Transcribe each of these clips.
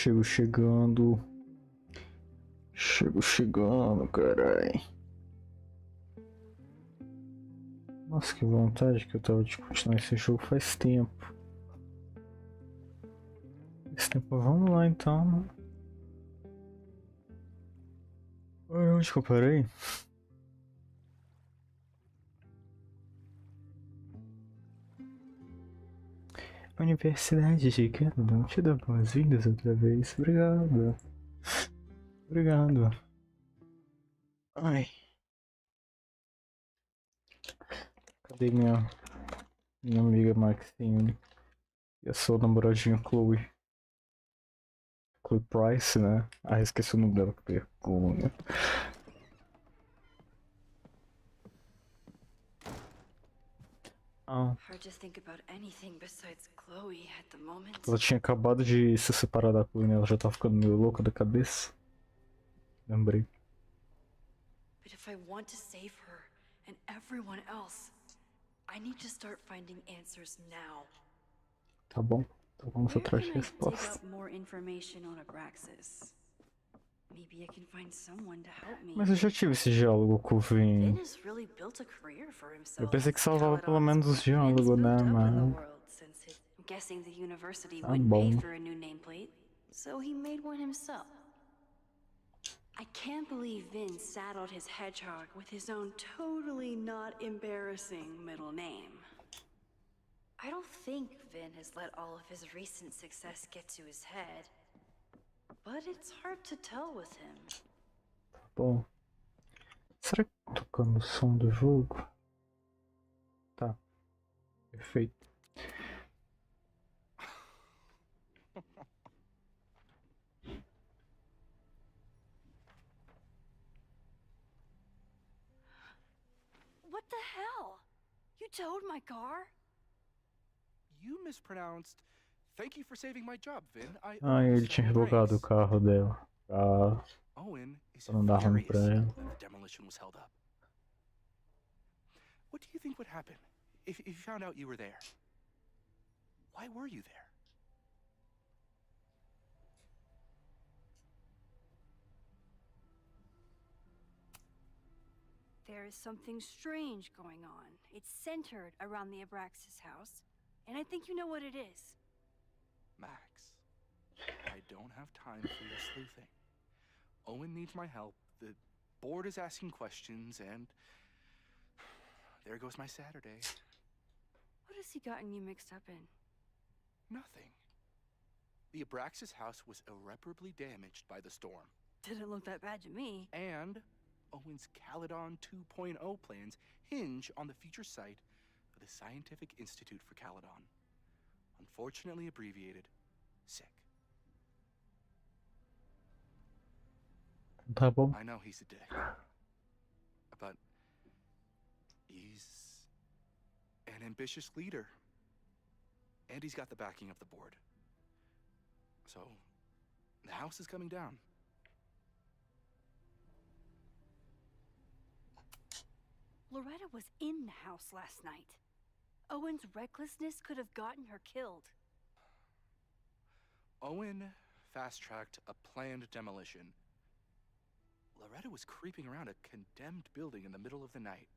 Chego chegando. Chego chegando, carai. Nossa, que vontade que eu tava de continuar esse jogo faz tempo. Esse tempo, vamos lá então, né? Onde que eu parei? Universidade de Canadá, te dá boas-vindas outra vez. Obrigado. Obrigado. Ai. Cadê minha amiga Maxine? E a sua namoradinha Chloe? Chloe Price, né? Ah, esqueci o nome dela, que vergonha. Ah. Ela tinha acabado de se separar da Chloe, né? Ela já tá ficando meio louca da cabeça. Lembrei. But if I want to save her and everyone else, I need to start finding answers now. Tá bom. Então vamos Where atrás can de I dig resposta. up more information on Abraxas? Maybe I can find someone to help me. Mas eu já tive esse diálogo com o Vin. Vin has really built a career for himself. Eu pensei que salvava pelo Caledon's menos os diálogos, né, moved up in the mano? world since it. I'm guessing the university Tá wouldn't pay bom. for a new nameplate, so he made one himself. I can't believe Vin saddled his hedgehog with his own totally not embarrassing middle name. I don't think Vin has let all of his recent success get to his head, but it's hard to tell with him. Tá bom. Será que tô tocando o som do jogo? Tá. Perfeito. What the hell? You towed my car? You mispronounced. Thank you for saving my job, Vin. Ah, ele tinha revogado o carro dela. Pra Owen is não dar ruim pra furious ela. that the demolition was held up. What do you think would happen if you found out you were there? Why were you there? There is something strange going on. It's centered around the Abraxas house, and I think you know what it is. Max, I don't have time for your sleuthing. Owen needs my help, the board is asking questions, and there goes my Saturday. What has he gotten you mixed up in? Nothing. The Abraxas house was irreparably damaged by the storm. Didn't look that bad to me. And Owen's Caledon 2.0 plans hinge on the future site of the Scientific Institute for Caledon. Unfortunately abbreviated, SICK. Tá bom. I know he's a dick, but he's an ambitious leader. And he's got the backing of the board. So, the house is coming down. Loretta was in the house last night. Owen's recklessness could have gotten her killed. Owen fast-tracked a planned demolition. Loretta was creeping around a condemned building in the middle of the night.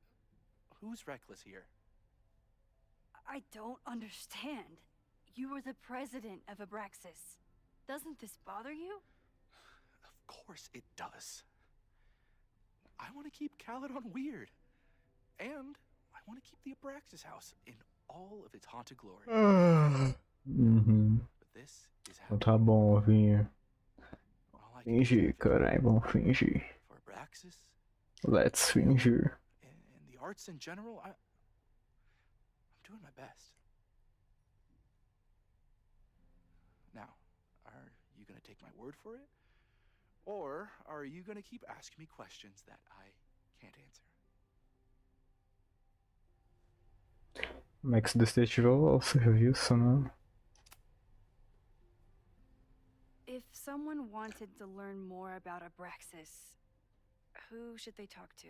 Who's reckless here? I don't understand. You were the president of Abraxas. Doesn't this bother you? Of course it does. I want to keep Caledon weird. And I want to keep the Abraxas house in all of its haunted glory. Uhum. But this is Então tá bom, Vinho. Fingir, carai, vamos fingir. For Abraxas, Let's fingir. and the arts in general, I'm doing my best. Now, are you gonna take my word for it? Or are you gonna keep asking me questions that I can't answer? Max Detetivo ao serviço, né? If someone wanted to learn more about Abraxas, who should they talk to?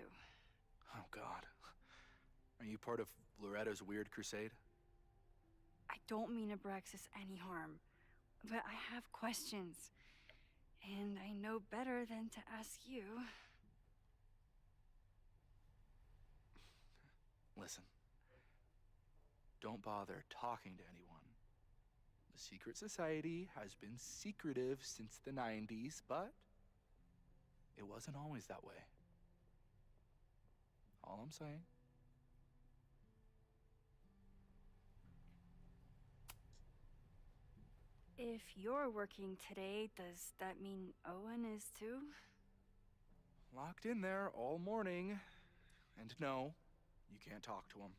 Oh, God. Are you part of Loretta's weird crusade? I don't mean Abraxas any harm, but I have questions. And I know better than to ask you. Listen, don't bother talking to anyone. The secret society has been secretive since the 90s, but it wasn't always that way. All I'm saying. If you're working today, does that mean Owen is too? Locked in there all morning. And no, you can't talk to him.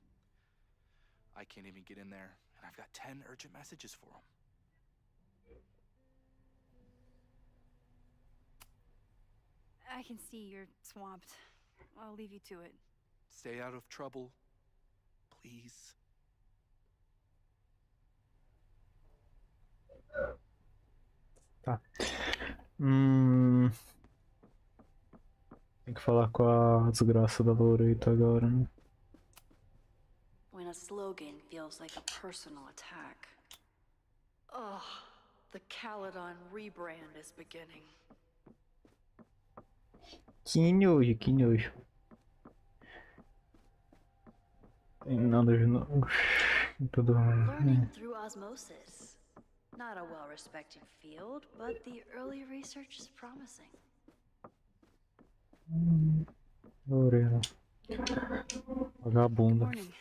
I can't even get in there, and I've got 10 urgent messages for him. I can see you're swamped. I'll leave you to it. Stay out of trouble, please. Tá. Tem que falar com a desgraça da Loreto agora, né? When a slogan feels like a personal attack. Ugh, the Caledon rebrand is beginning. Que nojo, que nojo. Tem nada de novo. Tudo. Learning through osmosis. Not a well-respected field, but the early research is promising. Lorena. Vagabunda. Morning.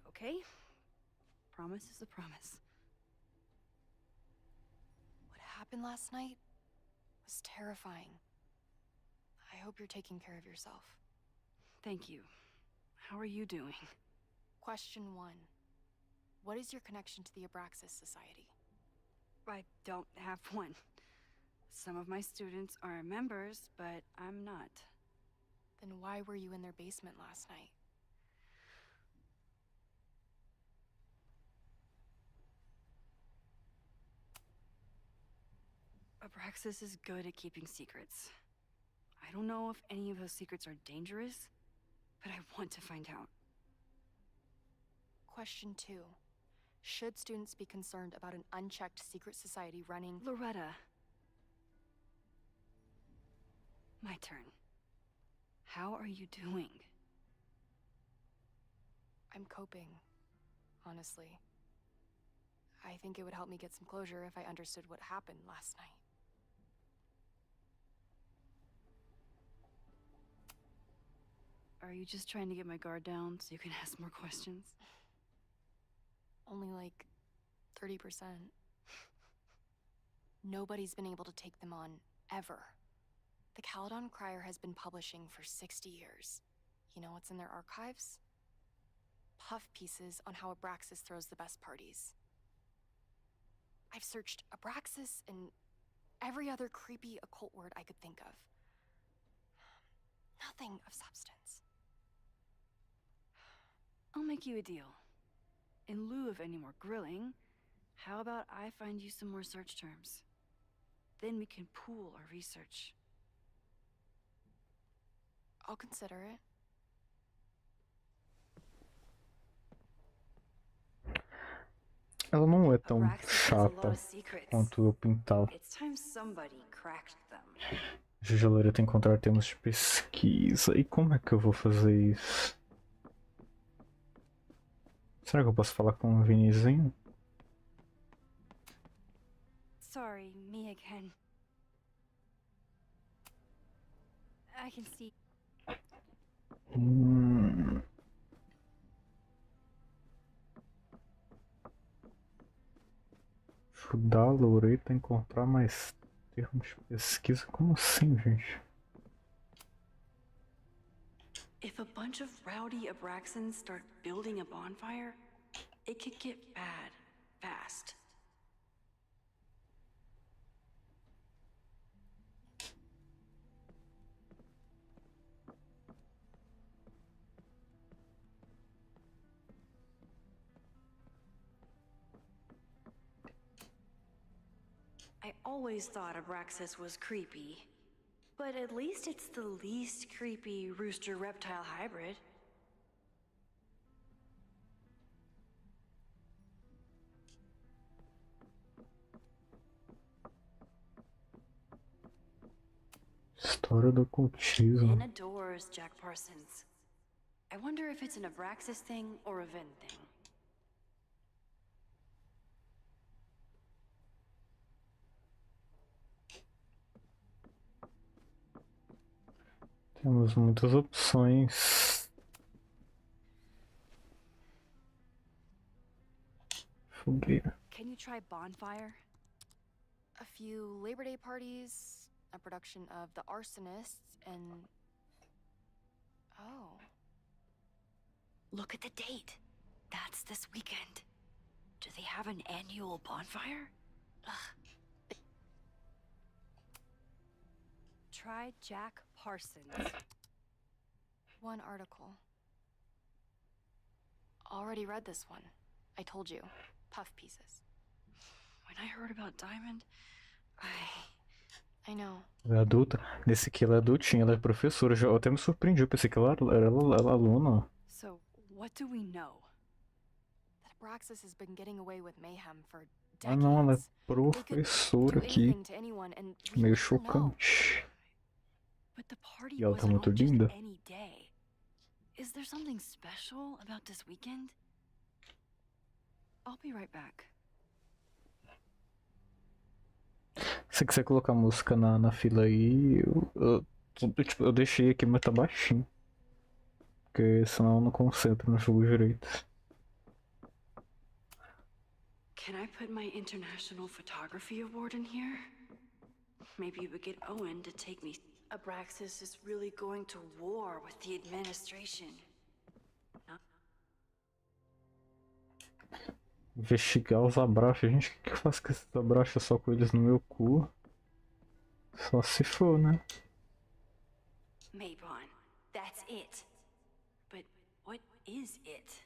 Okay. Promise is a promise. What happened last night was terrifying. I hope you're taking care of yourself. Thank you. How are you doing? Question 1. What is your connection to the Abraxas Society? I don't have one. Some of my students are members, but I'm not. Then why were you in their basement last night? Abraxas is good at keeping secrets. I don't know if any of those secrets are dangerous, but I want to find out. Question 2. Should students be concerned about an unchecked secret society running... Loretta. My turn. How are you doing? I'm coping, honestly. I think it would help me get some closure if I understood what happened last night. Are you just trying to get my guard down so you can ask more questions? Only like 30%. Nobody's been able to take them on, ever. The Caledon Crier has been publishing for 60 years. You know what's in their archives? Puff pieces on how Abraxas throws the best parties. I've searched Abraxas and every other creepy occult word I could think of. Nothing of substance. I'll make you a deal. In lieu of any more grilling, how about I find you some more search terms? Then we can pool our research. I'll consider it. Ela não é tão Abraxas has a lot chata of secrets. quanto eu pintava. It's time somebody cracked them. A Loreto encontrar termos de pesquisa. E como é que eu vou fazer isso? Será que eu posso falar com o Vinizinho? Sorry, me again. I can see. Ajudar a Loreto a encontrar mais termos de pesquisa? Como assim, gente? If a bunch of rowdy Abraxans start building a bonfire, it could get bad fast. I always thought Abraxas was creepy, but at least it's the least creepy rooster-reptile hybrid. História do ocultismo. Vin adores Jack Parsons. I wonder if it's an Abraxas thing or a Vin thing. Temos muitas opções. Fogueira. Can you try bonfire? A few Labor Day parties, a production of The Arsonists, and... Oh. Look at the date. That's this weekend. Do they have an annual bonfire? Ugh. Try Jack Parsons. One article. Already read this one. I told you. Puff pieces. When I heard about Diamond, I know. Ela é adulta. Nesse aqui ela é adultinha, ela é professora. Eu até me surpreendi, eu pensei que ela era aluna. So, what do we know? That Abraxas has been getting away with mayhem for decades. Ah não, ela é professora aqui. Meio chocante. But the party E ela tá wasn't muito on just linda. any day. Is there something special about this weekend? I'll be right back. Se você quiser colocar música na fila aí, eu deixei aqui, mas tá baixinho. Porque senão eu não concentro no jogo direito. Can I put my International Photography Award in here? Maybe we get Owen to take me. Abraxas is really going to war with the administration. Investigar os abraços. Gente, o que eu faço com esses abraços só com eles no meu cu? Só se for, né? Maybon, that's it. But what is it?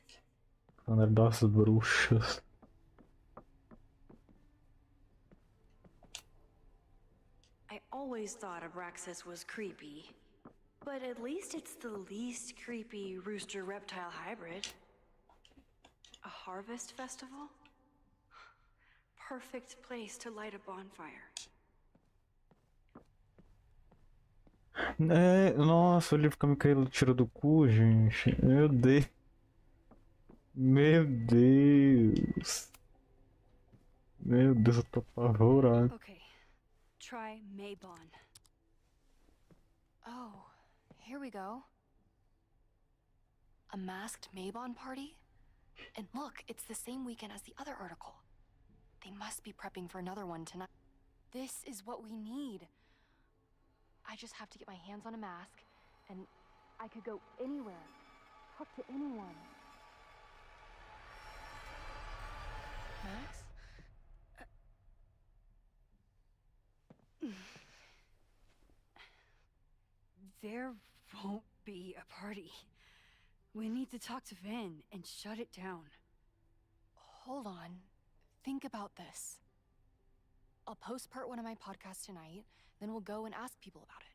Câmera das bruxas. I always thought Abraxas was creepy. But at least it's the least creepy rooster reptile hybrid. A harvest festival? Perfect place to light a bonfire. Nossa, o livro que a Micaela tirou do cu, gente. Meu Deus. Meu Deus. Meu Deus, eu tô apavorado. Okay, try Maybon. Oh, here we go. A masked Maybon party? And look, it's the same weekend as the other article. They must be prepping for another one tonight. This is what we need. I just have to get my hands on a mask, and I could go anywhere, talk to anyone. Max? There won't be a party. We need to talk to Vin and shut it down. Hold on. Think about this. I'll post part 1 of my podcast tonight, then we'll go and ask people about it.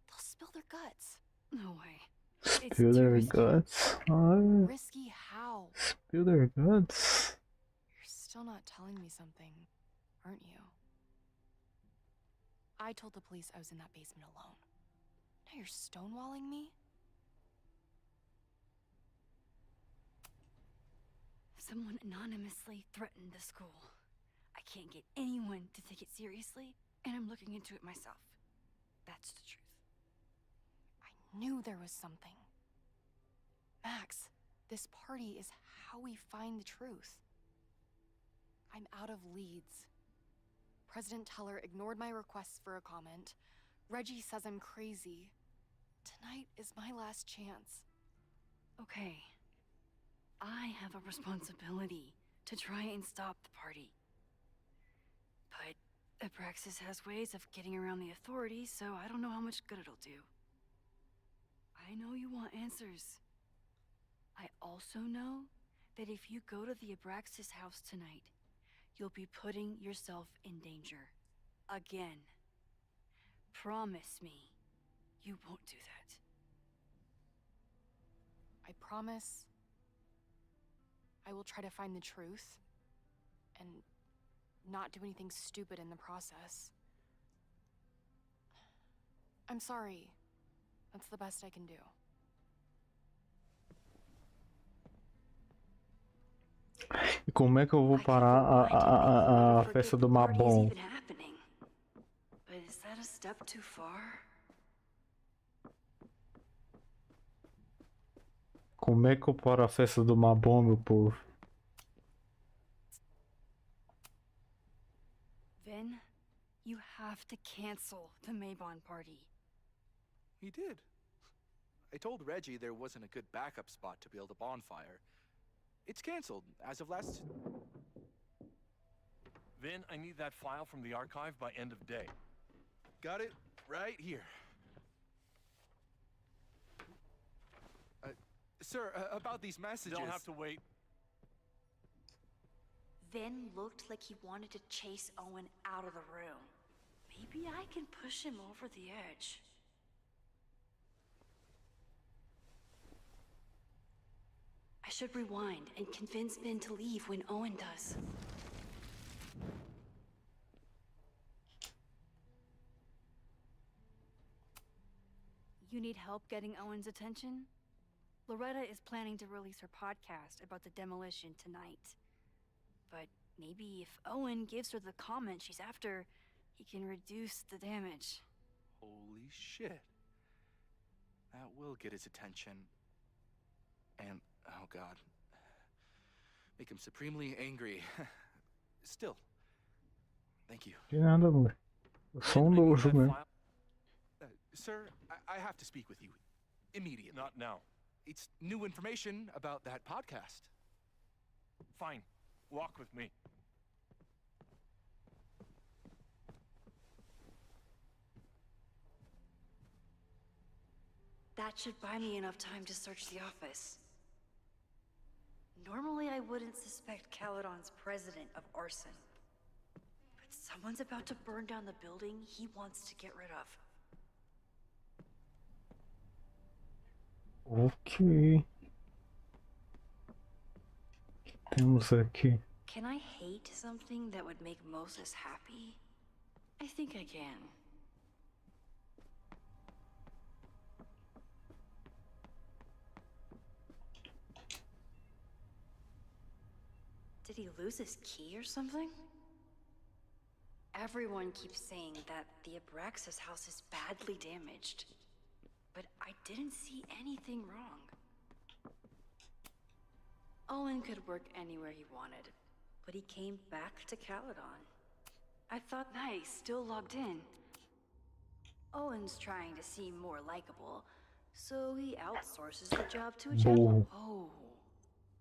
They'll spill their guts. No way. It's Spill too their risky. guts. Risky how? Spill their guts. You're still not telling me something, aren't you? I told the police I was in that basement alone. Now you're stonewalling me? Someone anonymously threatened the school. I can't get anyone to take it seriously, and I'm looking into it myself. That's the truth. I knew there was something. Max, this party is how we find the truth. I'm out of leads. President Teller ignored my requests for a comment. Reggie says I'm crazy. Tonight is my last chance. Okay. I have a responsibility to try and stop the party. But Abraxas has ways of getting around the authorities, so I don't know how much good it'll do. I know you want answers. I also know that if you go to the Abraxas house tonight, you'll be putting yourself in danger. Again. Promise me you won't do that. I promise I will try to find the truth and not do anything stupid in the process. I'm sorry. That's the best I can do. E como é que eu vou I could parar rewind and make Loretta a forget festa the do party is Mabon? even happening. But is that a step too far? Como é que eu paro a festa do Mabon, meu povo? Vin, you have to cancel the Maybon party. He did. I told Reggie there wasn't a good backup spot to build a bonfire. It's canceled as of last. Vin, I need that file from the archive by end of day. Got it right here. Sir, about these messages. They'll have to wait. Vin looked like he wanted to chase Owen out of the room. Maybe I can push him over the edge. I should rewind and convince Vin to leave when Owen does. You need help getting Owen's attention? Loretta is planning to release her podcast about the demolition tonight. But maybe if Owen gives her the comment she's after, he can reduce the damage. Holy shit. That will get his attention. And, oh god. Make him supremely angry. Still. Thank you. De nada, amor. Eu sou Vin, I need nojo that mesmo. file. Sir, I have to speak with you. Immediately. Not now. It's new information about that podcast. Fine. Walk with me. That should buy me enough time to search the office. Normally I wouldn't suspect Caledon's president of arson. But someone's about to burn down the building he wants to get rid of. Ok. Temos aqui. Can I hate something that would make Moses happy? I think I can. Did he lose his key or something? Everyone keeps saying that the Abraxas house is badly damaged. But I didn't see anything wrong. Owen could work anywhere he wanted, but he came back to Caledon. I thought, nice, still logged in. Owen's trying to seem more likable, so he outsources the job to a chaplain. Burro. Oh,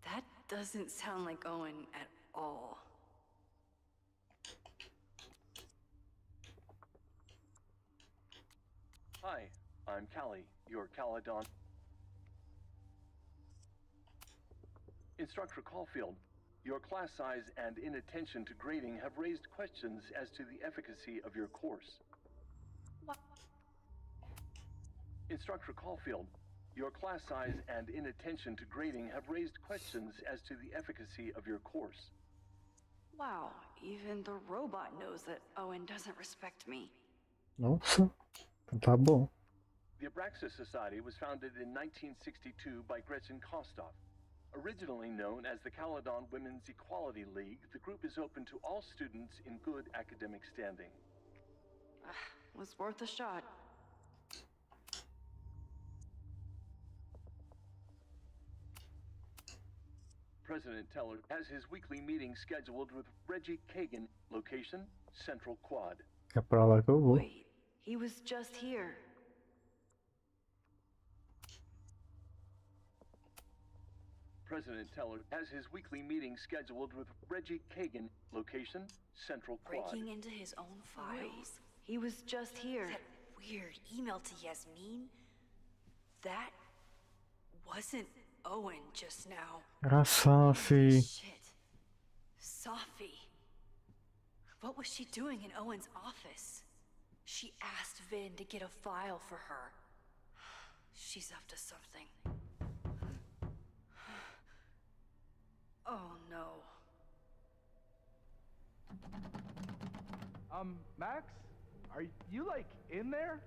that doesn't sound like Owen at all. Hi, I'm Callie, your Caledon. Instructor Caulfield, your class size and inattention to grading have raised questions as to the efficacy of your course. What? Instructor Caulfield, your class size and inattention to grading have raised questions as to the efficacy of your course. Wow, even the robot knows that Owen doesn't respect me. Nossa. Então tá bom. The Abraxas Society was founded in 1962 by Gretchen Kostov. Originally known as the Caledon Women's Equality League, the group is open to all students in good academic standing. Was worth a shot. President Teller has his weekly meeting scheduled with Reggie Kagan, location, Central Quad. É pra lá que eu vou. Wait, he was just here. President Teller has his weekly meeting scheduled with Reggie Kagan, location, Central Quad. Breaking into his own files. He was just here. That weird email to Yasmin? That wasn't Owen just now. Era Safi. Shit. Safi. What was she doing in Owen's office? She asked Vin to get a file for her. She's up to something. Oh no. Max? Are you, like, in there?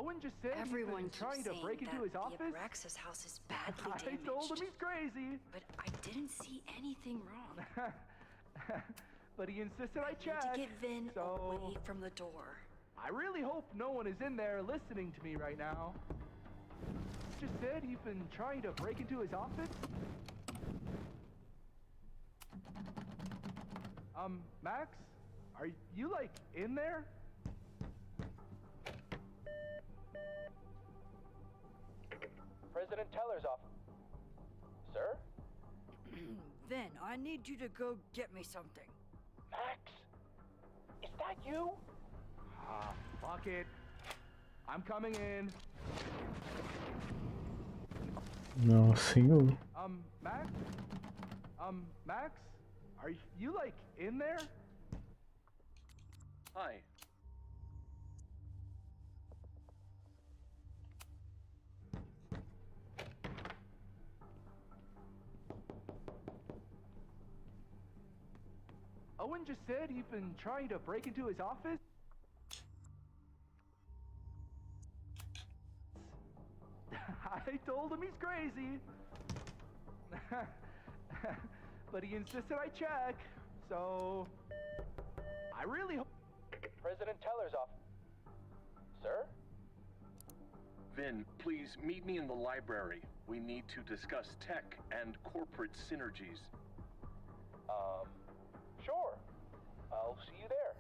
Owen just said Everyone he's keeps been trying to saying break into that his the office. Abraxas house is badly I damaged. told him he's crazy. But I didn't see anything wrong. But he insisted I I check. need to get Vin so away from the door. I really hope no one is in there listening to me right now. Just said he's been trying to break into his office. Max? Are you, like, in there? President Teller's office. Sir? Vin, I need you to go get me something. Max? Is that you? Ah, fuck it. I'm coming in. Não, senhor. Max? Max? Are you, like, in there? Hi. Owen just said he's been trying to break into his office? I told him he's crazy. But he insisted I check, so I really hope. President Teller's office. Sir? Vin, please meet me in the library. We need to discuss tech and corporate synergies. Sure. I'll see you there.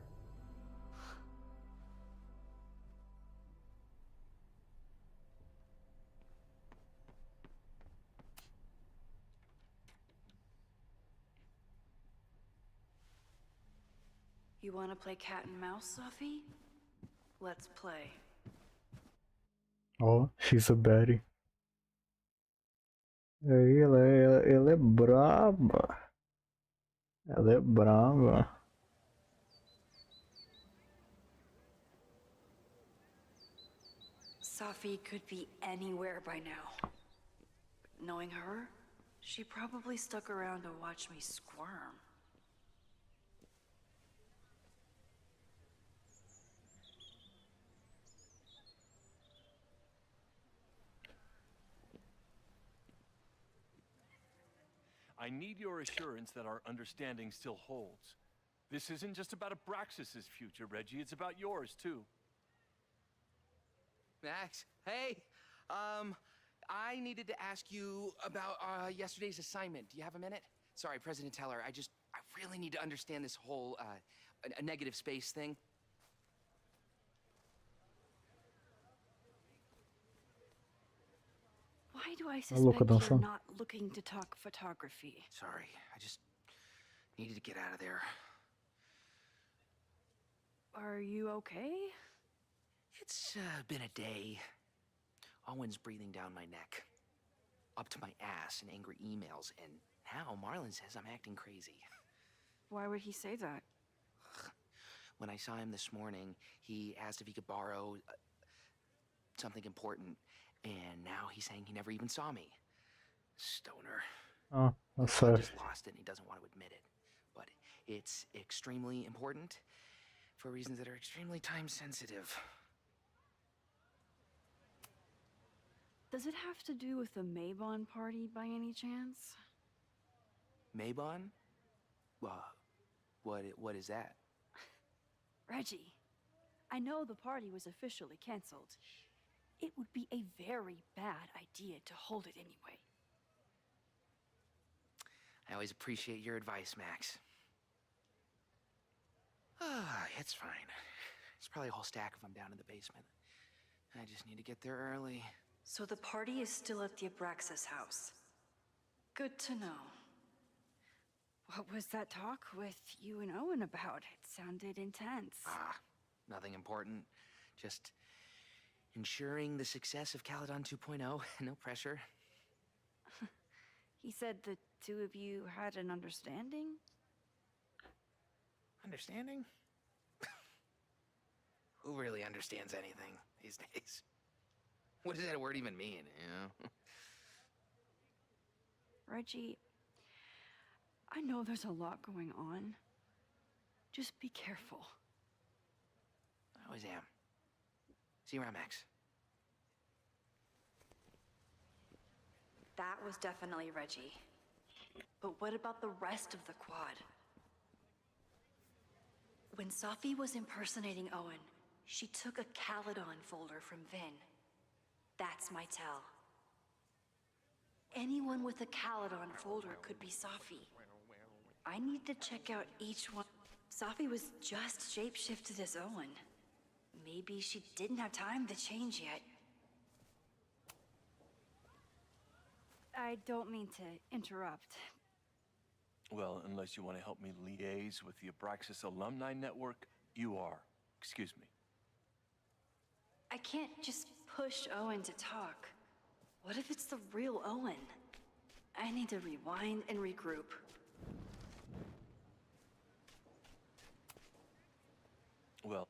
You want to play cat and mouse, Sophie? Let's play. Ó, she's a baddie. Aí, ela é braba. Ela é braba. Sophie could be anywhere by now. Knowing her, she probably stuck around to watch me squirm. I need your assurance that our understanding still holds. This isn't just about Abraxas's future, Reggie. It's about yours, too. Max, hey, I needed to ask you about yesterday's assignment. Do you have a minute? Sorry, President Teller, I really need to understand this whole, a negative space thing. Why do I look at suspect that you're phone. not looking to talk photography? Sorry, I just needed to get out of there. Are you okay? It's been a day. Owen's breathing down my neck, up to my ass in angry emails, and now Marlon says I'm acting crazy. Why would he say that? When I saw him this morning, he asked if he could borrow something important, and now he's saying he never even saw me. Stoner. Ah, tá I certo. just lost it and he doesn't want to admit it. But it's extremely important for reasons that are extremely time sensitive. Does it have to do with the Maybon party by any chance? Maybon? What is that? Reggie, I know the party was officially canceled. It would be a very bad idea to hold it anyway. I always appreciate your advice, Max. It's fine. It's probably a whole stack if I'm down in the basement. I just need to get there early. So the party is still at the Abraxas house. Good to know. What was that talk with you and Owen about? It sounded intense. Nothing important. Just ensuring the success of Caledon 2.0. No pressure. He said the two of you had an understanding? Understanding? Who really understands anything these days? What does that word even mean, you know? Reggie, I know there's a lot going on. Just be careful. I always am. See you around, Max. That was definitely Reggie. But what about the rest of the quad? When Safi was impersonating Owen, she took a Caledon folder from Vin. That's my tell. Anyone with a Caledon folder could be Safi. I need to check out each one. Safi was just shapeshifted as Owen. Maybe she didn't have time to change yet. I don't mean to interrupt. Well, unless you want to help me liaise with the Abraxas Alumni Network, you are. Excuse me. I can't just push Owen to talk. What if it's the real Owen? I need to rewind and regroup. Well,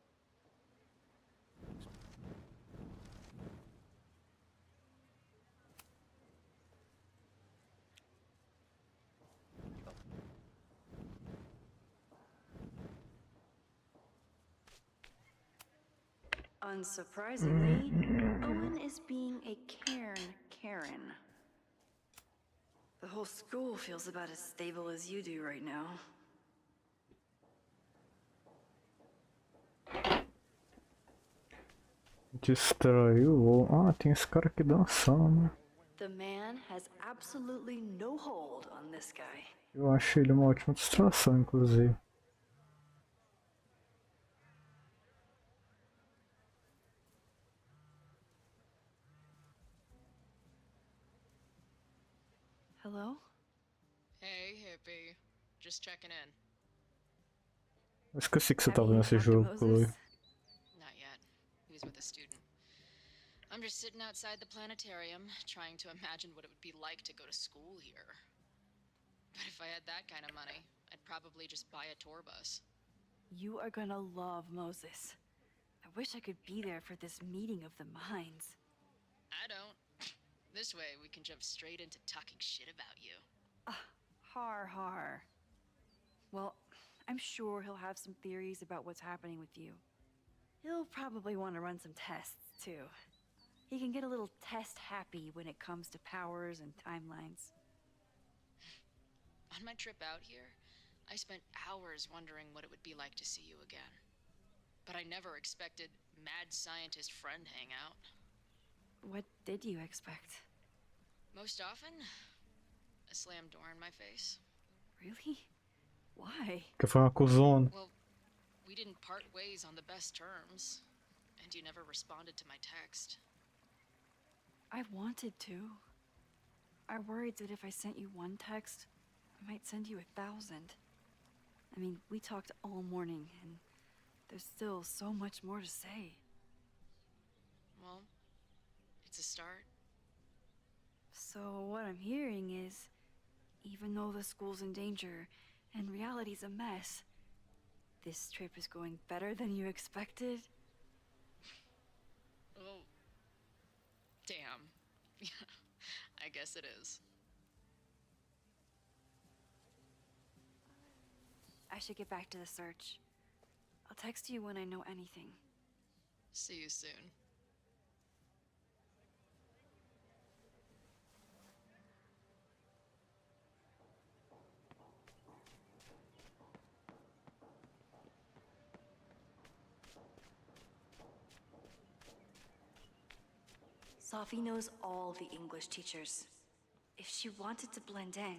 Unsurprisingly, Owen is being a Karen. The whole school feels about as stable as you do right now. Distraiu. Ah, tem esse cara aqui dançando. The man has absolutely no hold on this guy. Eu achei ele uma ótima distração, inclusive. Hello? Hey, hippie. Just checking in. Eu esqueci que você Have tava you nesse talked to jogo, Moses? Chloe. Not yet. He was with a student. I'm just sitting outside the planetarium, trying to imagine what it would be like to go to school here. But if I had that kind of money, I'd probably just buy a tour bus. You are gonna love Moses. I wish I could be there for this meeting of the minds. I don't. This way, we can jump straight into talking shit about you. Har. Well, I'm sure he'll have some theories about what's happening with you. He'll probably want to run some tests, too. He can get a little test happy when it comes to powers and timelines. On my trip out here, I spent hours wondering what it would be like to see you again. But I never expected mad scientist friend hangout. What did you expect? Most often, a slam door in my face. Really? Why? Que foi uma cuzona. Well, we didn't part ways on the best terms, and you never responded to my text. I wanted to. I worried that if I sent you one text, I might send you 1,000. I mean, we talked all morning, and there's still so much more to say. Well, it's a start. So what I'm hearing is, even though the school's in danger and reality's a mess, this trip is going better than you expected? Oh, damn. I guess it is. I should get back to the search. I'll text you when I know anything. See you soon. Safi knows all the English teachers. If she wanted to blend in,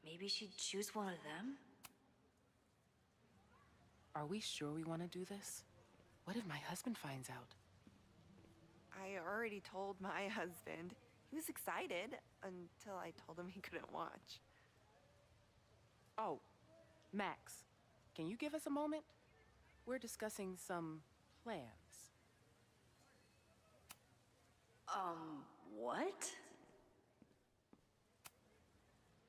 maybe she'd choose one of them? Are we sure we want to do this? What if my husband finds out? I already told my husband. He was excited until I told him he couldn't watch. Oh, Max, can you give us a moment? We're discussing some plans. What?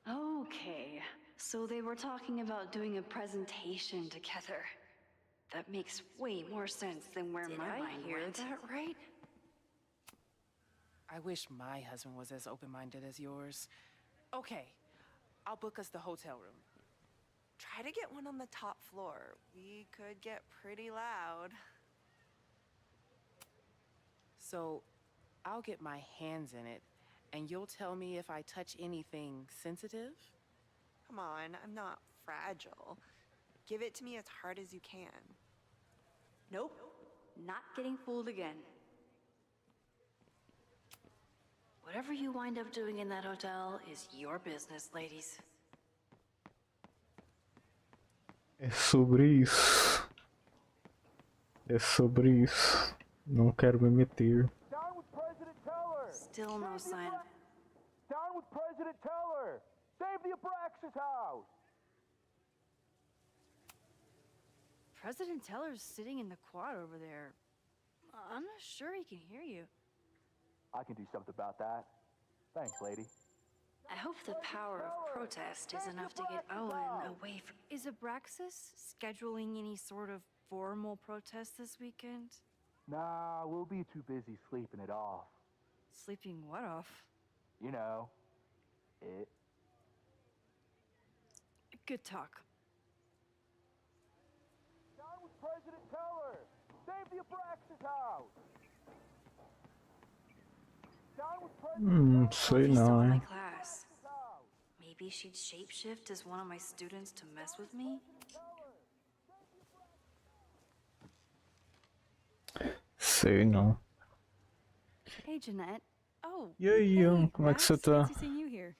Okay, so they were talking about doing a presentation together. That makes way more sense than where my mind went. Did I hear that right? I wish my husband was as open-minded as yours. Okay, I'll book us the hotel room. Try to get one on the top floor. We could get pretty loud. So, I'll get my hands in it, And you'll tell me if I touch anything sensitive? Come on, I'm not fragile. Give it to me as hard as you can. Nope, not getting fooled again. Whatever you wind up doing in that hotel is your business, ladies. É sobre isso. É sobre isso. Não quero me meter. Down with President Teller! Still no sign of him. Down with President Teller! Save the Abraxas house! President Teller's sitting in the quad over there. I'm not sure he can hear you. I can do something about that. Thanks, lady. I hope the power of protest is enough to get Owen away from... Is Abraxas scheduling any sort of formal protest this weekend? Nah, we'll be too busy sleeping it off. Sleeping what off? You know, it. Good talk. Down with President Teller! Save the Abraxas house! Down with President Sei He's still não, in my hein? class. Maybe she'd shapeshift as one of my students to mess with me? Sei não. Hey, Jeanette. Oh, E aí, hey, como é que você Max. tá? Fancy seeing you here.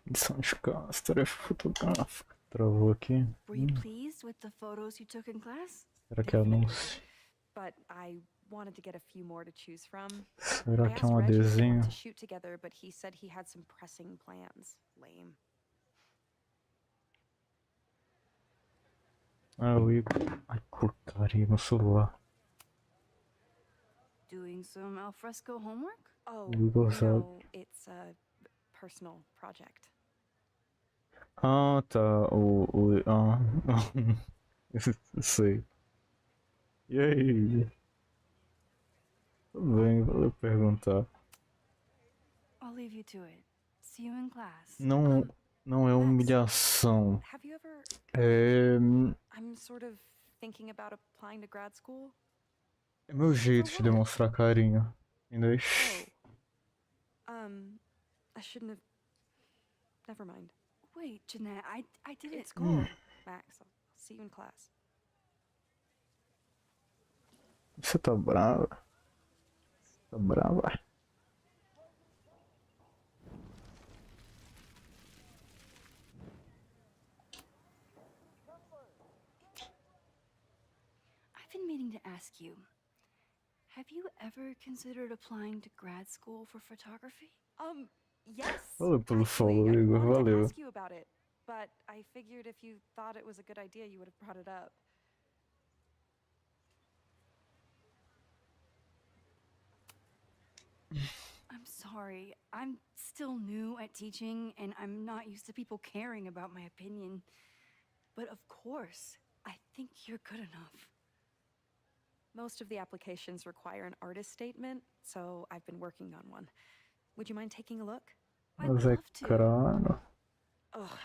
Edição de casa, tarefa fotográfica. Travou aqui. Were you pleased with the photos you took in class? Será que é anúncio? But I wanted to get a few more to choose from. Será I que é asked um Reggie if we adesivo? wanted to shoot together, but he said he had some pressing plans. Lame. Ah, o Igor. Ai, porcaria, meu celular. Doing some alfresco homework? Oh, Igor sabe. no, it's a personal project. Ah, tá. Ah. Sei. E aí? Tudo bem, valeu perguntar. I'll leave you to it. See you in class. Não, não é humilhação. Have you ever... É, I'm sort of thinking about applying to grad school. é meu jeito de demonstrar carinho. Ainda é... I shouldn't have... Never mind. Wait, Jeanette, I did it. It's cool, Max. I'll see you in class. Você tá brava? Tá brava? I've been meaning to ask you. Have you ever considered applying to grad school for photography? Yes. Valeu pelo actually, follow, I Igor. wanted to Valeu. ask you about it, but I figured if you thought it was a good idea, you would have brought it up. I'm sorry. I'm still new at teaching, and I'm not used to people caring about my opinion. But of course, I think you're good enough. Most of the applications require an artist statement, so I've been working on one. Would you mind taking a look? I'd Mas é love to. caro. Ugh,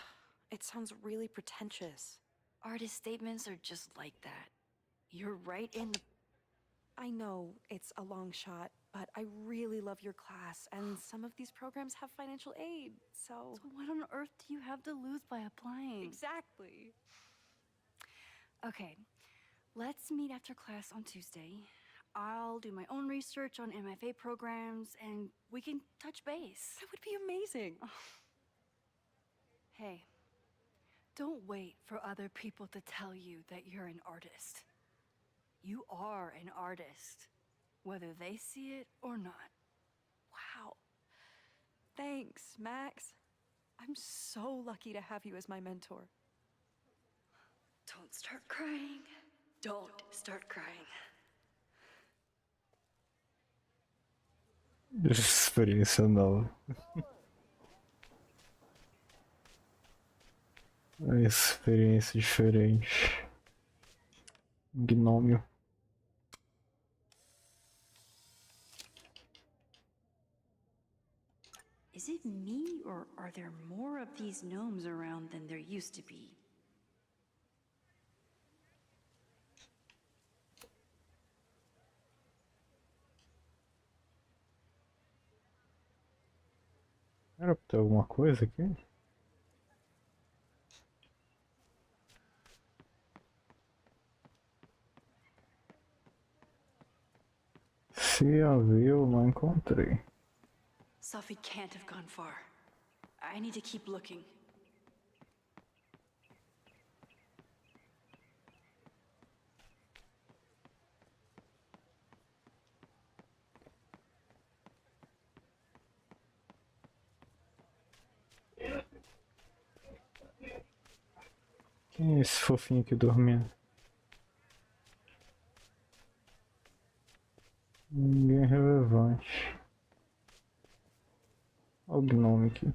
it sounds really pretentious. Artist statements are just like that. You're right in the... I know it's a long shot, but I really love your class, and some of these programs have financial aid, so... So what on earth do you have to lose by applying? Exactly. Okay, let's meet after class on Tuesday. I'll do my own research on MFA programs, and we can touch base. That would be amazing. Hey, don't wait for other people to tell you that you're an artist. You are an artist, whether they see it or not. Wow. Thanks, Max. I'm so lucky to have you as my mentor. Don't start crying. Don't start crying. Experiência nova. Experiência diferente. Gnômio. Is it me, or are there more of these gnomes around than there used to be? Era pra ter alguma coisa aqui? Se havia, eu não encontrei. Sophie can't have gone far. I need to keep looking. Quem é esse fofinho aqui dormindo? Ninguém relevante. Olha o gnome aqui.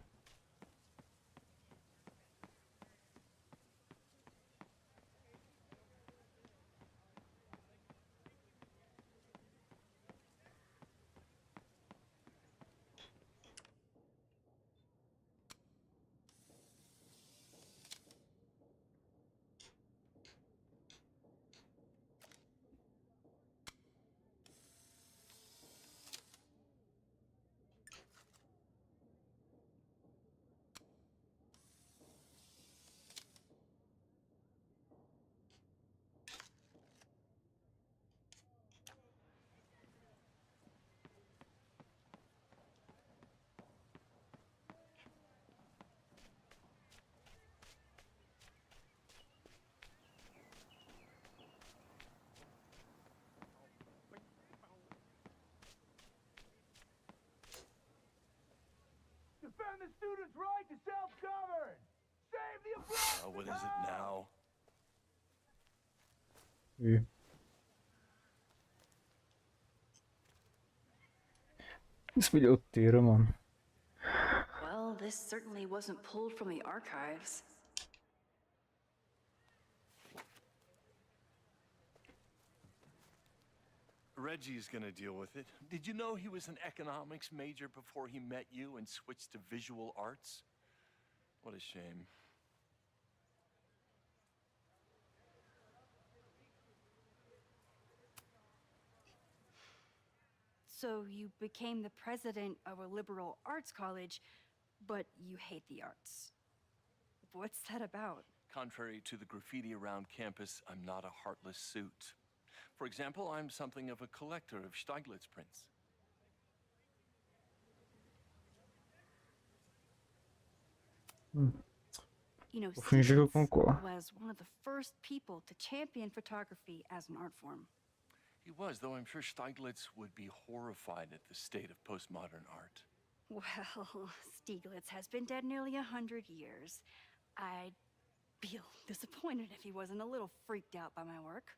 Defend the students' right to self-govern! Save the oppressed! What is it now? E... Esbilhoteira, mano. Well, this certainly wasn't pulled from the archives. Reggie's gonna deal with it. Did you know he was an economics major before he met you and switched to visual arts? What a shame. So you became the president of a liberal arts college, but you hate the arts. What's that about? Contrary to the graffiti around campus, I'm not a heartless suit. For example, I'm something of a collector of Stieglitz prints. You know, Vou fingir que eu Stieglitz concordo. was one of the first people to champion photography as an art form. He was, though I'm sure Stieglitz would be horrified at the state of postmodern art. Well, Stieglitz has been dead nearly 100 years. I'd feel disappointed if he wasn't a little freaked out by my work.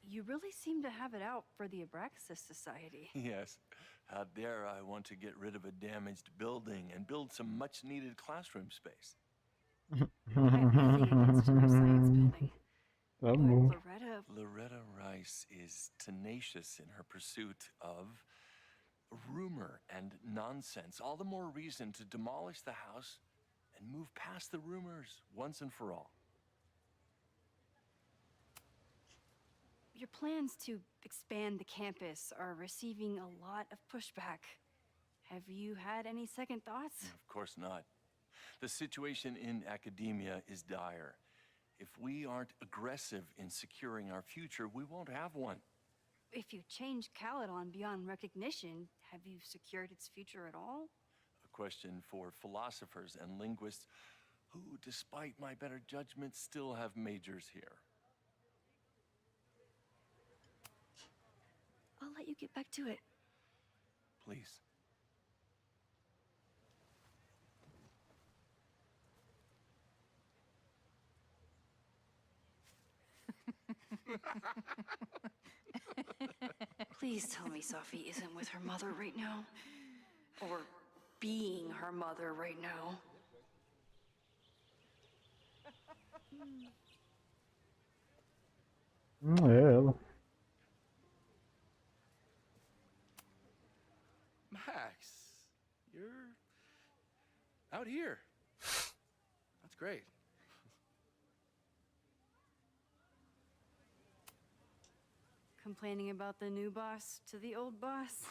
You really seem to have it out for the Abraxas Society. Yes. How dare I want to get rid of a damaged building and build some much-needed classroom space. I have nothing against your science building. But Amor. Loretta Rice is tenacious in her pursuit of rumor and nonsense. All the more reason to demolish the house and move past the rumors once and for all. Your plans to expand the campus are receiving a lot of pushback. Have you had any second thoughts? Of course not. The situation in academia is dire. If we aren't aggressive in securing our future, we won't have one. If you change Caledon beyond recognition, have you secured its future at all? A question for philosophers and linguists who, despite my better judgment, still have majors here. I'll let you get back to it. Please. Please tell me Sophie isn't with her mother right now. Or being her mother right now. É ela. Max, you're out here. That's great. complaining about the new boss to the old boss.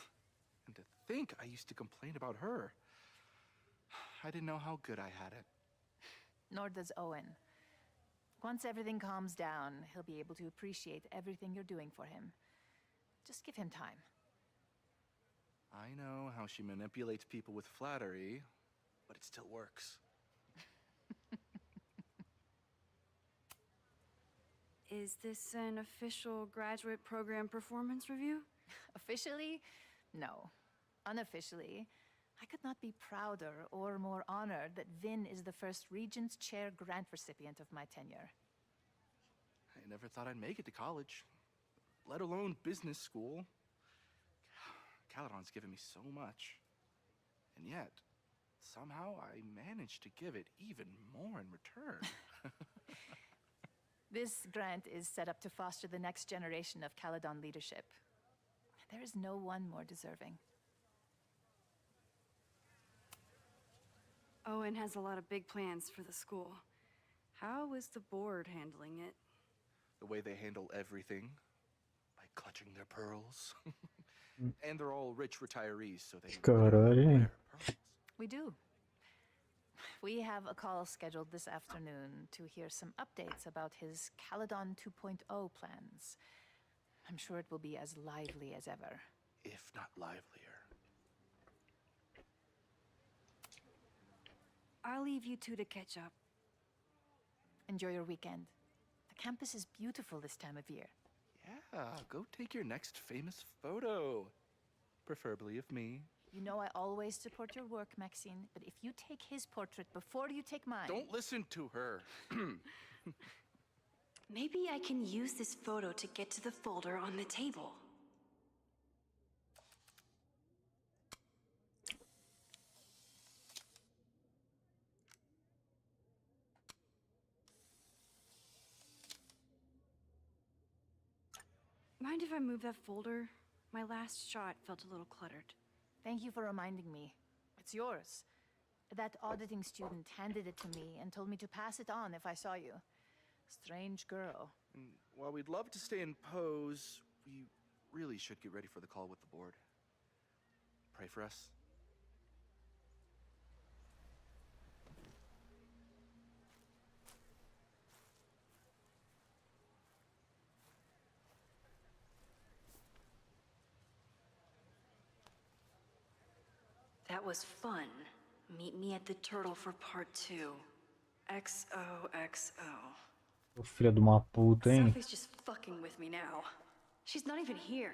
And to think I used to complain about her. I didn't know how good I had it. Nor does Owen. Once everything calms down, he'll be able to appreciate everything you're doing for him. Just give him time. I know how she manipulates people with flattery, but it still works. Is this an official graduate program performance review? Officially? No. Unofficially, I could not be prouder or more honored that Vin is the first Regent's Chair grant recipient of my tenure. I never thought I'd make it to college, let alone business school. Caledon's given me so much. And yet, somehow I managed to give it even more in return. This grant is set up to foster the next generation of Caledon leadership. There is no one more deserving. Owen has a lot of big plans for the school. How is the board handling it? The way they handle everything, by clutching their pearls. And they're all rich retirees, so they Caralho. wear pearls. We do. We have a call scheduled this afternoon to hear some updates about his Caledon 2.0 plans. I'm sure it will be as lively as ever. If not livelier. I'll leave you two to catch up. Enjoy your weekend. The campus is beautiful this time of year. Yeah, go take your next famous photo. Preferably of me. You know I always support your work, Maxine, but if you take his portrait before you take mine... Don't listen to her. Maybe I can use this photo to get to the folder on the table. Mind if I move that folder? My last shot felt a little cluttered. Thank you for reminding me. It's yours. That auditing student handed it to me and told me to pass it on if I saw you. Strange girl. And while we'd love to stay in pose, we really should get ready for the call with the board. Pray for us. That was fun. Meet me at the Turtle for part 2. XOXO. Ô, filha de uma puta, hein? Sophie's just fucking with me now. She's not even here.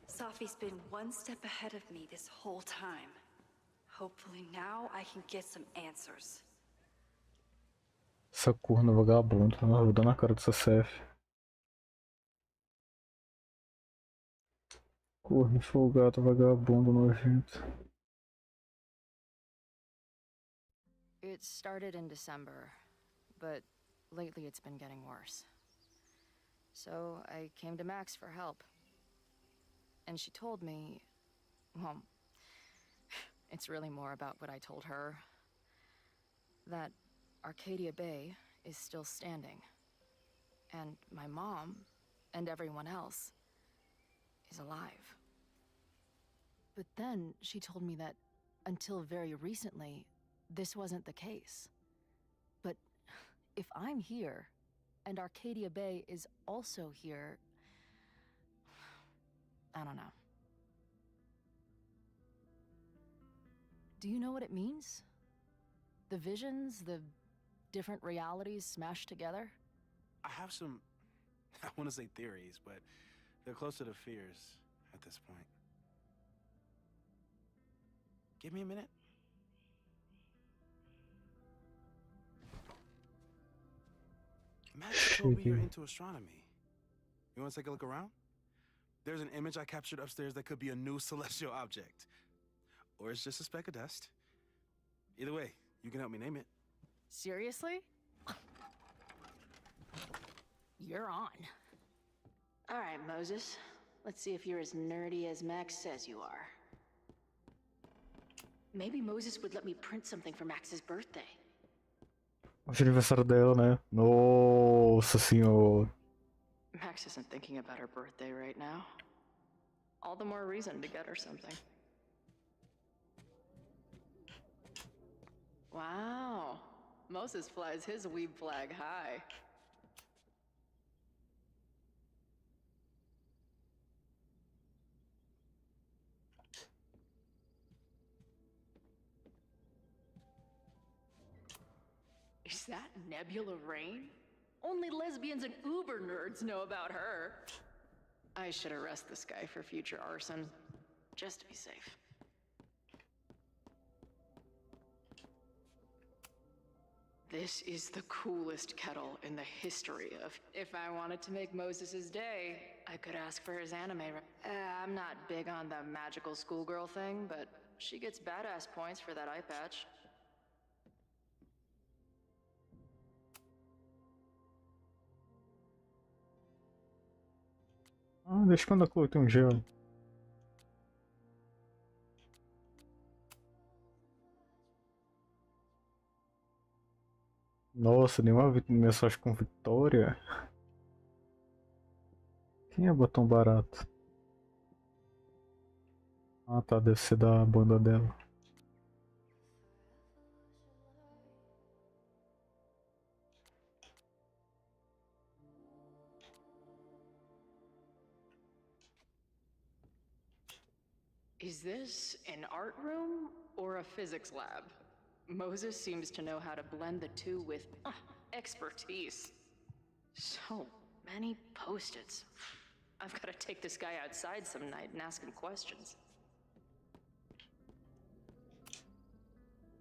Sophie's been one step ahead of me this whole time. Hopefully now I can get some answers. Essa corna vagabunda, eu vou dar na cara dessa Seth. Corno folgado, vagabundo, nojento. It started in December, but lately it's been getting worse. So I came to Max for help. And she told me, well, it's really more about what I told her, that Arcadia Bay is still standing. And my mom, and everyone else, is alive. But then she told me that until very recently, this wasn't the case. But if I'm here, and Arcadia Bay is also here, I don't know. Do you know what it means? The visions, the different realities smashed together? I have some, I want to say theories, but they're closer to fears at this point. Give me a minute. Max told me you're into astronomy. You want to take a look around? There's an image I captured upstairs that could be a new celestial object. Or it's just a speck of dust. Either way, you can help me name it. Seriously? You're on. All right, Moses. Let's see if you're as nerdy as Max says you are. Maybe Moses would let me print something for Max's birthday. Hoje é aniversário dela, né? Nossa senhora. Max isn't thinking about her birthday right now. All the more reason to get her something. Wow. Moses flies his weeb flag high. Is that Nebula Rain? Only lesbians and uber nerds know about her. I should arrest this guy for future arson, just to be safe. This is the coolest kettle in the history of... If I wanted to make Moses' day, I could ask for his anime. I'm not big on the magical schoolgirl thing, but she gets badass points for that eye patch. Ah, desde quando a Chloe tem um gel? Nossa, nenhuma mensagem com Vitória. Quem é botão barato? Ah tá, deve ser da banda dela. Is this an art room or a physics lab? Moses seems to know how to blend the two with expertise. So many post-its. I've got to take this guy outside some night and ask him questions.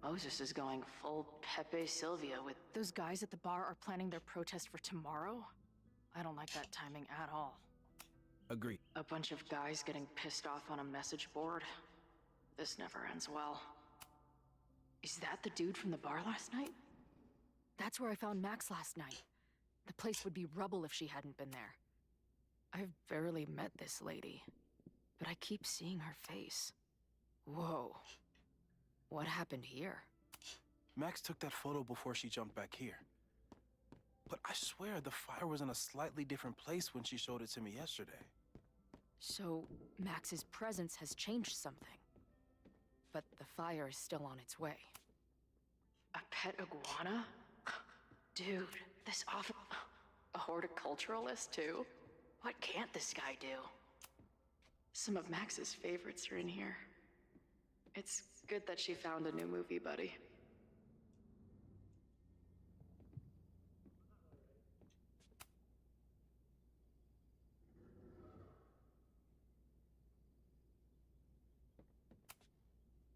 Moses is going full Pepe Sylvia with... Those guys at the bar are planning their protest for tomorrow? I don't like that timing at all. Agree. A bunch of guys getting pissed off on a message board. This never ends well. Is that the dude from the bar last night? That's where I found Max last night. The place would be rubble if she hadn't been there. I've barely met this lady, but I keep seeing her face. Whoa. What happened here? Max took that photo before she jumped back here. But I swear the fire was in a slightly different place when she showed it to me yesterday. So, Max's presence has changed something. But the fire is still on its way. A pet iguana? Dude, this awful... A horticulturalist, too? What can't this guy do? Some of Max's favorites are in here. It's good that she found a new movie buddy.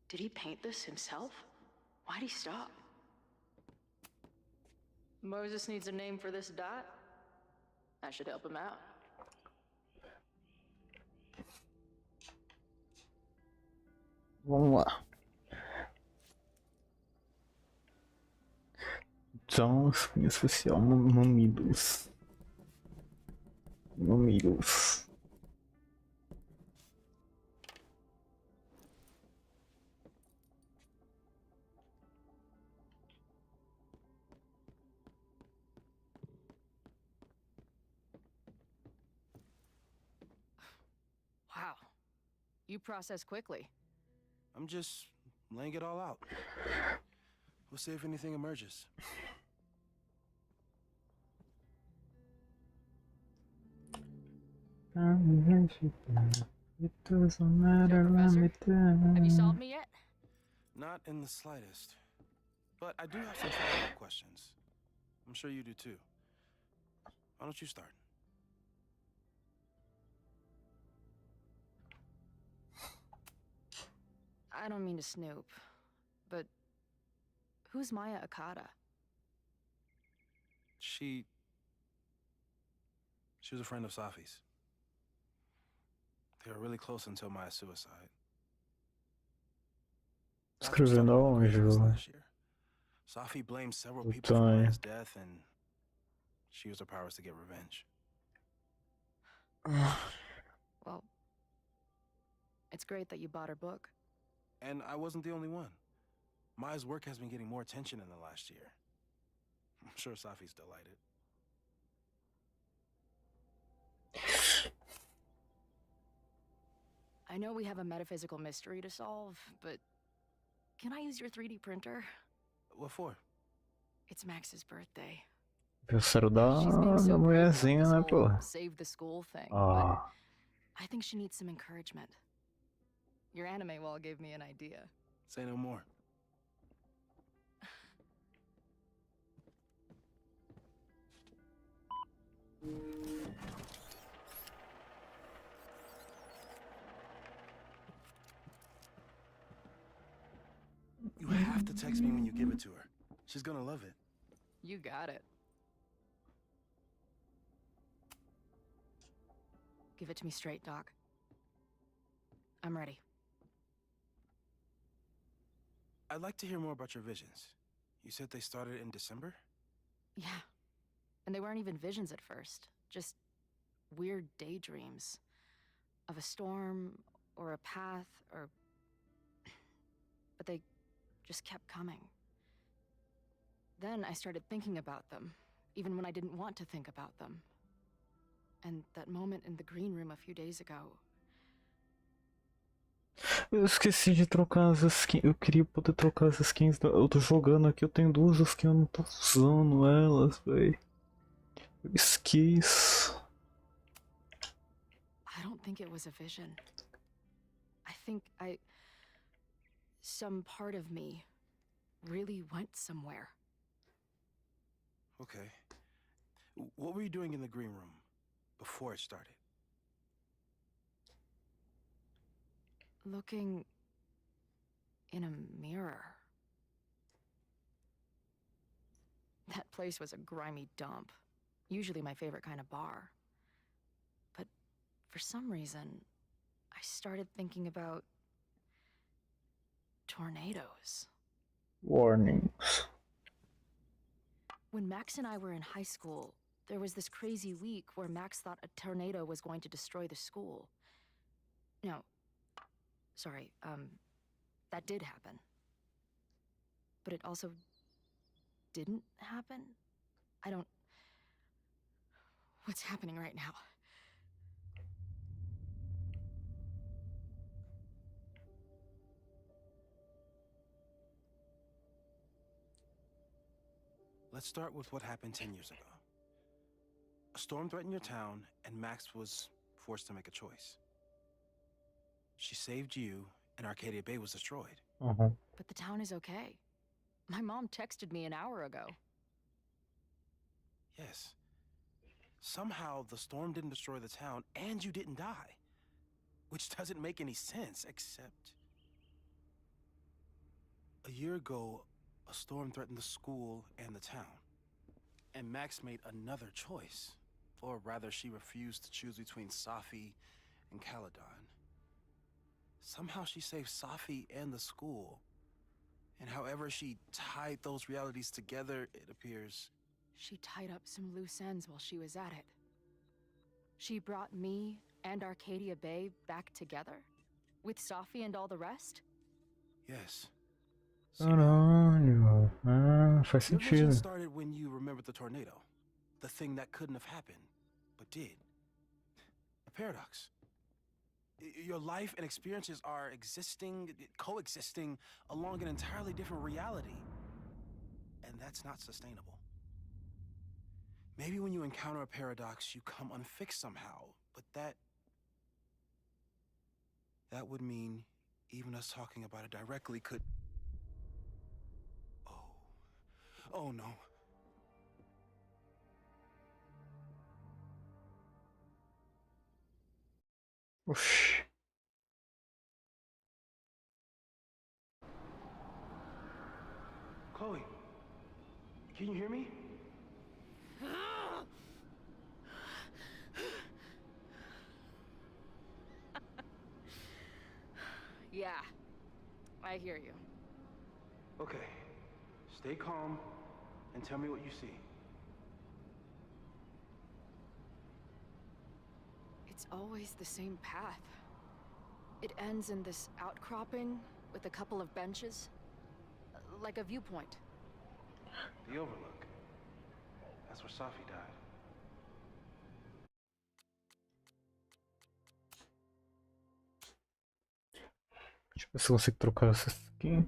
Did he paint this himself? Why'd he stop? Moses needs a name for this dot. I should help him out. Vamos lá. Então, em especial, mamilos. Mamilos. Wow. You process quickly. I'm just laying it all out. We'll see if anything emerges. It doesn't matter, let me down. Have you solved me yet? Not in the slightest. But I do have some follow-up questions. I'm sure you do too. Why don't you start? I don't mean to snoop, but who's Maya Akata? She was a friend of Safi's. They were really close until Maya's suicide. Escrevendo aonde, Safi blamed several people for Maya's death, and she used her powers to get revenge. Well, it's great that you bought her book. And I wasn't the only one. Maya's work has been getting more attention in the last year. I'm sure Safi's delighted. I know we have a metaphysical mystery to solve, but can I use your 3D printer? What for? It's Max's birthday. Aniversário da, She's being so da brave about mulherzinha, this né, whole pô? save the school thing, but Ah, I think she needs some encouragement. Your anime wall gave me an idea. Say no more. You have to text me when you give it to her. She's gonna love it. You got it. Give it to me straight, Doc. I'm ready. I'd like to hear more about your visions. You said they started in December? Yeah. And they weren't even visions at first. Just weird daydreams. Of a storm, or a path, or... But they just kept coming. Then I started thinking about them, even when I didn't want to think about them. And that moment in the green room a few days ago... eu esqueci de trocar as skins. Eu queria poder trocar as skins. Eu tô jogando aqui, eu tenho duas skins, eu não tô usando elas, véi. Eu esqueci. I don't think it was a vision. I think some part of me really went somewhere. Okay. What were you doing in the green room before it started? Looking in a mirror. That place was a grimy dump. Usually my favorite kind of bar. But for some reason, I started thinking about tornadoes. Warnings. When Max and I were in high school, there was this crazy week where Max thought a tornado was going to destroy the school. No, sorry, that did happen. But it also didn't happen? I don't... What's happening right now? Let's start with what happened 10 years ago. A storm threatened your town, and Max was forced to make a choice. She saved you, and Arcadia Bay was destroyed. But the town is okay. My mom texted me an hour ago. Yes. Somehow, the storm didn't destroy the town, and you didn't die. Which doesn't make any sense, except... A year ago, a storm threatened the school and the town. And Max made another choice. Or rather, she refused to choose between Safi and Caledon. Somehow she saved Safi and the school. And however she tied those realities together, it appears... She tied up some loose ends while she was at it. She brought me and Arcadia Bay back together? With Safi and all the rest? Yes. Caralho. Ah, faz Your vision sentido. started when you remembered the tornado. The thing that couldn't have happened, but did. A paradox. Your life and experiences are coexisting along an entirely different reality. And that's not sustainable. Maybe when you encounter a paradox, you come unfixed somehow, but that would mean even us talking about it directly could... Oh no. Oxi. Chloe, can you hear me? Yeah, I hear you. Okay, stay calm and tell me what you see. It's always the same path. It ends in this outcropping with a couple of benches. Like a viewpoint. The overlook. That's where Safi died. Deixa eu ver se eu consigo trocar essas aqui.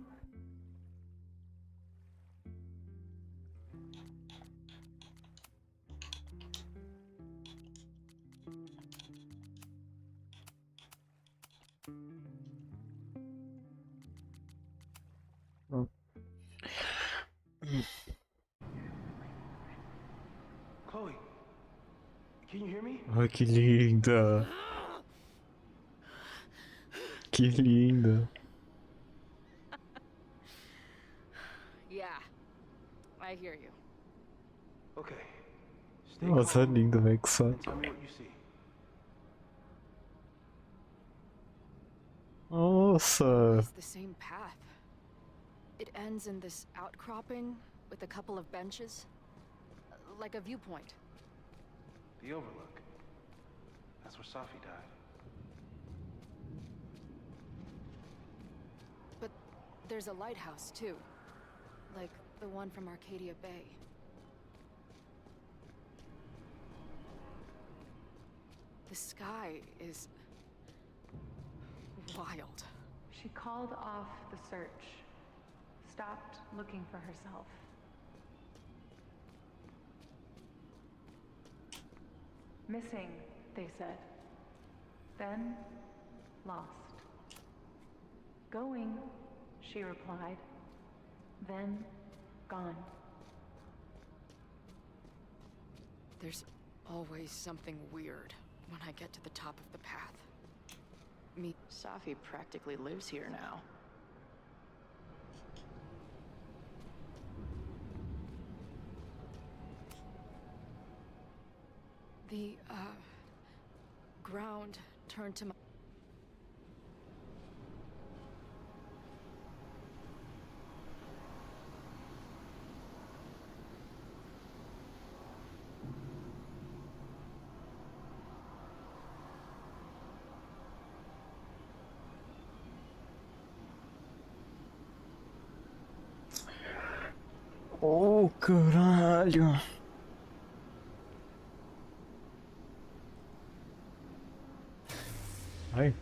Chloe, can you hear me? Ai, que linda! Que linda! Yeah, I hear you. Okay. Stay Nossa, calm linda, velho, que só. and tell me what you see. Nossa! It's the same path. It ends in this outcropping with a couple of benches, like a viewpoint. The Overlook. That's where Safi died. But there's a lighthouse too, like the one from Arcadia Bay. The sky is wild. She called off the search, stopped looking for herself. Missing, they said. Then, lost. Going, she replied. Then, gone. There's always something weird when I get to the top of the path. Safi practically lives here now. The, ground turned to my... Oh, caralho! Ai.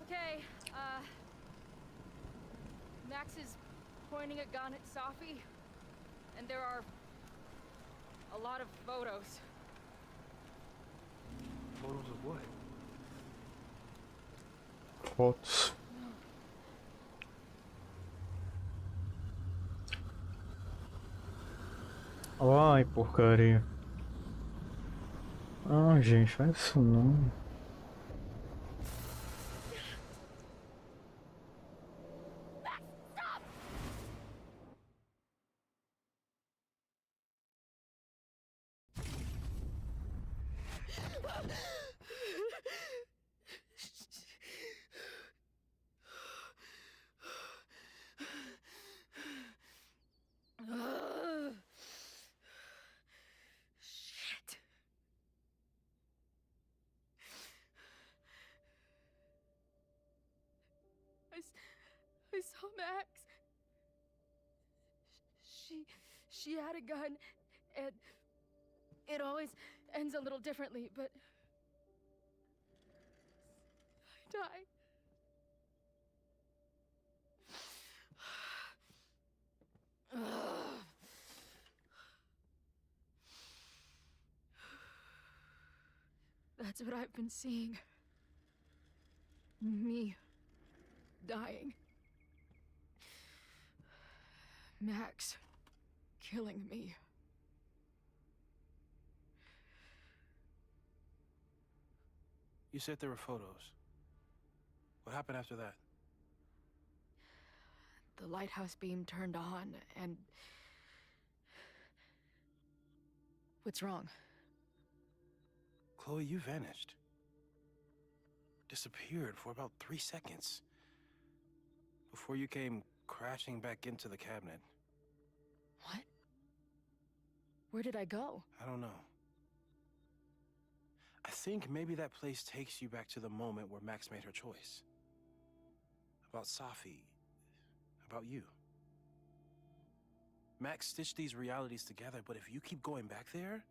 Okay, Max is pointing a gun at Safi, and there are a lot of photos. Photos of what? Fotos. Ai, porcaria. Ah, gente, faz isso não. Shit. I saw Max. She had a gun, and it always ends a little differently, but I died. That's what I've been seeing. Me dying. Max killing me. You said there were photos. What happened after that? The lighthouse beam turned on, and... What's wrong? Chloe, you vanished. Disappeared for about 3 seconds. Before you came crashing back into the cabinet. What? Where did I go? I don't know. I think maybe that place takes you back to the moment where Max made her choice. About Safi. About you. Max stitched these realities together, but if you keep going back there,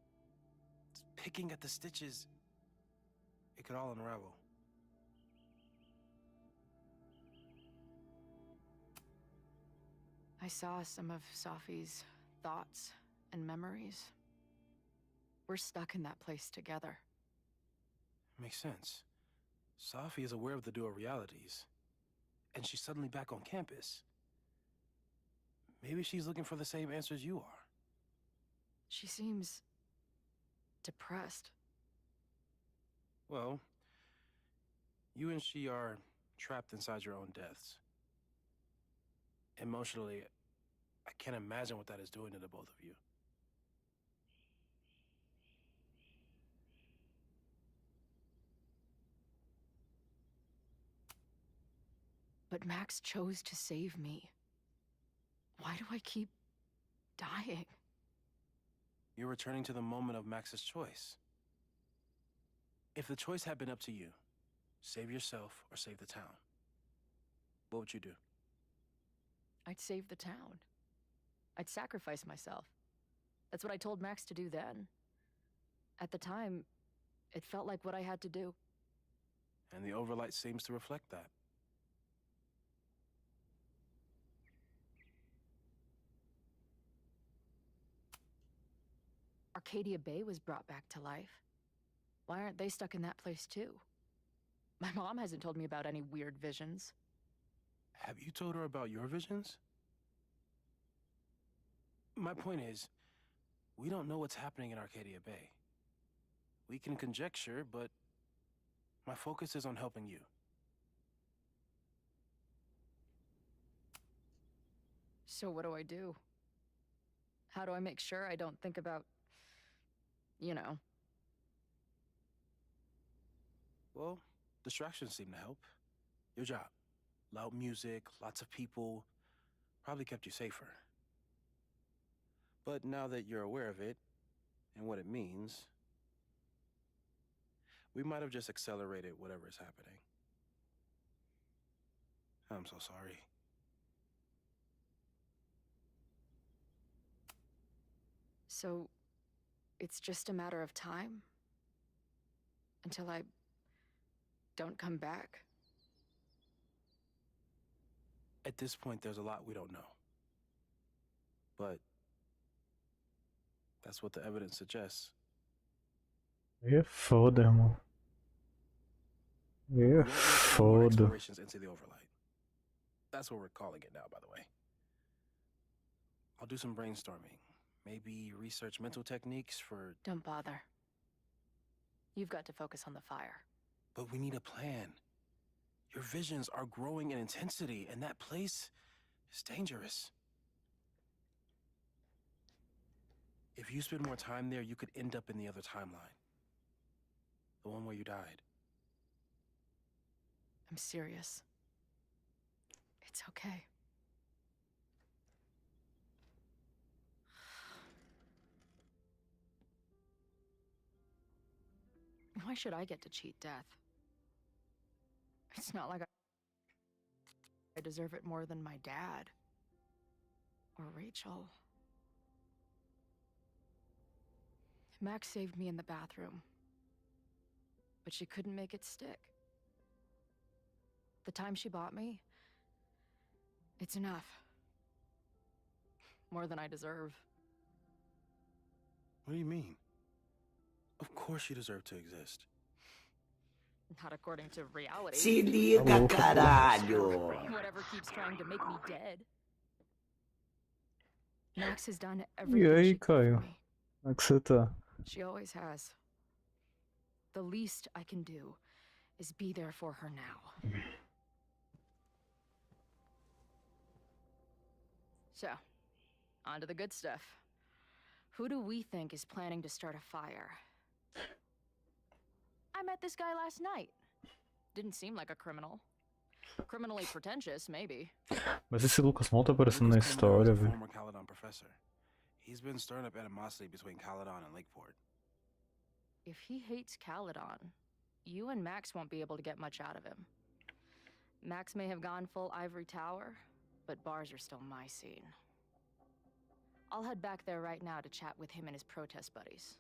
picking at the stitches, it could all unravel. I saw some of Safi's thoughts and memories. We're stuck in that place together. Makes sense. Safi is aware of the dual realities, and she's suddenly back on campus. Maybe she's looking for the same answers you are. She seems depressed. Well, you and she are trapped inside your own deaths. Emotionally, I can't imagine what that is doing to the both of you. But Max chose to save me. Why do I keep dying? You're returning to the moment of Max's choice. If the choice had been up to you, save yourself or save the town, what would you do? I'd save the town. I'd sacrifice myself. That's what I told Max to do then. At the time, it felt like what I had to do. And the overlight seems to reflect that. Arcadia Bay was brought back to life. Why aren't they stuck in that place too? My mom hasn't told me about any weird visions. Have you told her about your visions? My point is, we don't know what's happening in Arcadia Bay. We can conjecture, but my focus is on helping you. So what do I do? How do I make sure I don't think about, you know? Well, distractions seem to help. Your job. Loud music, lots of people, probably kept you safer. But now that you're aware of it, and what it means, we might have just accelerated whatever is happening. I'm so sorry. So, it's just a matter of time? Until I don't come back? At this point, there's a lot we don't know. But that's what the evidence suggests. Aí é foda, irmão. Aí é More foda. explorations into the overlight. That's what we're calling it now, by the way. I'll do some brainstorming. Maybe research mental techniques for... Don't bother. You've got to focus on the fire. But we need a plan. Your visions are growing in intensity, and that place is dangerous. If you spend more time there, you could end up in the other timeline. The one where you died. I'm serious. It's okay. Why should I get to cheat death? It's not like I deserve it more than my dad. Or Rachel. Max saved me in the bathroom. But she couldn't make it stick. The time she bought me, it's enough. More than I deserve. What do you mean? Of course you deserve to exist. Not according to reality. Si liga, caralho! Whatever keeps trying to make me dead. Max has done E everything aí, she could for Caio? me. Como é que você tá? She always has. The least I can do is be there for her now. So, on to the good stuff. Who do we think is planning to start a fire? I met this guy last night. Didn't seem like a criminal. Criminally pretentious, maybe. Mas esse Lucas mal tá aparecendo na história, velho. Former Caledon professor. He's been stirring up animosity between Caledon and Lakeport. If he hates Caledon, you and Max won't be able to get much out of him. Max may have gone full ivory tower, but bars are still my scene. I'll head back there right now to chat with him and his protest buddies.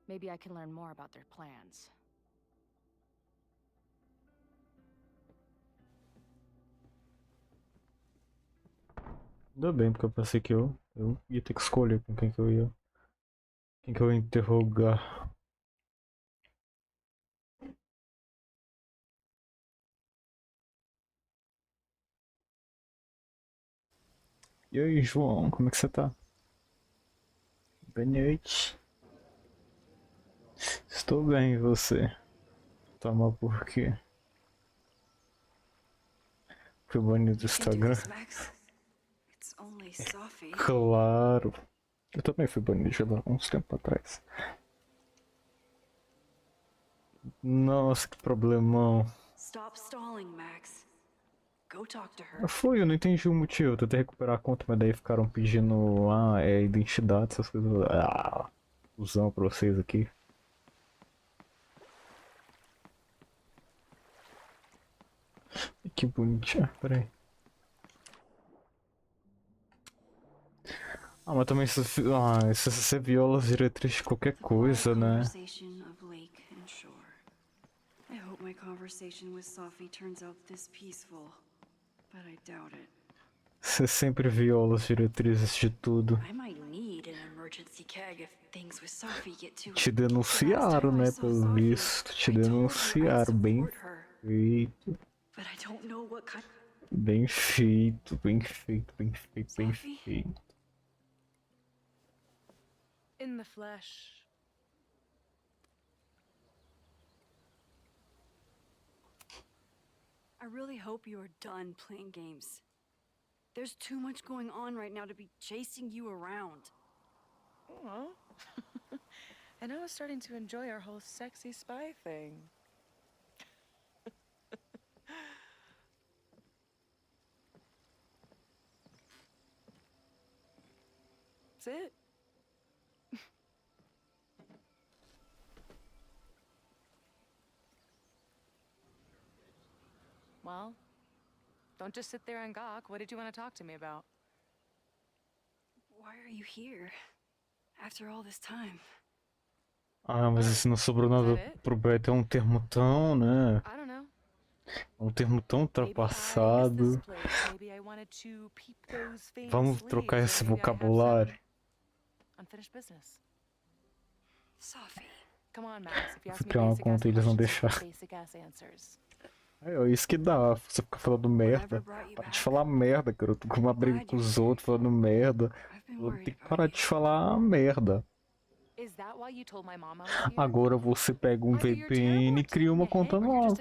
Maybe I can learn more about their plans. Ainda bem, porque eu pensei que eu ia ter que escolher com quem que eu ia. Quem que eu ia interrogar. E aí, João, como é que você tá? Boa noite. Estou bem, e você? Tá mal por quê? Foi banido do Instagram? It's only Sophie. Claro. Eu também fui banido de lá uns tempos atrás. Nossa, que problemão. Stop stalling, Max. Go talk to her. Foi, eu não entendi o motivo. Eu tentei recuperar a conta, mas daí ficaram pedindo identidade, essas coisas. Ah, usão pra vocês aqui. Que bonitinho. Pera aí. Ah, mas também se você viola as diretrizes de qualquer coisa, né? Conversation of lake and shore. I hope my conversation with Sophie turns out this peaceful, but I doubt it. Você sempre viola as diretrizes de tudo. I might need an emergency keg if things with Sophie get too. Te denunciaram, né? Pelo visto. Te denunciaram. Bem feito. But I don't know what kind. Bem feito, bem feito, bem feito, bem feito. In the flesh. I really hope you are done playing games. There's too much going on right now to be chasing you around. Oh. And I was starting to enjoy our whole sexy spy thing. That's it. Well, don't just sit there and gawk. What did you want to talk to me about? Why are you here? After all this time. Ah, mas isso não sobrou nada pro Beto. É um termo tão, né? I don't know. É um termo tão ultrapassado. Vamos trocar esse vocabulário. Unfinished business. Sophie. Come on, Max. If you Eu ask fui me criar uma basic ass conta e eles não questions, deixaram. basic ass answers. É isso que dá, você fica falando merda. Para de falar merda, cara. Eu tô com uma briga com os outros falando merda. Eu tenho que parar de falar merda. Is that why you told my mom I was here? Agora você pega um VPN e cria uma conta nova.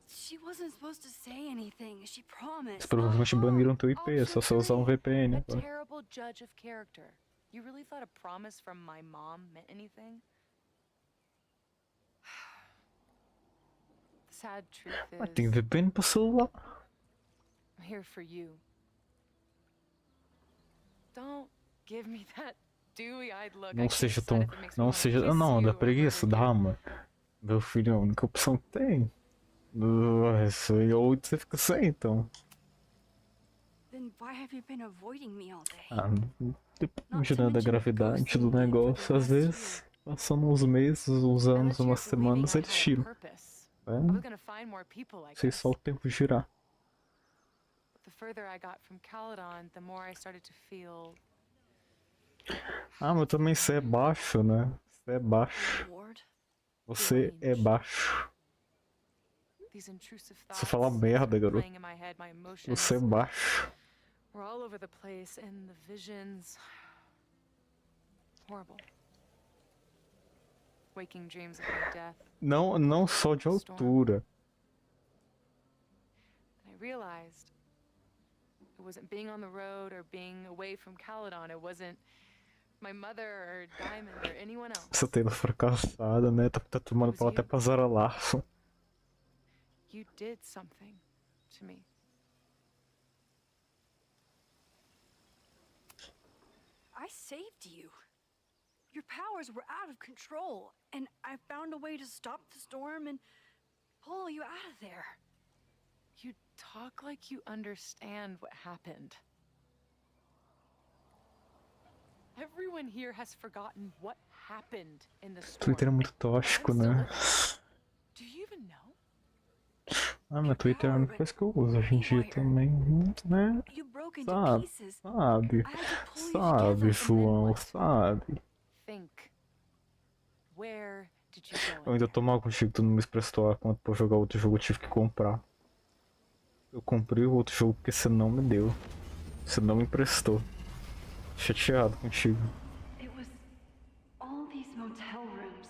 She wasn't supposed to say anything. She promised. Eles provavelmente baniram teu IP, é só você usar um VPN A agora. terrible judge of character. You really thought a promise from my mom meant anything? The sad truth Mas is, tem VPN pra celular. I'm here for you. Don't give me that dewy-eyed look. Não seja tão. Não seja. Não, dá preguiça, dá, mano. Meu filho, é a única opção que tem. Isso aí, ou você fica sem, então. Then why have you been avoiding me all day? Ah, depende da gravidade do negócio, às vezes, passando uns meses, uns anos, umas semanas, eles tiram. É? Sei só o tempo girar. The further I got from Caledon, the more I started to feel. Ah, mas também você é baixo, né? Você é baixo. Você é baixo. Você fala merda, garoto. Você é baixo. We're all over the place and the visions. Horrible. Waking dreams of my death. Não só de altura. And I realized it wasn't being on the road or being away from Caledon. It wasn't my mother or Diamond or anyone else. Essa tela fracassada, né? Tá tomando pau até pra zaralaço. You did something to me. I saved you. Your powers were out of control, and I found a way to stop the storm and pull you out of there. You talk like you understand what happened. Everyone here has forgotten what happened in the storm. Twitter é muito tóxico, né? Do you even know? Ah, meu Twitter é a única coisa que eu uso hoje em dia também, né? Sabe, João, sabe. Think. Where did you go? Eu ainda tô mal contigo, tu não me emprestou a conta pra jogar outro jogo, eu tive que comprar. Eu comprei o outro jogo porque você não me deu. Você não me emprestou. Chateado contigo. It was all these motel rooms.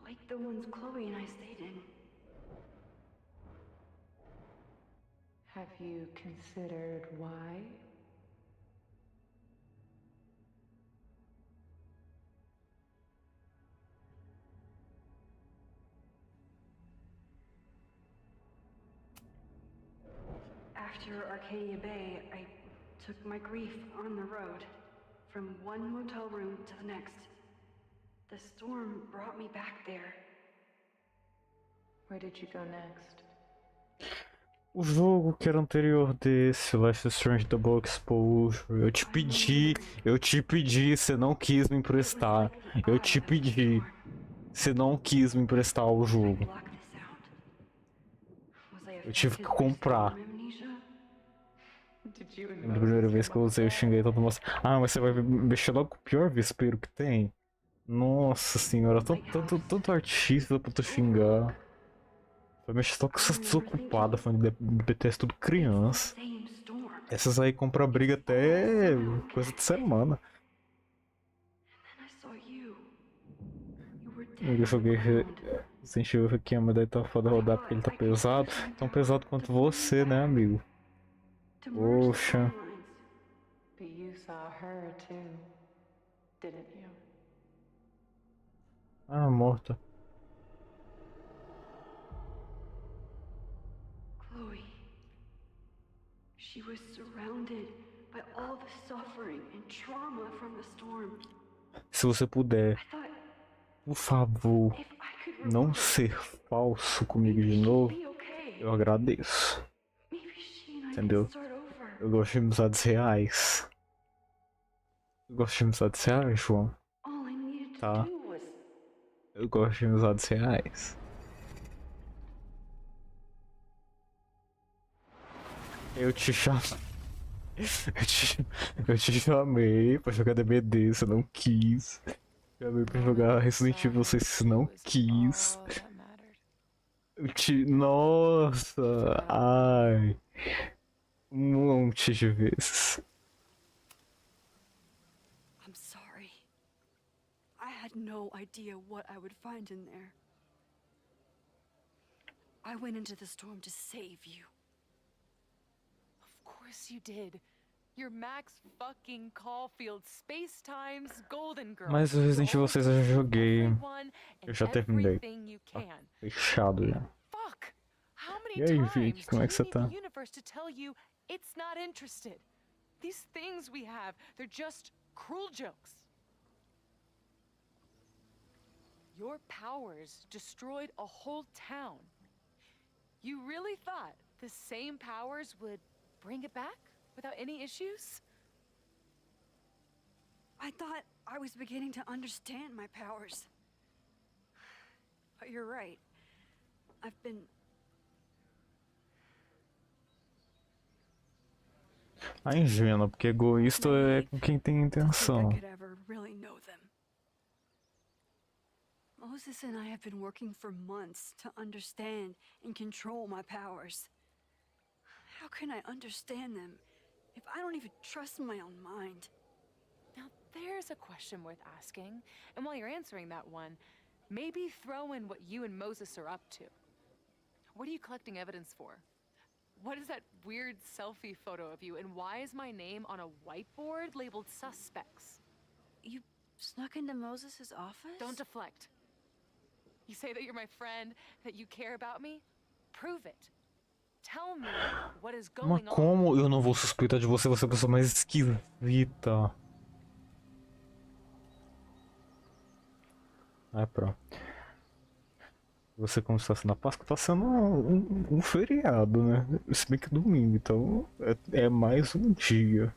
Like the ones Chloe and I stayed in. Have you considered why? After Arcadia Bay, I took my grief on the road, from one motel room to the next. The storm brought me back there. Where did you go next? O jogo que era anterior desse, Life is Strange Double Exposure, eu te pedi, você não quis me emprestar. Eu te pedi, você não quis me emprestar o jogo. Eu tive que comprar. Na primeira vez que eu usei, eu xinguei todo mundo. Ah, mas você vai mexer logo com o pior vespeiro que tem? Nossa senhora, tanto artista pra tu xingar. Vai mexer só com essas desocupadas, fã de BTS, tudo criança. Essas aí compram briga até coisa de semana. Eu joguei Resident Evil aqui, mas daí tá foda rodar porque ele tá pesado. Tão pesado quanto você, né, amigo? Poxa. But you saw her too, didn't you? Ah, morta. Chloe. She was surrounded by all the suffering and trauma from the storm. Se você puder, por favor, não ser falso comigo de novo, eu agradeço. Entendeu? Eu gosto de amizades reais. Eu gosto de amizades reais, João. Tá? Eu gosto de amizades reais. Eu te chamei. Eu te chamei pra jogar DBD, você não quis. Chamei pra jogar Resident Evil 6, você não quis. Nossa! Ai! Um monte de vezes. I'm sorry. I had no idea what I would find in there. I went into the storm to save you. Of course you did. You're Max fucking Caulfield, Space Time's Golden Girl. Mas o Resident Evil 6 eu já joguei. Eu já terminei. Tá fechado já. E aí, Vic, como é que você tá? It's not interested. These things we have, they're just cruel jokes. Your powers destroyed a whole town. You really thought the same powers would bring it back without any issues? I thought I was beginning to understand my powers. But you're right. I've been... A ingênua, porque egoísta é com quem tem intenção. Moses and I have been working for months to understand and control my powers. How can I understand them if I don't even trust my own mind? Now there's a question worth asking, and while you're answering that one, maybe throw in what you and Moses are up to. What are you collecting evidence for? What is that weird selfie photo of you, and why is my name on a whiteboard labeled suspects? You snuck into Moses' office? Don't deflect. You say that you're my friend, that you care about me? Prove it. Tell me what is going on. Mas como eu não vou suspeitar de você? Você é a pessoa mais esquisita. Ah, pronto. Você como está sendo a Páscoa, tá sendo um feriado, né? Se bem que domingo, então é mais um dia.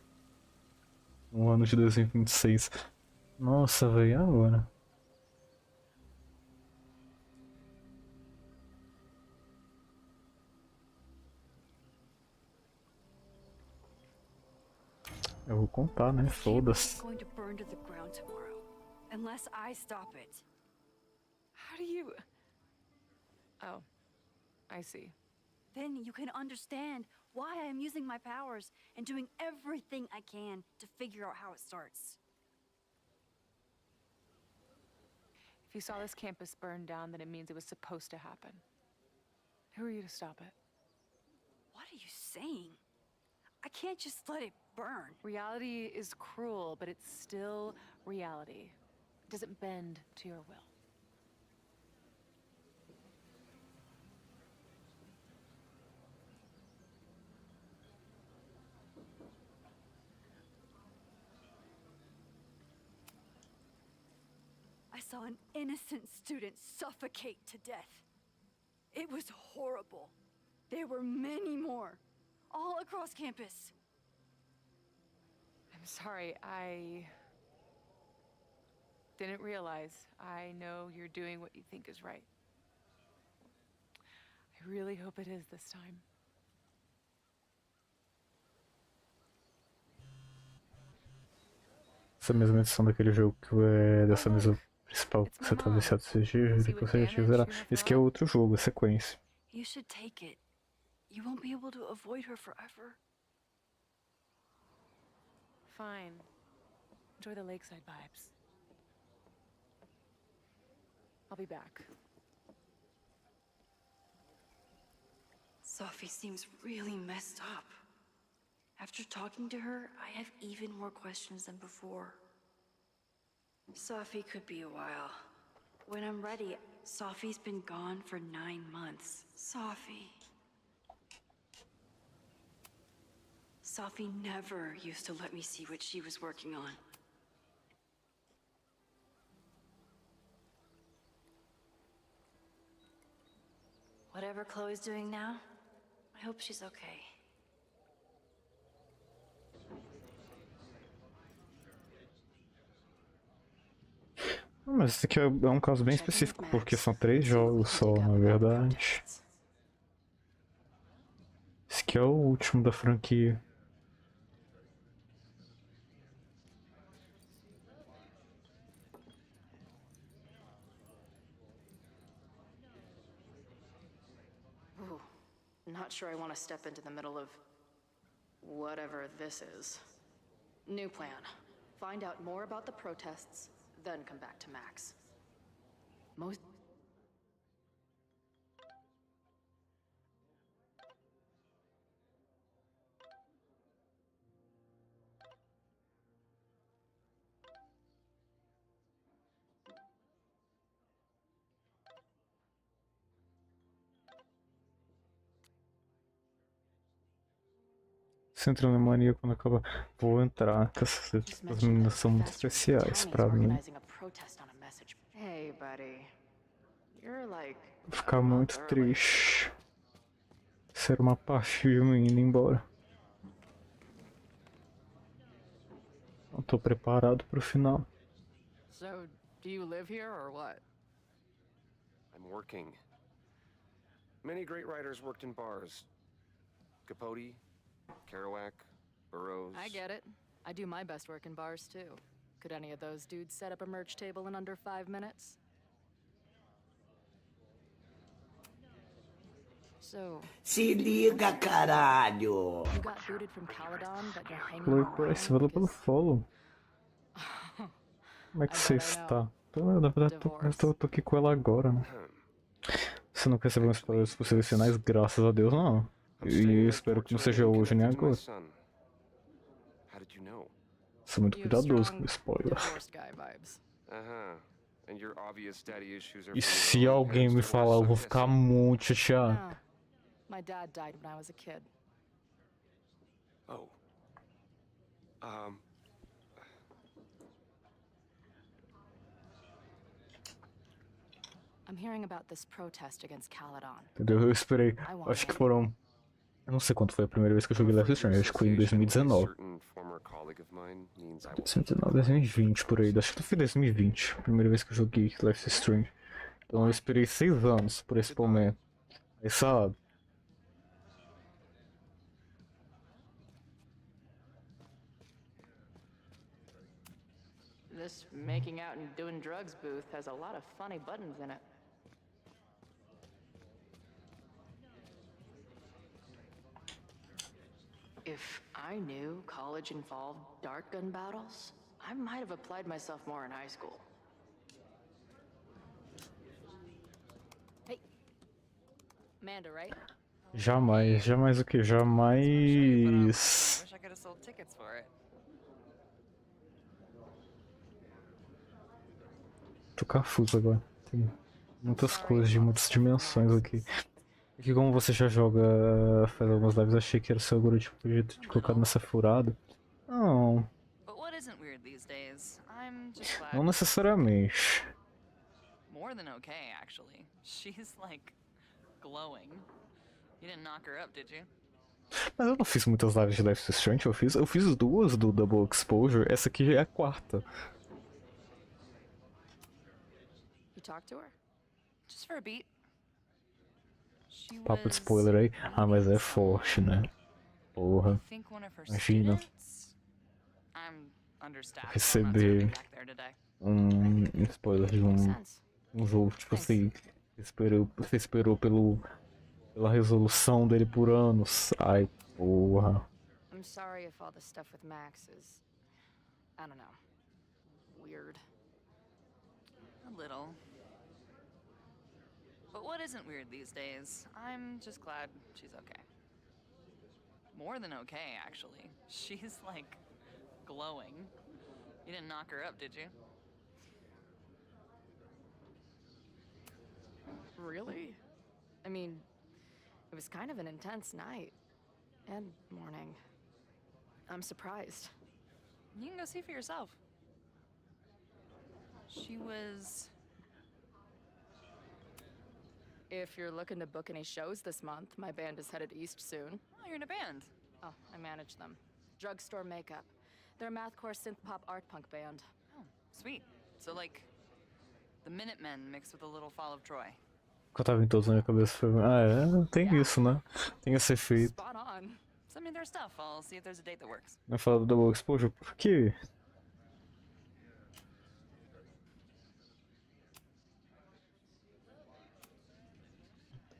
No ano de 2026. Nossa, velho, agora. Eu vou contar, né? This campus is Foda-se. going to burn to the ground tomorrow, unless I stop it. How do you... Oh, I see. Then you can understand why I am using my powers and doing everything I can to figure out how it starts. If you saw this campus burn down, then it means it was supposed to happen. Who are you to stop it? What are you saying? I can't just let it burn. Reality is cruel, but it's still reality. It doesn't bend to your will. I saw an innocent student suffocate to death. It was horrible. There were many more, all across campus. I'm sorry, I didn't realize. I know you're doing what you think is right. I really hope it is this time. Essa mesma edição daquele jogo que é dessa mesa principal que você tá viciado esses dias, que você já tinha zerado. Esse aqui é outro jogo, a sequência. You should take it. You won't be able to avoid her forever. Fine. Enjoy the lakeside vibes. I'll be back. Sophie seems really messed up. After talking to her, I have even more questions than before. Sophie could be a while. When I'm ready, Sophie's been gone for 9 months. Sophie. Sophie never used to let me see what she was working on. Whatever Chloe's doing now, I hope she's okay. Mas esse aqui é um caso bem específico, porque são 3 jogos só, na verdade. Esse aqui é o último da franquia. Ooh, not sure I want to step into the middle of whatever this is. New plan. Find out more about the protests, then come back to Max. Most... Você entra na mania quando acaba. Vou entrar, que as meninas são muito especiais pra mim. Hey, buddy. You're like... Vou ficar muito triste. Ser uma parte de mim indo embora. Não tô preparado pro final. So, do you live here or what? I'm working. Many great writers worked in bars. Capote, Kerouac, Burroughs. I get it. I do my best work in bars too. Could any of those dudes set up a merch table in under 5 minutes? So... Se liga, caralho! You got booted from Caledon, but you're hanging Chloe around Price, valeu pelo follow. Como é que você está? Na verdade, tô aqui com ela agora, né? Você não recebeu uns spoilers possíveis finais, graças a Deus, não. E espero que não seja hoje nem agora. Sou muito cuidadoso com spoiler. E se alguém me falar, eu vou ficar muito chateado. My dad died when I was a kid. Oh. I'm hearing about this protest against Caledon. Entendeu? Eu esperei. Acho que foram Eu não sei quando foi a primeira vez que eu joguei Life is Strange, acho que foi em 2019. 2019, 2020 por aí, acho que foi 2020, a primeira vez que eu joguei Life is Strange. Então eu esperei 6 anos por esse momento. Aí sabe? This making out and doing drugs booth has a lot of funny buttons in it. If I knew college involved dart gun battles, I might have applied myself more in high school. Hey. Amanda, right? Jamais, jamais o que? Jamais. Wish I could have sold tickets for it. Tô confuso agora. Tem muitas coisas de muitas dimensões aqui. Aqui como você já joga faz algumas lives, achei que era o seu algoritmo podia ter te colocado nessa furada. Não, But what isn't weird these days? I'm just glad. não necessariamente. More than okay, actually. She's like glowing. You didn't knock her up, did you? Mas eu não fiz muitas lives de Life is Strange, eu fiz 2 do Double Exposure, essa aqui já é a 4ª. You talked to her? Just for a beat. She Papo de was spoiler aí. Ah, mas é forte, né? Porra. I think one of her Imagina students? I'm understaffed, so I'm not receber serving back there today. spoiler de um jogo, tipo assim, você esperou pela resolução dele por anos. Ai, porra. I'm sorry if all the stuff with Max is, I don't know, weird. A little. But what isn't weird these days? I'm just glad she's okay. More than okay, actually. She's like glowing. You didn't knock her up, did you? Really? I mean, it was kind of an intense night. And morning. I'm surprised. You can go see for yourself. She was... If you're looking to book any shows this month, my band is headed east soon. Oh, you're in a band. Oh, I manage them. Drugstore Makeup. They're a mathcore synth-pop art punk band. Oh, sweet. So like, the Minutemen mixed with a little Fall of Troy. O que eu tava em todos na minha cabeça foi... tem isso, né? Tem esse efeito. Spot on. Send me their stuff. I'll see if there's a date that works. Eu falo do Double Exposure, por quê?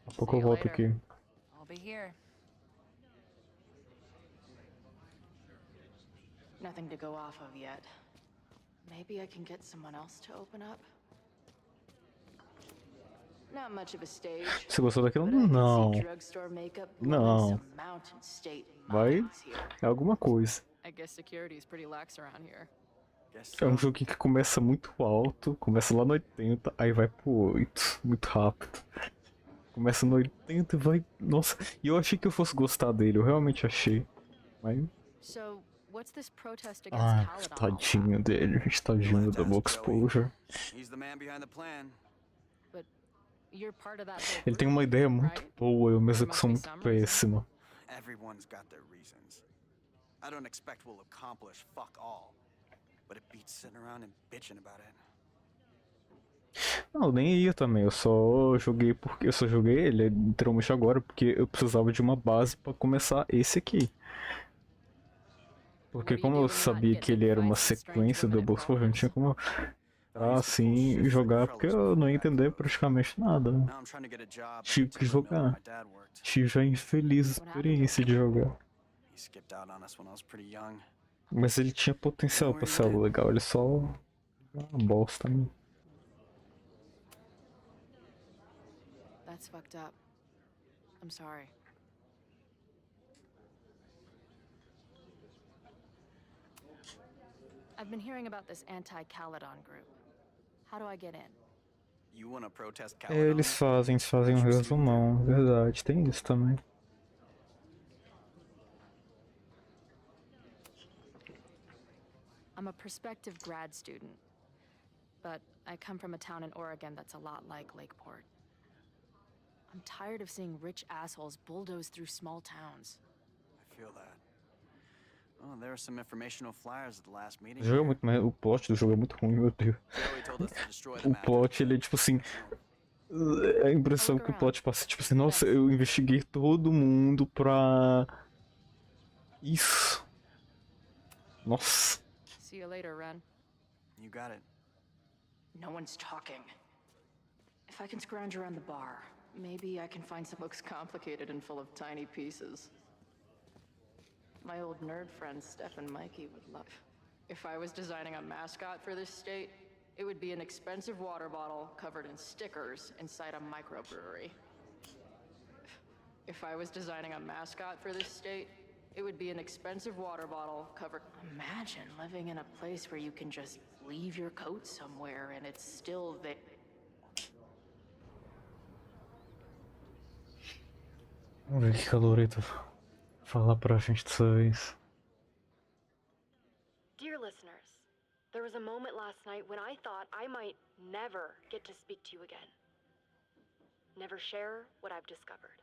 Daqui a pouco eu volto aqui. I'll be here. Nothing to go off of yet. Maybe I can get someone else to open up. Not much of a stage. Você gostou daquilo? Não. Não. Vai. É alguma coisa. I guess security is pretty lax around here. É um joguinho que começa muito alto, começa lá no 80, aí vai pro 8, muito rápido. Começa no 80 e vai... Nossa, e eu achei que eu fosse gostar dele, eu realmente achei. Mas... So, what's this protest against Caledon? Tadinho dele, tadinho do Double Exposure. But you're part of that whole Ele tem uma ideia muito boa e uma execução muito péssima. Everyone's got their reasons. I don't expect we'll accomplish fuck all, but it beats sitting around and bitching about it. Não, eu nem ia também, eu só joguei ele literalmente agora porque eu precisava de uma base pra começar esse aqui. Porque como eu sabia que ele era uma sequência do Double Exposure, não tinha como entrar assim e jogar, porque eu não ia entender praticamente nada, né? Tive que jogar. Tive já a infeliz experiência de jogar. Mas ele tinha potencial pra ser algo legal, ele só... uma bosta, né? That's fucked up. I'm sorry. I've been hearing about this anti-Caledon group. How do I get in? You wanna protest É, Caledon? eles fazem um resumão, verdade, tem isso também. I'm a prospective grad student, but I come from a town in Oregon that's a lot like Lakeport. I'm tired of seeing rich assholes bulldoze through small towns. I feel that. Oh, there are some informational flyers at the last meeting. O jogo é muito, o plot do jogo é muito ruim, meu Deus. Joey told us to destroy the O mattress. plot, ele é tipo assim. A impressão que o plot passa, tipo assim, nossa, eu investiguei todo mundo pra. Isso. Nossa. See you later, Ren. You got it. No one's talking. If I can scrounge around the bar, maybe I can find some. Looks complicated and full of tiny pieces. My old nerd friends Steph and Mikey would love. If I was designing a mascot for this state, it would be an expensive water bottle covered in stickers inside a microbrewery. If I was designing a mascot for this state, it would be an expensive water bottle covered. Imagine living in a place where you can just leave your coat somewhere and it's still there. Vamos ver o que a Loreta fala pra gente dessa vez. Dear listeners, there was a moment last night when I thought I might never get to speak to you again. Never share what I've discovered.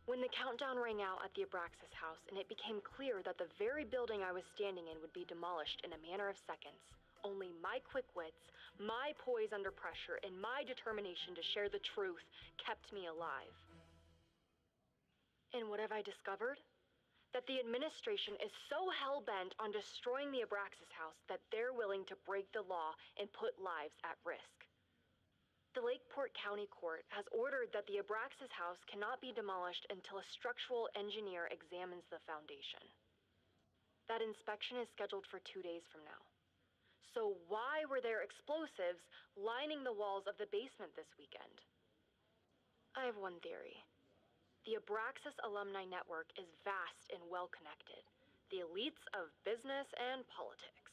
When the countdown rang out at the Abraxas house and it became clear that the very building I was standing in would be demolished in a matter of seconds, only my quick wits, my poise under pressure, and my determination to share the truth kept me alive. And what have I discovered? That the administration is so hell-bent on destroying the Abraxas house that they're willing to break the law and put lives at risk. The Lakeport County Court has ordered that the Abraxas house cannot be demolished until a structural engineer examines the foundation. That inspection is scheduled for 2 days from now. So why were there explosives lining the walls of the basement this weekend? I have one theory. The Abraxas alumni network is vast and well-connected. The elites of business and politics.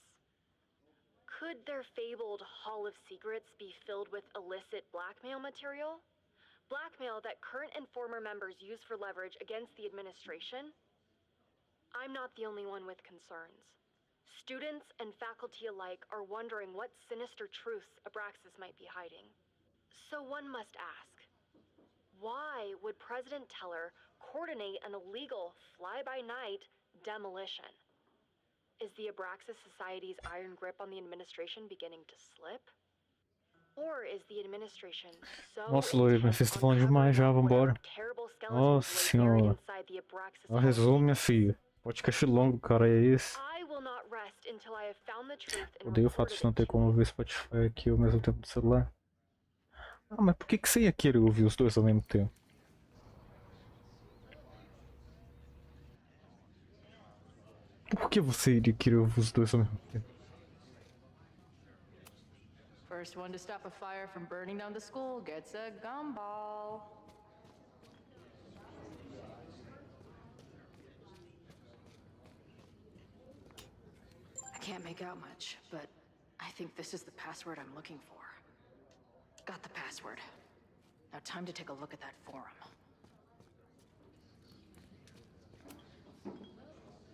Could their fabled Hall of Secrets be filled with illicit blackmail material? Blackmail that current and former members use for leverage against the administration? I'm not the only one with concerns. Students and faculty alike are wondering what sinister truths Abraxas might be hiding. So one must ask, why would President Teller coordinate an illegal fly-by-night demolition? Is the Abraxas Society's iron grip on the administration beginning to slip? Or is the administration so Nossa, Loira, mas vocês estão falando demais já, vambora. Nossa senhora. Ó, resumo, minha filha. Podcast longo, cara, é esse. Odeio o fato de não ter como ver Spotify aqui ao mesmo tempo no celular. Ah, mas por que você ia querer ouvir os dois ao mesmo tempo? Por que você iria querer ouvir os dois ao mesmo tempo? First one to stop a fire from burning down the school gets a gumball. I can't make out much, but I think this is the password I'm looking for. Got the password. Now time to take a look at that forum.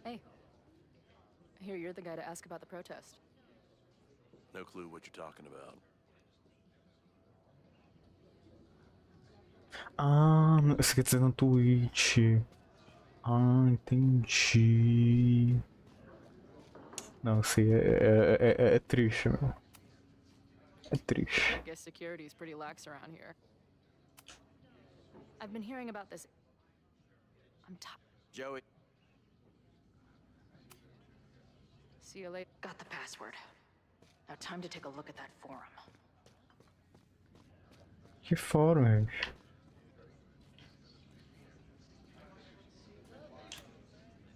Hey. I hear you're the guy to ask about the protest. No clue what you're talking about. Ah, você quer dizer no Twitch. Ah, entendi. Não, sei, é triste, meu. É triste. I guess security is pretty lax around here. I've been hearing about this. I'm Joey. See you later. Got the password. Now time to take a look at that forum. Que fórum, gente?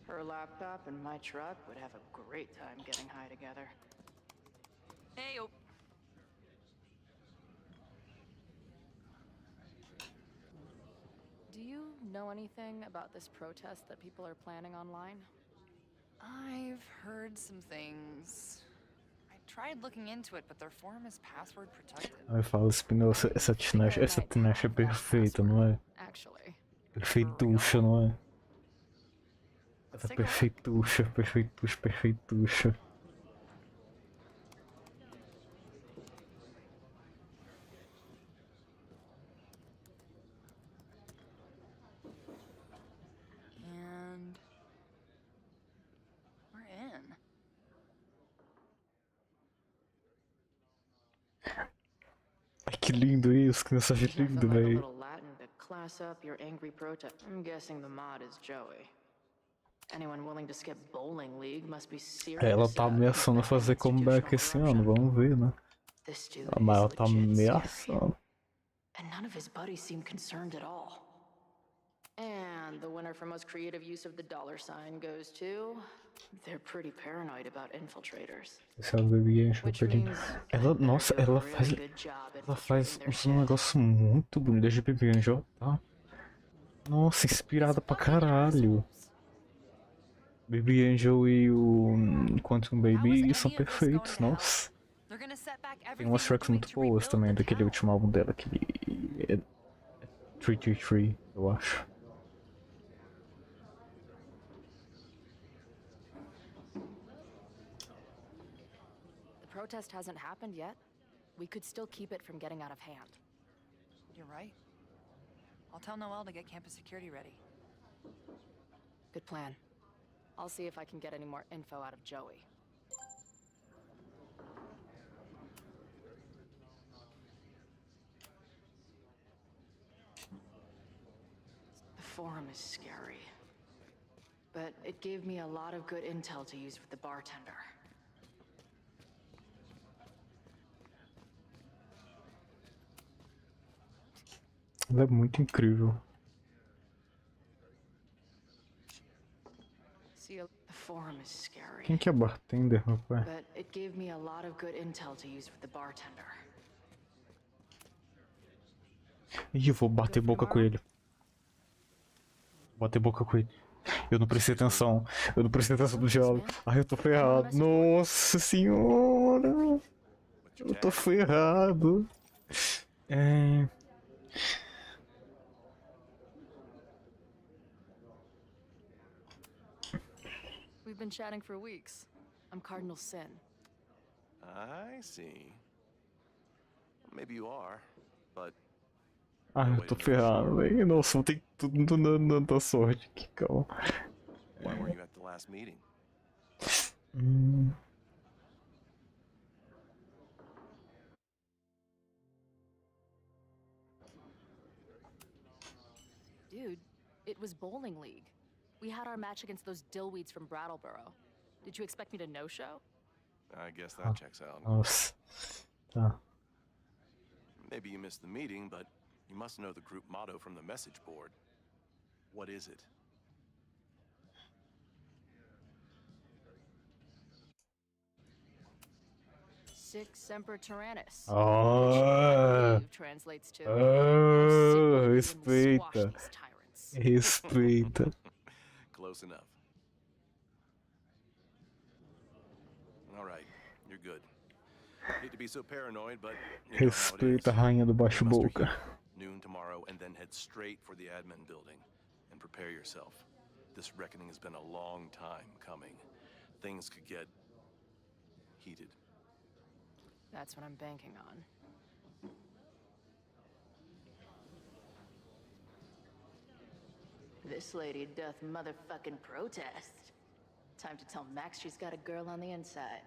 Her laptop and my truck would have a great time getting high together. Hey, oh. Do you know anything about this protest that people are planning online? I've heard some things. I tried looking into it, but their forum is password protected. Eu falo, Spinel, essa tinacha é perfeita, não é? Perfeituxa, não é? Essa perfeituxa, perfeituxa, perfeituxa. que lindo isso, que mensagem Nothing linda, like a velho. little Latin to class up your angry protest. I'm guessing the mod is Joey. Anyone willing to skip bowling league must be serious Ela tá about ameaçando fazer comeback esse ano, vamos ver, né? This dude Mas is ela tá legit scary. ameaçando. And none of his buddies seem concerned at all. And the winner for most creative use of the $sign goes to... They're pretty paranoid about infiltrators. Esse é o Baby Angel Which perdendo. means Ela, better nossa, do a ela really good job faz infiltrating their um negócio muito bonito desde Baby Angel, tá? Nossa, inspirada pra caralho. Baby Angel e o Quantum Baby são perfeitos, nossa. Tem umas tracks muito boas também daquele último álbum dela, aquele 333, eu acho. The protest hasn't happened yet. We could still keep it from getting out of hand. You're right. I'll tell Noelle to get campus security ready. Good plan. I'll see if I can get any more info out of Joey. The forum is scary. But it gave me a lot of good intel to use with the bartender. Ela é muito incrível. The forum is scary. Quem que é bartender, meu pai? But it gave me a lot of good intel to use with the bartender. Ih, eu vou bater boca com ele. Bater boca com ele. Eu não prestei atenção. Eu não prestei atenção no diálogo. Ai, eu tô ferrado. Nossa senhora. Eu tô ferrado. We've been chatting for weeks. I'm Cardinal Sin. I see. Maybe you are, but... Ai, eu tô ferrado, velho. Nossa, vou ter tudo na sorte aqui, calma. Why were you at the last meeting? Dude, it was bowling league. We had our match against those dillweeds from Brattleboro. Did you expect me to no-show? I guess that checks out. Nossa. Tá. Maybe you missed the meeting, but you must know the group motto from the message board. What is it? Sic Semper Tyrannis. Translates to. Respeita. Respeita. Close enough. All right, you're good. Hate to be so paranoid, but you know how it is. Respeita a rainha do baixo boca. Noon tomorrow, and then head straight for the admin building. And prepare yourself. This reckoning has been a long time coming. Things could get heated. That's what I'm banking on. This lady doth motherfucking protest. Time to tell Max she's got a girl on the inside.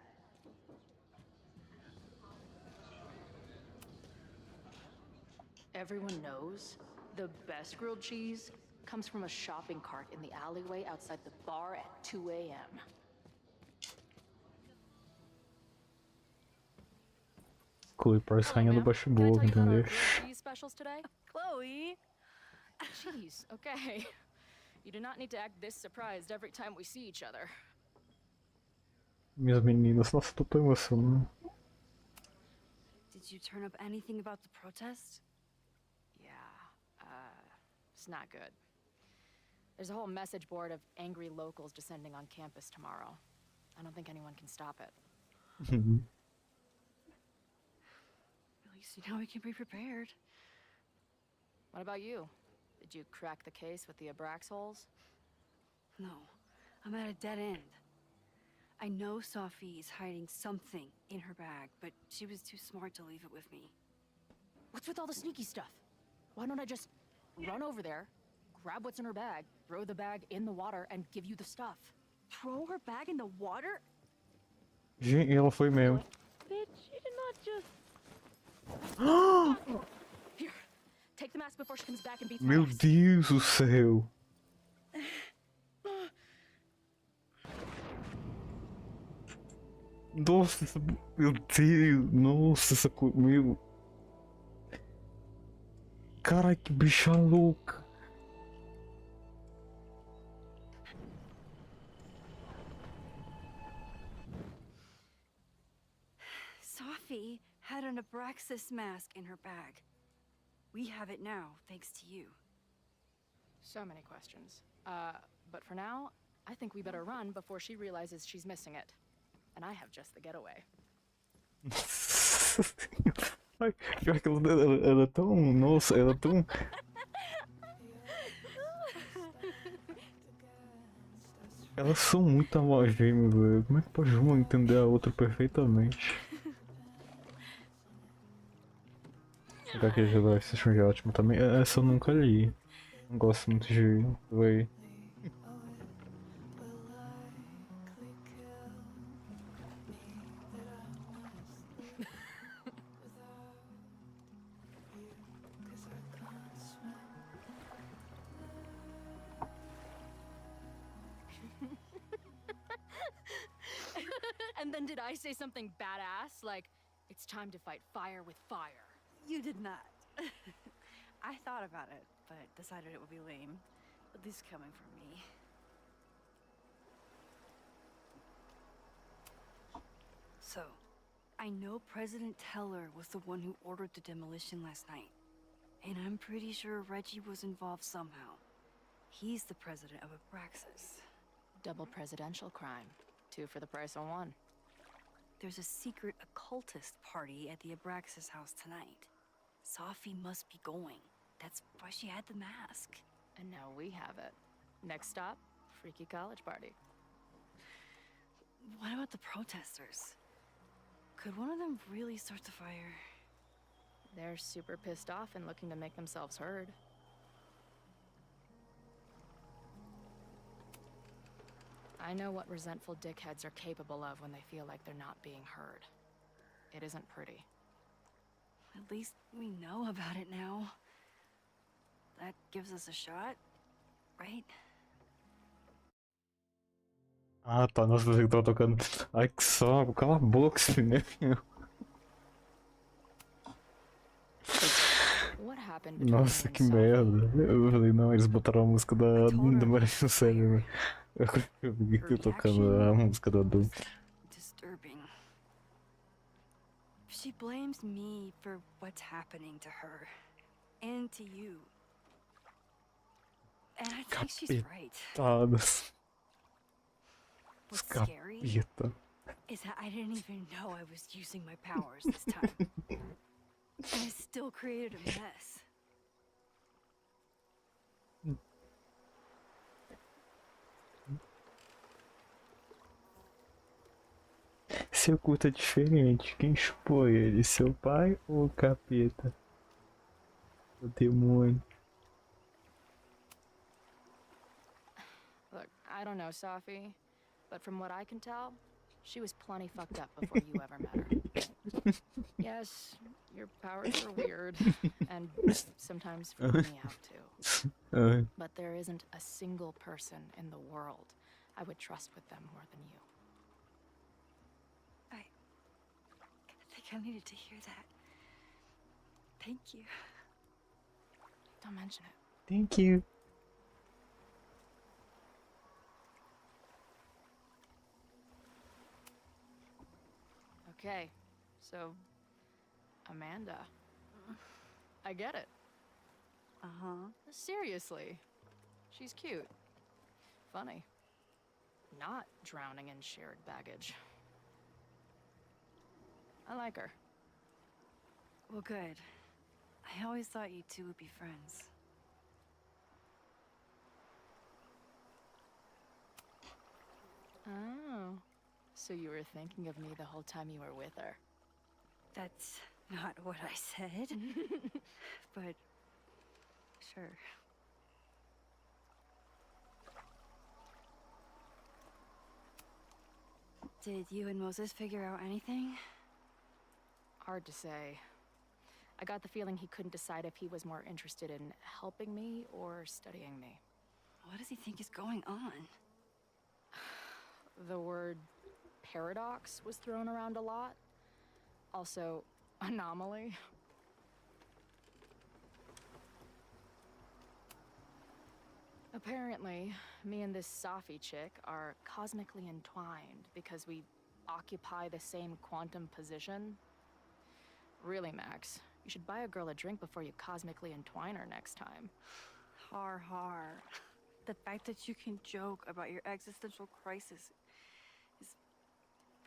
Everyone knows the best grilled cheese comes from a shopping cart in the alleyway outside the bar at 2 a.m. Chloe Price rainha do baixo boca, entendeu? Cheese specials today? Chloe! Jeez, okay. You do not need to act this surprised every time we see each other. Minhas meninas, nossa, tô tão emocionado. Did you turn up anything about the protest? Yeah, it's not good. There's a whole message board of angry locals descending on campus tomorrow. I don't think anyone can stop it. At least you know we can be prepared. What about you? Did you crack the case with the Abrax holes? No, I'm at a dead end. I know Sophie is hiding something in her bag, but she was too smart to leave it with me. What's with all the sneaky stuff? Why don't I just run over there, grab what's in her bag, throw the bag in the water, and give you the stuff? Throw her bag in the water? Gente, ela foi mesmo. Bitch, you did not just... Here, take the mask before she comes back and beats Meu Deus do céu. Nossa, meu Deus, nossa, essa coisa, meu. Caralho, que bicha louca. Sophie had an Abraxas mask in her bag. We have it now, thanks to you. So many questions. But for now, I think we better run before she realizes she's missing it. And I have just the getaway. Ai, pior que ela é tão. Nossa, ela é tão. Elas são muito alma gêmea, velho. Como é que pode uma entender a outra perfeitamente? HQ de Live Session é ótimo também. Essa eu nunca li. Não gosto muito de ler. And then did I say something badass? Like, it's time to fight fire with fire. You did not. I thought about it, but decided it would be lame. At least coming from me. So, I know President Teller was the one who ordered the demolition last night. And I'm pretty sure Reggie was involved somehow. He's the president of Abraxas. Double presidential crime. 2 for the price of 1. There's a secret occultist party at the Abraxas house tonight. Sophie must be going. That's why she had the mask. And now we have it. Next stop, freaky college party. What about the protesters? Could one of them really start the fire? They're super pissed off and looking to make themselves heard. I know what resentful dickheads are capable of when they feel like they're not being heard. It isn't pretty. At least we know about it now. That gives us a shot, right? Ah, tá. Nossa, eu tava tocando. Ai, que saco. Cala a boca, cinema. Nossa, que merda. Eu falei, não, eles botaram a música da Maria Cérebro. Eu vi que tocando a música do adulto. Disturbing. She blames me for what's happening to her. And to you. And I think she's right. Capetadas. What's scary Capeta. is that I didn't even know I was using my powers this time. And I still created a mess. Seu culto é diferente. Quem chupou ele? Seu pai ou o capeta? O demônio. Look, I don't know, Sophie, but from what I can tell, she was plenty fucked up before you ever met her. Yes, your powers are weird, and sometimes freak me out too. But there isn't a single person in the world I would trust with them more than you. I think I needed to hear that. Thank you. Don't mention it. Thank you. Okay, so Amanda. I get it. Uh-huh. Seriously. She's cute. Funny. Not drowning in shared baggage. I like her. Well, good. I always thought you two would be friends. Oh. So you were thinking of me the whole time you were with her? That's not what I said. But sure. Did you and Moses figure out anything? Hard to say. I got the feeling he couldn't decide if he was more interested in helping me or studying me. What does he think is going on? The word paradox was thrown around a lot. Also, anomaly. Apparently, me and this Safi chick are cosmically entwined because we occupy the same quantum position. Really, Max, you should buy a girl a drink before you cosmically entwine her next time. Har har. The fact that you can joke about your existential crisis is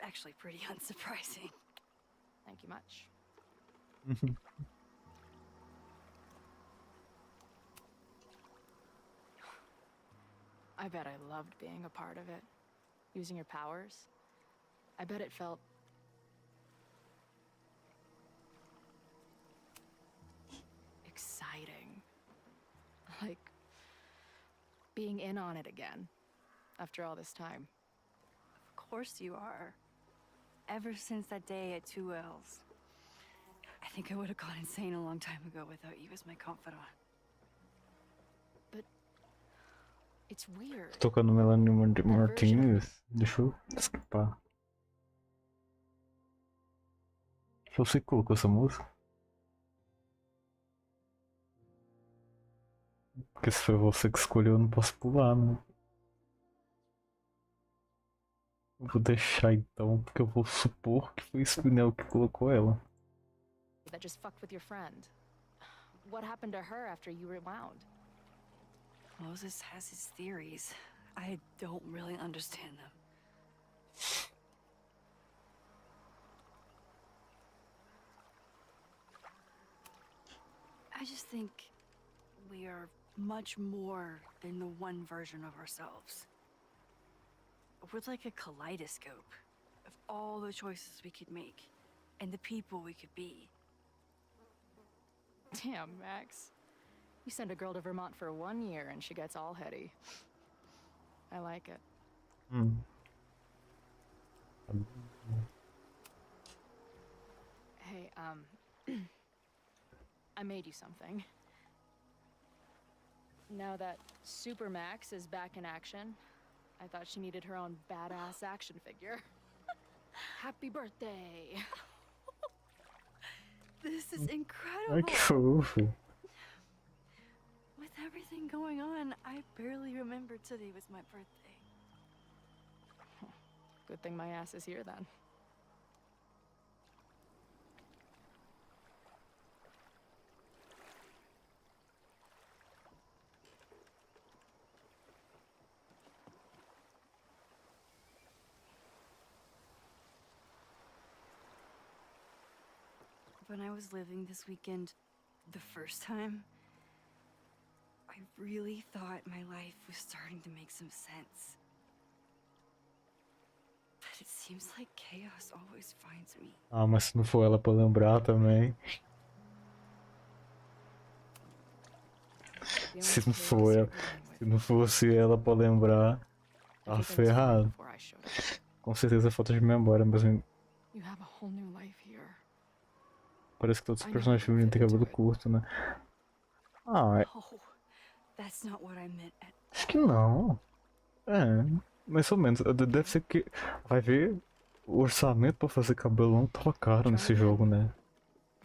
actually pretty unsurprising. Thank you much. I bet I loved being a part of it. Using your powers. I bet it felt exciting. Like being in on it again after all this time. Of course you are. Ever since that day at 2L's. I think I would have gone insane a long time ago without you as my confidant. But it's weird. Tocando Melanie Martinez. Deixa eu escapar. Você que colocou essa música? Porque se foi você que escolheu, eu não posso pular, né? Eu vou deixar então, porque eu vou supor que foi esse Spinel que colocou ela. That just fucked with your friend. What happened to her after you rewound? Moses has his theories. I don't really understand them. I just think we are much more than the one version of ourselves. We're like a kaleidoscope of all the choices we could make and the people we could be. Damn, Max. You send a girl to Vermont for 1 year and she gets all heady. I like it. Hey, I made you something. Now that Super Max is back in action, I thought she needed her own badass action figure. Happy birthday! This is incredible! Ai, que fofo. With everything going on, I barely remembered today was my birthday. Good thing my ass is here then. When I was living this weekend, the first time, I really thought my life was starting to make some sense. But it seems like chaos always finds me. Ah, mas se não for ela pra lembrar também. Se não for ela, se não fosse ela pra lembrar, tá ferrado. Com certeza falta de memória, mas You have a whole new life here. parece que todos os personagens femininos têm cabelo curto, né? Ah, Oh, that's not what I meant at acho que não. É, mais ou menos. Deve ser que vai ver o orçamento pra fazer cabelo longo tava caro nesse jogo, né?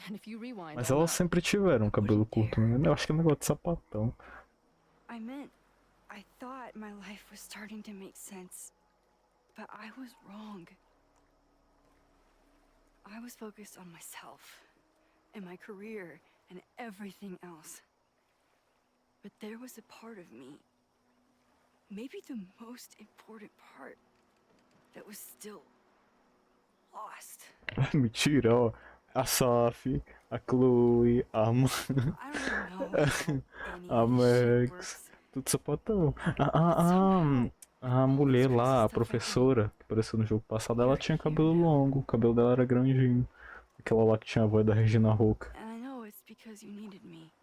And if you rewind Mas all elas that, sempre tiveram cabelo curto, né? Eu acho que é um negócio de sapatão. I thought my life was starting to make sense, but I was wrong. I was focused on myself, and my career, and everything else. But there was a part of me, maybe the most important part, that was still lost. Mentira, ó. A Safi, a Chloe, a a Max, tudo sapatão. A mulher lá, a professora, que apareceu no jogo passado, ela tinha cabelo longo, o cabelo dela era grandinho. Aquela lá que tinha a voz da Regina Roca. And I know it's because you needed me.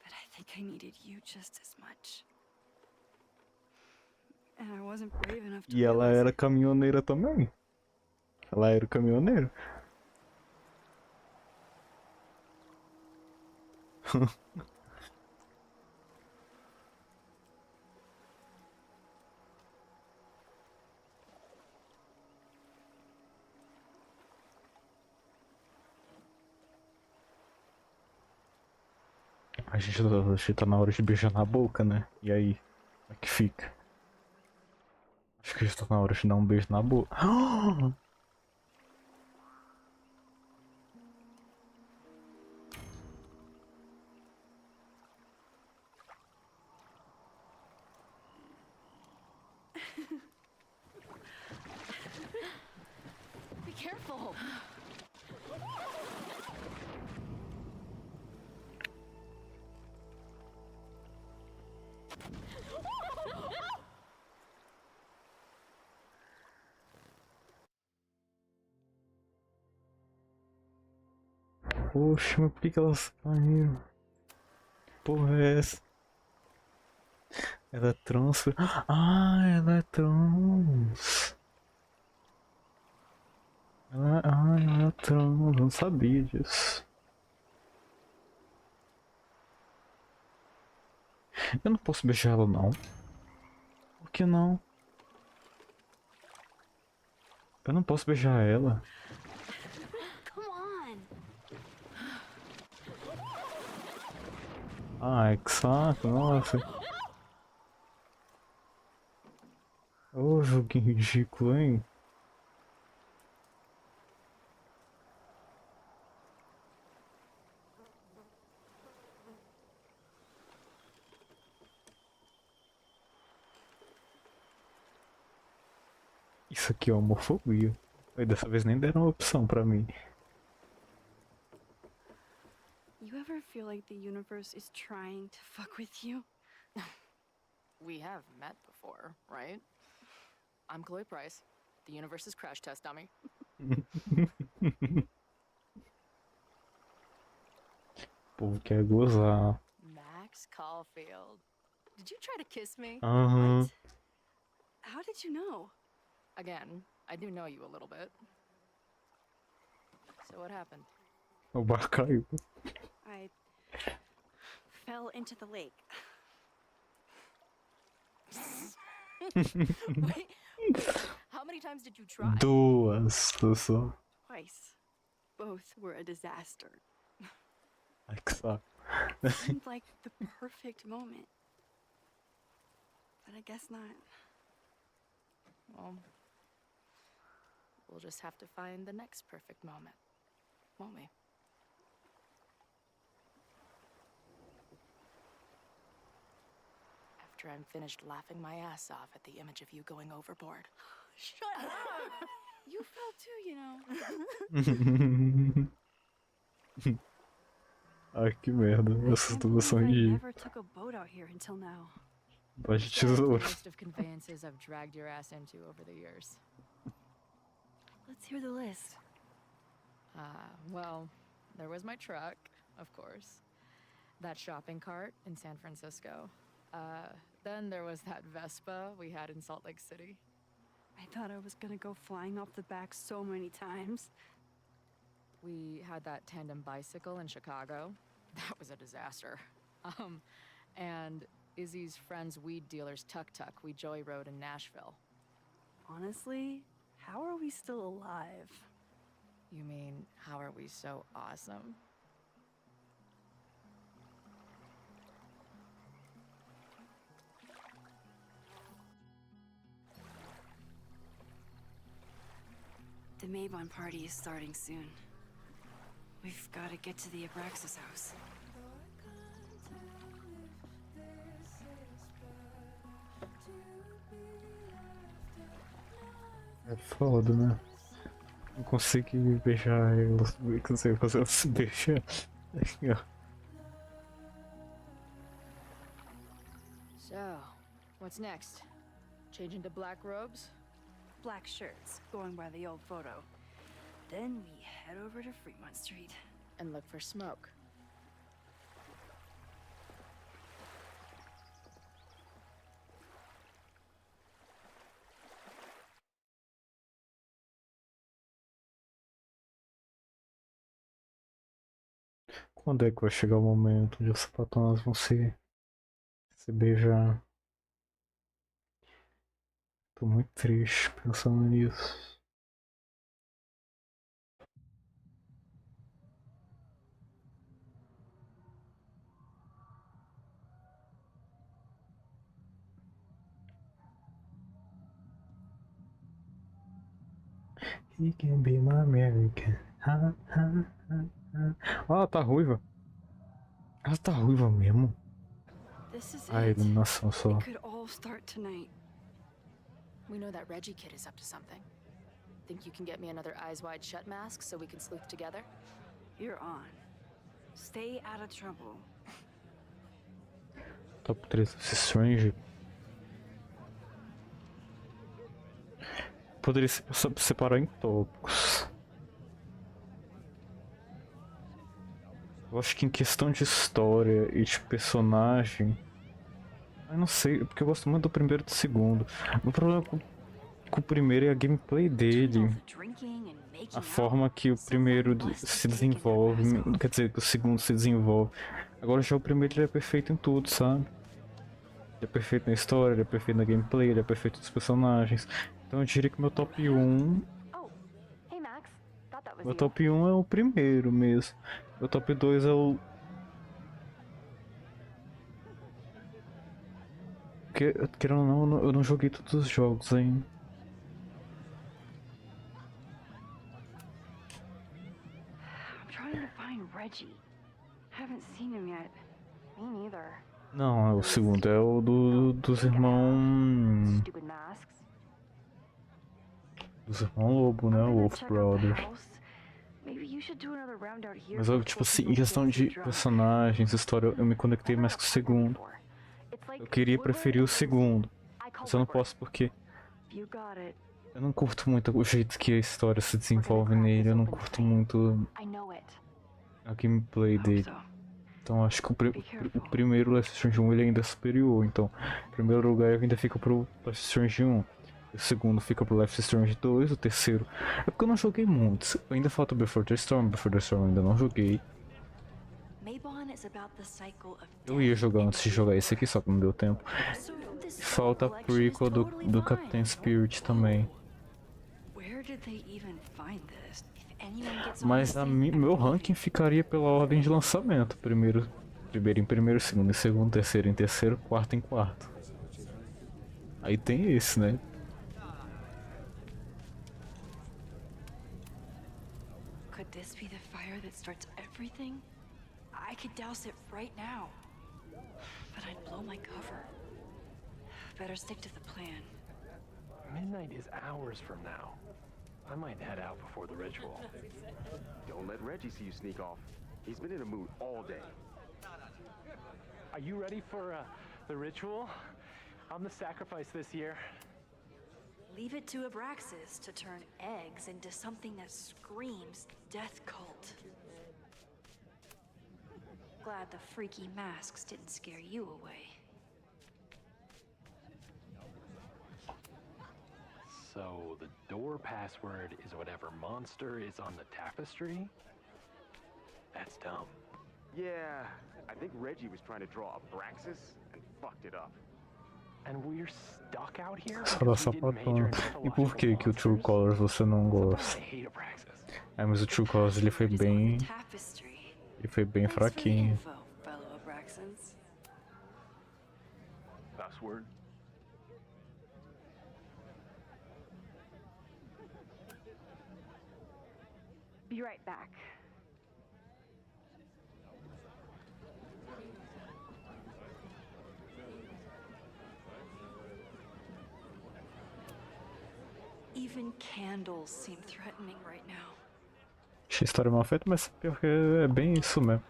But I think I needed you just as much. And I wasn't brave enough to E ela era caminhoneira também. Ela era caminhoneira. A gente tá na hora de beijar na boca, né? E aí? Como é que fica? Acho que já tá na hora de dar um beijo na boca. Be careful. Poxa, mas por que elas caíram? Que porra é essa? Ela é trans. Ah, ela é trans. Ela é trans. Eu não sabia disso. Eu não posso beijar ela, não. Por que não? Eu não posso beijar ela. Come on. Ai, que saco, nossa. Ô, joguinho ridículo, hein? Isso aqui é homofobia. Aí dessa vez nem deram opção pra mim. You ever feel like the universe is trying to fuck with you? We have met before, right? I'm Chloe Price, the universe's crash test dummy. O povo quer gozar. Max Caulfield. Did you try to kiss me? Aham. How did you know? Again, I do know you a little bit. So what happened? O bar caiu. I fell into the lake. Wait, how many times did you try? Duas só. Twice. Both were a disaster. Ai, que saco. Seemed like the perfect moment. But I guess not. Well, we'll just have to find the next perfect moment, won't we? After I'm finished laughing my ass off at the image of you going overboard. Shut up! You fell too, you know. Ai, que merda. Essas duas são I ridículas. never took a boat out here until now. Bote de Describe the tesouro. list of conveyances I've dragged your ass into over the years. Let's hear the list. Well, there was my truck, of course. That shopping cart in San Francisco. Then there was that Vespa we had in Salt Lake City. I thought I was gonna go flying off the back so many times. We had that tandem bicycle in Chicago. That was a disaster. And Izzy's friend's weed dealer's tuk-tuk we joy rode in Nashville. Honestly, how are we still alive? You mean, how are we so awesome? The Mabon party is starting soon. We've got to get to the Abraxas house. É foda, né? Não consegui beijar elas. Não consigo fazer elas se beijar. So, what's next? Change into black robes? Black shirts, going by the old photo. Then we head over to Fremont Street. And look for smoke. Quando é que vai chegar o momento onde os sapatonas vão se beijar? Tô muito triste pensando nisso. He can be my American. Ha, ha, ha, ha. Ah, ela tá ruiva. Ela tá ruiva mesmo. This is A it. iluminação só. It could all start tonight. We know that Reggie kid is up to something. Think you can get me another Eyes Wide Shut mask so we can sleuth together? You're on. Stay out of trouble. Top 3 Strange. Poderia separar em tópicos. Eu acho que em questão de história e de personagem, eu não sei, porque eu gosto muito do primeiro e do segundo. O problema com o primeiro é a gameplay dele. A forma que o primeiro se desenvolve, quer dizer, que o segundo se desenvolve. Agora já o primeiro ele é perfeito em tudo, sabe? Ele é perfeito na história, ele é perfeito na gameplay, ele é perfeito nos personagens. Então eu diria que meu top 1... Meu top 1 é o primeiro mesmo. Meu top 2 é o... Querendo ou não, eu não joguei todos os jogos ainda. I'm trying to find Reggie. Haven't seen him yet. Me neither. Não, o segundo é o dos irmãos... Stupid masks. Dos irmãos Lobo, né? Wolf Brothers. Maybe you should do another round out here. Mas eu, tipo assim, em questão de personagens, história, eu me conectei mais com o segundo. Eu queria preferir o segundo, mas eu não posso porque eu não curto muito o jeito que a história se desenvolve nele, eu não curto muito a gameplay dele. Então acho que o primeiro Life is Strange 1 ele ainda é superior, então em primeiro lugar ainda fica pro Life is Strange 1. O segundo fica pro Life is Strange 2, o terceiro... É porque eu não joguei muitos, ainda falta Before the Storm eu ainda não joguei. Eu ia jogar antes de jogar esse aqui, só que não deu tempo. E falta a prequel do Captain Spirit também. Mas meu ranking ficaria pela ordem de lançamento. Primeiro em primeiro, segundo em segundo, terceiro em terceiro, quarto em quarto. Aí tem esse, né? Could this be the fire that starts everything? I could douse it right now. But I'd blow my cover. Better stick to the plan. Midnight is hours from now. I might head out before the ritual. Don't let Reggie see you sneak off. He's been in a mood all day. Are you ready for the ritual? I'm the sacrifice this year. Leave it to Abraxas to turn eggs into something that screams death cult. Glad the freaky masks didn't scare you away. So the door password is whatever monster is on the tapestry? That's dumb. Yeah, I think Reggie was trying to draw Abraxas and fucked it up. And we're stuck out here Só da sapatona. E por que o True Colors você não gosta? É, mas o True Colors ele foi bem fraquinho. Password? Be right back. Even candles seem threatening right now. Achei a história mal feita, mas pior que é bem isso mesmo.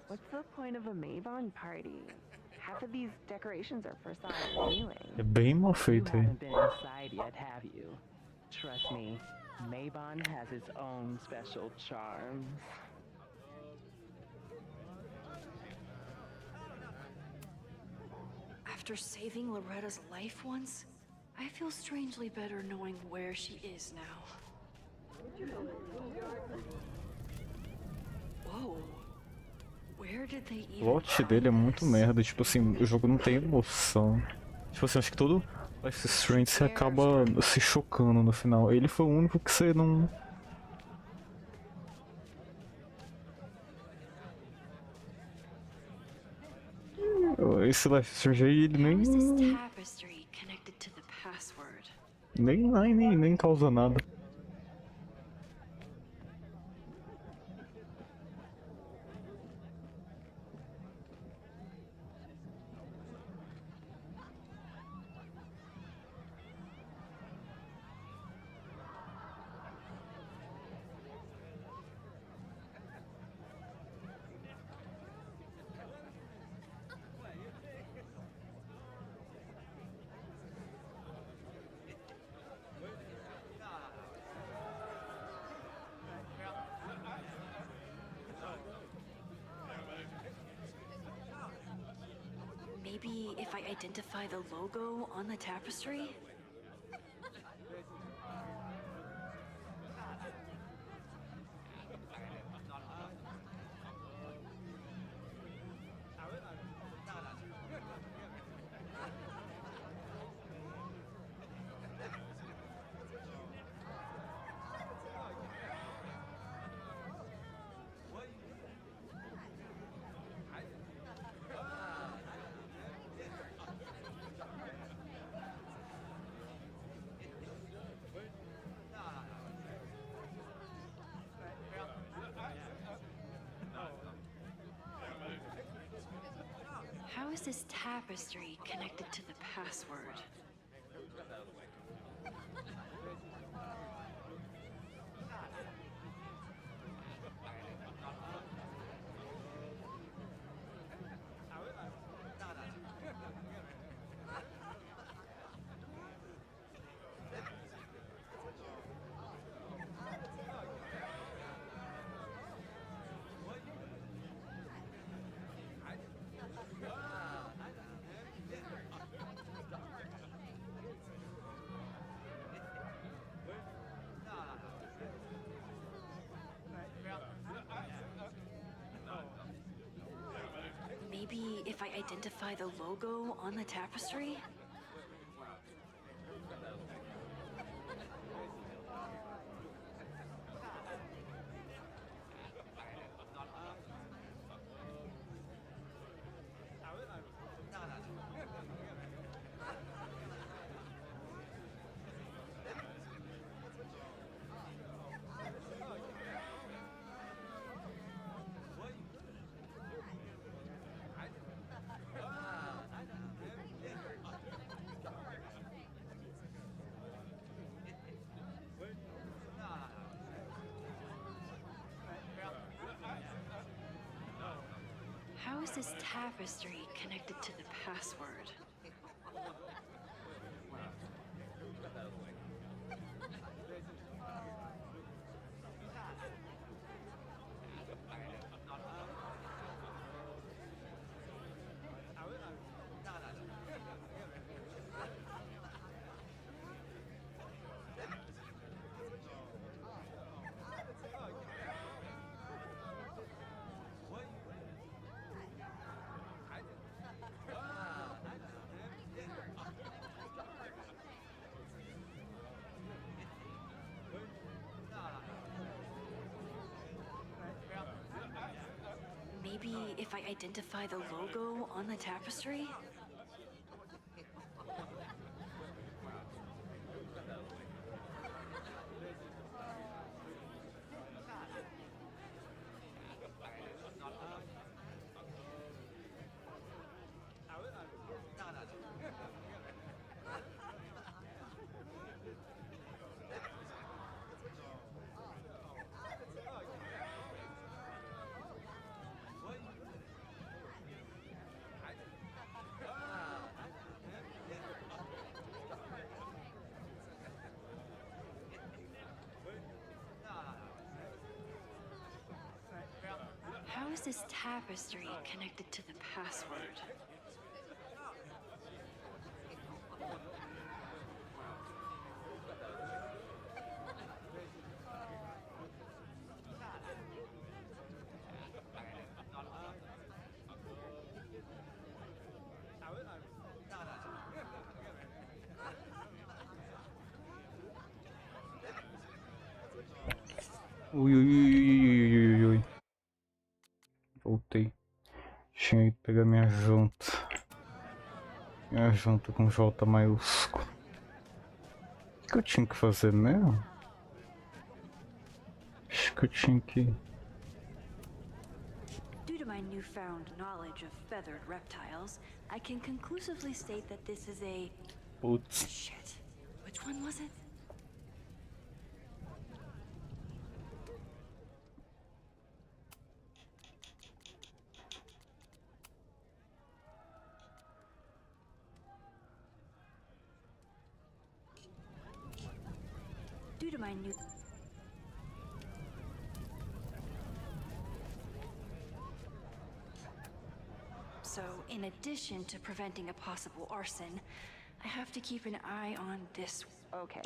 What's the point of a Mavon party? Half of these decorations are for size anyway. É bem mal feito aí. You haven't been inside yet, have you? Trust me, Mavon has its own special charms. After saving Loretta's life once, I feel strangely better knowing where she is now. Whoa. Where did they O even plot dele é muito merda, tipo assim, o jogo não tem emoção. Tipo assim, acho que todo Life is Strange você acaba se chocando no final. Ele foi o único que você não... Esse Life is Strange aí, ele How is this nem... tapestry connected to the password? Nem causa nada. Maybe if I identify the logo on the tapestry? How is this tapestry connected to the password? Maybe if I identify the logo on the tapestry? How is this tapestry connected to the password? Maybe if I identify the logo on the tapestry? How is this tapestry connected to the password? Ui, ui, ui, ui, ui, ui, ui. Voltei. Tinha ido pegar minha junta. Minha junta com J maiúsculo. O que eu tinha que fazer mesmo? Acho que eu tinha que... Due to my newfound knowledge of feathered reptiles, I can conclusively state that this is a... Putz. Shit. Which one was it? Due to my new... So, in addition to preventing a possible arson, I have to keep an eye on this. Okay,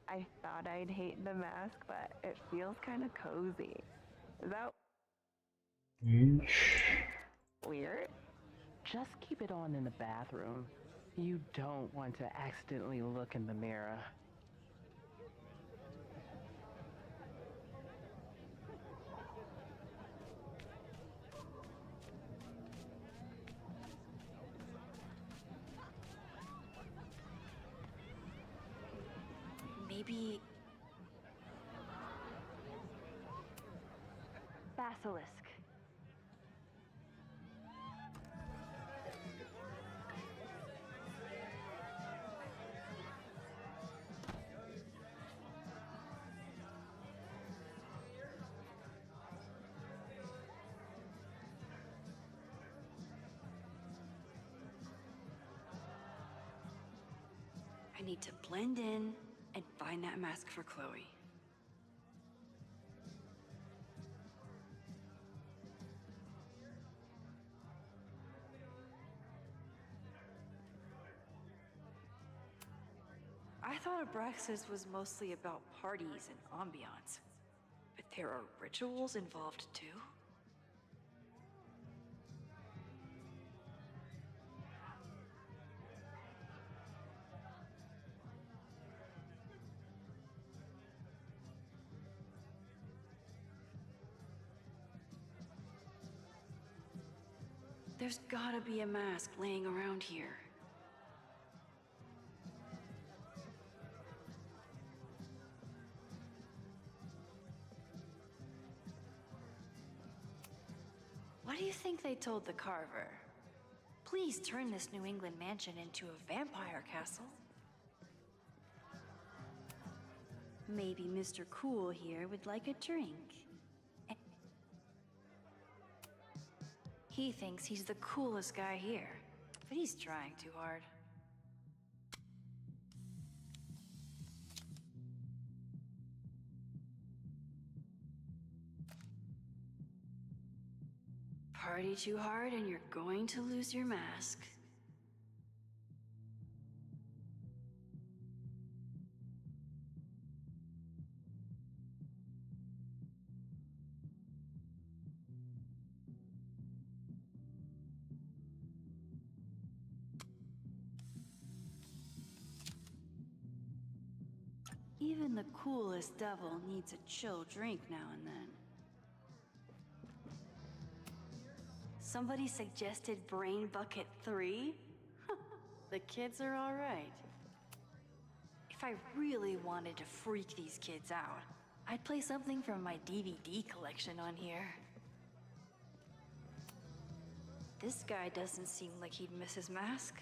I thought I'd hate the mask, but it feels kind of cozy. Is that weird? Just keep it on in the bathroom. You don't want to accidentally look in the mirror. Maybe... Basilisk. I need to blend in and find that mask for Chloe. I thought Abraxas was mostly about parties and ambiance, but there are rituals involved too? There's gotta be a mask laying around here. What do you think they told the carver? Please turn this New England mansion into a vampire castle. Maybe Mr. Cool here would like a drink. He thinks he's the coolest guy here, but he's trying too hard. Party too hard and you're going to lose your mask. Even the coolest devil needs a chill drink now and then. Somebody suggested Brain Bucket 3? The kids are all right. If I really wanted to freak these kids out, I'd play something from my DVD collection on here. This guy doesn't seem like he'd miss his mask.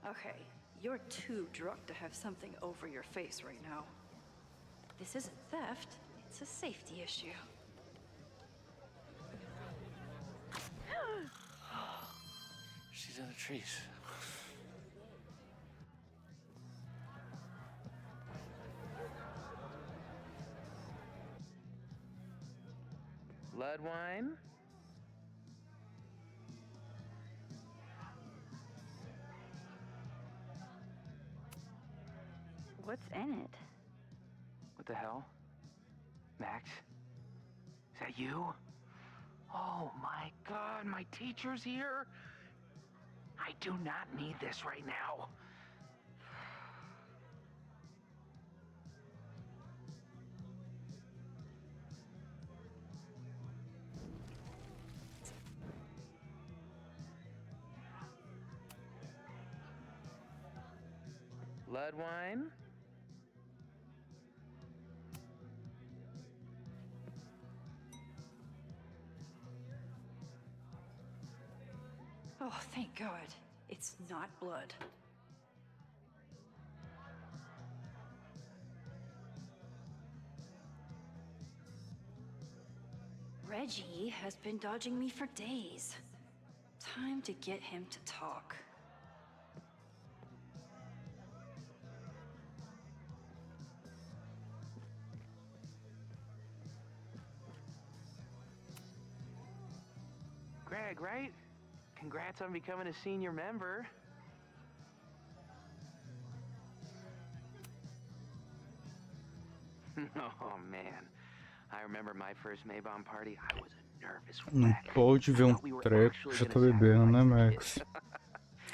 Okay, you're too drunk to have something over your face right now. This isn't theft, it's a safety issue. She's in the trees. Blood wine? What's in it? What the hell? Max? Is that you? Oh my god, my teacher's here? I do not need this right now. blood wine? Oh, thank God. It's not blood. Reggie has been dodging me for days. Time to get him to talk. Greg, right? Congrats on becoming a senior member. Oh man, I remember my first Maybon party. I was a nervous Não wreck. pode ver I um thought we were treco, actually já gonna tô bebendo, né, sacrifice the Max? kid.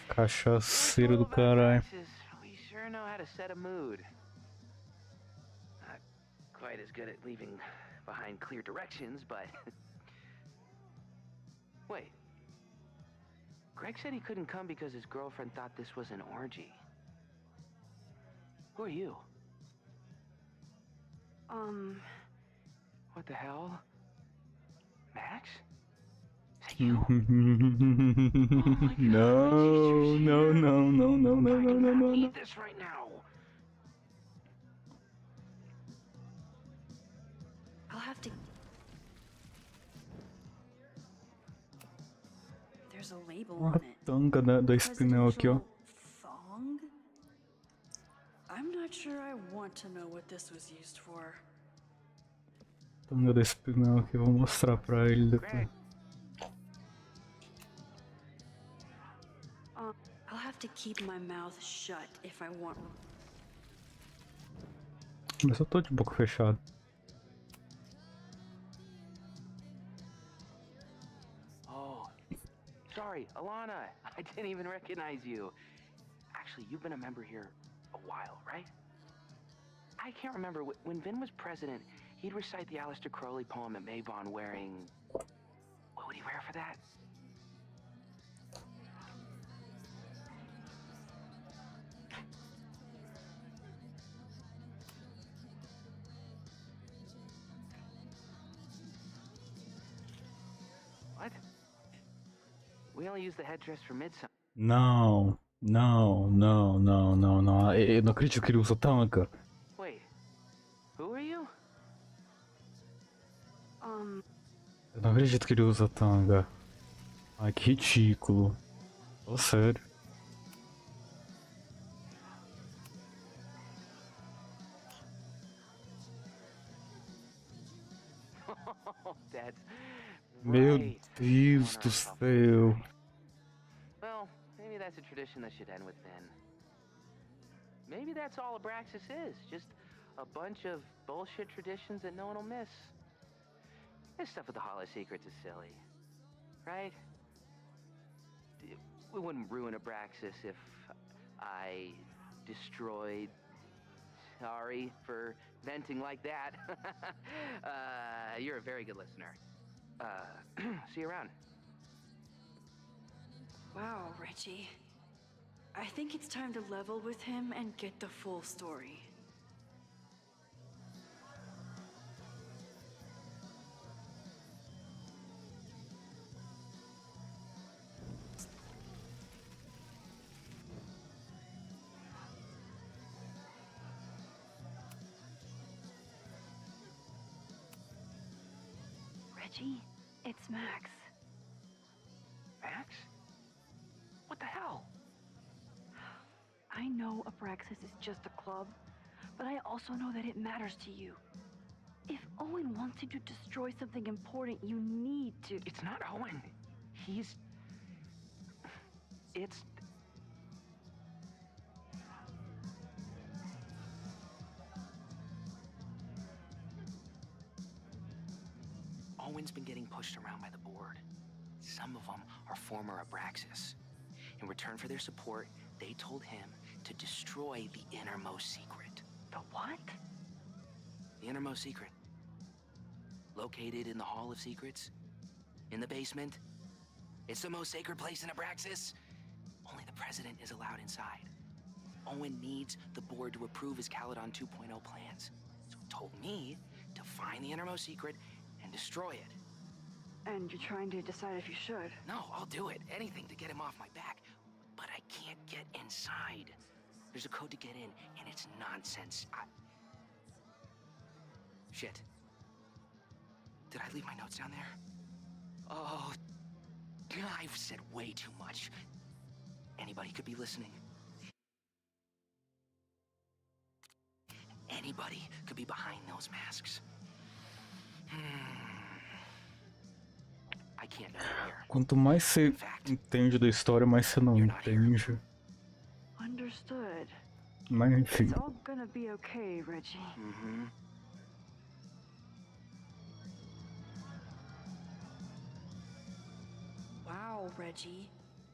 Cachaceiro do About caralho. Braxis, we sure know how to set a mood. Not quite as good at leaving behind clear directions, but... Wait. Greg said he couldn't come because his girlfriend thought this was an orgy. Who are you? What the hell? Max? No, no, no, no, no, no, no, no, no, no. This right now. I'll have to... There's a label Uma on it. tanga da espinel aqui, ó. Thong? I'm not sure I want to know what this was used for. Tanga da espinel aqui, eu vou mostrar pra ele depois. I'll have to keep my mouth shut if I want... Mas eu tô de boca fechada. Oh, sorry, Alana. I didn't even recognize you. Actually, you've been a member here a while, right? I can't remember. When Vin was president, he'd recite the Aleister Crowley poem at Maybon wearing... What would he wear for that? What? We only use the headdress for midsummer. Não, não, não, não, não, não. Eu não acredito que ele usa tanga. Wait, who are you? Eu não acredito que ele usa tanga. Ai, que ridículo. Ô, sério. That's Meu right. Deus do céu. Well, maybe that's a tradition that should end with Vin. Maybe that's all Abraxas is. Just a bunch of bullshit traditions that no one will miss. This stuff with the Hollow Secrets is silly. Right? We wouldn't ruin Abraxas if I destroyed... Sorry for venting like that. You're a very good listener. See you around. Wow, Reggie. I think it's time to level with him and get the full story. Reggie, it's Max. Max? What the hell? I know Abraxas is just a club, but I also know that it matters to you. If Owen wants you to destroy something important, you need to... It's not Owen. He's... It's... Owen's been getting pushed around by the board. Some of them are former Abraxas. In return for their support, they told him to destroy the innermost secret. The what? The innermost secret. Located in the Hall of Secrets. In the basement. It's the most sacred place in Abraxas. Only the president is allowed inside. Owen needs the board to approve his Caledon 2.0 plans. So he told me to find the innermost secret and destroy it. And you're trying to decide if you should? No, I'll do it. Anything to get him off my back. But I can't get inside. There's a code to get in, and it's nonsense. Shit. Did I leave my notes down there? Oh, I've said way too much. Anybody could be listening. Anybody could be behind those masks. I can't know here. Quanto mais você entende da história, mais você não entende. Understood. Mas enfim. It's all gonna be okay, Reggie. Wow, Reggie.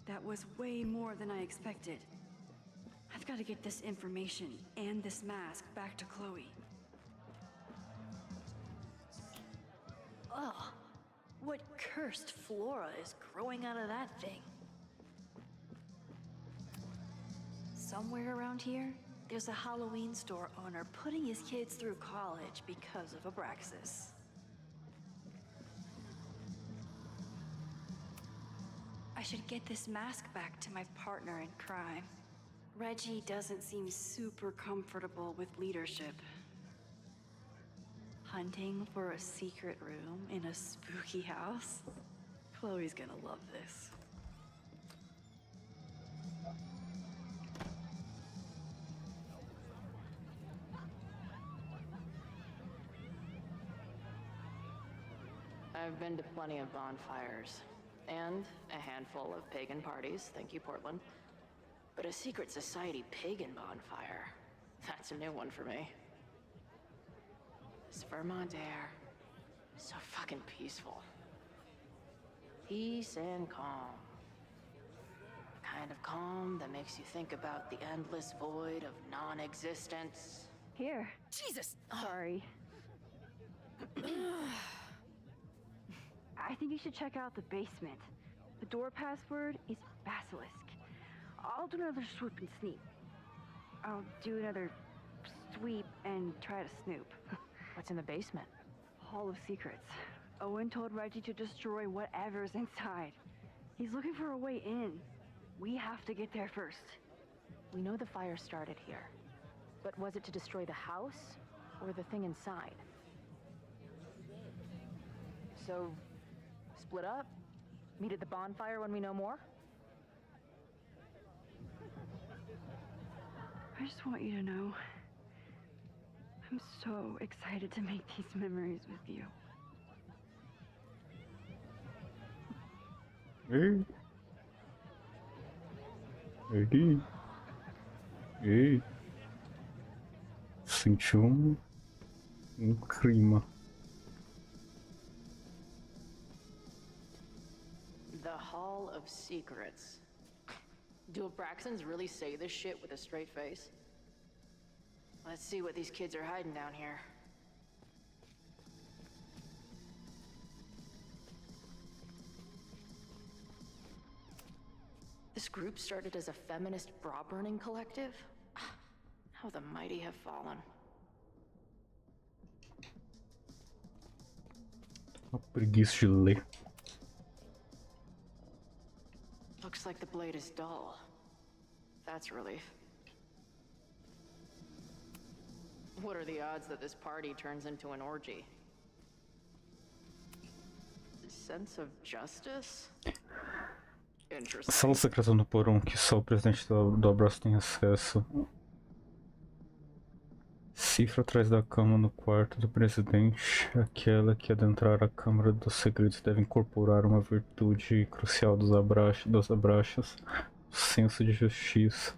That was way more than I expected. I've got to get this information and this mask back to Chloe. Ugh. What cursed flora is growing out of that thing? Somewhere around here, there's a Halloween store owner putting his kids through college because of Abraxas. I should get this mask back to my partner in crime. Reggie doesn't seem super comfortable with leadership. Hunting for a secret room in a spooky house? Chloe's gonna love this. I've been to plenty of bonfires, and a handful of pagan parties, thank you, Portland. But a secret society pagan bonfire, that's a new one for me. This Vermont air, so fucking peaceful. Peace and calm. The kind of calm that makes you think about the endless void of non-existence. Here. Jesus! Sorry. I think you should check out the basement. The door password is Basilisk. I'll do another swoop and sneak. I'll do another sweep and try to snoop. What's in the basement? Hall of Secrets. Owen told Reggie to destroy whatever's inside. He's looking for a way in. We have to get there first. We know the fire started here. But was it to destroy the house or the thing inside? So, split up? Meet at the bonfire when we know more? I just want you to know, I'm so excited to make these memories with you. Ei. Ei. Ei. Sentiu clima. The Hall of Secrets. Do Abraxans really say this shit with a straight face? Let's see what these kids are hiding down here. This group started as a feminist bra-burning collective? How the mighty have fallen. Uma preguiça de ler. Looks like the blade is dull. That's a relief. What are the odds that this party turns into an orgy? Sense of justice? Interesting. Sala secreta no porão que só o presidente do abraço tem acesso. Cifra atrás da cama no quarto do presidente. Aquela que adentrar a Câmara dos Segredos deve incorporar uma virtude crucial dos abraxas, o senso de justiça.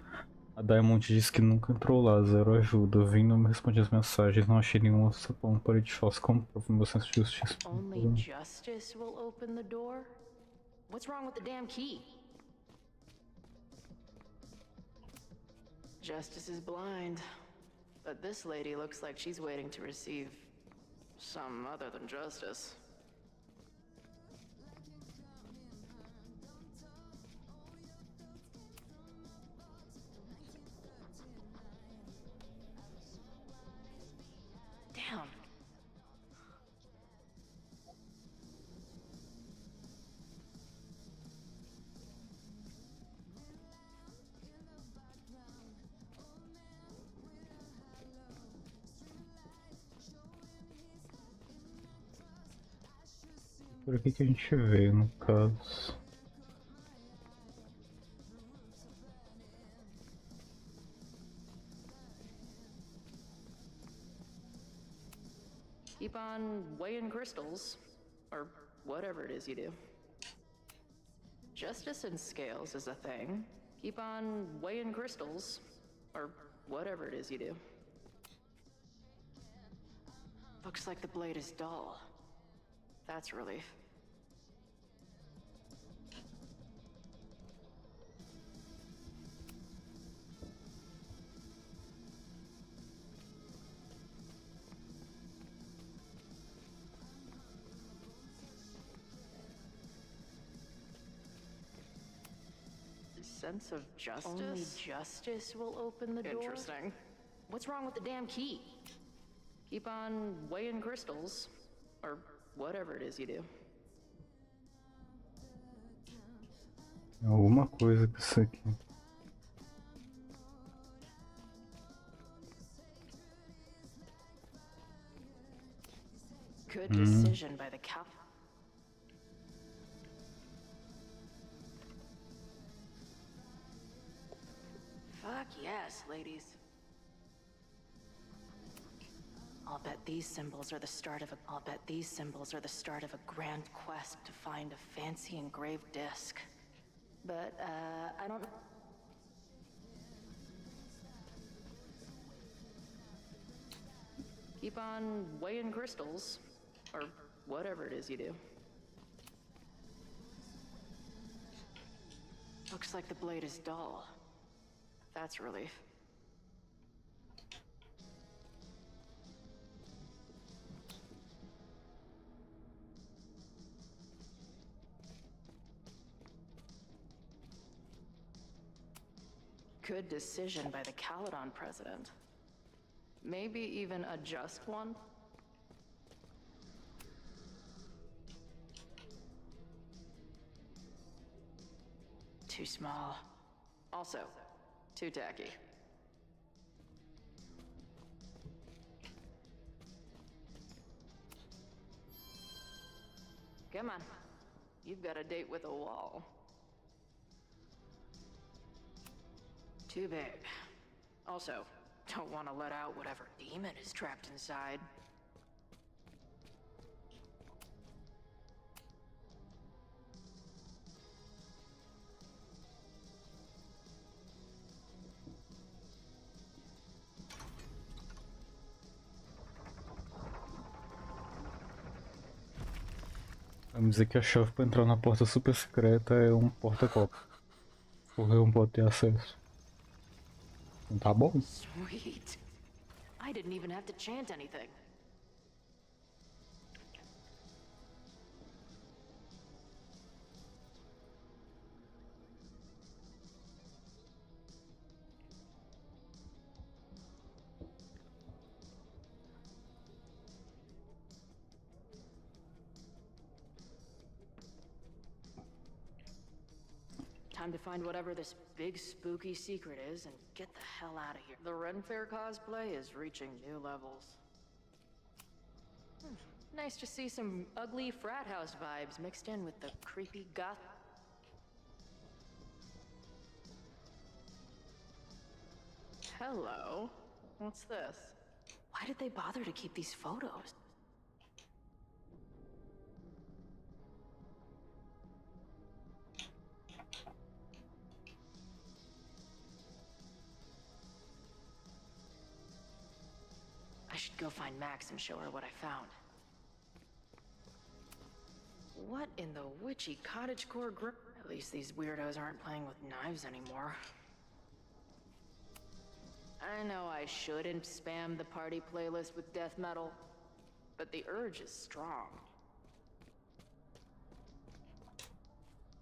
A Diamond diz que nunca entrou lá, zero ajuda. Vim, não me respondi as mensagens, não achei nenhuma sapão parede falsa. Como prova meu senso de justiça? Only justice will open the door? What's wrong with the damn key? Justice is blind. But this lady looks like she's waiting to receive some other than justice. Por aqui que a gente vê, no caso. Keep on weighing crystals, or whatever it is you do. Justice in scales is a thing. Keep on weighing crystals, or whatever it is you do. Looks like the blade is dull. That's a relief. Sense of justice? Only justice will open the door? Interesting. What's wrong with the damn key? Keep on weighing crystals, or whatever it is you do. Alguma coisa com isso aqui. Good decision by the cow. Fuck yes, ladies. I'll bet these symbols are the start of a grand quest to find a fancy engraved disc. But, I don't... Keep on weighing crystals, or whatever it is you do. Looks like the blade is dull. That's a relief. Good decision by the Caledon president. Maybe even a just one? Too small. Also, too tacky. Come on. You've got a date with a wall. Too big. Also, don't want to let out whatever demon is trapped inside. Vamos dizer que a chave para entrar na porta super secreta é um porta-copo. Porque não pode ter acesso. Tá bom. Sweet. I didn't even have to chant anything. Time to find whatever this big spooky secret is and get the hell out of here. The Ren Fair cosplay is reaching new levels. Nice to see some ugly frat house vibes mixed in with the creepy goth. Hello. What's this? Why did they bother to keep these photos? I should go find Max and show her what I found. What in the witchy cottagecore grip? At least these weirdos aren't playing with knives anymore. I know I shouldn't spam the party playlist with death metal, but the urge is strong.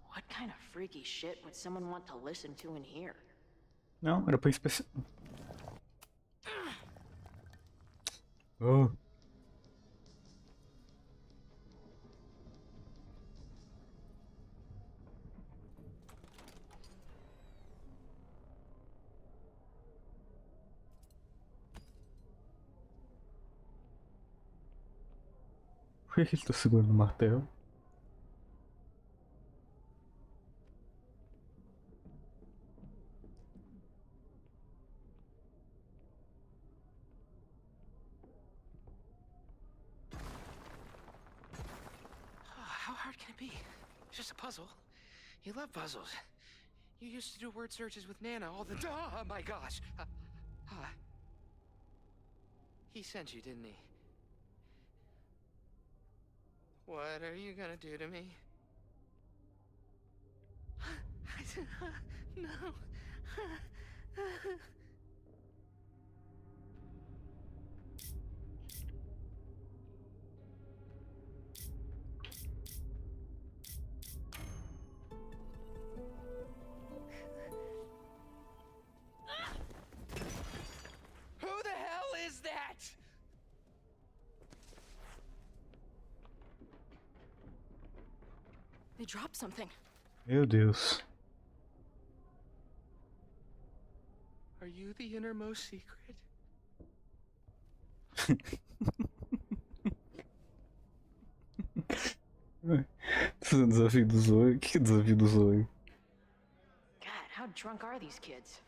What kind of freaky shit would someone want to listen to in here? Não, era pra especial. Oh. Por que ele tá segurando o martelo? hard can it be? It's just a puzzle. You love puzzles. You used to do word searches with Nana all the time. Oh my gosh. He sent you, didn't he? What are you gonna do to me? No. Who the hell is that? They dropped something. Meu Deus. Are you the innermost secret? Desafio do Zoe? Que desafio do Zoe? God, how drunk are these kids?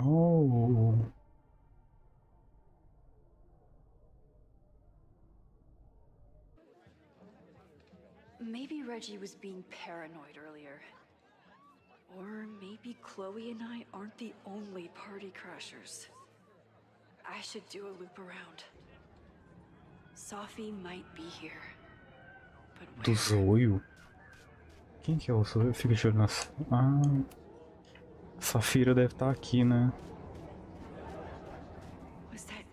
Oh. Maybe Reggie was being paranoid earlier. Or maybe Chloe and I aren't the only party crashers. I should do a loop around. Sophie might be here. But Do where? Zoio? Quem que é o Zoio? Fica de olho nas... Ah... Safira deve estar aqui, né? Was that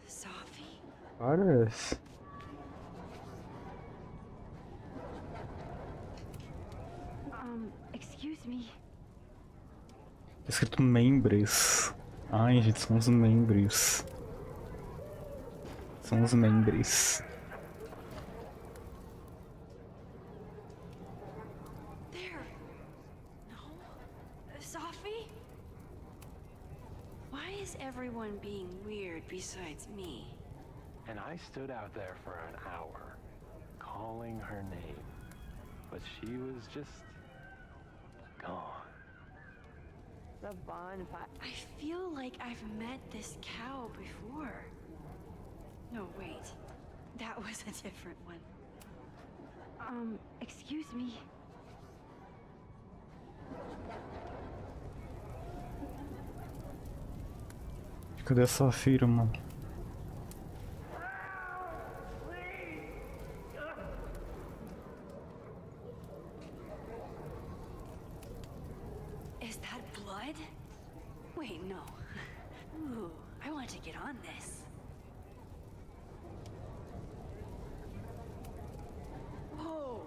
Sophie? Parece. Excuse me. Tá escrito membros. Ai, gente, são os membros. São os membros. There. No. Sophie? Why is everyone being weird besides me? And I stood out there for an hour, calling her name. But she was just gone. The bonfire. I feel like I've met this cow before. No, wait. That was a different one. Excuse me. Cadê a Safira, mano? Is that blood? Wait, no. Ooh, I want to get on this. Whoa!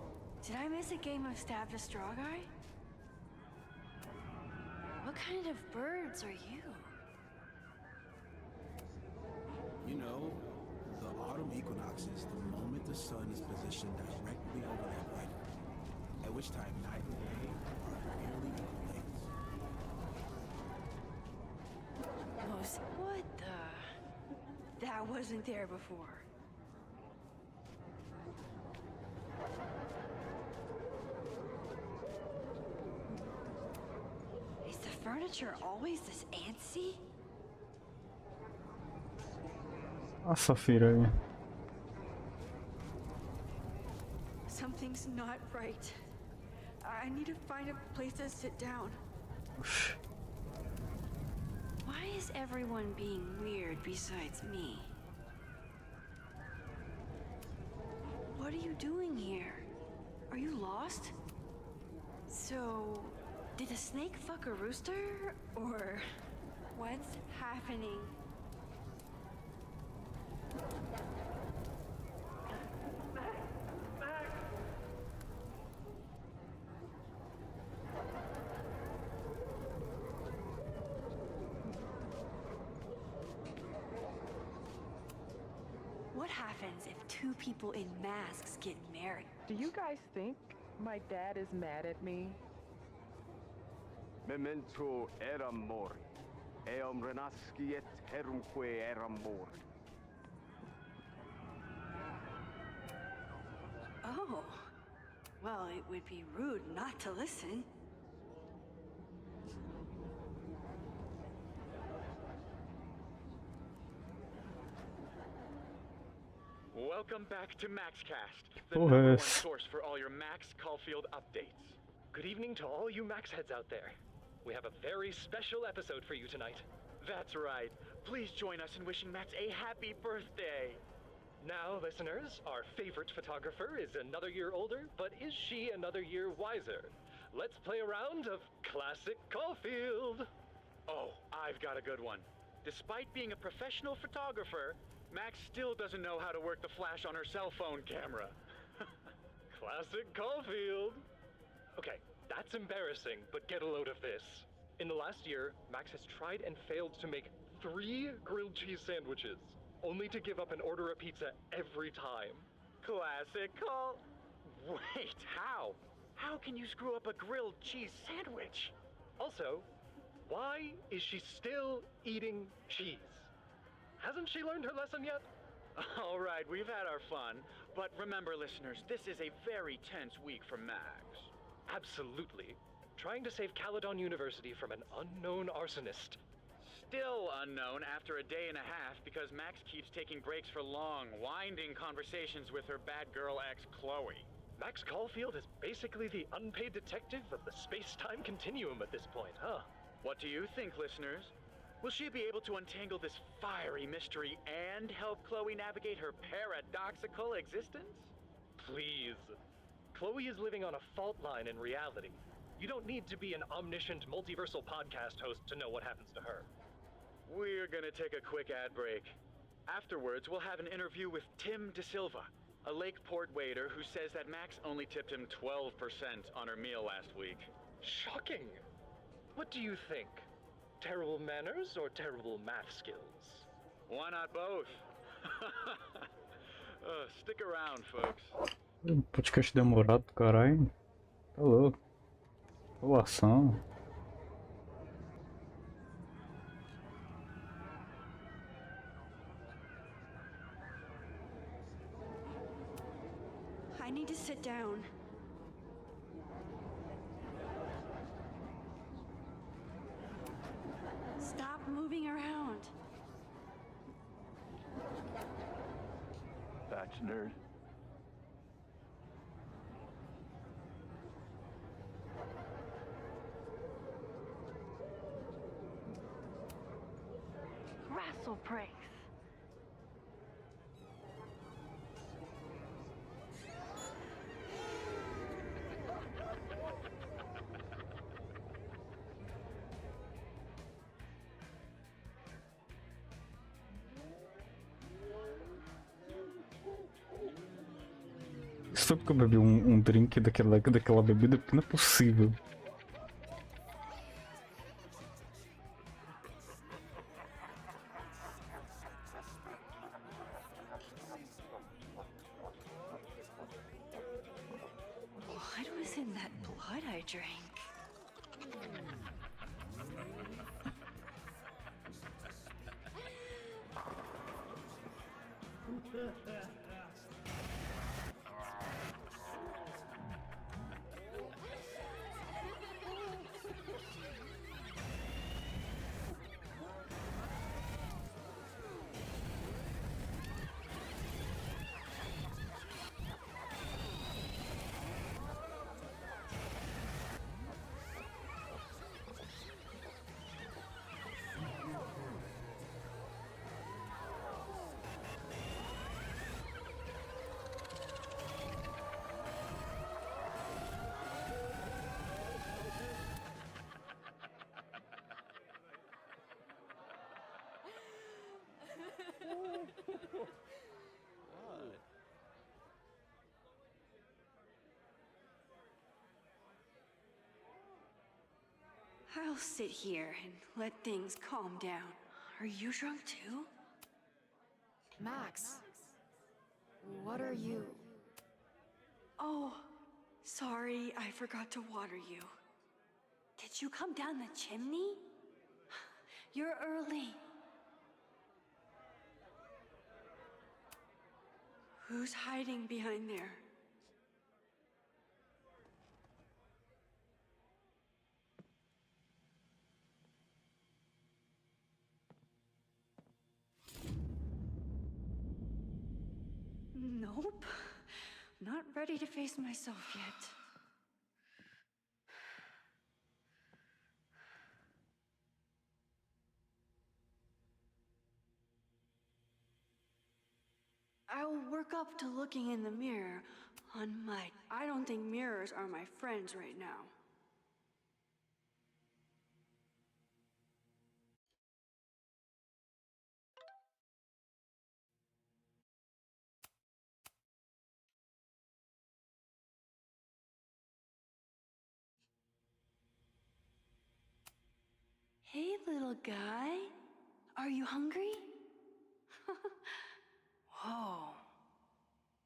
Did I miss a game of Stab the Straw Guy? What kind of birds are you? You know, the autumn equinox is the moment the sun is positioned directly over that white, at which time night and day are nearly equal lengths. What the? That wasn't there before. Is the furniture always this antsy? A Safira aí. Something's not right. I need to find a place to sit down. Oxi. Why is everyone being weird besides me? What are you doing here? Are you lost? So, did a snake fuck a rooster? Or what's happening? What happens if two people in masks get married? Do you guys think my dad is mad at me? Memento eram mori. Eum renasciet herumque eram mori. Oh. Well, it would be rude not to listen. Welcome back to MaxCast, the Oh, number one yes. source for all your Max Caulfield updates. Good evening to all you Max heads out there. We have a very special episode for you tonight. That's right. Please join us in wishing Max a happy birthday. Now, listeners, our favorite photographer is another year older, but is she another year wiser? Let's play a round of Classic Caulfield. Oh, I've got a good one. Despite being a professional photographer, Max still doesn't know how to work the flash on her cell phone camera. Classic Caulfield. Okay, that's embarrassing, but get a load of this. In the last year, Max has tried and failed to make 3 grilled cheese sandwiches, only to give up and order a pizza every time. Classic Caul... Wait, how? How can you screw up a grilled cheese sandwich? Also, why is she still eating cheese? Hasn't she learned her lesson yet? All right, we've had our fun. But remember, listeners, this is a very tense week for Max. Absolutely. Trying to save Caledon University from an unknown arsonist. Still unknown after a day and a half because Max keeps taking breaks for long, winding conversations with her bad girl ex, Chloe. Max Caulfield is basically the unpaid detective of the space-time continuum at this point, huh? What do you think, listeners? Will she be able to untangle this fiery mystery and help Chloe navigate her paradoxical existence? Please. Chloe is living on a fault line in reality. You don't need to be an omniscient multiversal podcast host to know what happens to her. We're gonna take a quick ad break. Afterwards, we'll have an interview with Tim DeSilva, a Lakeport waiter who says that Max only tipped him 12% on her meal last week. Shocking! What do you think? Terrible manners or terrible math skills? Why not both? Stick around, folks. Podcast demorado, caralho. Tá louco. Ação. I need to sit down. Stop moving around. Batch nerd. Wrestle breaks. Isso foi porque eu bebi um drink daquela bebida, porque não é possível. What was in that blood I drank? I'll sit here and let things calm down. Are you drunk too? Max, what are you? Oh, sorry, I forgot to water you. Did you come down the chimney? You're early. Who's hiding behind there? Nope. Not ready to face myself yet. I'll work up to looking in the mirror on my... I don't think mirrors are my friends right now. Hey, little guy. Are you hungry? Whoa.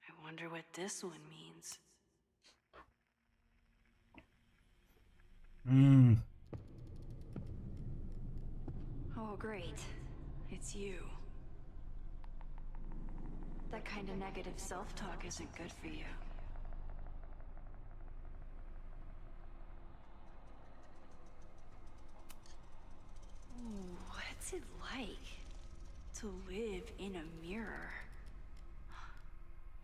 I wonder what this one means. Oh, great. It's you. That kind of negative self-talk isn't good for you. Ooh, what's it like to live in a mirror?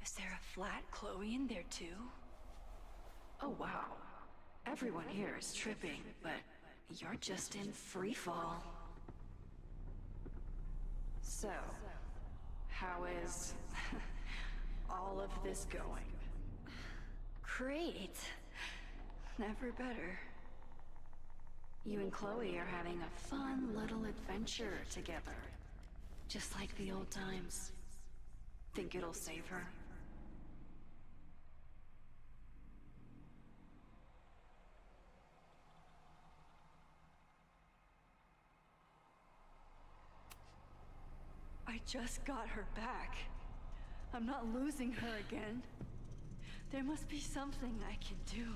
Is there a flat Chloe in there too? Oh wow. Everyone here is tripping, but you're just in free fall. So, how is all of this going? Great. Never better. You and Chloe are having a fun little adventure together. Just like the old times. Think it'll save her? I just got her back. I'm not losing her again. There must be something I can do.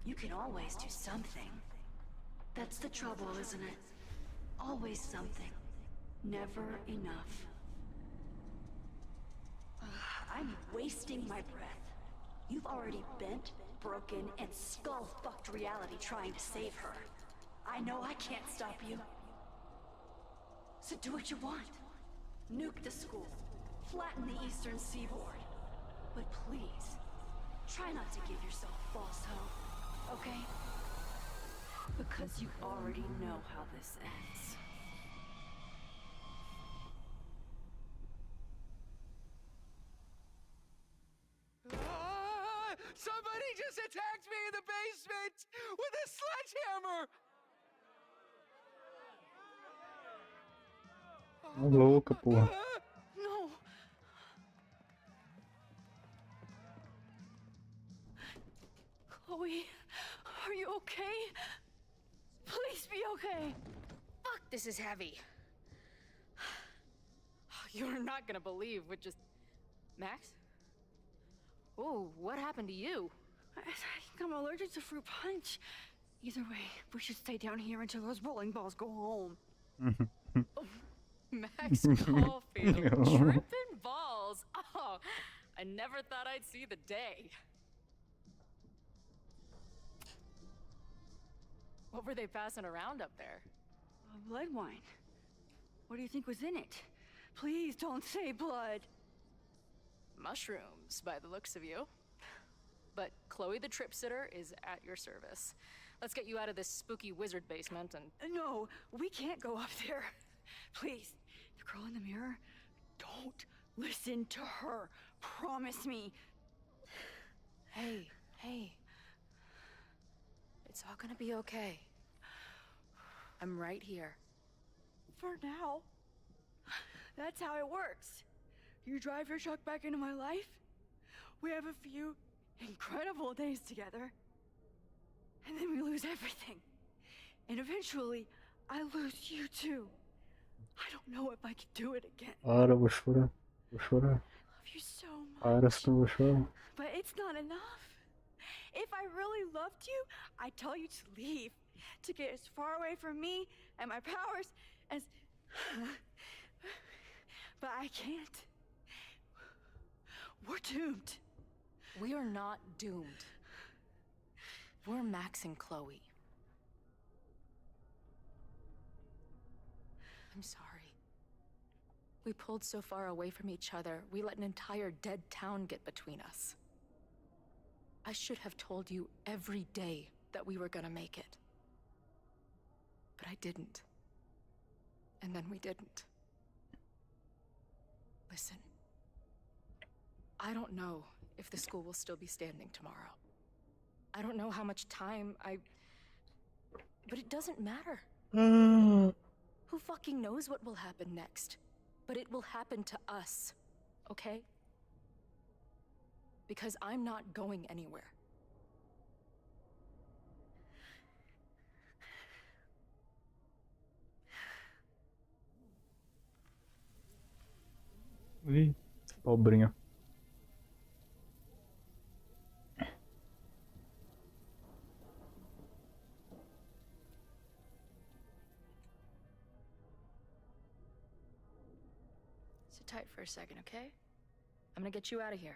You can always do something. That's the trouble, isn't it? Always something. Never enough. I'm wasting my breath. You've already bent, broken, and skull-fucked reality trying to save her. I know I can't stop you. So do what you want. Nuke the school. Flatten the eastern seaboard. But please, try not to give yourself false hope, okay? Because you already know how this ends. Somebody just attacked me in the basement with a sledgehammer! Louca, porra. No! Chloe, are you okay? Please be okay! Fuck, this is heavy. You're not gonna believe what just... Max? Oh, what happened to you? I think I'm allergic to fruit punch. Either way, we should stay down here until those bowling balls go home. Max Caulfield, tripping balls. Oh, I never thought I'd see the day. What were they passing around up there? Blood wine. What do you think was in it? Please don't say blood. Mushrooms, by the looks of you. But Chloe the Trip Sitter is at your service. Let's get you out of this spooky wizard basement and... No, we can't go up there. Please, the girl in the mirror, don't listen to her. Promise me. Hey, hey. It's all gonna be okay. I'm right here. For now. That's how it works. You drive your truck back into my life. We have a few incredible days together. And then we lose everything. And eventually, I lose you too. I don't know if I can do it again. Para, vou chorar. Vou chorar. I love you so much. Para, senão vou chorar. But it's not enough. If I really loved you, I'd tell you to leave. To get as far away from me and my powers as... But I can't. We're doomed. We are not doomed. We're Max and Chloe. I'm sorry. We pulled so far away from each other, we let an entire dead town get between us. I should have told you every day that we were gonna make it. But I didn't. And then we didn't. Listen. I don't know if the school will still be standing tomorrow. I don't know how much time But it doesn't matter. Who fucking knows what will happen next? But it will happen to us, okay? Because I'm not going anywhere. Ih, pobrinha. Sit tight for a second, okay? I'm gonna get you out of here.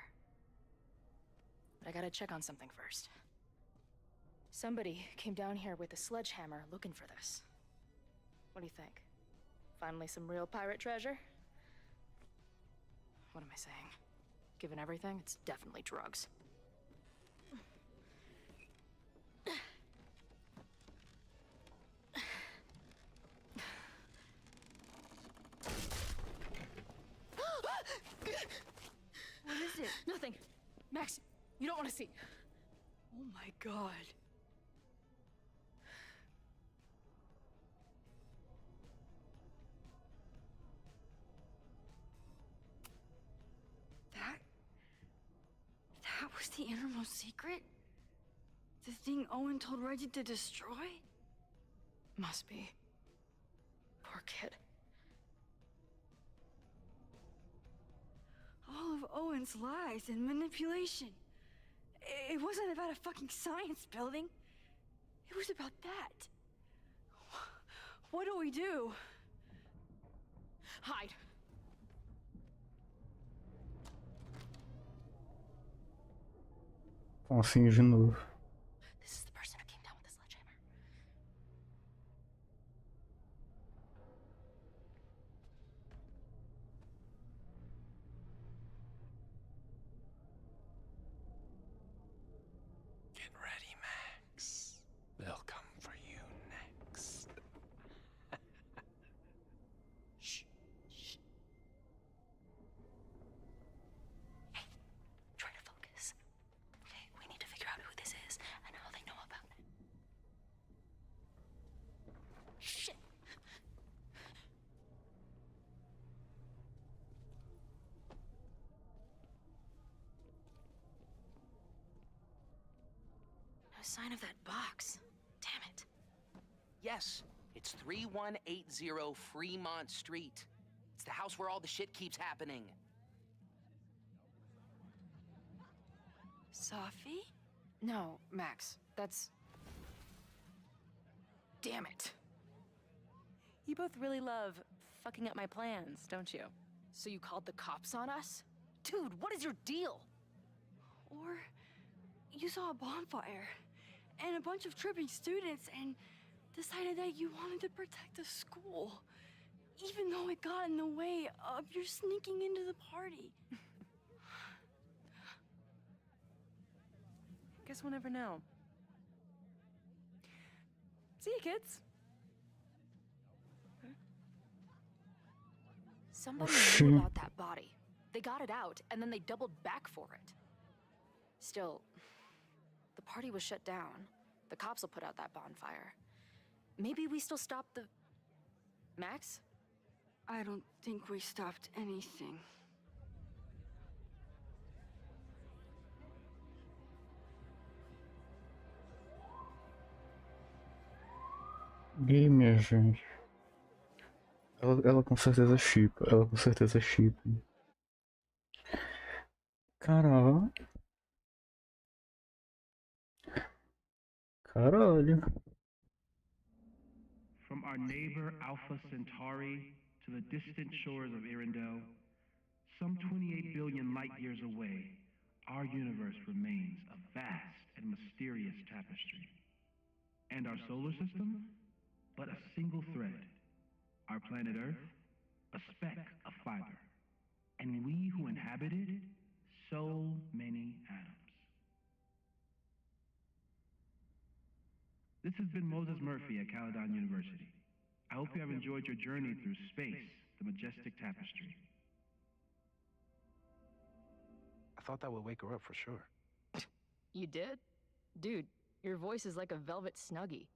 But I gotta check on something first. Somebody came down here with a sledgehammer looking for this. What do you think? Finally some real pirate treasure? What am I saying? Given everything, it's definitely drugs. What is it? Nothing. Max, you don't want to see. Oh my god. That was the innermost secret? The thing Owen told Reggie to destroy? Must be. Poor kid. All of Owen's lies and manipulation. It wasn't about a fucking science building. It was about that. What do we do? Hide. Assim de novo. This is the person who came down with the sledgehammer. Get ready, Max. They'll come for you next. Shh. Shh. Hey, try to focus. Okay, we need to figure out who this is and how they know about it. Shit. No sign of that box. Damn it. Yes, it's 3180 Fremont Street. It's the house where all the shit keeps happening. Safi? No, Max. That's... Damn it. You both really love fucking up my plans, don't you? So you called the cops on us? Dude, what is your deal? Or you saw a bonfire and a bunch of tripping students and decided that you wanted to protect the school, even though it got in the way of your sneaking into the party. Guess we'll never know. See you, kids. Somebody Oh, knew shit. about that body. They got it out, and then they doubled back for it. Still, the party was shut down. The cops will put out that bonfire. Maybe we still stop the... Max? I don't think we stopped anything. Ih, minha gente. Ela com certeza chipa. Ela com certeza chipa. Caralho. Caralho. From our neighbor Alpha Centauri to the distant shores of Arendelle, some 28 billion light years away, our universe remains a vast and mysterious tapestry. And our solar system, but a single thread. Our planet Earth, a speck of 5,000 This has been Moses Murphy at Caledon University. I hope you have enjoyed your journey through space, the majestic tapestry. I thought that would wake her up for sure. You did? Dude, your voice is like a velvet snuggie.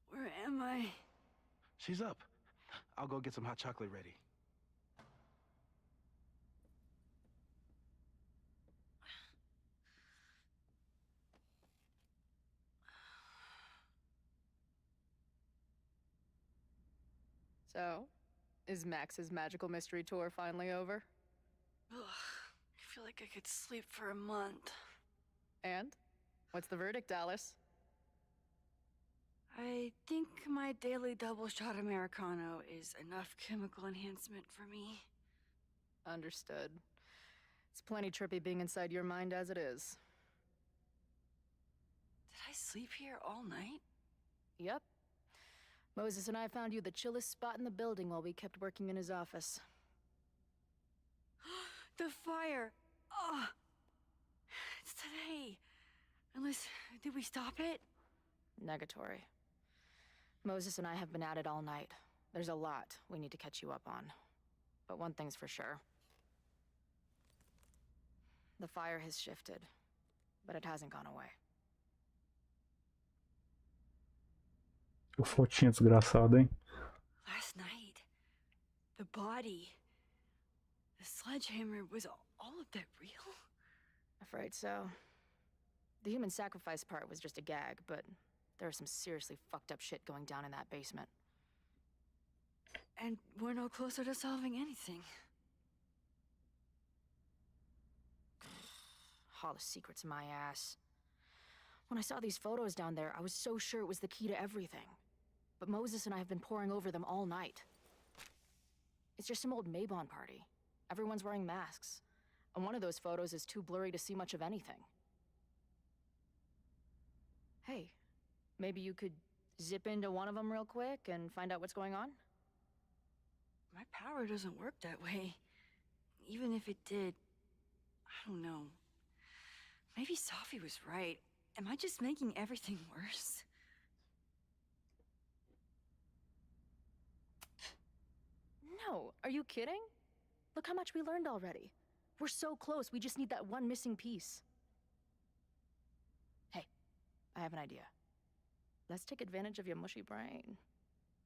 Where am I? She's up. I'll go get some hot chocolate ready. So, is Max's magical mystery tour finally over? Ugh, I feel like I could sleep for a month. And? What's the verdict, Alice? I think my daily double shot Americano is enough chemical enhancement for me. Understood. It's plenty trippy being inside your mind as it is. Did I sleep here all night? Yep. Moses and I found you the chillest spot in the building while we kept working in his office. The fire! Oh! It's today. Unless, did we stop it? Negatory. Moses and I have been at it all night. There's a lot we need to catch you up on. But one thing's for sure. The fire has shifted, but it hasn't gone away. Que fotinha desgraçada, hein? Last night, the body, the sledgehammer, was all of that real? Afraid so. The human sacrifice part was just a gag, but there was some seriously fucked up shit going down in that basement. And we're no closer to solving anything. All the secrets my ass. When I saw these photos down there, I was so sure it was the key to everything. But Moses and I have been poring over them all night. It's just some old Mabon party. Everyone's wearing masks. And one of those photos is too blurry to see much of anything. Hey, maybe you could zip into one of them real quick and find out what's going on? My power doesn't work that way. Even if it did, I don't know. Maybe Safi was right. Am I just making everything worse? No, are you kidding? Look how much we learned already. We're so close, we just need that one missing piece. Hey, I have an idea. Let's take advantage of your mushy brain.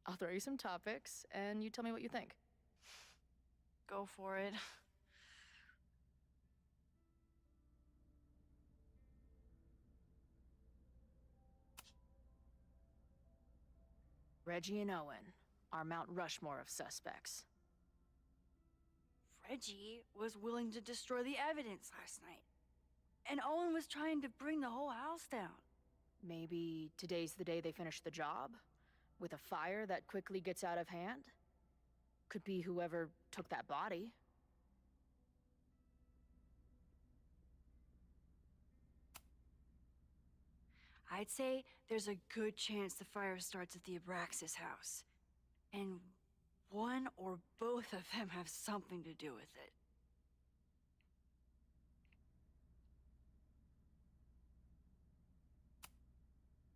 I'll throw you some topics, and you tell me what you think. Go for it. Reggie and Owen are Mount Rushmore of suspects. Reggie was willing to destroy the evidence last night. And Owen was trying to bring the whole house down. Maybe today's the day they finish the job? With a fire that quickly gets out of hand? Could be whoever took that body. I'd say there's a good chance the fire starts at the Abraxas house. And one or both of them have something to do with it.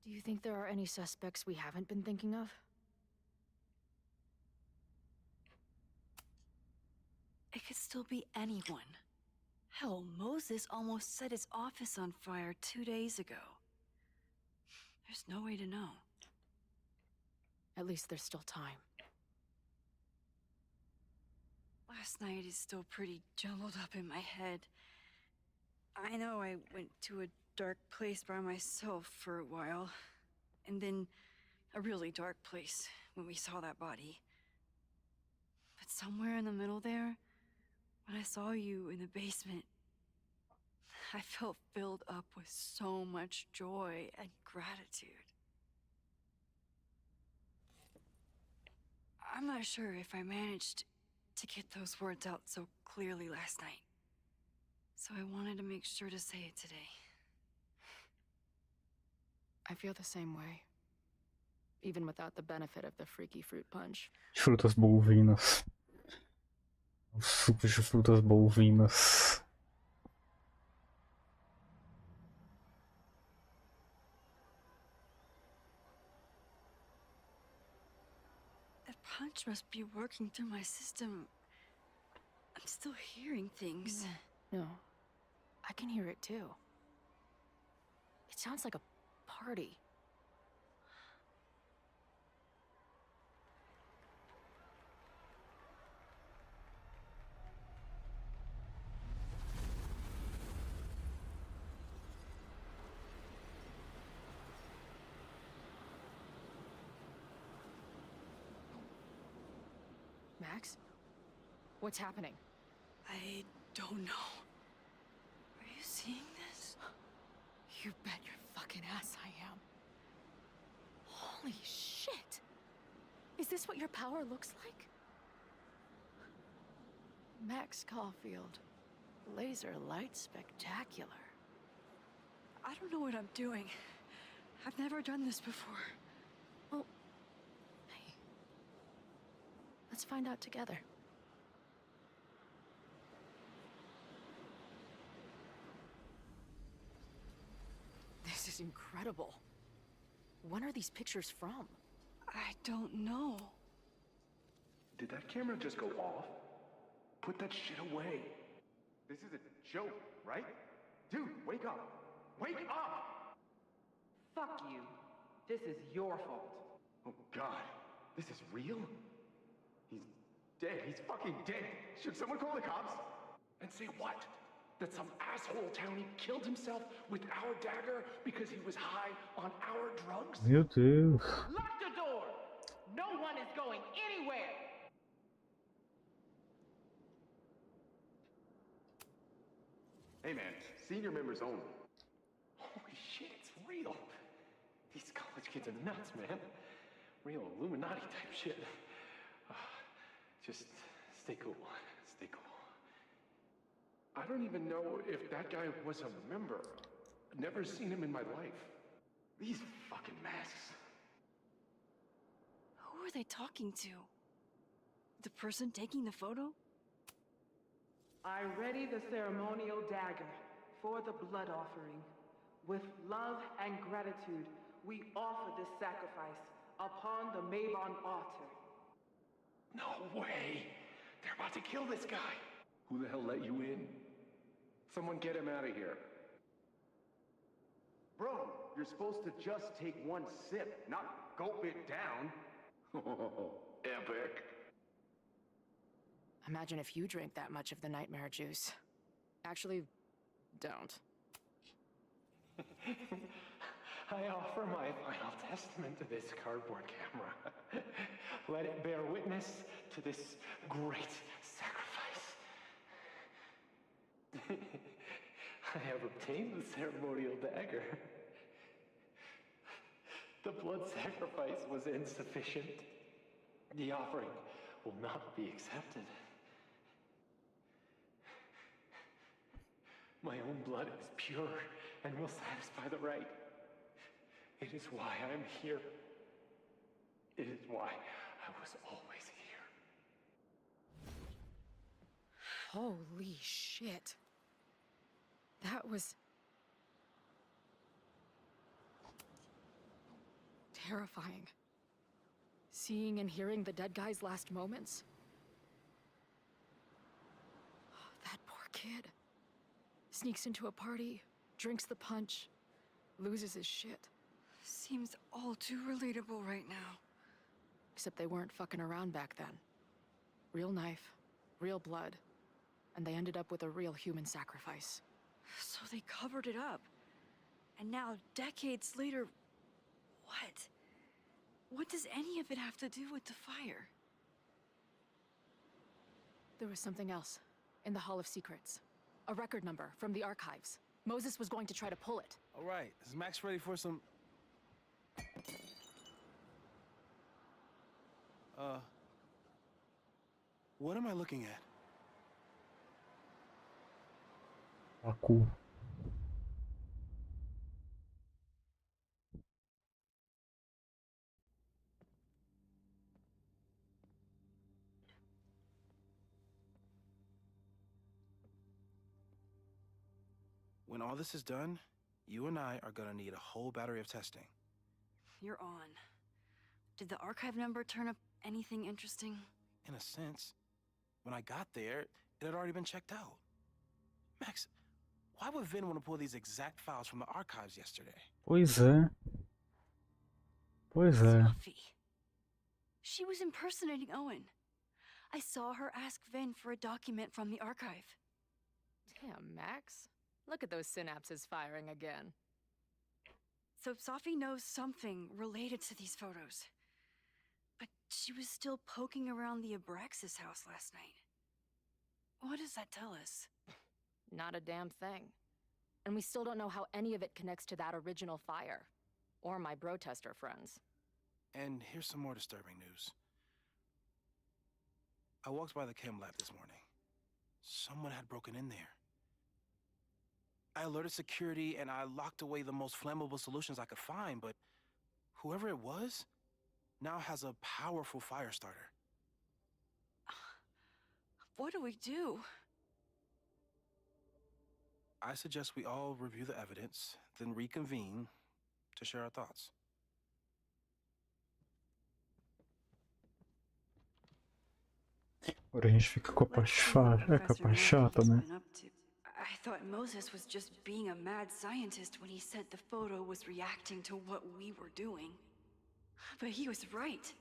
Do you think there are any suspects we haven't been thinking of? It could still be anyone. Hell, Moses almost set his office on fire 2 days ago. There's no way to know. At least there's still time. Last night is still pretty jumbled up in my head. I know I went to a dark place by myself for a while. And then a really dark place when we saw that body. But somewhere in the middle there, when I saw you in the basement, I felt filled up with so much joy and gratitude. I'm not sure if I managed to get those words out so clearly last night. So I wanted to make sure to say it today. I feel the same way. Even without the benefit of the freaky fruit punch. Frutas bovinas. Os sucos de frutas bovinas. That punch must be working through my system. I'm still hearing things. No. I can hear it too. It sounds like a party. Max? What's happening? I don't know. Are you seeing this? You bet your fucking ass I am. Holy shit! Is this what your power looks like? Max Caulfield. Laser light spectacular. I don't know what I'm doing. I've never done this before. Well, hey. Let's find out together. This is incredible. When are these pictures from? I don't know. Did that camera just go off? Put that shit away. This is a joke, right? Dude, wake up. Wake up! Fuck you. This is your fault. Oh God, this is real? He's dead. He's fucking dead. Should someone call the cops? And say what? That some asshole townie killed himself with our dagger because he was high on our drugs? Meu Deus. Lock the door! No one is going anywhere! Hey man, senior members only. Holy shit, it's real. These college kids are nuts, man. Real Illuminati type shit. Just stay cool. Stay cool. I don't even know if that guy was a member. Never seen him in my life. These fucking masks. Who are they talking to? The person taking the photo? I ready the ceremonial dagger for the blood offering. With love and gratitude, we offer this sacrifice upon the Mabon altar. No way! They're about to kill this guy! Who the hell let you in? Someone get him out of here. Bro, you're supposed to just take one sip, not gulp it down. Epic. Imagine if you drank that much of the nightmare juice. Actually, don't. I offer my final testament to this cardboard camera. Let it bear witness to this great sacrifice. I have obtained the ceremonial dagger. The blood sacrifice was insufficient. The offering will not be accepted. My own blood is pure and will satisfy the rite. It is why I'm here. It is why I was always here. Holy shit. That was... terrifying. Seeing and hearing the dead guy's last moments. That poor kid. Sneaks into a party, drinks the punch, loses his shit. Seems all too relatable right now. Except they weren't fucking around back then. Real knife, real blood, and they ended up with a real human sacrifice. So they covered it up. And now, decades later, what? What does any of it have to do with the fire? There was something else in the Hall of Secrets. A record number from the archives. Moses was going to try to pull it. All right, is Max ready for some... What am I looking at? Pacu. When all this is done, you and I are gonna need a whole battery of testing. You're on. Did the archive number turn up anything interesting? In a sense, when I got there, it had already been checked out. Max, why would Vin want to pull these exact files from the archives yesterday? Pois é. Pois é. Sophie. She was impersonating Owen. I saw her ask Vin for a document from the archive. Damn, Max. Look at those synapses firing again. So Sophie knows something related to these photos. But she was still poking around the Abraxas house last night. What does that tell us? Not a damn thing. And we still don't know how any of it connects to that original fire. Or my bro-tester friends. And here's some more disturbing news. I walked by the chem lab this morning. Someone had broken in there. I alerted security and I locked away the most flammable solutions I could find, but whoever it was now has a powerful fire starter. What do we do? I suggest we all review the evidence, then reconvene to share our thoughts. Agora a gente fica com a parte com a parte chata, né? I thought Moses was just being a mad scientist when he said the photo was reacting to what we were doing. But he was right.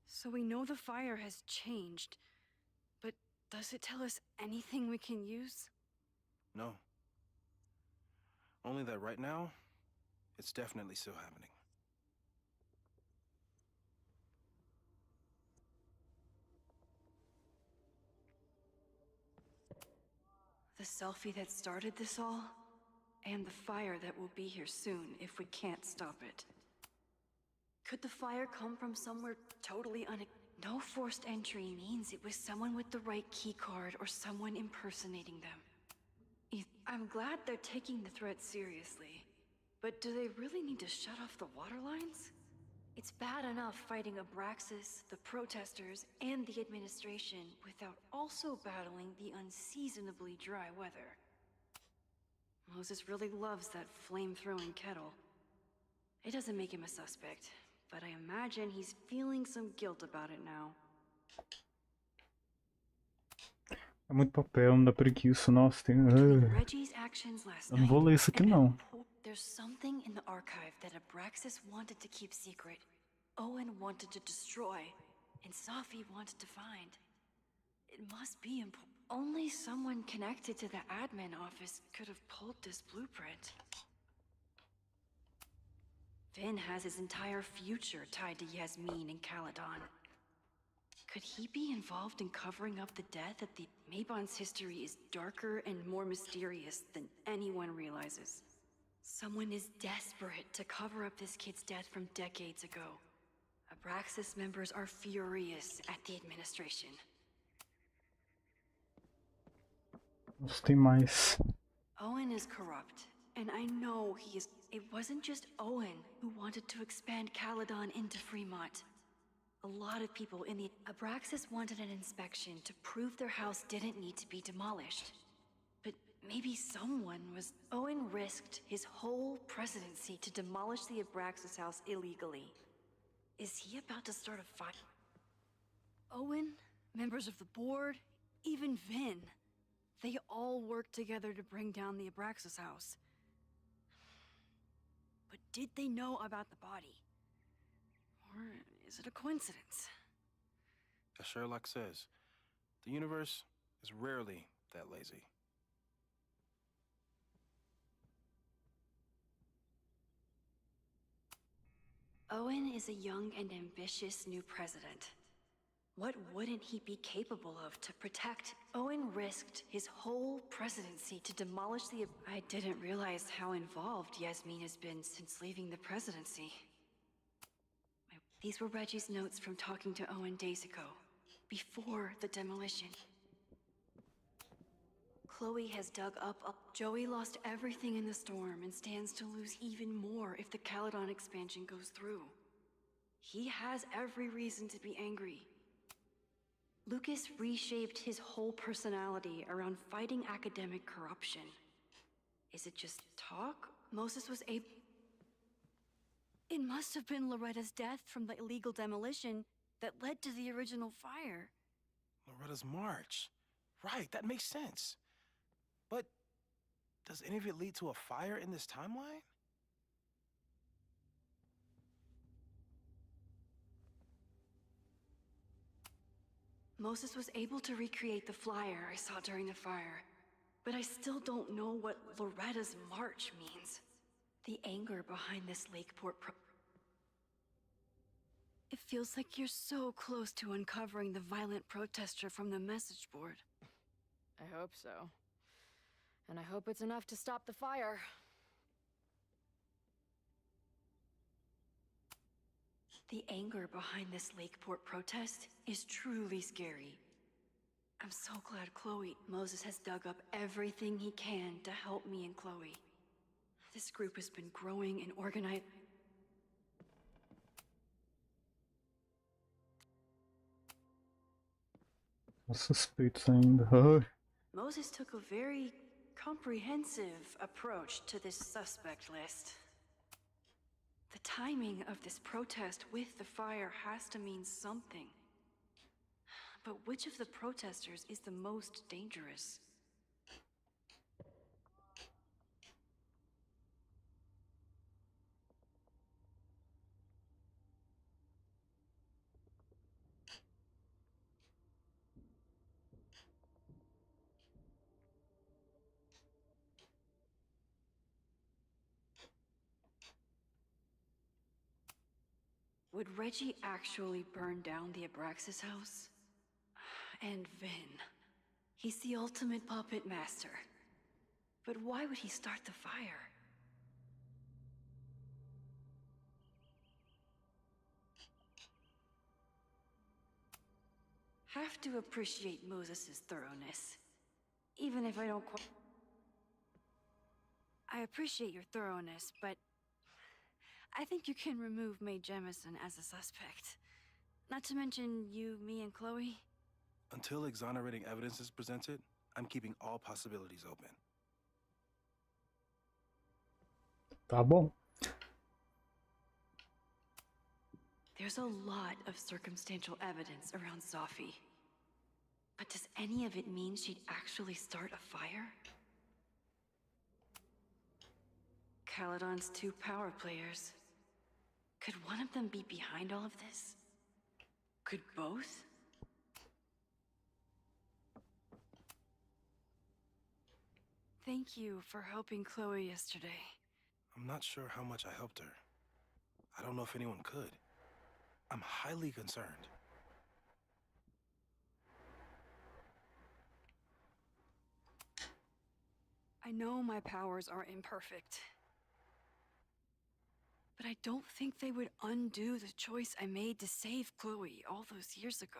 So we know the fire has changed, but does it tell us anything we can use? No. Only that right now, it's definitely still happening. The selfie that started this all, and the fire that will be here soon if we can't stop it. Could the fire come from somewhere totally No forced entry means it was someone with the right keycard or someone impersonating them. I'm glad they're taking the threat seriously, but do they really need to shut off the water lines? It's bad enough fighting Abraxas, the protesters, and the administration without also battling the unseasonably dry weather. Moses really loves that flame-throwing kettle. It doesn't make him a suspect, but I imagine he's feeling some guilt about it now. É muito papel, não dá preguiça, nossa, tem... Reggie's actions last Eu não vou ler isso aqui não. There's something in the archive that Abraxas wanted to keep secret, Owen wanted to destroy, and Sophie wanted to find. It must be important. Only someone connected to the admin office could have pulled this blueprint. Vin has his entire future tied to Yasmin and Caledon. Could he be involved in covering up the death of the... Mabon's history is darker and more mysterious than anyone realizes. Someone is desperate to cover up this kid's death from decades ago. Abraxas members are furious at the administration. Nossa, tem mais. Owen is corrupt, and I know he is... It wasn't just Owen who wanted to expand Caledon into Fremont. A lot of people in the... Abraxas wanted an inspection to prove their house didn't need to be demolished. But maybe someone was... Owen risked his whole presidency to demolish the Abraxas house illegally. Is he about to start a fight? Owen, members of the board, even Vin. They all worked together to bring down the Abraxas house. But did they know about the body? Or is it a coincidence? As Sherlock says, the universe is rarely that lazy. Owen is a young and ambitious new president. What wouldn't he be capable of to protect? Owen risked his whole presidency to demolish the... I didn't realize how involved Yasmin has been since leaving the presidency. These were Reggie's notes from talking to Owen days ago. before the demolition. Chloe has dug up Joey lost everything in the storm and stands to lose even more if the Caledon expansion goes through. He has every reason to be angry. Lucas reshaped his whole personality around fighting academic corruption. Is it just talk? Moses was able... It must have been Loretta's death from the illegal demolition that led to the original fire. Loretta's march. Right, that makes sense. But does any of it lead to a fire in this timeline? Moses was able to recreate the flyer I saw during the fire, but I still don't know what Loretta's march means. The anger behind this Lakeport It feels like you're so close to uncovering the violent protester from the message board. I hope so. And I hope it's enough to stop the fire. The anger behind this Lakeport protest is truly scary. I'm so glad Moses has dug up everything he can to help me and Chloe. This group has been growing and organized. Suspeitos ainda. Ai. Moses took a very comprehensive approach to this suspect list. The timing of this protest with the fire has to mean something. But which of the protesters is the most dangerous? Would Reggie actually burn down the Abraxas house? And Vin. He's the ultimate puppet master. But why would he start the fire? Have to appreciate Moses' thoroughness. Even if I don't quite... I appreciate your thoroughness, but I think you can remove Mae Jemison as a suspect. Not to mention you, me, and Chloe. Until exonerating evidence is presented, I'm keeping all possibilities open. Tá bom. There's a lot of circumstantial evidence around Zophie. But does any of it mean she'd actually start a fire? Caledon's 2 power players. Could one of them be behind all of this? Could both? Thank you for helping Chloe yesterday. I'm not sure how much I helped her. I don't know if anyone could. I'm highly concerned. I know my powers are imperfect. But I don't think they would undo the choice I made to save Chloe all those years ago.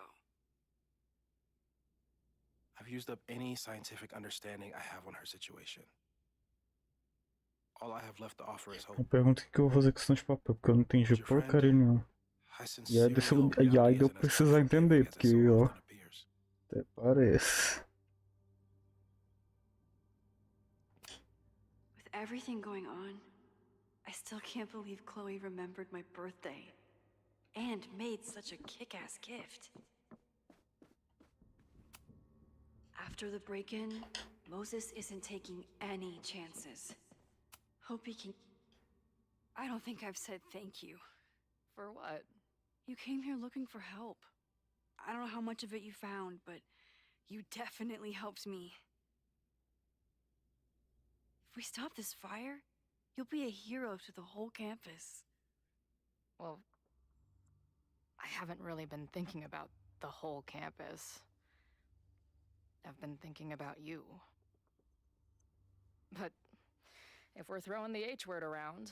I've used up any scientific understanding I have on her situation. All I have left to offer is A hope. pergunta que eu vou fazer questão de papel, porque eu não entendi porcaria nenhuma. E aí eu precisar entender, porque, ó, até parece. With everything going on, I still can't believe Chloe remembered my birthday. And made such a kick-ass gift. After the break-in, Moses isn't taking any chances. Hope he can... I don't think I've said thank you. For what? You came here looking for help. I don't know how much of it you found, but you definitely helped me. If we stop this fire, you'll be a hero to the whole campus. Well, I haven't really been thinking about the whole campus. I've been thinking about you. But if we're throwing the H word around,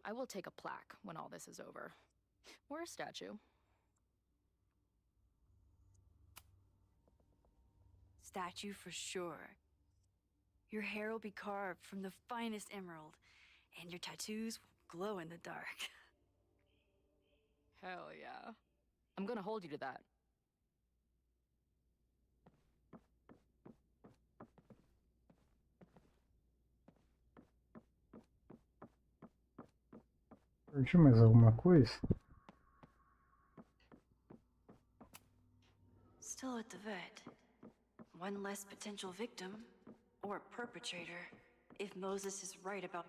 I will take a plaque when all this is over. Or a statue. statue for sure. Your hair will be carved from the finest emerald, and your tattoos will glow in the dark. Hell yeah. I'm gonna hold you to that. Perdi mais alguma coisa? Still at the vet. One less potential victim, or perpetrator, if Moses is right about...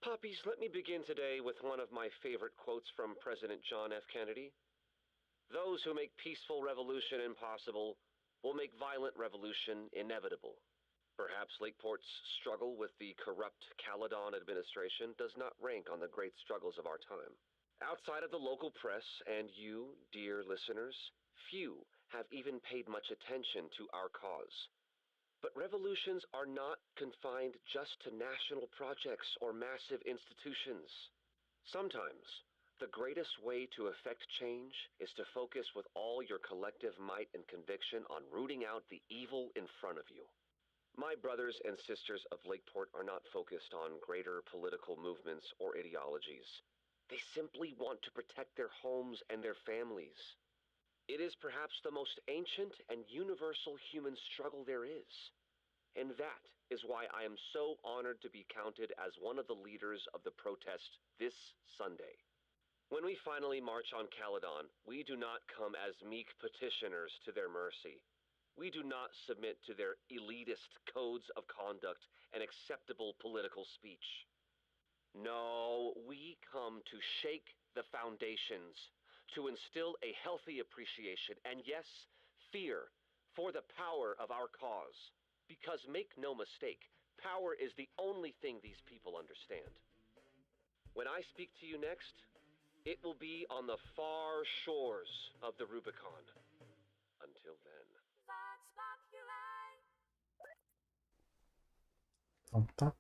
Puppies, let me begin today with one of my favorite quotes from President John F. Kennedy. Those who make peaceful revolution impossible will make violent revolution inevitable. Perhaps Lakeport's struggle with the corrupt Caledon administration does not rank on the great struggles of our time. Outside of the local press and you, dear listeners, few have even paid much attention to our cause. But revolutions are not confined just to national projects or massive institutions. Sometimes, the greatest way to effect change is to focus with all your collective might and conviction on rooting out the evil in front of you. My brothers and sisters of Lakeport are not focused on greater political movements or ideologies. They simply want to protect their homes and their families. It is perhaps the most ancient and universal human struggle there is. And that is why I am so honored to be counted as one of the leaders of the protest this Sunday. When we finally march on Caledon, we do not come as meek petitioners to their mercy. We do not submit to their elitist codes of conduct and acceptable political speech. No, we come to shake the foundations, to instill a healthy appreciation and, yes, fear for the power of our cause. Because make no mistake, power is the only thing these people understand. When I speak to you next, it will be on the far shores of the Rubicon. Until then. Então tá.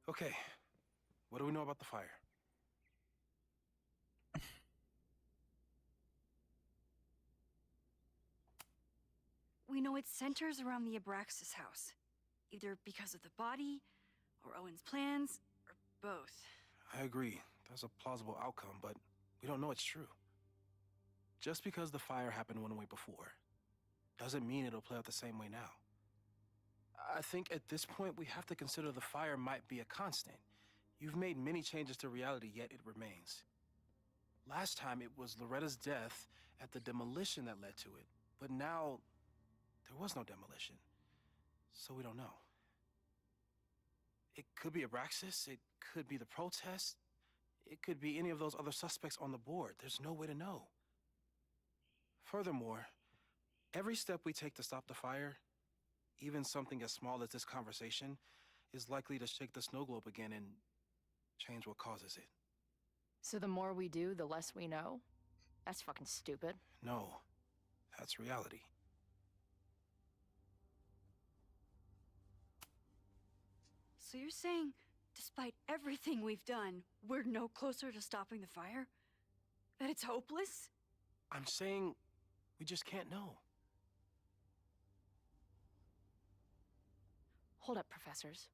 Okay, what do we know about the fire? We know it centers around the Abraxas house, either because of the body, or Owen's plans, or both. I agree. That's a plausible outcome, but we don't know it's true. Just because the fire happened one way before, doesn't mean it'll play out the same way now. I think at this point we have to consider the fire might be a constant. You've made many changes to reality, yet it remains. Last time it was Loretta's death at the demolition that led to it, but now there was no demolition, so we don't know. It could be Abraxas, it could be the protest, it could be any of those other suspects on the board. There's no way to know. Furthermore, every step we take to stop the fire, even something as small as this conversation, is likely to shake the snow globe again and change what causes it. So the more we do, the less we know? That's fucking stupid. No, that's reality. So you're saying, despite everything we've done, we're no closer to stopping the fire? That it's hopeless? I'm saying we just can't know. Hold up, professors.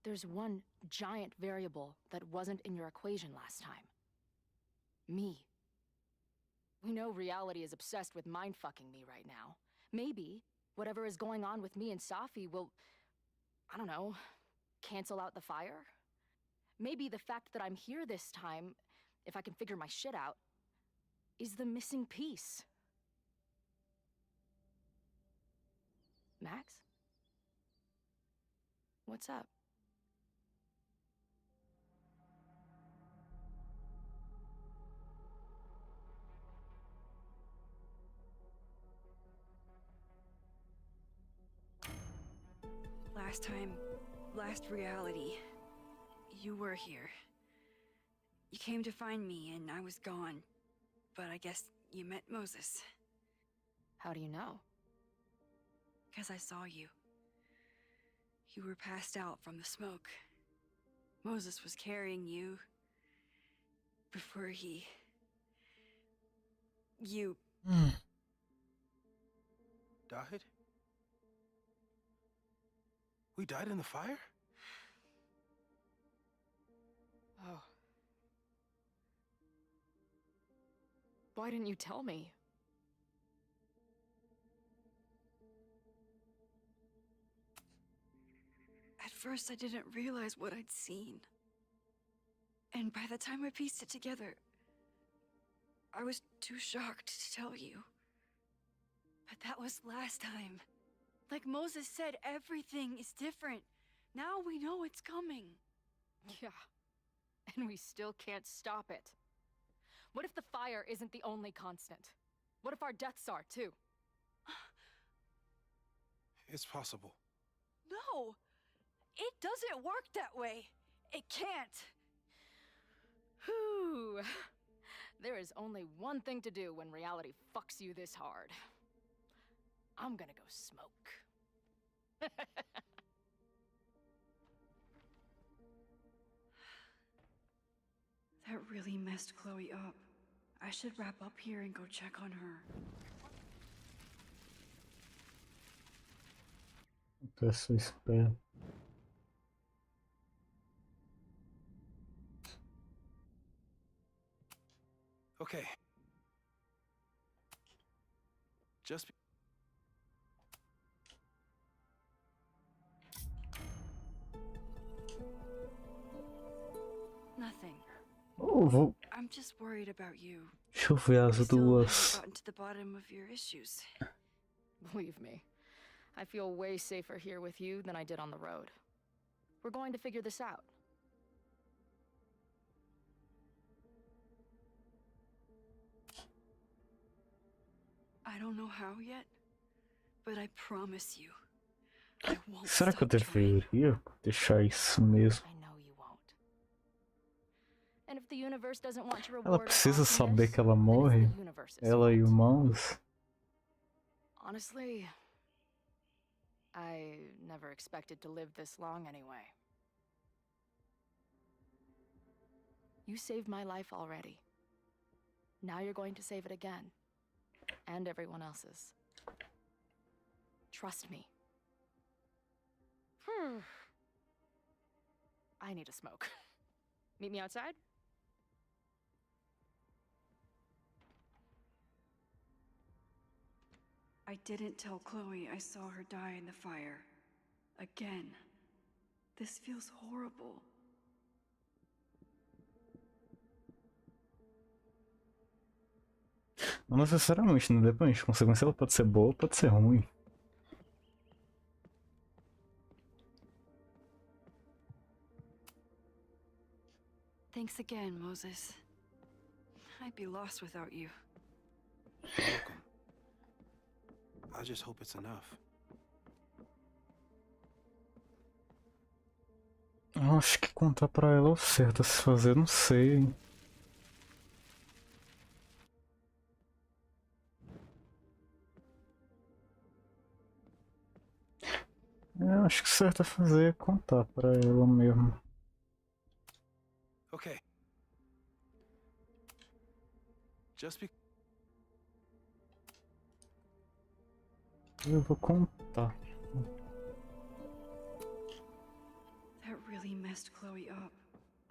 There's one giant variable that wasn't in your equation last time. Me. We know reality is obsessed with mind-fucking me right now. Maybe whatever is going on with me and Safi will, I don't know, cancel out the fire? Maybe the fact that I'm here this time, if I can figure my shit out, is the missing piece. Max? What's up? last reality, you were here. You came to find me and I was gone, but I guess you met Moses. How do you know? 'Cause I saw you. You were passed out from the smoke. Moses was carrying you before you... Died? We died in the fire? Oh. Why didn't you tell me? At first, I didn't realize what I'd seen. And by the time I pieced it together, I was too shocked to tell you. But that was last time. Like Moses said, everything is different. Now we know it's coming. Yeah. And we still can't stop it. What if the fire isn't the only constant? What if our deaths are, too? It's possible. No! It doesn't work that way. It can't. Whew. There is only one thing to do when reality fucks you this hard. I'm gonna go smoke. That really messed Chloe up. I should wrap up here and go check on her. Peço isso pra Okay. Just be Nothing. vou... I'm just worried about you. Deixa eu ver as I still haven't duas. gotten to the bottom of your issues. Believe me, I feel way safer here with you than I did on the road. We're going to figure this out. I don't know how yet, but I promise you, I won't Será que eu stop deveria deixar isso mesmo? And if the universe doesn't want to Ela reward precisa awesomeness, saber que ela morre? Ela e o Mons? Honestly, I never expected to live this long anyway. You saved my life already. Now you're going to save it again. And everyone else's. Trust me. I need a smoke. Meet me outside? I didn't tell Chloe I saw her die in the fire. Again. This feels horrible. Não necessariamente, né? Depende. A consequência ela pode ser boa ou pode ser ruim. Thanks again, Moses. I'd be lost without you. welcome. I just hope it's enough. Eu acho que contar pra ela é o certo a se fazer, não sei. Eu acho que o certo a fazer é contar pra ela mesmo. Okay. Just be... Eu vou contar. That really messed Chloe up.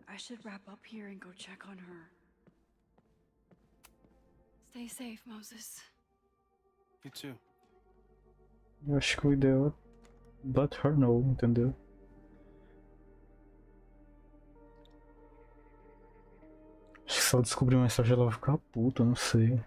I should wrap up here and go check on her. Stay safe, Moses. You too. Eu acho que o ideal é let her know, entendeu? Acho que se ela descobrir mais tarde ela vai ficar puta, não sei.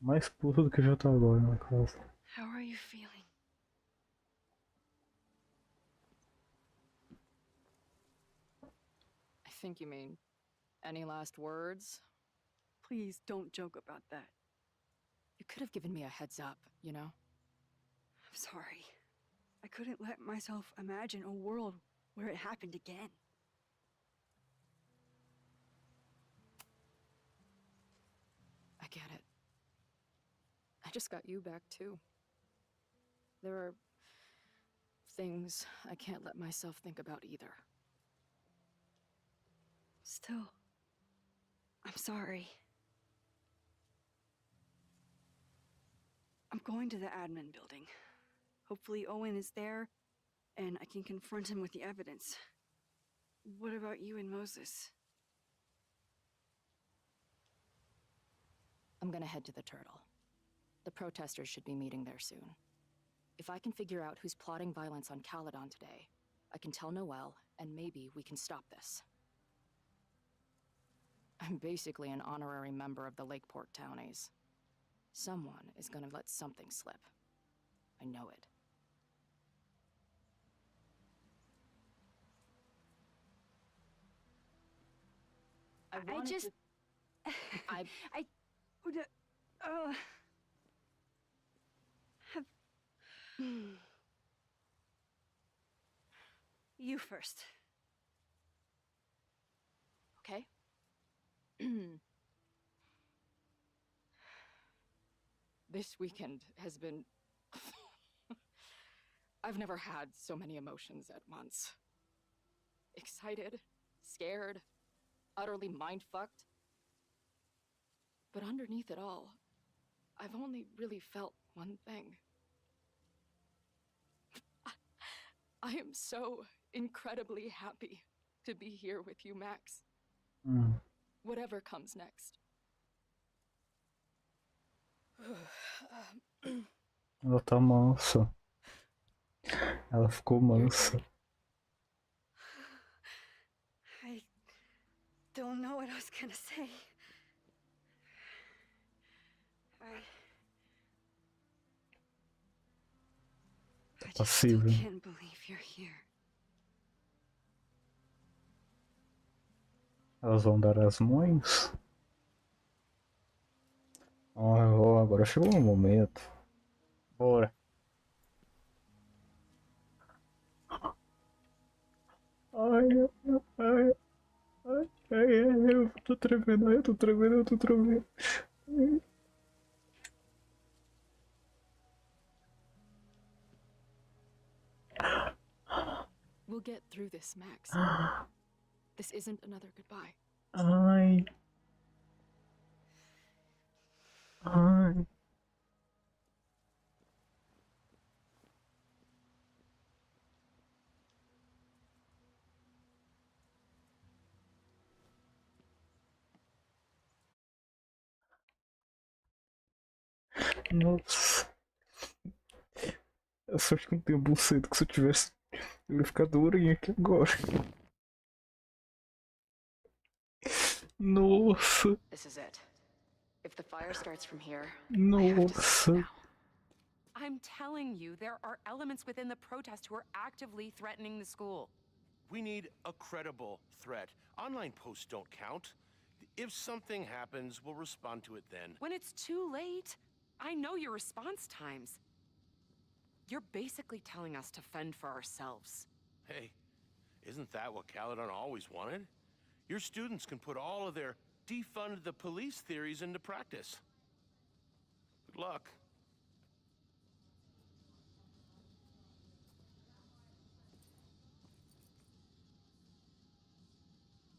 Mais puto do que já tá agora, no caso. How are you feeling? I think you mean any last words? Please don't joke about that. You could have given me a heads up, you know? I'm sorry. I couldn't let myself imagine a world where it happened again. I get it. I just got you back too. There are things I can't let myself think about either. Still, I'm sorry. I'm going to the admin building. Hopefully Owen is there, and I can confront him with the evidence. What about you and Moses? I'm gonna head to the Turtle. The protesters should be meeting there soon. If I can figure out who's plotting violence on Caledon today, I can tell Noelle, and maybe we can stop this. I'm basically an honorary member of the Lakeport Townies. Someone is gonna let something slip. I know it. I just... You first. Okay? This weekend has been... I've never had so many emotions at once. Excited, scared, utterly mind-fucked. But underneath it all, I've only really felt one thing. I am so incredibly happy to be here with you, Max. Whatever comes next. Ela tá mansa. Ela ficou mansa. I don't know what I was gonna say. I just still Passiva. can't believe you're here. Elas vão dar as mães? Oh, agora chegou o momento. Bora. Ai, ai, ai, ai, eu tô tremendo, eu tô tremendo, eu tô tremendo. We'll get through this, Max. This isn't another goodbye. Ai. Ai. Nossa. Eu só acho que não tenho buceta, que se eu tivesse, eu ia ficar durinho aqui agora. Nossa. This is it. If the fire starts from here, Nossa. I'm telling you, there are elements within the protest who are actively threatening the school. We need a credible threat. Online posts don't count. If something happens, we'll respond to it then. When it's too late, I know your response times. You're basically telling us to fend for ourselves. Hey, isn't that what Caledon always wanted? Your students can put all of their defund the police theories into practice. Good luck.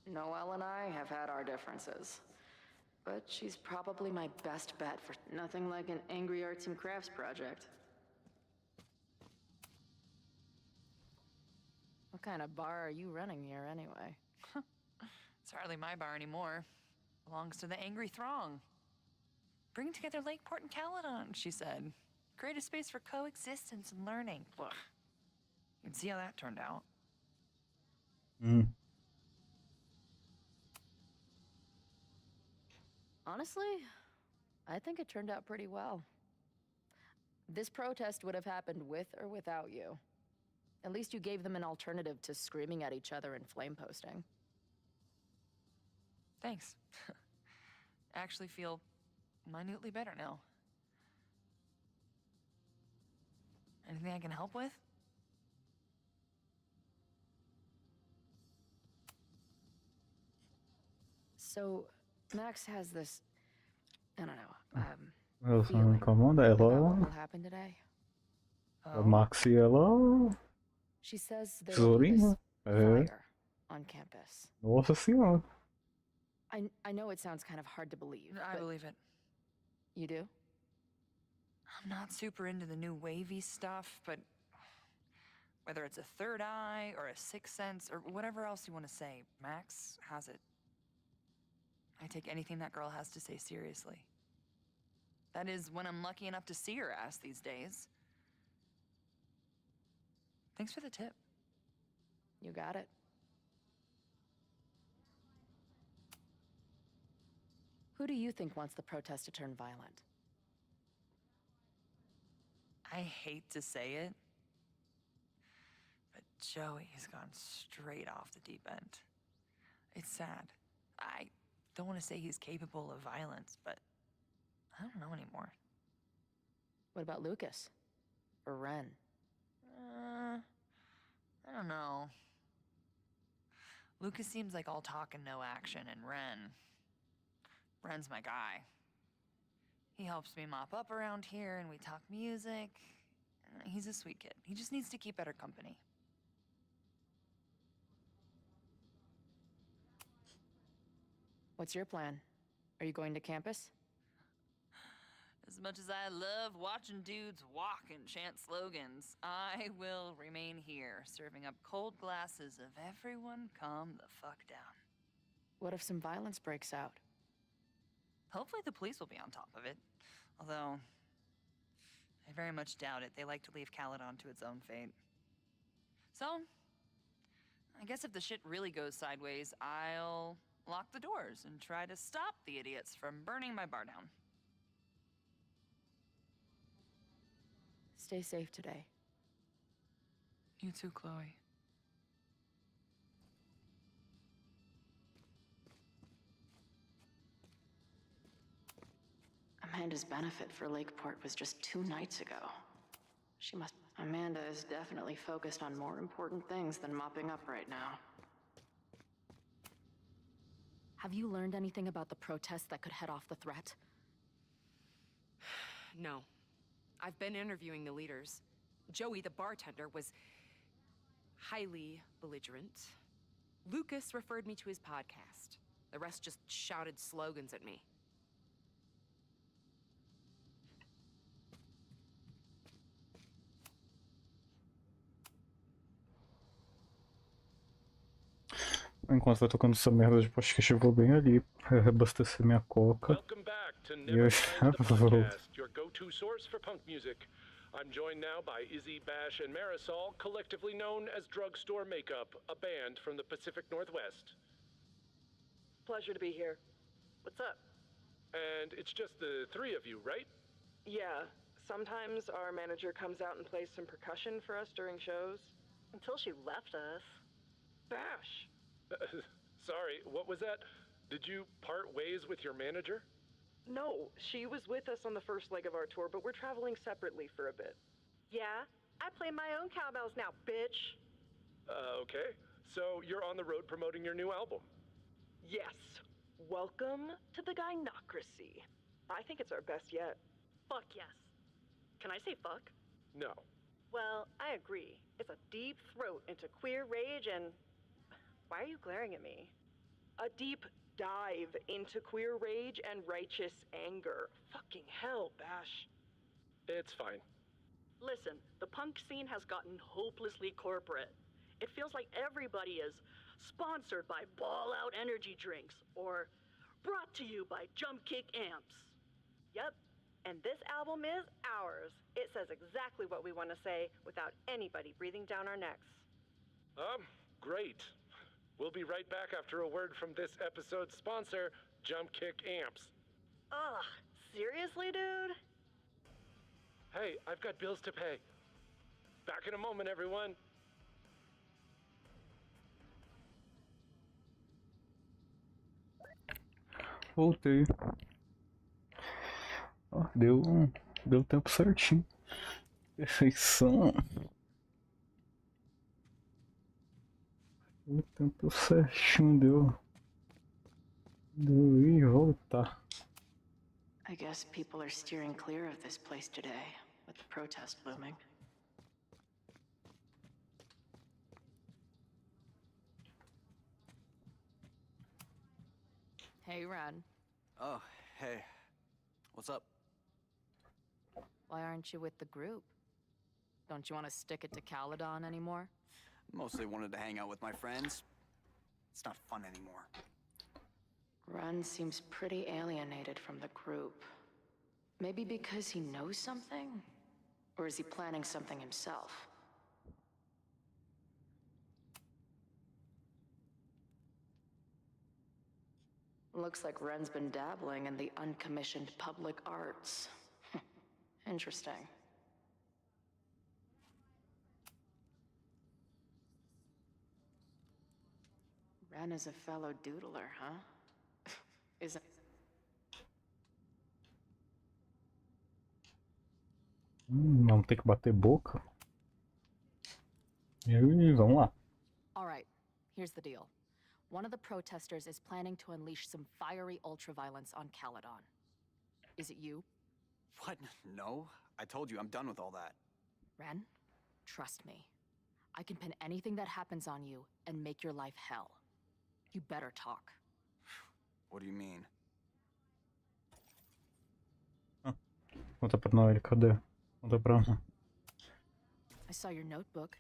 Noelle and I have had our differences. But she's probably my best bet for nothing like an angry arts and crafts project. What kind of bar are you running here, anyway? It's hardly my bar anymore. Belongs to the angry throng. Bring together Lakeport and Caledon, she said. Create a space for coexistence and learning. Ugh. You can see how that turned out. Honestly, I think it turned out pretty well. This protest would have happened with or without you. At least you gave them an alternative to screaming at each other and flame posting. Thanks. I actually feel minutely better now. Anything I can help with? So, Max has this, I don't know, Ela só me feeling incomoda, about what will ela... happen today. A Maxi, ela... She says there will be this Tesourinha. É. fire on campus. Nossa senhora. I know it sounds kind of hard to believe. I believe it. You do? I'm not super into the new wavy stuff, but whether it's a third eye or a sixth sense or whatever else you want to say, Max has it. I take anything that girl has to say seriously. That is, when I'm lucky enough to see her ass these days. Thanks for the tip. You got it. Who do you think wants the protest to turn violent? I hate to say it, but Joey has gone straight off the deep end. It's sad. I don't want to say he's capable of violence, but I don't know anymore. What about Lucas? Or Ren? I don't know. Lucas seems like all talk and no action, and Ren's my guy. He helps me mop up around here, and we talk music. He's a sweet kid. He just needs to keep better company. What's your plan? Are you going to campus? As much as I love watching dudes walk and chant slogans, I will remain here, serving up cold glasses of everyone calm the fuck down. What if some violence breaks out? Hopefully the police will be on top of it. Although, I very much doubt it. They like to leave Caledon to its own fate. So, I guess if the shit really goes sideways, I'll lock the doors and try to stop the idiots from burning my bar down. Stay safe today. You too, Chloe. Amanda's benefit for Lakeport was just 2 nights ago. She must... Amanda is definitely focused on more important things than mopping up right now. Have you learned anything about the protest that could head off the threat? No. I've been interviewing the leaders. Joey, the bartender, was highly belligerent. Lucas referred me to his podcast. The rest just shouted slogans at me. Enquanto vai tocando essa merda de podcast, eu vou bem ali reabastecer minha coca. Welcome back to E eu já volto. Podcast, your go-to source for punk music. I'm joined now by Izzy, Bash, and Marisol, collectively known as Drugstore Makeup, a band from the Pacific Northwest. Pleasure to be here. What's up? And it's just the 3 of you, right? Yeah, sometimes our manager comes out and plays some percussion for us during shows. Until she left us. Bash. Sorry, what was that? Did you part ways with your manager? No, she was with us on the first leg of our tour, but we're traveling separately for a bit. Yeah, I play my own cowbells now, bitch. Okay. So you're on the road promoting your new album? Yes. Welcome to the Gynocracy. I think it's our best yet. Fuck yes. Can I say fuck? No. Well, I agree. It's a deep throat into queer rage and... Why are you glaring at me? A deep dive into queer rage and righteous anger. Fucking hell, Bash. It's fine. Listen, the punk scene has gotten hopelessly corporate. It feels like everybody is sponsored by Ball Out energy drinks or brought to you by Jump Kick amps. Yep, and this album is ours. It says exactly what we want to say without anybody breathing down our necks. Great. We'll be right back after a word from this episode's sponsor, Jump Kick Amps. Ugh, Seriously, dude? Hey, I've got bills to pay. Back in a moment, everyone. Voltei. Ó, deu tempo certinho. Perfeição. Deu tempo certinho, deu ir e voltar. I guess people are steering clear of this place today, with the protest looming. Hey, Ren. Oh, hey. What's up? Why aren't you with the group? Don't you want to stick it to Caledon anymore? Mostly wanted to hang out with my friends. It's not fun anymore. Ren seems pretty alienated from the group. Maybe because he knows something? Or is he planning something himself? Looks like Ren's been dabbling in the uncommissioned public arts. Interesting. Ren is a fellow doodler, huh? Isn't... Vamos ter que bater boca. E vamos lá. Alright, here's the deal. One of the protesters is planning to unleash some fiery ultraviolence on Caledon. Is it you? What? No. I told you, I'm done with all that. Ren, trust me. I can pin anything that happens on you and make your life hell. You better talk. What do you mean? Conta pra nós, cadê? Conta pra mim. I saw your notebook.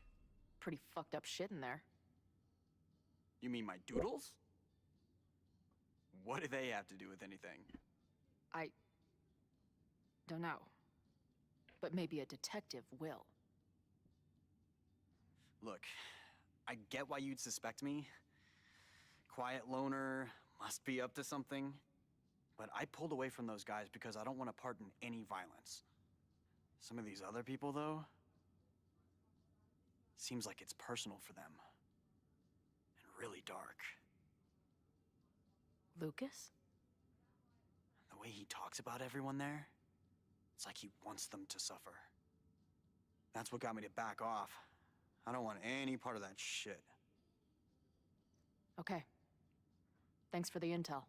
Pretty fucked up shit in there. You mean my doodles? What do they have to do with anything? I don't know. But maybe a detective will. Look, I get why you'd suspect me. Quiet loner, must be up to something. But I pulled away from those guys because I don't want to part in any violence. Some of these other people, though, seems like it's personal for them. And really dark. Lucas? The way he talks about everyone there, it's like he wants them to suffer. That's what got me to back off. I don't want any part of that shit. Okay. Thanks for the intel.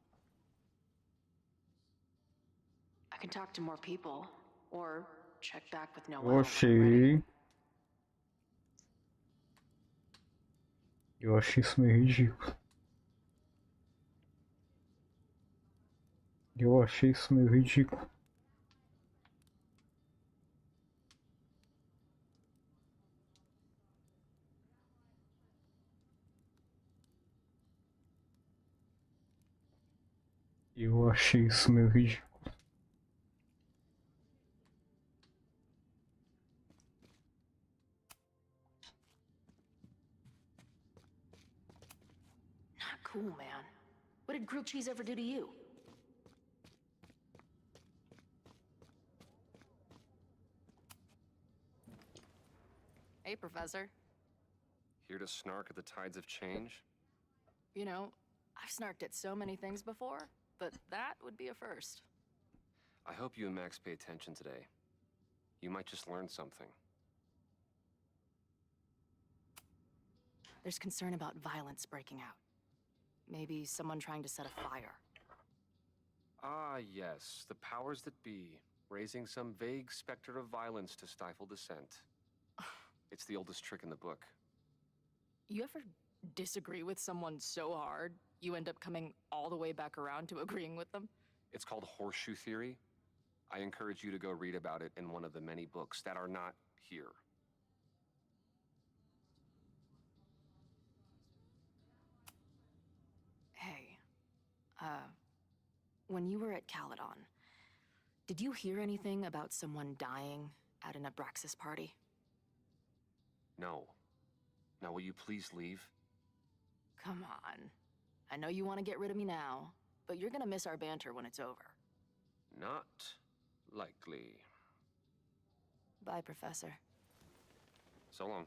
I can talk to more people, or check back with Noel. Oxi. Eu achei isso meio ridículo. Eu achei isso meio ridículo. Eu achei isso meio ridículo. Not cool, man. What did grilled cheese ever do to you? Hey, Professor. Here to snark at the tides of change? You know, I've snarked at so many things before, but that would be a first. I hope you and Max pay attention today. You might just learn something. There's concern about violence breaking out. Maybe someone trying to set a fire. Ah, yes, the powers that be, raising some vague specter of violence to stifle dissent. It's the oldest trick in the book. You ever disagree with someone so hard, you end up coming all the way back around to agreeing with them? It's called horseshoe theory. I encourage you to go read about it in one of the many books that are not here. Hey, when you were at Caledon, did you hear anything about someone dying at an Abraxas party? No. Now will you please leave? Come on. I know you want to get rid of me now, but you're gonna miss our banter when it's over. Not likely. Bye, Professor. So long.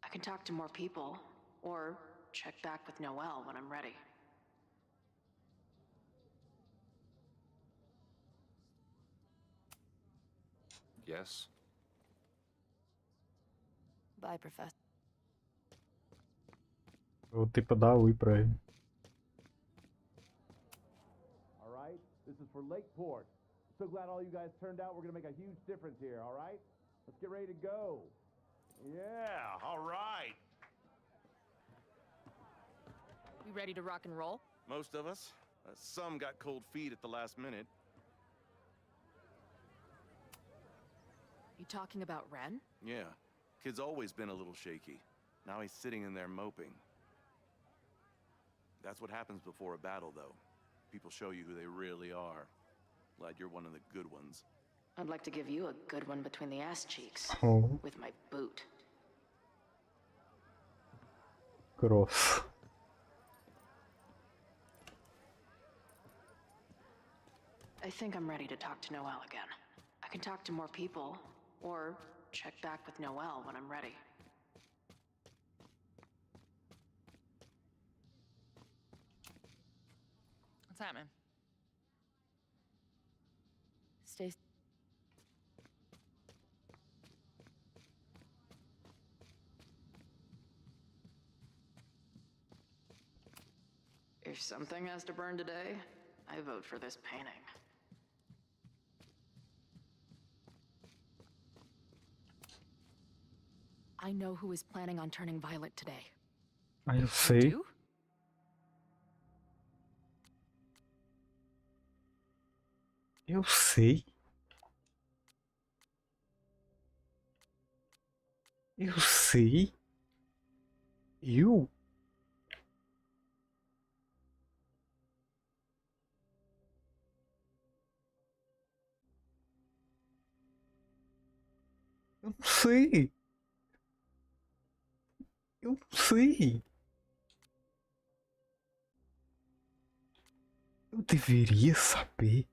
I can talk to more people, or check back with Noelle when I'm ready. Yes? Bye, Professor. Eu vou ter pra dar oi pra ele. All right? This is for Lakeport. So glad all you guys turned out. We're gonna make a huge difference here, all right? Let's get ready to go. Yeah, all right. We ready to rock and roll? Most of us. Some got cold feet at the last minute. You talking about Ren? Yeah. Kid's always been a little shaky. Now he's sitting in there moping. That's what happens before a battle, though. People show you who they really are. Glad you're one of the good ones. I'd like to give you a good one between the ass cheeks. Oh. With my boot. Gross. I think I'm ready to talk to Noelle again. I can talk to more people, or check back with Noelle when I'm ready. What's happening? Stay. If something has to burn today, I vote for this painting. I know who is planning on turning violent today. Eu sei. Do? Eu sei. Eu sei. Eu. Eu não sei. Eu não sei. Eu deveria saber.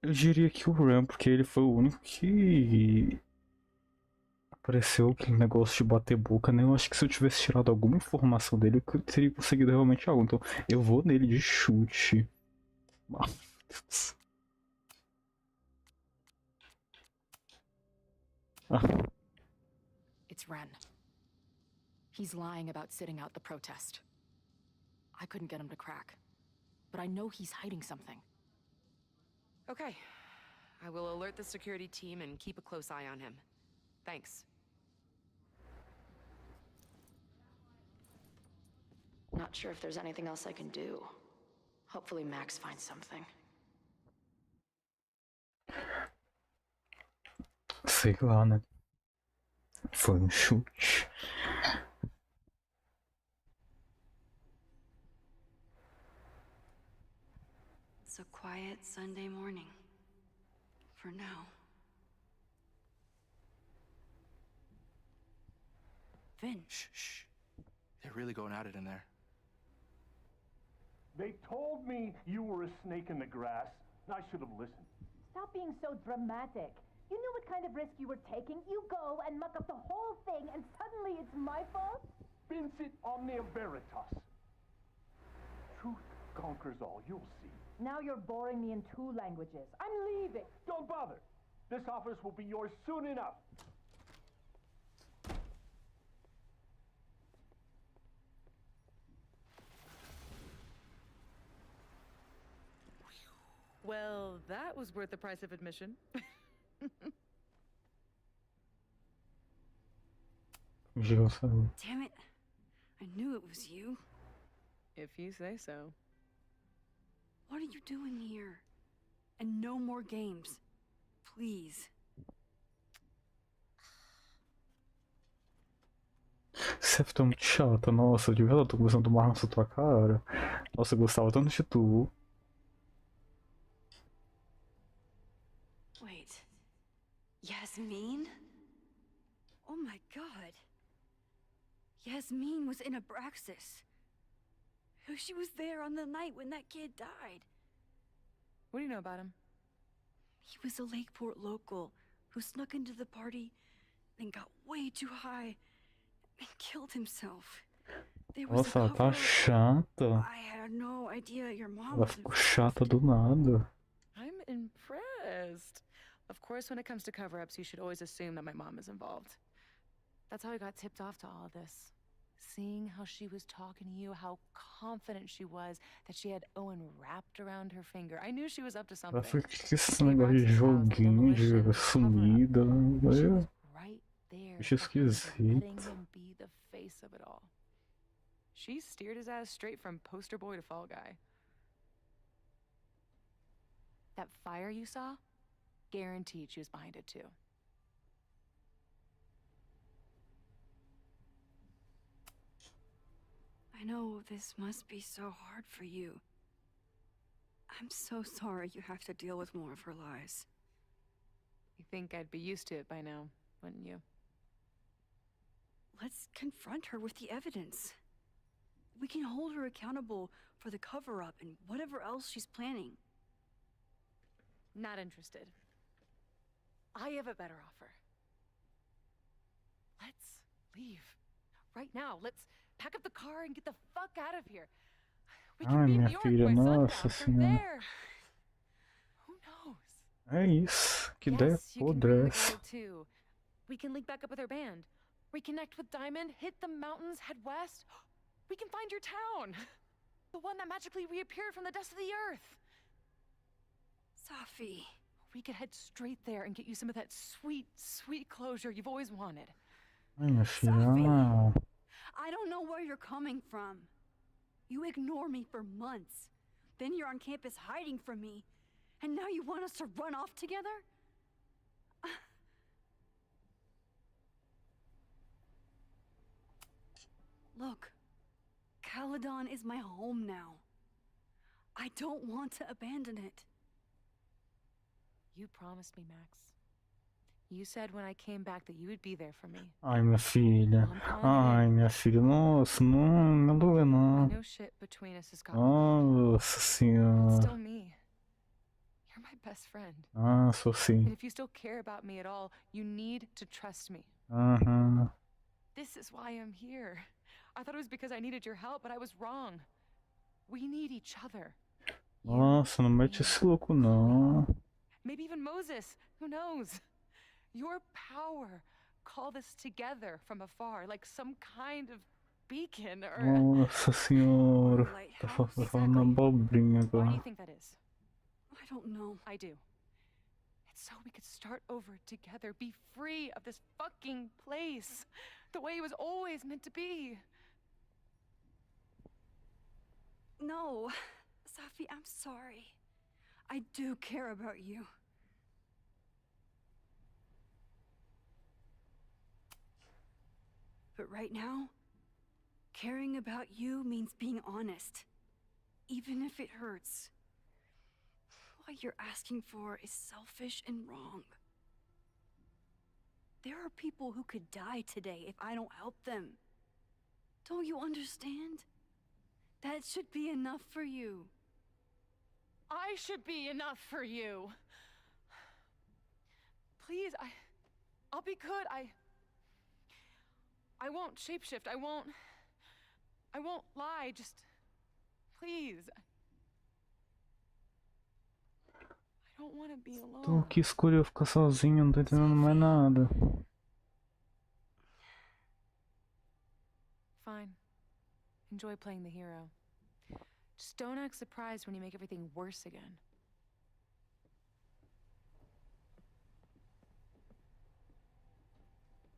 Eu diria que o Ram, porque ele foi o único que apareceu aquele negócio de bater boca, né? Eu acho que se eu tivesse tirado alguma informação dele, eu teria conseguido realmente algo. Então eu vou nele de chute. Ah, meu Deus. Ah. It's Ren. He's lying about sitting out the protest. I couldn't get him to crack, but I know he's hiding something. Okay. I will alert the security team and keep a close eye on him. Thanks. Not sure if there's anything else I can do. Hopefully Max finds something. Sei lá, né? Foi um chute. It's a quiet Sunday morning. For now. Vin. Shh. They're really going at it in there. They told me you were a snake in the grass. I should have listened. Stop being so dramatic. You knew what kind of risk you were taking. You go and muck up the whole thing, and suddenly it's my fault? Vincit omnia veritas. Truth conquers all, you'll see. Now you're boring me in 2 languages. I'm leaving. Don't bother. This office will be yours soon enough. Well, that was worth the price of admission. Giggle. Damn it. I knew it was you. If you say so. What are you doing here? And no more games. Please. Você é tão muito chata, nossa, de verdade, eu tô começando a tomar ranço da tua cara. Nossa, eu gostava tanto de tu. Wait. Yasmin? Oh my god. Yasmin was in Abraxas. She was there on the night when that kid died. What do you know about him? He was a Lakeport local who snuck into the party, then got way too high and killed himself. There was Nossa, ela tá chata. I had no idea your mom Ela was ficou chata do nada. I'm impressed. Of course, when it comes to cover-ups, you should always assume that my mom is involved. That's how I got tipped off to all of this. Seeing how she was talking to you, how confident she was that she had Owen wrapped around her finger. I knew she was up to something. Ela foi que esse negócio de joguinho, de sumida. Right there, Bicho letting esquisito. him be the face of it all. She steered his ass straight from poster boy to fall guy. That fire you saw? Guaranteed she was behind it too. I know this must be so hard for you. I'm so sorry you have to deal with more of her lies. You think I'd be used to it by now, wouldn't you? Let's confront her with the evidence. We can hold her accountable for the cover-up and whatever else she's planning. Not interested. I have a better offer. Let's leave. Right now. Let's pack up the car and get the fuck out of here. We can Ai, be in minha New York filha, by sundown. nossa From senhora. there. Who knows? É isso. Que ideia Yes, you can podre bring é the essa? girl too. We can link back up with our band. Reconnect with Diamond, hit the mountains, head west. We can find your town. The one that magically reappeared from the dust of the earth. Safi. We could head straight there and get you some of that sweet, sweet closure you've always wanted. Ai, minha filha, não. I don't know where you're coming from. You ignore me for months. Then you're on campus hiding from me. And now you want us to run off together? Look, Caledon is my home now. I don't want to abandon it. You promised me, Max. You said when I came back that you would be there for me. Ai, minha filha. Ai, minha filha. Nossa, não, não doeu I não. know shit between us has gotten Nossa It's senhora. still me. You're my best friend. Ah, sou And sim. if you still care about me at all, you need to trust me. Aham. This is why I'm here. I thought it was because I needed your help, but I was wrong. We need each other. Nossa, não mete esse louco não. Maybe even Moses. Who knows? Your power called us together from afar, like some kind of beacon or... Nossa senhora. Tá falando abobrinha Why do agora. you think that is? I don't know. I do. It's so we could start over together, be free of this fucking place, the way it was always meant to be. No, Safi, I'm sorry. I do care about you. But right now, caring about you means being honest, even if it hurts. What you're asking for is selfish and wrong. There are people who could die today if I don't help them. Don't you understand? That should be enough for you. I should be enough for you. Please, I'll be good. I won't shapeshift. I won't lie. Just please. I don't want to be alone. Tô aqui escolheu ficar sozinho, não tô entendendo mais nada. Fine. Enjoy playing the hero. Just don't act surprised when you make everything worse again.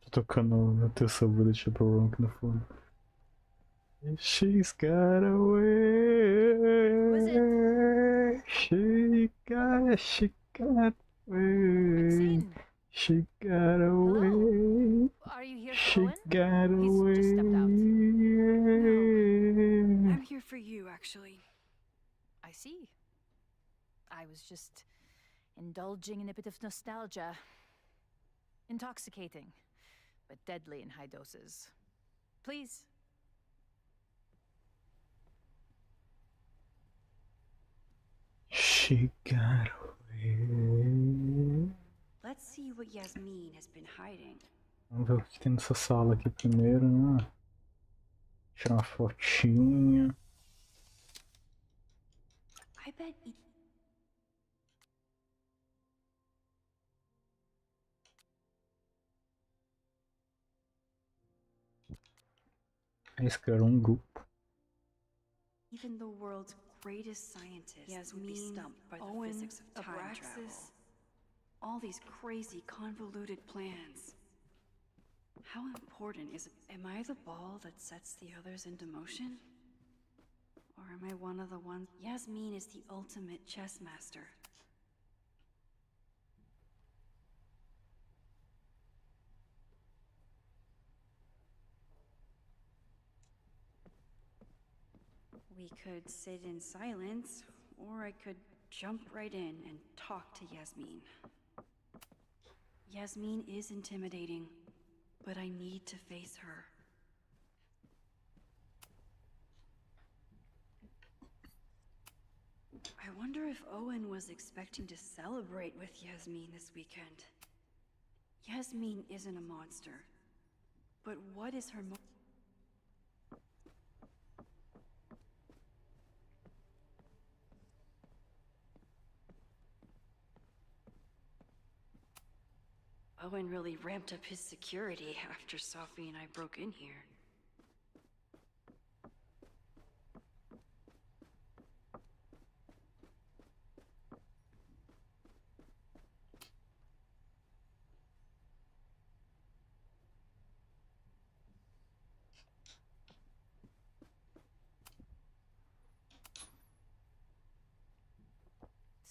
Tô tocando a terça bullet pro rank no fundo. She's got away. Who is it? She got away. Maxine. She got away. Are you here for She Owen? got He's away. just stepped out. No, I'm here for you, actually. I see. I was just indulging in a bit of nostalgia. Intoxicating, but deadly in high doses. Please. She got away. Let's see what Yasmin has been hiding. Vamos ver o que tem nessa sala aqui primeiro, né? Tirar uma fotinha. I bet Eles criaram um grupo. even the world's greatest scientists would be stumped by the physics of time travel. All these crazy, convoluted plans. How important is it? Am I the ball that sets the others into motion? Or am I one of the ones? Yasmin is the ultimate chess master. We could sit in silence, or I could jump right in and talk to Yasmin. Yasmin is intimidating, but I need to face her. I wonder if Owen was expecting to celebrate with Yasmin this weekend. Yasmin isn't a monster, but what is her Owen really ramped up his security after Sophie and I broke in here.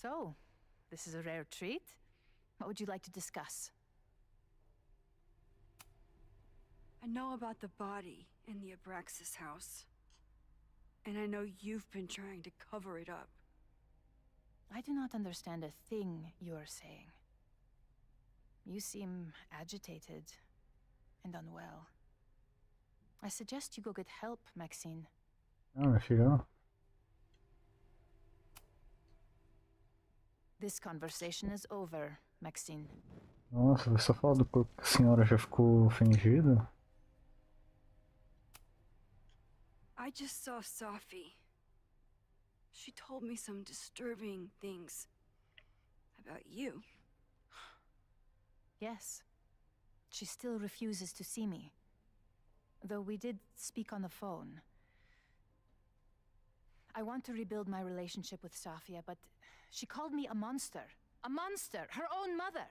So, this is a rare treat. What would you like to discuss? I know about the body in the Abraxas house. And I know you've been trying to cover it up. I do not understand a thing you are saying. You seem agitated and unwell. I suggest you go get help, Maxine. Ah, minha filha. This conversation is over, Maxine. Nossa, você só fala do corpo que a senhora já ficou ofendida? I just saw Sophie. She told me some disturbing things about you. Yes. She still refuses to see me. Though we did speak on the phone. I want to rebuild my relationship with Safia, but she called me a monster. A monster! Her own mother!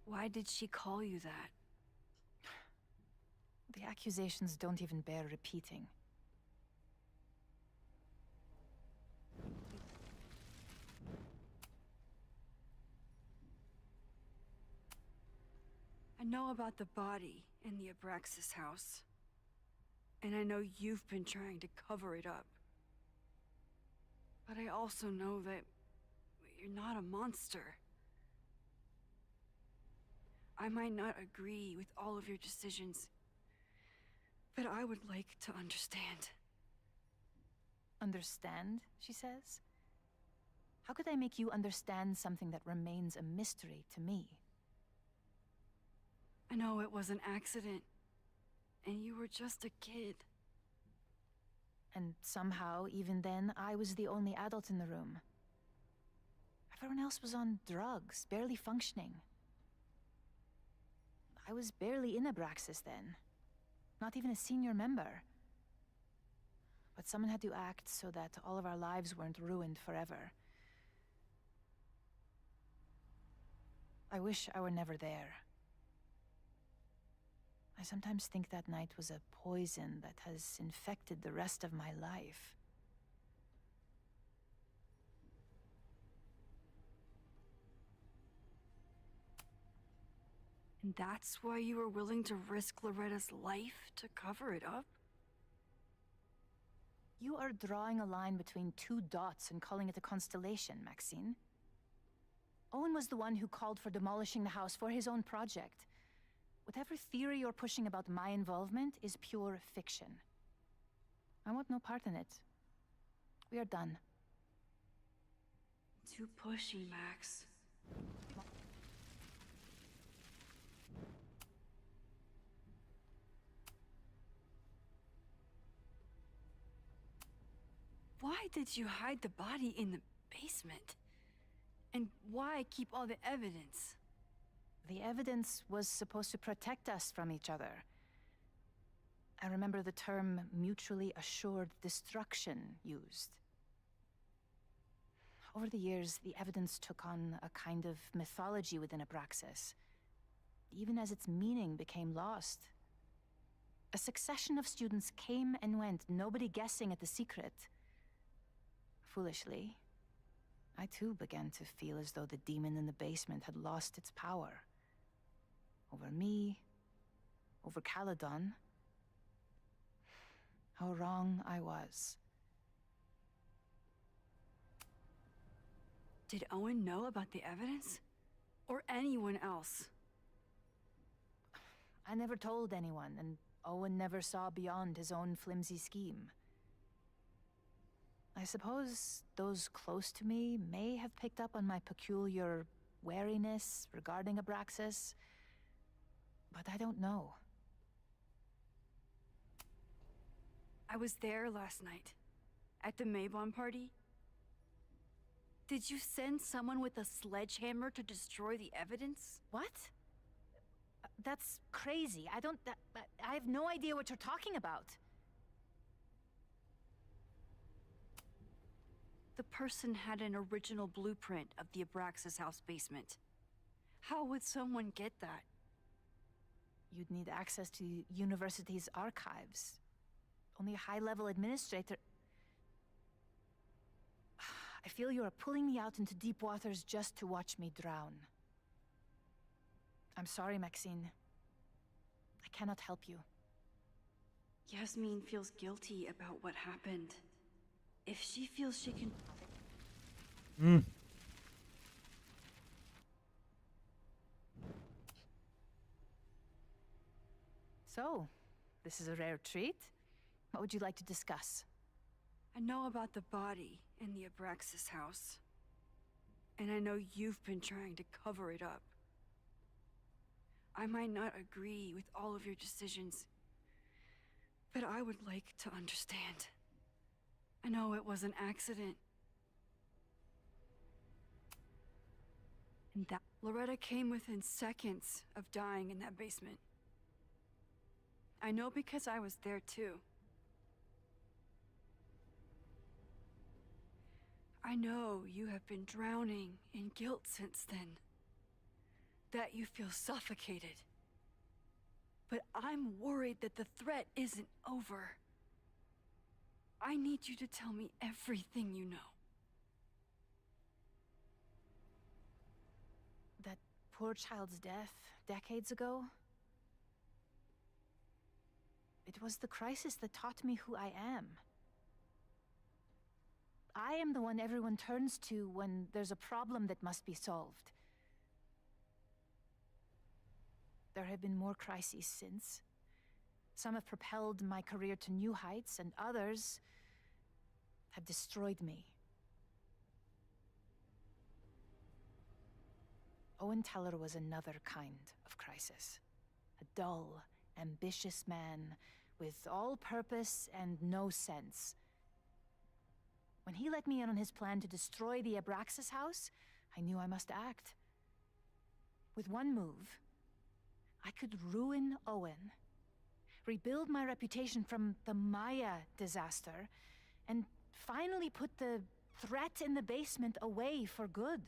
Why did she call you that? The accusations don't even bear repeating. I know about the body in the Abraxas house. And I know you've been trying to cover it up. But I also know that you're not a monster. I might not agree with all of your decisions, but I would like to understand. Understand, she says? How could I make you understand something that remains a mystery to me? I know it was an accident, and you were just a kid. And somehow, even then, I was the only adult in the room. Everyone else was on drugs, barely functioning. I was barely in Abraxas then. Not even a senior member. But someone had to act so that all of our lives weren't ruined forever. I wish I were never there. I sometimes think that night was a poison that has infected the rest of my life. And that's why you were willing to risk Loretta's life to cover it up? You are drawing a line between two dots and calling it a constellation, Maxine. Owen was the one who called for demolishing the house for his own project. Whatever theory you're pushing about my involvement is pure fiction. I want no part in it. We are done. Too pushy, Max. Why did you hide the body in the basement? And why keep all the evidence? The evidence was supposed to protect us from each other. I remember the term mutually assured destruction used. Over the years, the evidence took on a kind of mythology within Abraxas, even as its meaning became lost. A succession of students came and went, nobody guessing at the secret. Foolishly, I too began to feel as though the demon in the basement had lost its power. Over me, over Caledon. How wrong I was. Did Owen know about the evidence? Or anyone else? I never told anyone, and Owen never saw beyond his own flimsy scheme. I suppose those close to me may have picked up on my peculiar wariness regarding Abraxas, but I don't know. I was there last night, at the Maybon party. Did you send someone with a sledgehammer to destroy the evidence? What? That's crazy. I have no idea what you're talking about. The person had an original blueprint of the Abraxas house basement. How would someone get that? You'd need access to university's archives. Only a high-level administrator... I feel you are pulling me out into deep waters just to watch me drown. I'm sorry, Maxine. I cannot help you. Yasmin feels guilty about what happened. If she feels she can... So, this is a rare treat. What would you like to discuss? I know about the body in the Abraxas house. And I know you've been trying to cover it up. I might not agree with all of your decisions, but I would like to understand. I know it was an accident. And that Loretta came within seconds of dying in that basement. I know because I was there too. I know you have been drowning in guilt since then. That you feel suffocated. But I'm worried that the threat isn't over. I need you to tell me everything you know. That poor child's death decades ago? It was the crisis that taught me who I am. I am the one everyone turns to when there's a problem that must be solved. There have been more crises since. Some have propelled my career to new heights, and others have destroyed me. Owen Teller was another kind of crisis. A dull, ambitious man with all purpose and no sense. When he let me in on his plan to destroy the Abraxas house, I knew I must act. With one move, I could ruin Owen, rebuild my reputation from the Maya disaster, and finally put the threat in the basement away for good.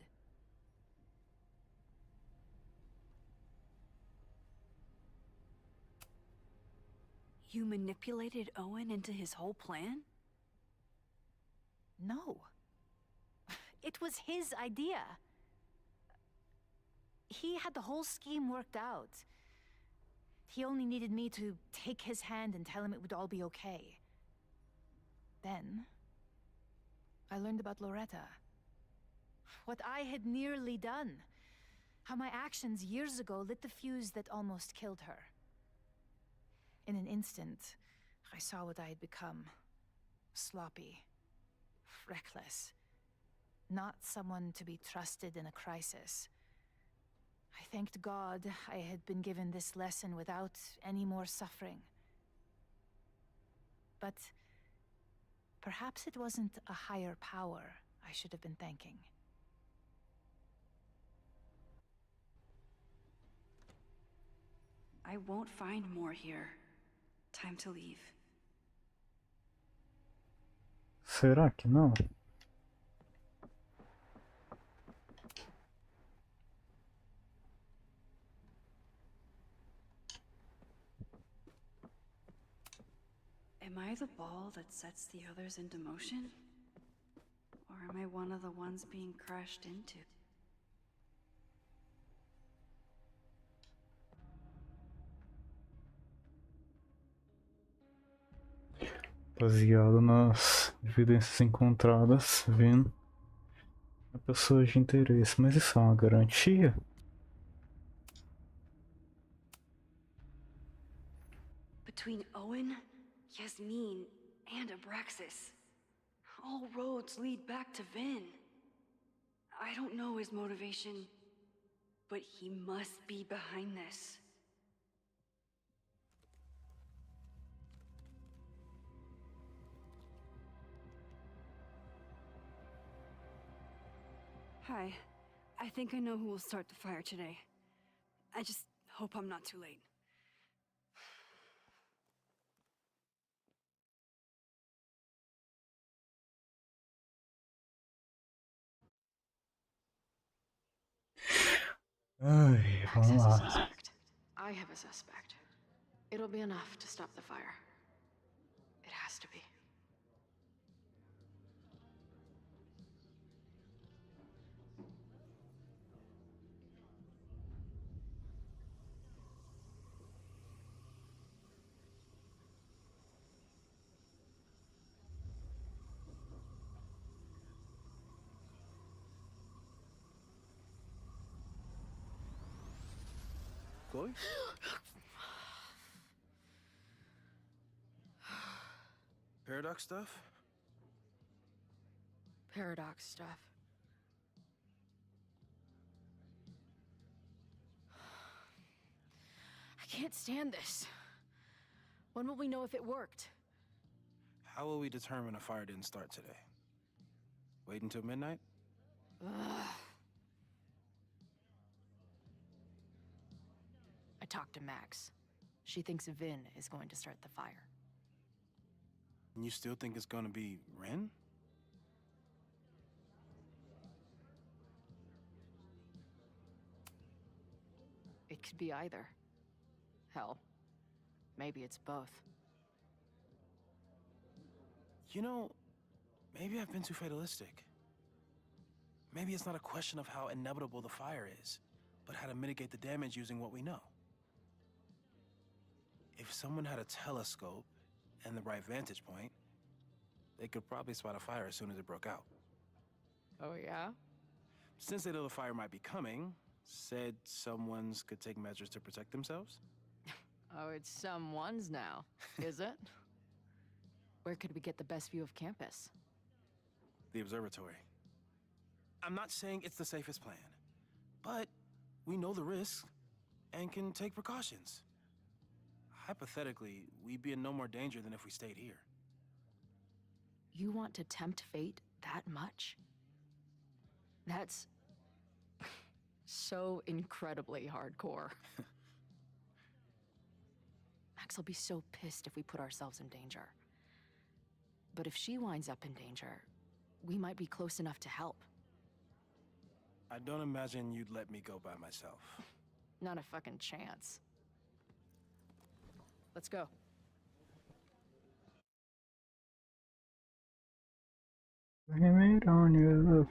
You manipulated Owen into his whole plan? No. It was his idea. He had the whole scheme worked out. He only needed me to take his hand and tell him it would all be okay. Then, I learned about Loretta. What I had nearly done. How my actions years ago lit the fuse that almost killed her. In an instant, I saw what I had become. Sloppy. Reckless. Not someone to be trusted in a crisis. I thanked God I had been given this lesson without any more suffering. But perhaps it wasn't a higher power I should have been thanking. I won't find more here. Time to leave. Será que não? Am I the ball that sets the others into motion? Or am I one of the ones being crashed into? Baseado nas evidências encontradas, vendo a pessoa de interesse. Mas isso é uma garantia? Between Owen, Yasmin, and Abraxas, all roads lead back to Vin. I don't know his motivation, but he must be behind this. Hi. I think I know who will start the fire today. I just hope I'm not too late. Ai, Max vamos has a lá. suspect. I have a suspect. It'll be enough to stop the fire. It has to be. Chloe? Paradox stuff? Paradox stuff. I can't stand this. When will we know if it worked? How will we determine a fire didn't start today? Wait until midnight? Ugh. I talked to Max. She thinks Vin is going to start the fire. And you still think it's gonna be Ren? It could be either. Hell, maybe it's both. You know, maybe I've been too fatalistic. Maybe it's not a question of how inevitable the fire is, but how to mitigate the damage using what we know. If someone had a telescope and the right vantage point, they could probably spot a fire as soon as it broke out. Oh, yeah? Since they know the fire might be coming, said someones could take measures to protect themselves? Oh, it's someone's now, is it? Where could we get the best view of campus? The observatory. I'm not saying it's the safest plan, but we know the risks and can take precautions. Hypothetically, we'd be in no more danger than if we stayed here. You want to tempt fate that much? That's so incredibly hardcore. Max will be so pissed if we put ourselves in danger. But if she winds up in danger, we might be close enough to help. I don't imagine you'd let me go by myself. Not a fucking chance. Let's go. Blame it on you.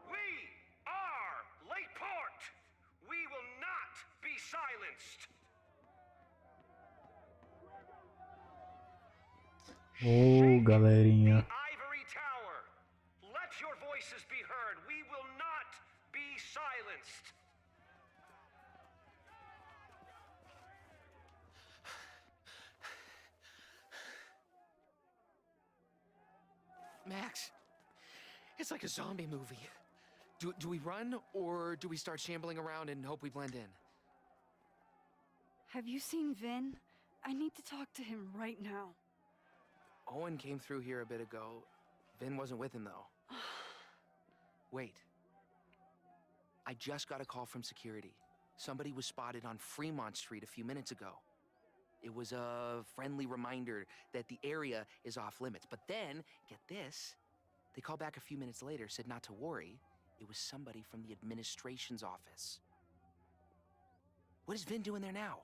We are Lakeport! We will not be silenced! Oh, galerinha. Ivory Tower! Let your voices be heard! We will not be silenced! Max, it's like a zombie movie. Do we run, or do we start shambling around and hope we blend in? Have you seen Vin? I need to talk to him right now. Owen came through here a bit ago. Vin wasn't with him, though. Wait. I just got a call from security. Somebody was spotted on Fremont Street a few minutes ago. It was a friendly reminder that the area is off limits. But then, get this, they called back a few minutes later, said not to worry. It was somebody from the administration's office. What is Vin doing there now?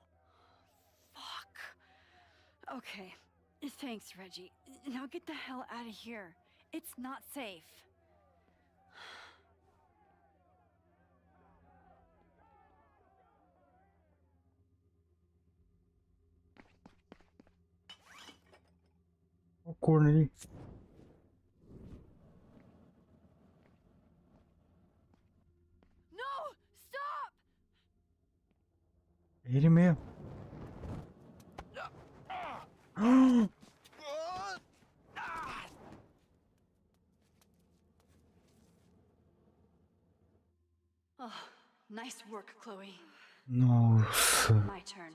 Fuck. Okay. Thanks, Reggie. Now get the hell out of here. It's not safe. O corno ali. No! Stop! É ele mesmo. Oh, nice work, Chloe. Nossa. My turn.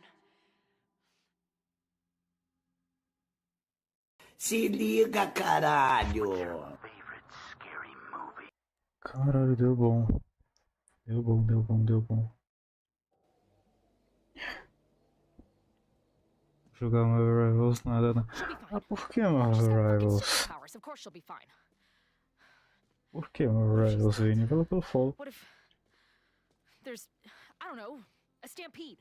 Se liga, caralho! Caralho, deu bom. Deu bom, deu bom, deu bom. Jogar Marvel Rivals, nada, não. Ah, por que Marvel Rivals? Of course she'll be fine. Por que Marvel Rivals, Vini? Pelo que eu falo. What if there's, I don't know, a stampede?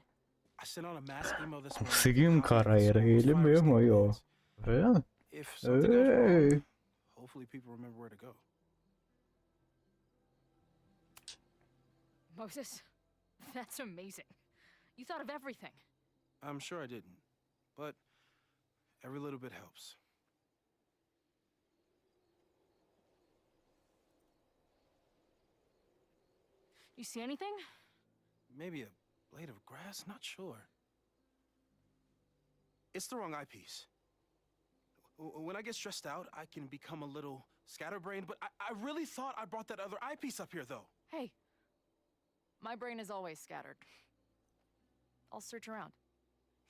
I sent out a mass email this morning. Conseguimos, cara. Era ele mesmo aí, ó. Tá vendo? If something goes wrong, Ei. hopefully people remember where to go. Moses, that's amazing. You thought of everything. I'm sure I didn't, but every little bit helps. You see anything? Maybe a blade of grass? Not sure. It's the wrong eyepiece. When I get stressed out, I can become a little scatterbrained, but I really thought I brought that other eyepiece up here, though. Hey, my brain is always scattered. I'll search around.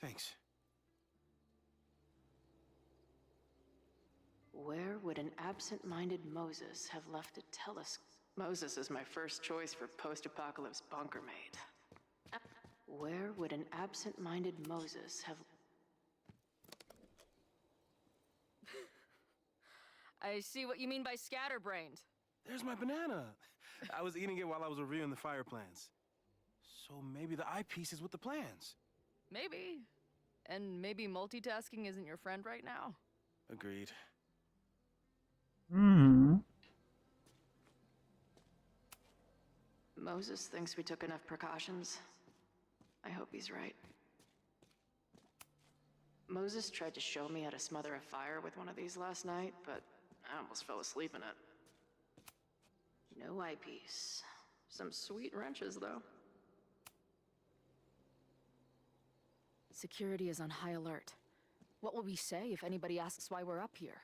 Thanks. Where would an absent-minded Moses have left a telescope? Moses is my first choice for post-apocalypse bunker mate. Where would an absent-minded Moses have... I see what you mean by scatterbrained. There's my banana. I was eating it while I was reviewing the fire plans. So maybe the eyepiece is with the plans. Maybe. And maybe multitasking isn't your friend right now. Agreed. Moses thinks we took enough precautions. I hope he's right. Moses tried to show me how to smother a fire with one of these last night, but I almost fell asleep in it. No eyepiece. Some sweet wrenches, though. Security is on high alert. What will we say if anybody asks why we're up here?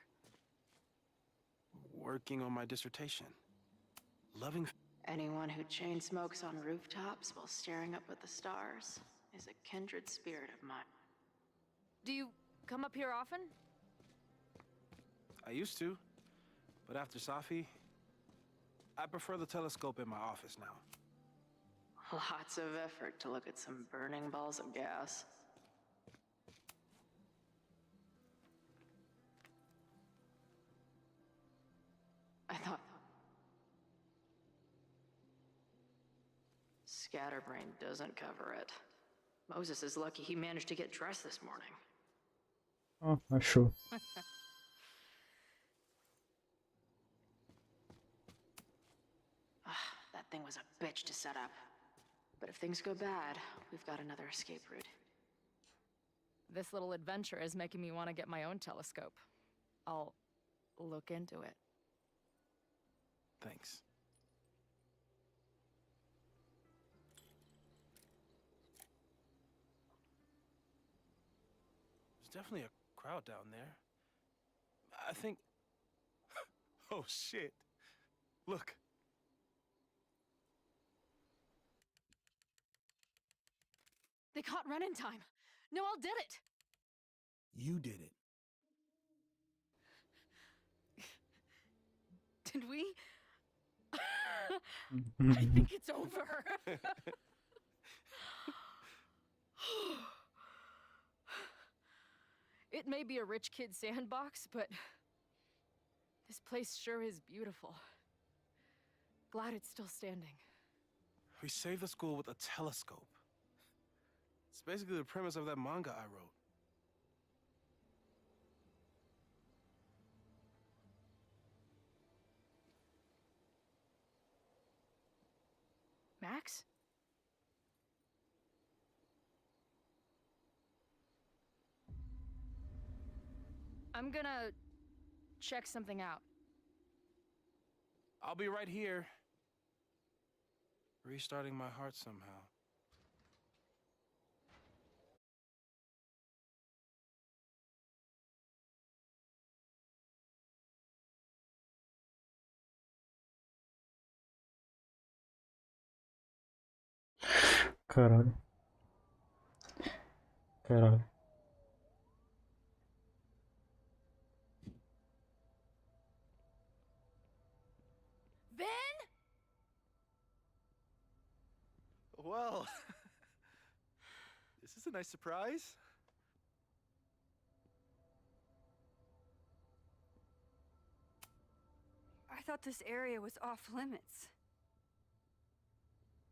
Working on my dissertation. loving. Anyone who chain smokes on rooftops while staring up at the stars is a kindred spirit of mine. Do you come up here often? I used to, but after Safi, I prefer the telescope in my office now. Lots of effort to look at some burning balls of gas. I thought... Scatterbrain doesn't cover it. Moses is lucky he managed to get dressed this morning. Oh, not sure. That thing was a bitch to set up. But if things go bad, we've got another escape route. This little adventure is making me want to get my own telescope. I'll look into it. Thanks. There's definitely a crowd down there. I think... Oh, shit. Look. They caught Ren in time. Noel did it. You did it. Did we? I think it's over. It may be a rich kid's sandbox, but this place sure is beautiful. Glad it's still standing. We saved the school with a telescope. It's basically the premise of that manga I wrote. Max? I'm gonna check something out. I'll be right here. Restarting my heart somehow. Caralho. Caralho. Vin? Well, this is a nice surprise. I thought this area was off limits.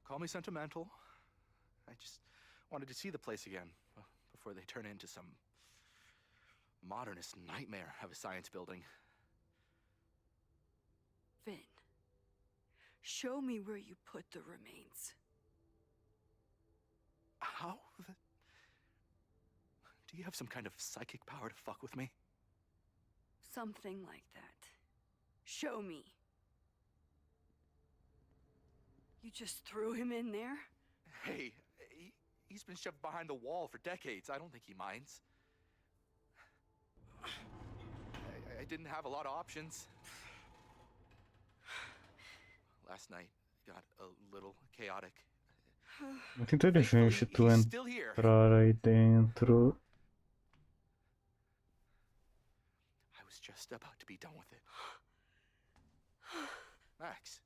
Call me sentimental. I just wanted to see the place again before they turn into some modernist nightmare of a science building. Vin, show me where you put the remains. How? Do you have some kind of psychic power to fuck with me? Something like that. Show me. You just threw him in there? Hey, he's been shoved behind the wall for decades. I don't think he minds. I didn't have a lot of options. Last night got a little chaotic. Muito inteligente tu entrar aí dentro. I was just about to be done with it. Max.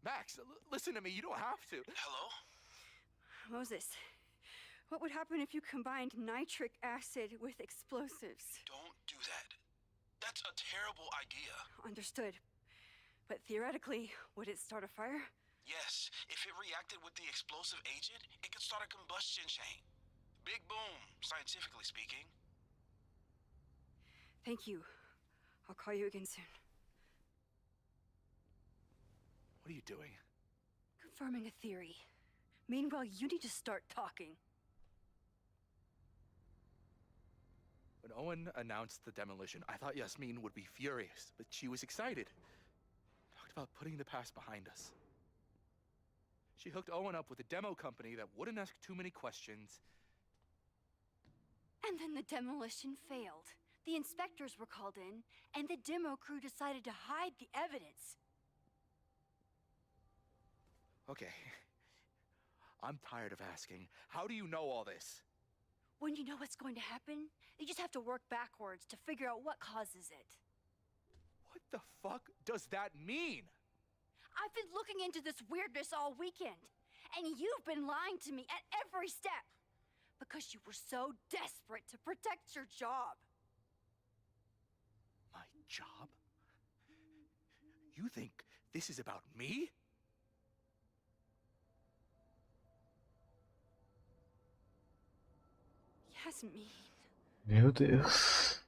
Max, listen to me. You don't have to. Hello? Moses, what would happen if you combined nitric acid with explosives? Don't do that. That's a terrible idea. Understood. But theoretically, would it start a fire? Yes, if it reacted with the explosive agent, it could start a combustion chain. Big boom, scientifically speaking. Thank you. I'll call you again soon. What are you doing? Confirming a theory. Meanwhile, you need to start talking. When Owen announced the demolition, I thought Yasmin would be furious, but she was excited. Talked about putting the past behind us. She hooked Owen up with a demo company that wouldn't ask too many questions. And then the demolition failed. The inspectors were called in, and the demo crew decided to hide the evidence. Okay. I'm tired of asking. How do you know all this? When you know what's going to happen, you just have to work backwards to figure out what causes it. What the fuck does that mean? I've been looking into this weirdness all weekend, and you've been lying to me at every step because you were so desperate to protect your job. My job? You think this is about me? Yasmin. Meu Deus.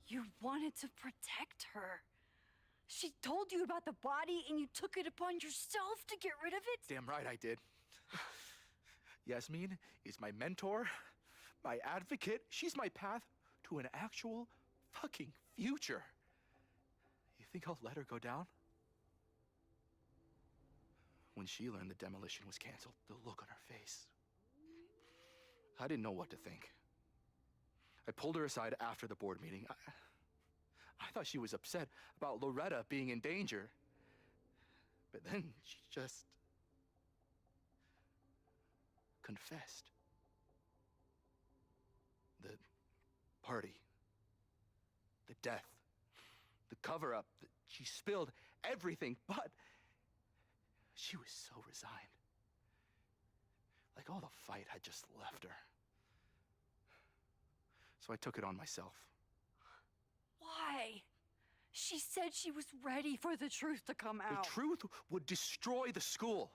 You wanted to protect her. She told you about the body and you took it upon yourself to get rid of it? Damn right I did. Yasmin is my mentor, my advocate. She's my path to an actual fucking future. You think I'll let her go down? When she learned the demolition was canceled, the look on her face. I didn't know what to think. I pulled her aside after the board meeting. I thought she was upset about Loretta being in danger. But then she just confessed. The party, the death, the cover-up, she spilled everything, but she was so resigned. Like all the fight had just left her. So I took it on myself. Why? She said she was ready for the truth to come out. The truth would destroy the school.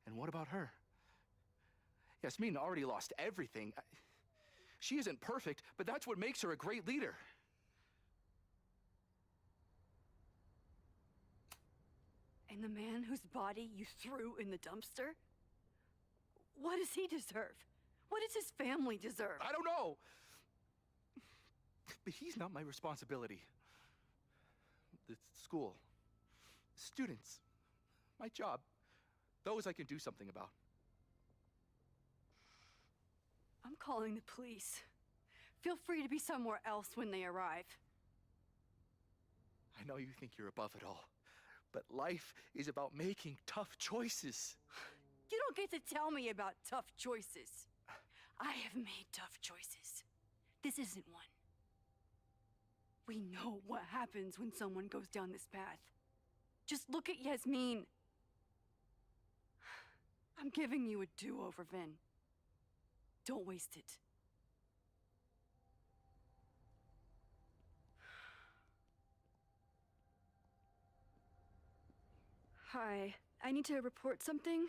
And what about her? Yasmin already lost everything. She isn't perfect, but that's what makes her a great leader. And the man whose body you threw in the dumpster? What does he deserve? What does his family deserve? I don't know. But he's not my responsibility. The school, students, my job, those I can do something about. I'm calling the police. Feel free to be somewhere else when they arrive. I know you think you're above it all, but life is about making tough choices. You don't get to tell me about tough choices. I have made tough choices. This isn't one. We know what happens when someone goes down this path. Just look at Yasmin. I'm giving you a do-over, Vin. Don't waste it. Hi, I need to report something.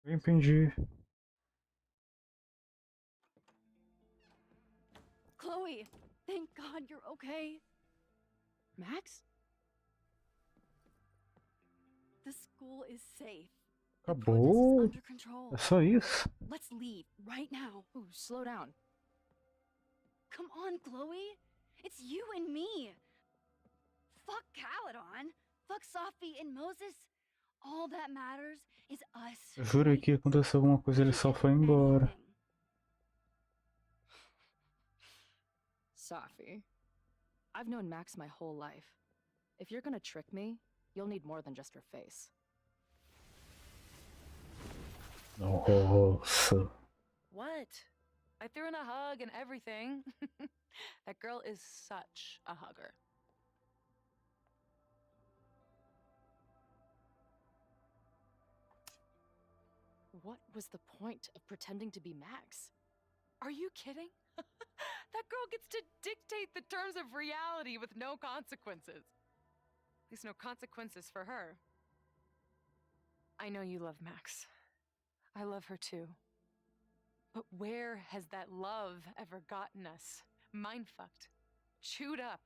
Eu entendi. Chloe, thank God you're okay. Max? The school is safe. Acabou. Under control. É só isso. Let's leave right now. Ooh, slow down. Come on, Chloe. It's you and me. Fuck Caledon. Fuck Sophie and Moses. All that matters is us. Eu jurei que aconteceu alguma coisa, ele só foi embora. Sophie, I've known Max my whole life. If you're gonna trick me, you'll need more than just her face. Nossa. What? I threw in a hug and everything. That girl is such a hugger. What was the point of pretending to be Max? Are you kidding? That girl gets to dictate the terms of reality with no consequences. At least no consequences for her. I know you love Max. I love her too. But where has that love ever gotten us? Mind-fucked. Chewed up.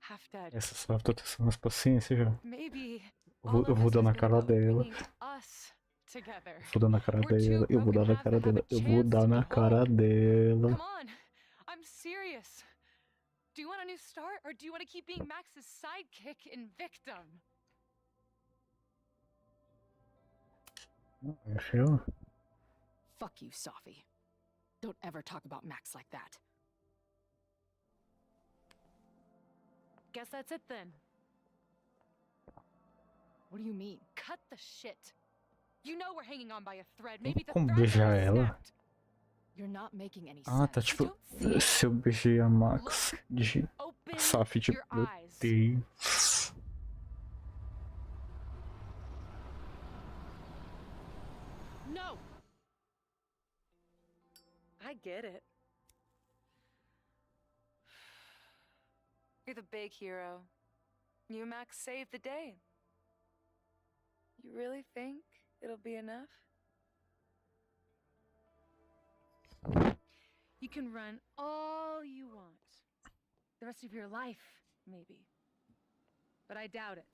Half dead. Essa só tá testando as paciência já. Maybe Eu vou dar na cara dela. us together. Vou dar na cara We're two dela, eu vou dar broken na halves cara that have dela, a eu vou chance dar to na be cara whole. dela. Come on, I'm serious. Do you want a new start, or do you want to keep being Max's sidekick and victim? Enfim, Fuck you, Safi. Don't ever talk about Max like that. Guess that's it then. What do you mean? Cut the shit. You know we're hanging on by a thread. Maybe the como thread beijar never ela? snapped. You're not making any Ah, sense. tá tipo, se eu beijei a Max de Safi, tipo, meu Deus. No. I get it. You're the big hero. You and Max saved the day. You really think it'll be enough? You can run all you want. The rest of your life, maybe. But I doubt it.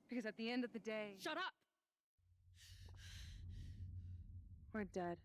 Because at the end of the day... Shut up! We're dead.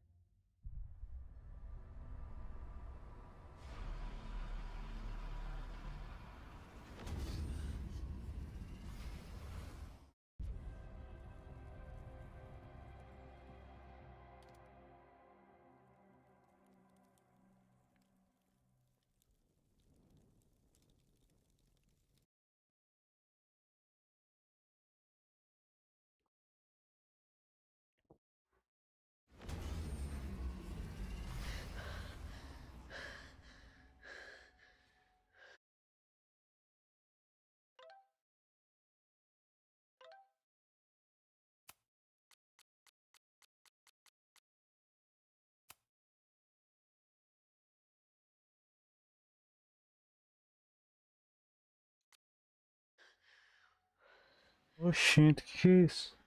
Oxente, que é isso?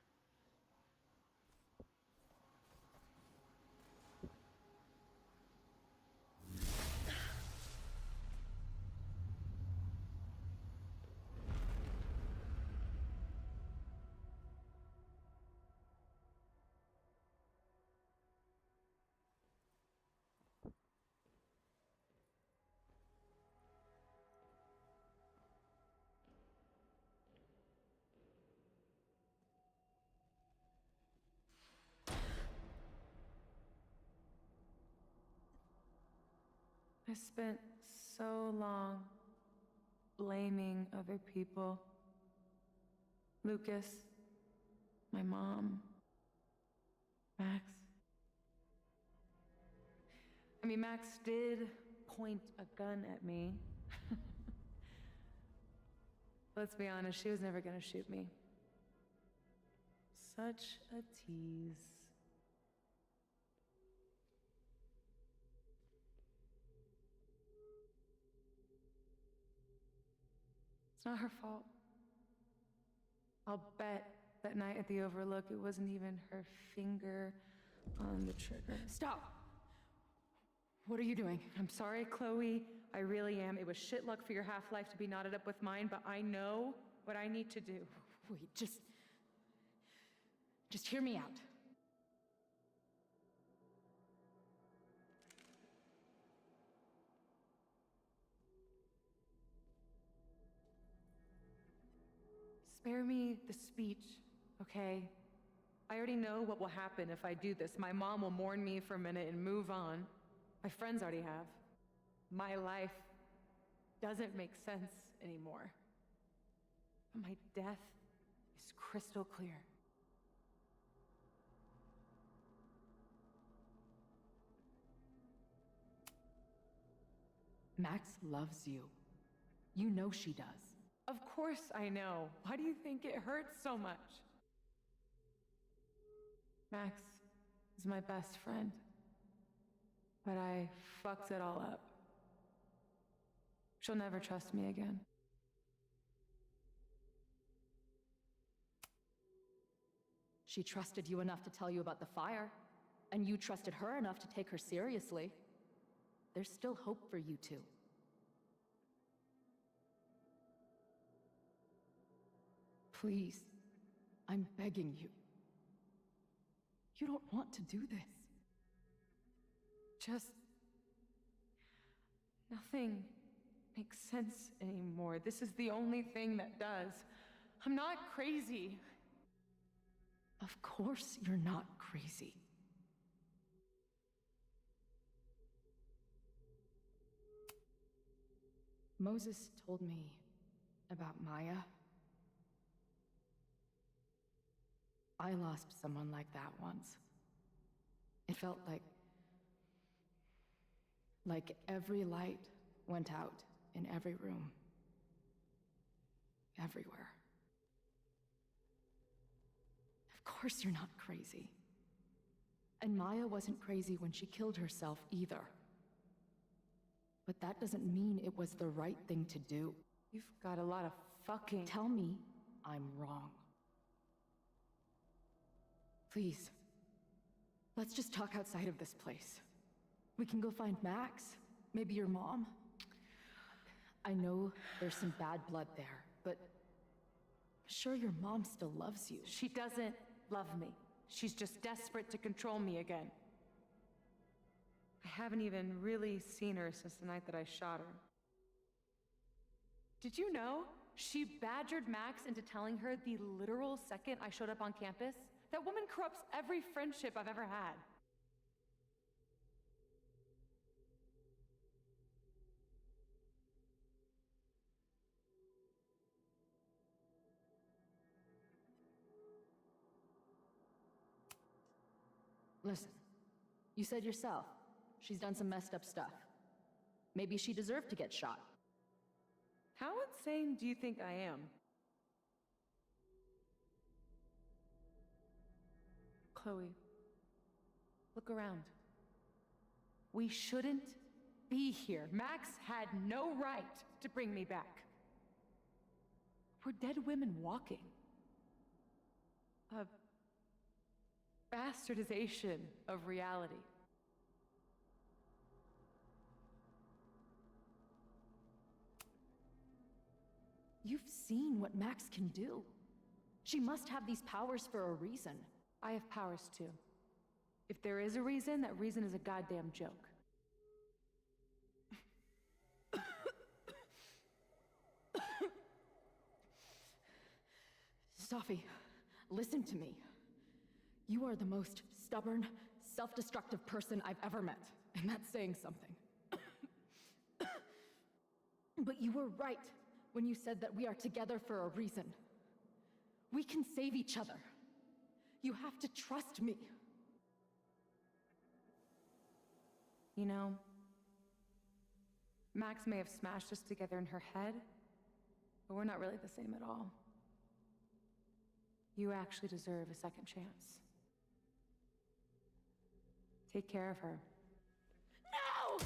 I spent so long blaming other people. Lucas, my mom, Max. I mean, Max did point a gun at me. Let's be honest, she was never gonna shoot me. Such a tease. It's not her fault. I'll bet that night at the Overlook it wasn't even her finger on the trigger. Stop! What are you doing? I'm sorry, Chloe. I really am. It was shit luck for your half-life to be knotted up with mine, but I know what I need to do. Wait, just hear me out. Spare me the speech, okay? I already know what will happen if I do this. My mom will mourn me for a minute and move on. My friends already have. My life doesn't make sense anymore. But my death is crystal clear. Max loves you. You know she does. Of course I know. Why do you think it hurts so much? Max is my best friend. But I fucked it all up. She'll never trust me again. She trusted you enough to tell you about the fire, and you trusted her enough to take her seriously. There's still hope for you two. Please, I'm begging you. You don't want to do this. Just... nothing makes sense anymore. This is the only thing that does. I'm not crazy. Of course you're not crazy. Moses told me about Maya. I lost someone like that once. It felt like every light went out in every room. Everywhere. Of course you're not crazy. And Maya wasn't crazy when she killed herself either. But that doesn't mean it was the right thing to do. You've got a lot of fucking... Tell me I'm wrong. Please. Let's just talk outside of this place. We can go find Max, maybe your mom. I know there's some bad blood there, but sure your mom still loves you. She doesn't love me. She's just desperate to control me again. I haven't even really seen her since the night that I shot her. Did you know? She badgered Max into telling her the literal second I showed up on campus. That woman corrupts every friendship I've ever had. Listen, you said yourself, she's done some messed up stuff. Maybe she deserved to get shot. How insane do you think I am? Chloe, look around. We shouldn't be here. Max had no right to bring me back. We're dead women walking. A bastardization of reality. You've seen what Max can do. She must have these powers for a reason. I have powers too. If there is a reason, that reason is a goddamn joke. Safi, listen to me. You are the most stubborn, self-destructive person I've ever met, and that's saying something. But you were right when you said that we are together for a reason. We can save each other. You have to trust me. You know, Max may have smashed us together in her head, but we're not really the same at all. You actually deserve a second chance. Take care of her. No!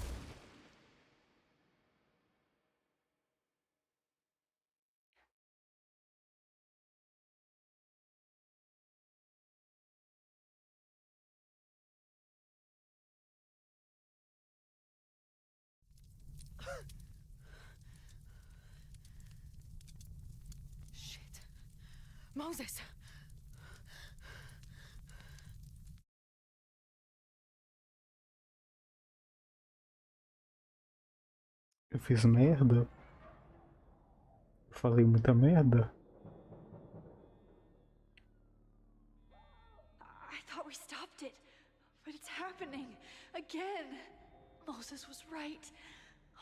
Shit. Moses! Eu fiz merda? Falei muita merda? I thought we stopped it, but it's happening again. Moses was right.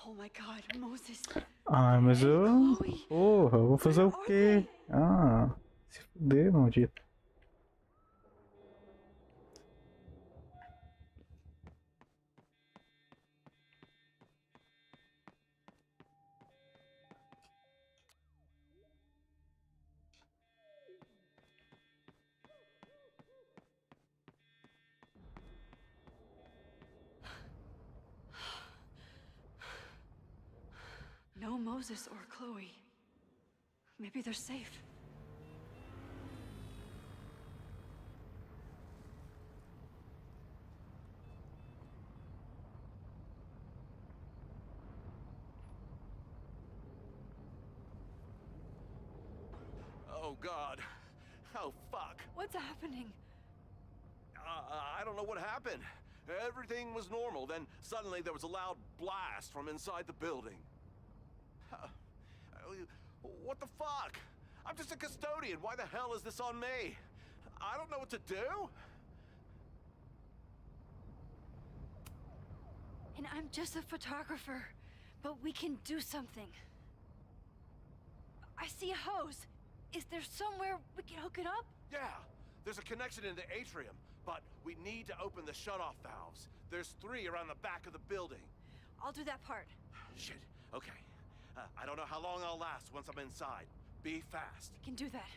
Oh my God, Moses. Ah, mas eu... Porra, eu vou fazer o quê? Ah, se fuder, maldito. No Moses or Chloe. Maybe they're safe. Oh God. Oh fuck. What's happening? I don't know what happened. Everything was normal, then suddenly there was a loud blast from inside the building. What the fuck? I'm just a custodian. Why the hell is this on me? I don't know what to do. And I'm just a photographer, but we can do something. I see a hose. Is there somewhere we can hook it up? Yeah, there's a connection in the atrium, but we need to open the shutoff valves. There's 3 around the back of the building. I'll do that part. Shit, okay. I don't know how long I'll last once I'm inside. Be fast. I can do that.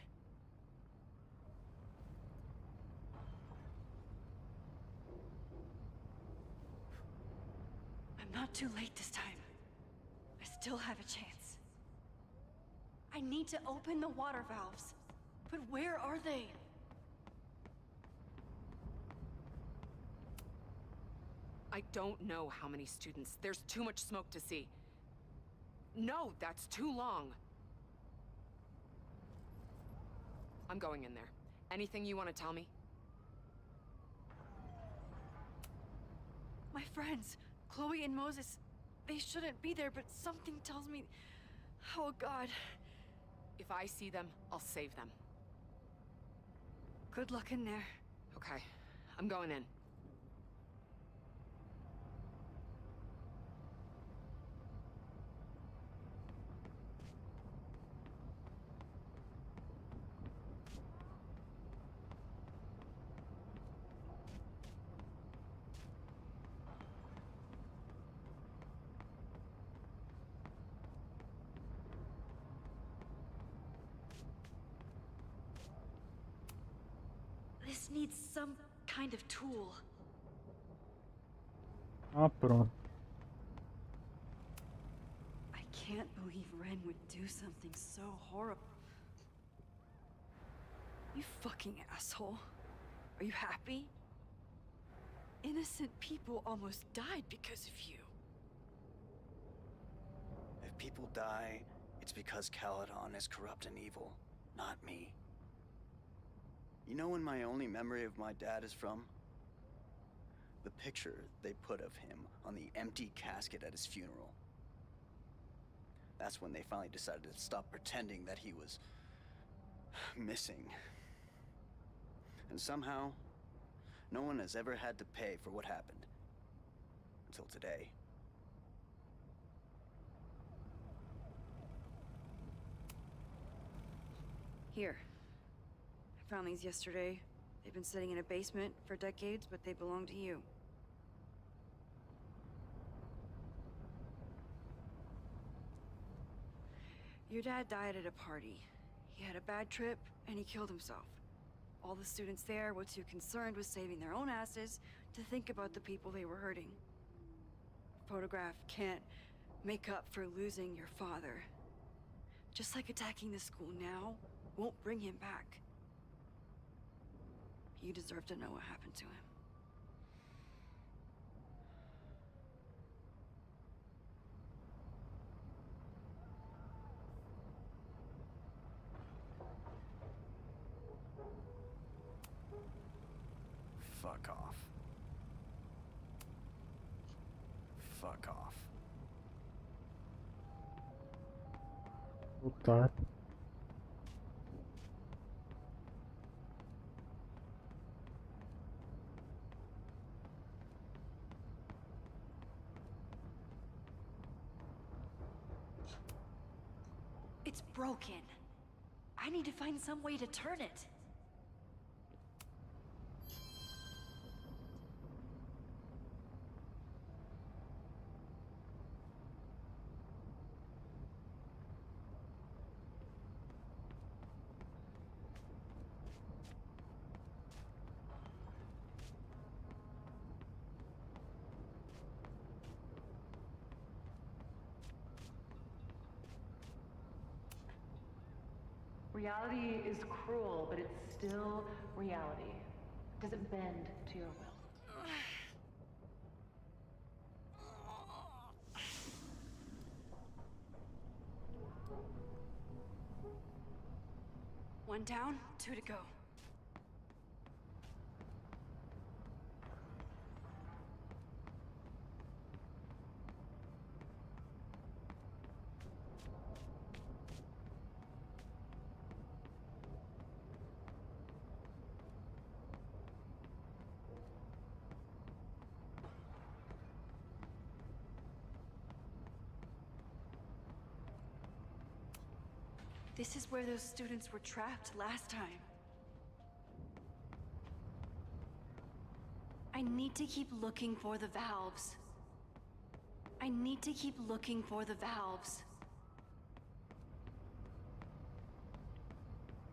I'm not too late this time. I still have a chance. I need to open the water valves. But where are they? I don't know how many students. There's too much smoke to see. No, that's too long. I'm going in there. Anything you want to tell me? My friends, Chloe and Moses, they shouldn't be there, but something tells me... Oh, God. If I see them, I'll save them. Good luck in there. Okay, I'm going in. This needs some kind of tool. Ah, pronto. I can't believe Ren would do something so horrible. You fucking asshole. Are you happy? Innocent people almost died because of you. If people die, it's because Caledon is corrupt and evil, not me. You know when my only memory of my dad is from? The picture they put of him on the empty casket at his funeral. That's when they finally decided to stop pretending that he was missing. And somehow, no one has ever had to pay for what happened. Until today. Here. I found these yesterday. They've been sitting in a basement for decades, but they belong to you. Your dad died at a party. He had a bad trip, and he killed himself. All the students there were too concerned with saving their own asses to think about the people they were hurting. Photograph can't make up for losing your father. Just like attacking the school now won't bring him back. You deserve to know what happened to him. Fuck off. Fuck off. Oh, God. It's broken. I need to find some way to turn it. Reality is cruel, but it's still reality. It doesn't bend to your will. One down, 2 to go. This is where those students were trapped last time. I need to keep looking for the valves. I need to keep looking for the valves.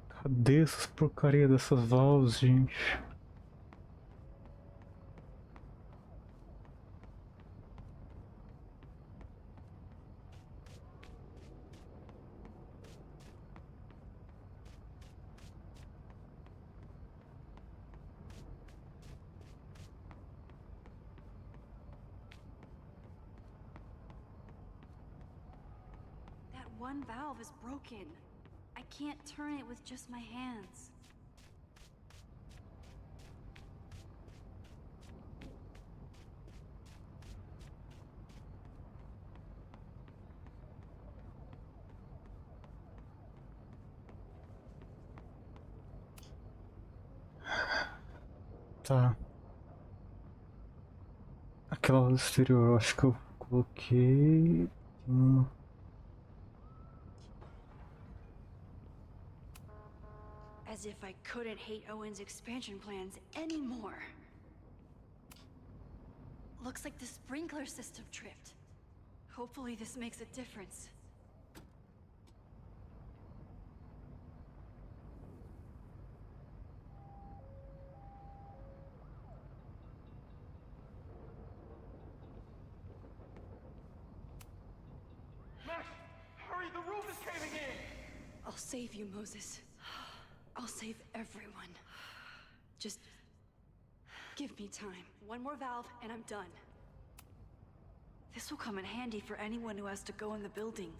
Cadê essas porcaria dessas valves, gente? That one valve is broken. I can't turn it with just my hands. Tá. Aquela luz exterior, eu acho que eu coloquei uma. As if I couldn't hate Owen's expansion plans anymore. Looks like the sprinkler system tripped. Hopefully this makes a difference. Max, hurry, the roof is caving in! I'll save you, Moses. I'll save everyone. Just give me time. One more valve and I'm done. This will come in handy for anyone who has to go in the building.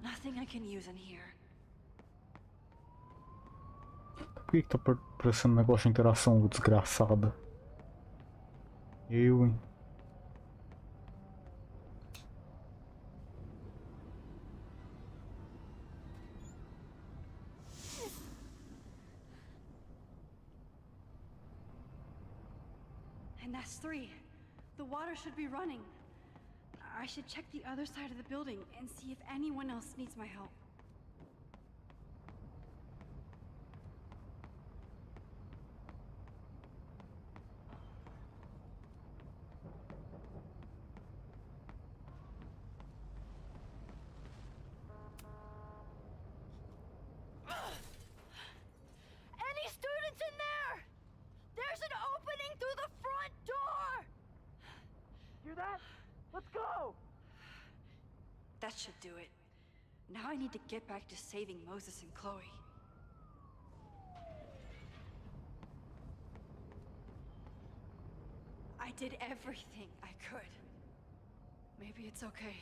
Nothing I can use in here. Por que tá parecendo um negócio de interação desgraçada? Eu, hein? And that's 3. The water should be running. I should check the other side of the building and see if anyone else needs my help. Any students in there? There's an opening through the front door! Hear that? Let's go! That should do it. Now I need to get back to saving Moses and Chloe. I did everything I could. Maybe it's okay.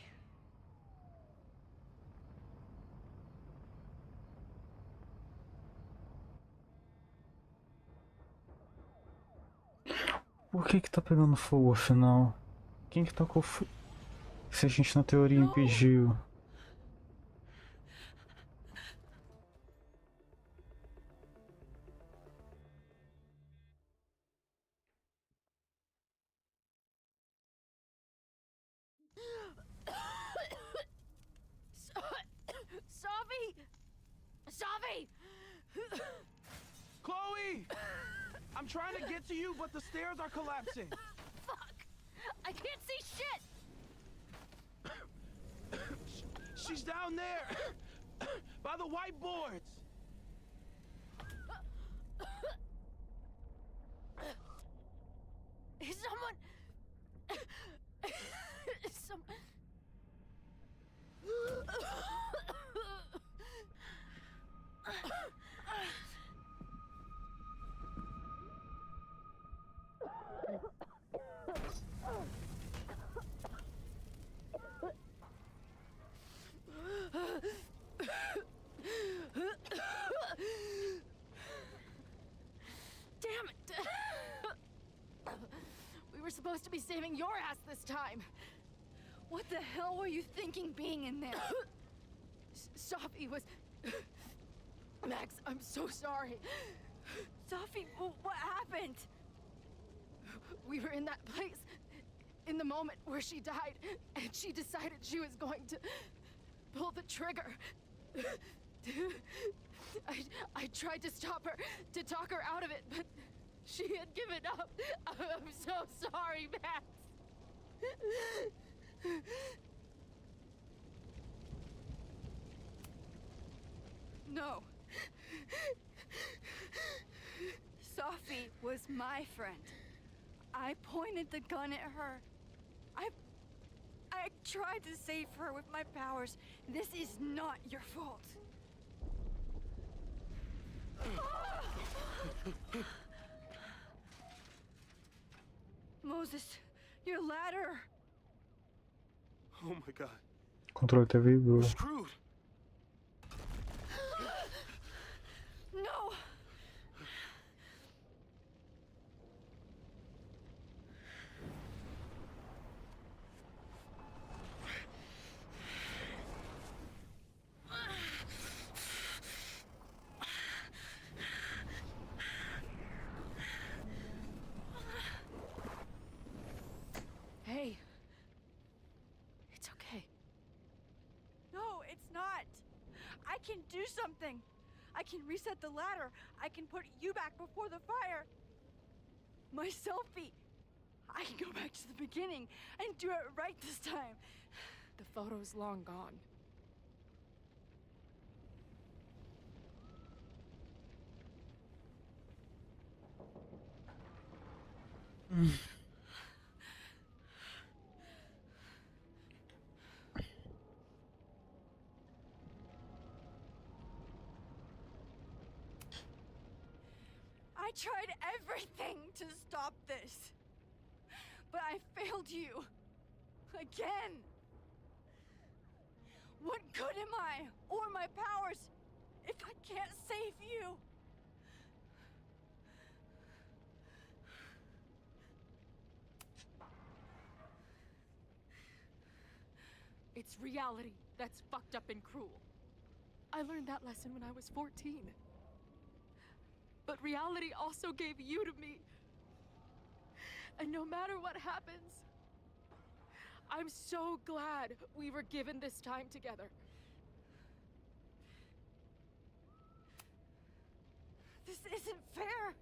Por que tá pegando fogo afinal? Quem que tacou fogo? Se a gente na teoria impediu. Savi! Chloe! I'm trying to get to you, but the stairs are collapsing. Fuck! I can't see shit! She's down there! By the whiteboards! Is someone... be saving your ass this time. What the hell were you thinking being in there? Sophie was... Max, I'm so sorry. Sophie, what happened? We were in that place in the moment where she died, and she decided she was going to pull the trigger. I tried to stop her, to talk her out of it, but she had given up. I'm so sorry, Max. No. Sophie was my friend. I pointed the gun at her. I tried to save her with my powers. This is not your fault. Moses, your ladder. Oh my god. Controle T VIVO. We're screwed. No. Hey. It's okay. No, it's not. I can do something. I can reset the ladder. I can put you back before the fire. My selfie. I can go back to the beginning and do it right this time. The photo's long gone. I tried everything to stop this. But I failed you. Again. What good am I, or my powers, if I can't save you? It's reality that's fucked up and cruel. I learned that lesson when I was 14. But reality also gave you to me. And no matter what happens, I'm so glad we were given this time together. This isn't fair.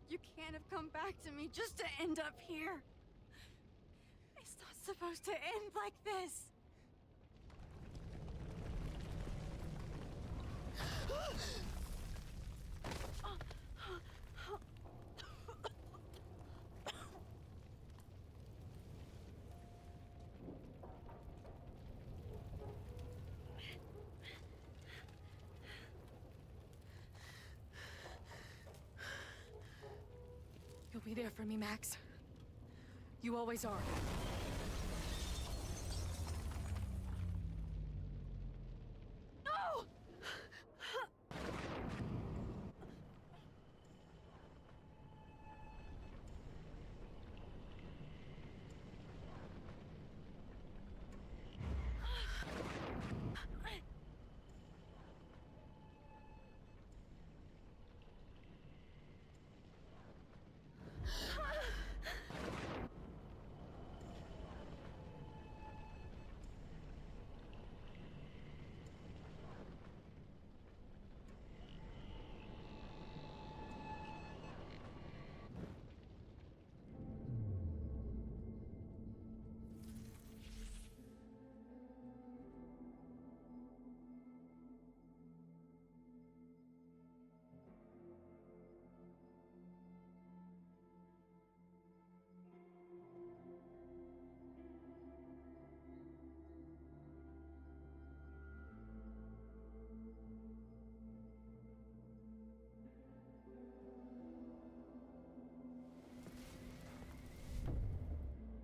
You can't have come back to me just to end up here. It's not supposed to end like this. You'll be there for me, Max. You always are. No!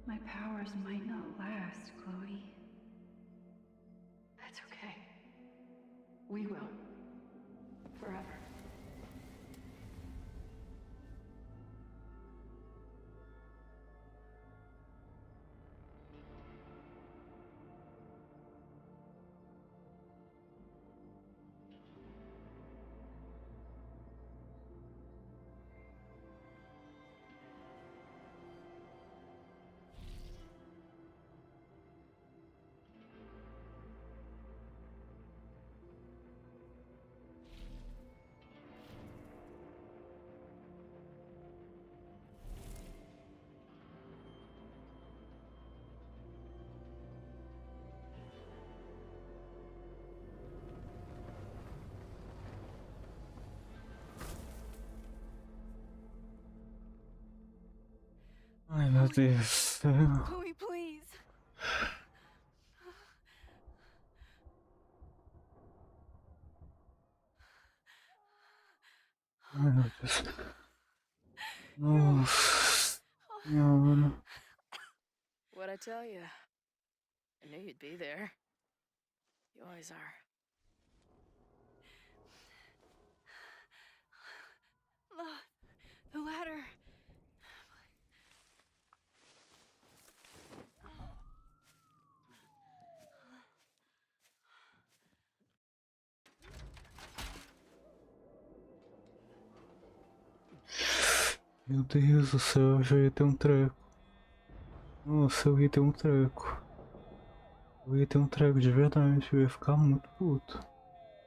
My powers might not last, Chloe. That's okay. We will. Forever. Meu Deus do céu. Chloe, please. Ai, meu Deus. Nossa senhora. What'd I tell you? I knew you'd be there. You always are. The ladder. Meu Deus do céu, eu já ia ter um treco. Nossa, eu ia ter um treco. Eu ia ter um treco de verdade, eu ia ficar muito puto.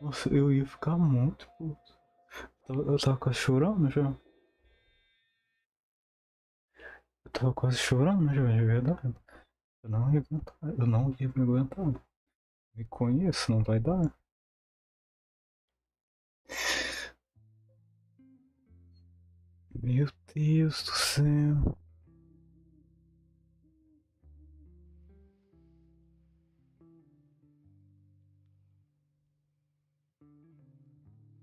Nossa, eu ia ficar muito puto. Eu tava quase chorando já. Eu tava quase chorando já, de verdade. Eu não ia aguentar, eu não ia me aguentar. Me conheço, não vai dar. Meu Deus do céu.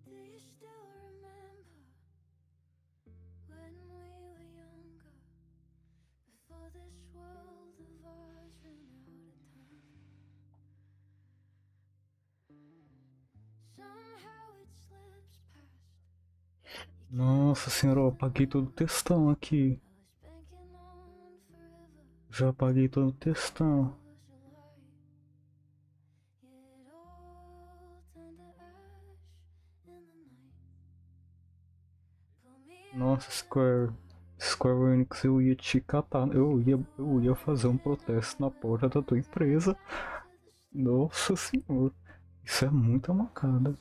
Do you still remember when we were younger? Before this world of ours ran out of time. Somehow it slips past. Nossa senhora, eu apaguei todo o textão aqui. Já apaguei todo o textão. Nossa, Square Enix, eu ia te catar. Eu ia fazer um protesto na porta da tua empresa. Nossa senhora, isso é muita macada.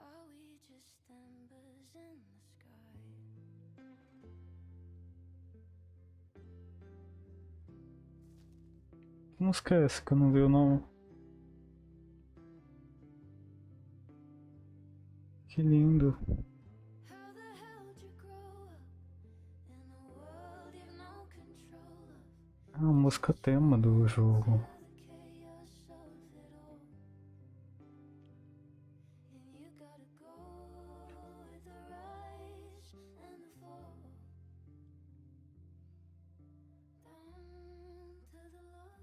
Are we just embers in the sky? Que música é essa que eu não vi o nome? Que lindo. How the hell did you grow up in a world you've no control of? É a música tema do jogo. The chaos of it all. And you gotta go with the rise and the fall. Down to the luck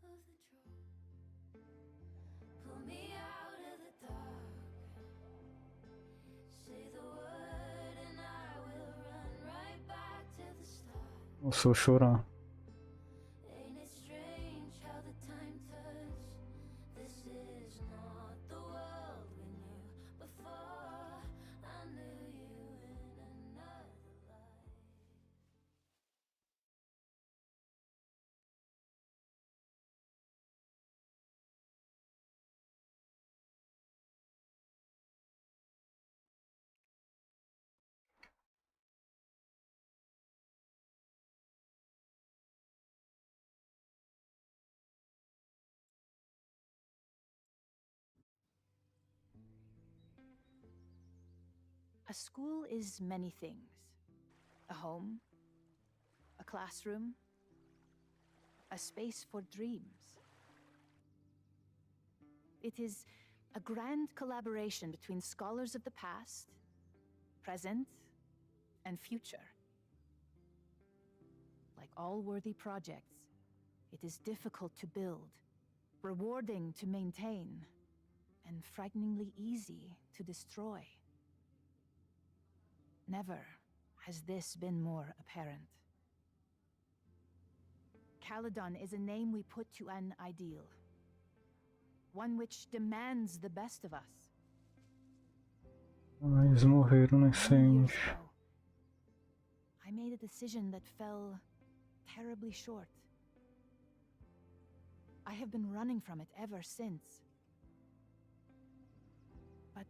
of the draw. Pull me out of the dark. Say the word and I will run right back to the start. Eu sou chorar. Ain't it strange how the time turns? This is not the world we knew before. I knew you in another life. A school is many things. A home, a classroom, a space for dreams. It is a grand collaboration between scholars of the past, present, and future. Like all worthy projects, it is difficult to build, rewarding to maintain, and frighteningly easy to destroy. Never has this been more apparent. Caledon is a name we put to an ideal, one which demands the best of us. Eles morreram no 9 years incêndio. ago, I made a decision that fell terribly short. I have been running from it ever since. But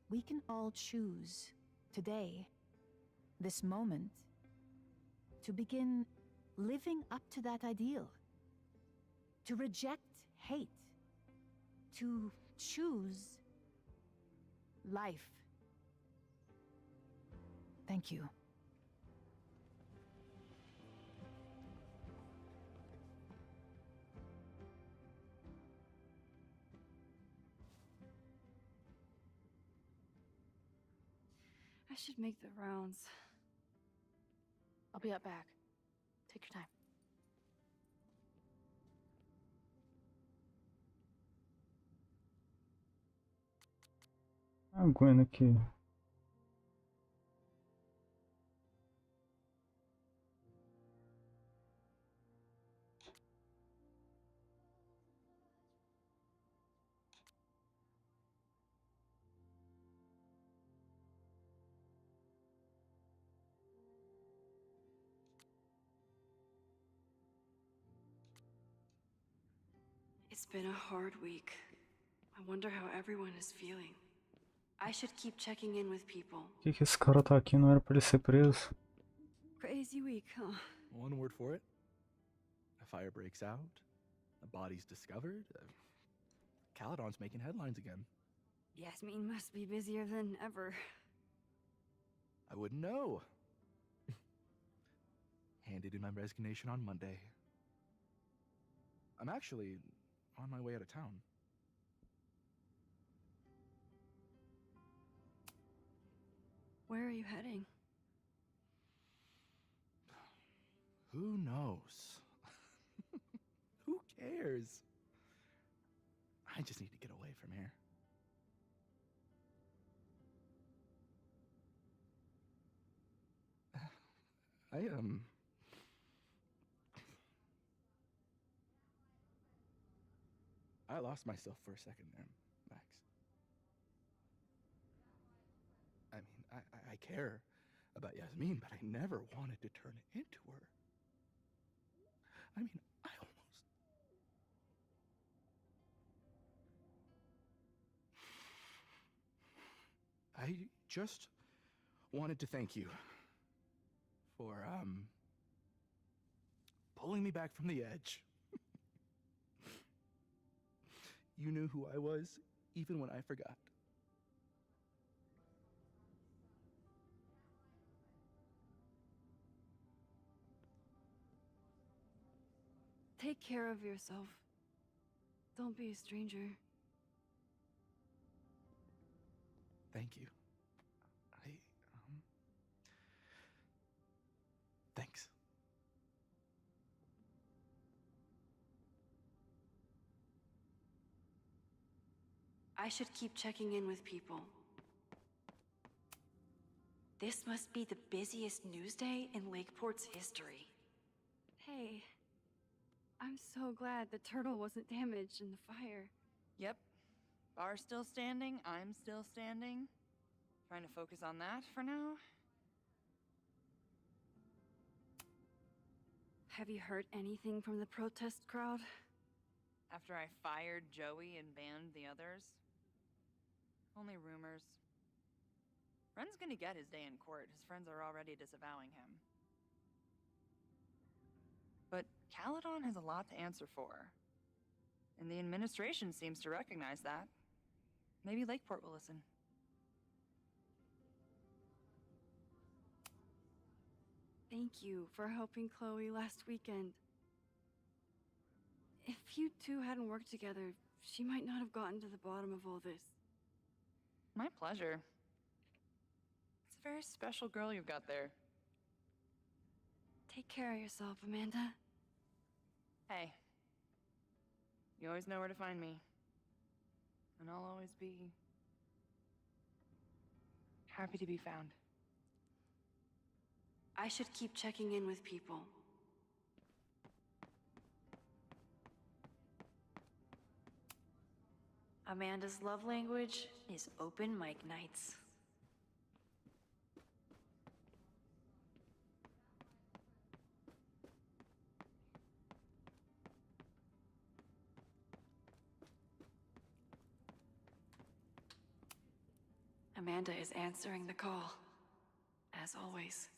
we can all choose today, this moment, to begin living up to that ideal. To reject hate. To choose life. Thank you. I should make the rounds. I'll be up back. Take your time. Aguenta aqui. It's been a hard week. I wonder how everyone is feeling. I should keep checking in with people. Por que esse cara tá aqui? Não era pra ele ser preso. Crazy week, huh? One word for it. A fire breaks out. A body's discovered. Caledon's making headlines again. Yasmin must be busier than ever. I wouldn't know. Handed in my resignation on Monday. I'm actually on my way out of town. Where are you heading? Who knows? Who cares? I just need to get away from here. I lost myself for a second there, Max. I mean, I care about Yasmin, but I never wanted to turn it into her. I mean, I just wanted to thank you for, pulling me back from the edge. You knew who I was, even when I forgot. Take care of yourself. Don't be a stranger. Thank you. Thanks. I should keep checking in with people. This must be the busiest news day in Lakeport's history. Hey, I'm so glad the turtle wasn't damaged in the fire. Yep. Bar's still standing, I'm still standing. Trying to focus on that for now. Have you heard anything from the protest crowd? After I fired Joey and banned the others? Only rumors. Ren's gonna get his day in court. His friends are already disavowing him. But Caledon has a lot to answer for. And the administration seems to recognize that. Maybe Lakeport will listen. Thank you for helping Chloe last weekend. If you two hadn't worked together, she might not have gotten to the bottom of all this. My pleasure. It's a very special girl you've got there. Take care of yourself, Amanda. Hey. You always know where to find me. And I'll always be happy to be found. I should keep checking in with people. Amanda's love language is open mic nights. Amanda is answering the call, as always.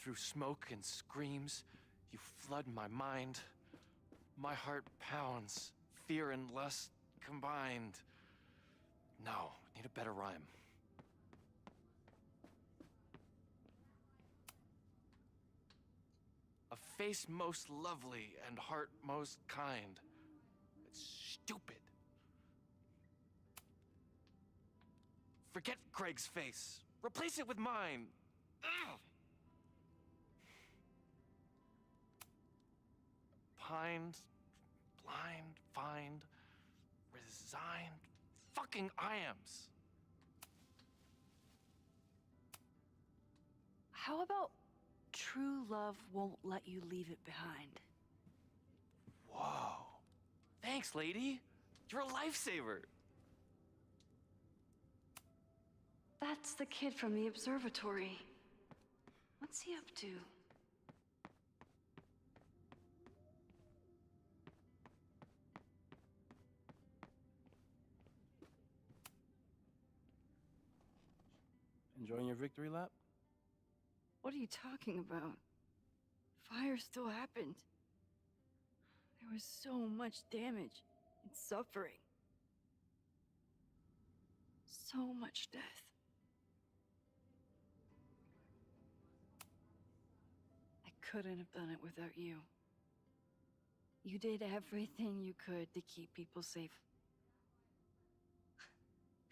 Through smoke and screams, you flood my mind. My heart pounds, fear and lust combined. No, need a better rhyme. A face most lovely and heart most kind. It's stupid. Forget Craig's face. Replace it with mine. Ugh. Pined, blind, find, resigned, fucking I-ams. How about true love won't let you leave it behind? Whoa. Thanks, lady. You're a lifesaver. That's the kid from the observatory. What's he up to? Enjoying your victory lap? What are you talking about? Fire still happened. There was so much damage and suffering. So much death. I couldn't have done it without you. You did everything you could to keep people safe.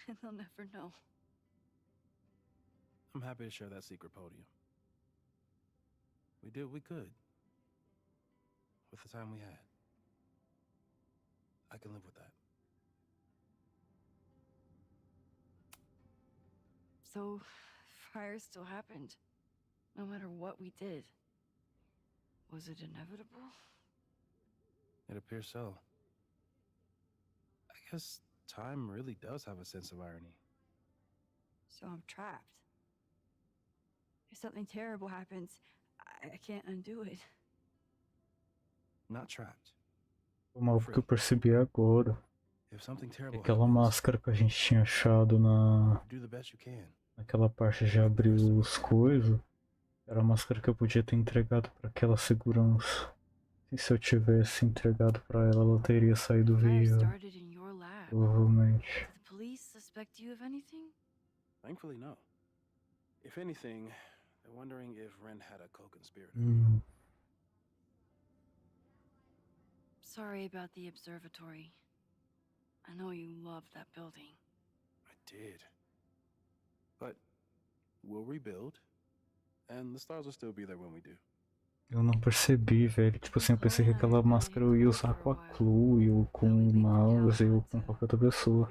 And they'll never know. I'm happy to share that secret podium. We did what we could. With the time we had. I can live with that. So, fire still happened. No matter what we did. Was it inevitable? It appears so. I guess time really does have a sense of irony. So I'm trapped. If something terrible happens, I can't undo it. Not trapped. Uma algo que eu percebi agora. If something É terrible aquela happens, máscara que a gente tinha achado do the best you can. naquela parte de abrir os coisas. Era a máscara que eu podia ter entregado para aquela segurança. E se eu tivesse entregado para ela, ela teria saído Fire viva. started in your lab. Provavelmente. Did the police suspect you of anything? Thankfully, no. If anything, they're wondering if Ren had a co-conspirator. Sorry about the observatory. I know you loved that building. I did. But we'll rebuild, and the stars will still be there when we do. Eu não percebi, velho. Tipo assim, eu pensei que aquela máscara eu ia usar com a Chloe, ou com o Mouse, ou com qualquer outra pessoa.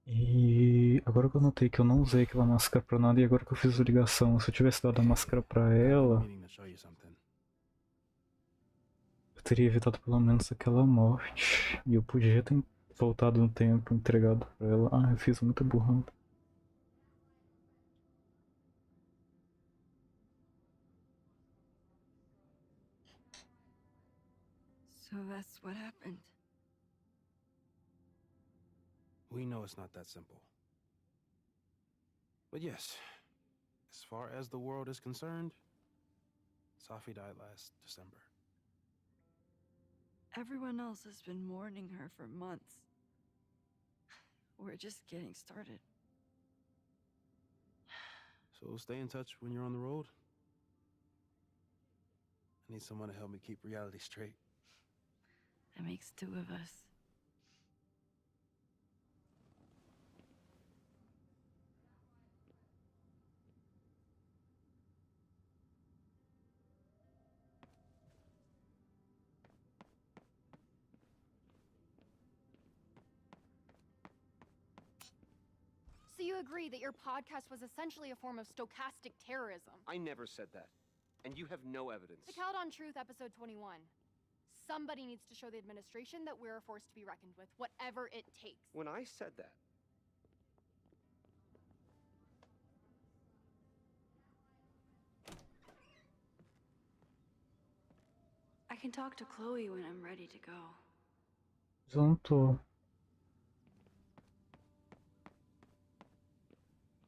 E agora que eu notei que eu não usei aquela máscara pra nada, e agora que eu fiz a ligação, se eu tivesse dado a máscara pra ela, Meaning to show you something. eu teria evitado pelo menos aquela morte. E eu podia ter voltado no tempo, entregado pra ela. Ah, eu fiz muita burrada. So that's what happened. We know it's not that simple. But yes, as far as the world is concerned, Safi died last December. Everyone else has been mourning her for months. We're just getting started. So stay in touch when you're on the road. I need someone to help me keep reality straight. That makes two of us. So you agree that your podcast was essentially a form of stochastic terrorism? I never said that. And you have no evidence. The Caledon Truth, episode 21. Somebody needs to show the administration that we're a force to be reckoned with, whatever it takes. When I said that, I can talk to Chloe when I'm ready to go. Eu não tô.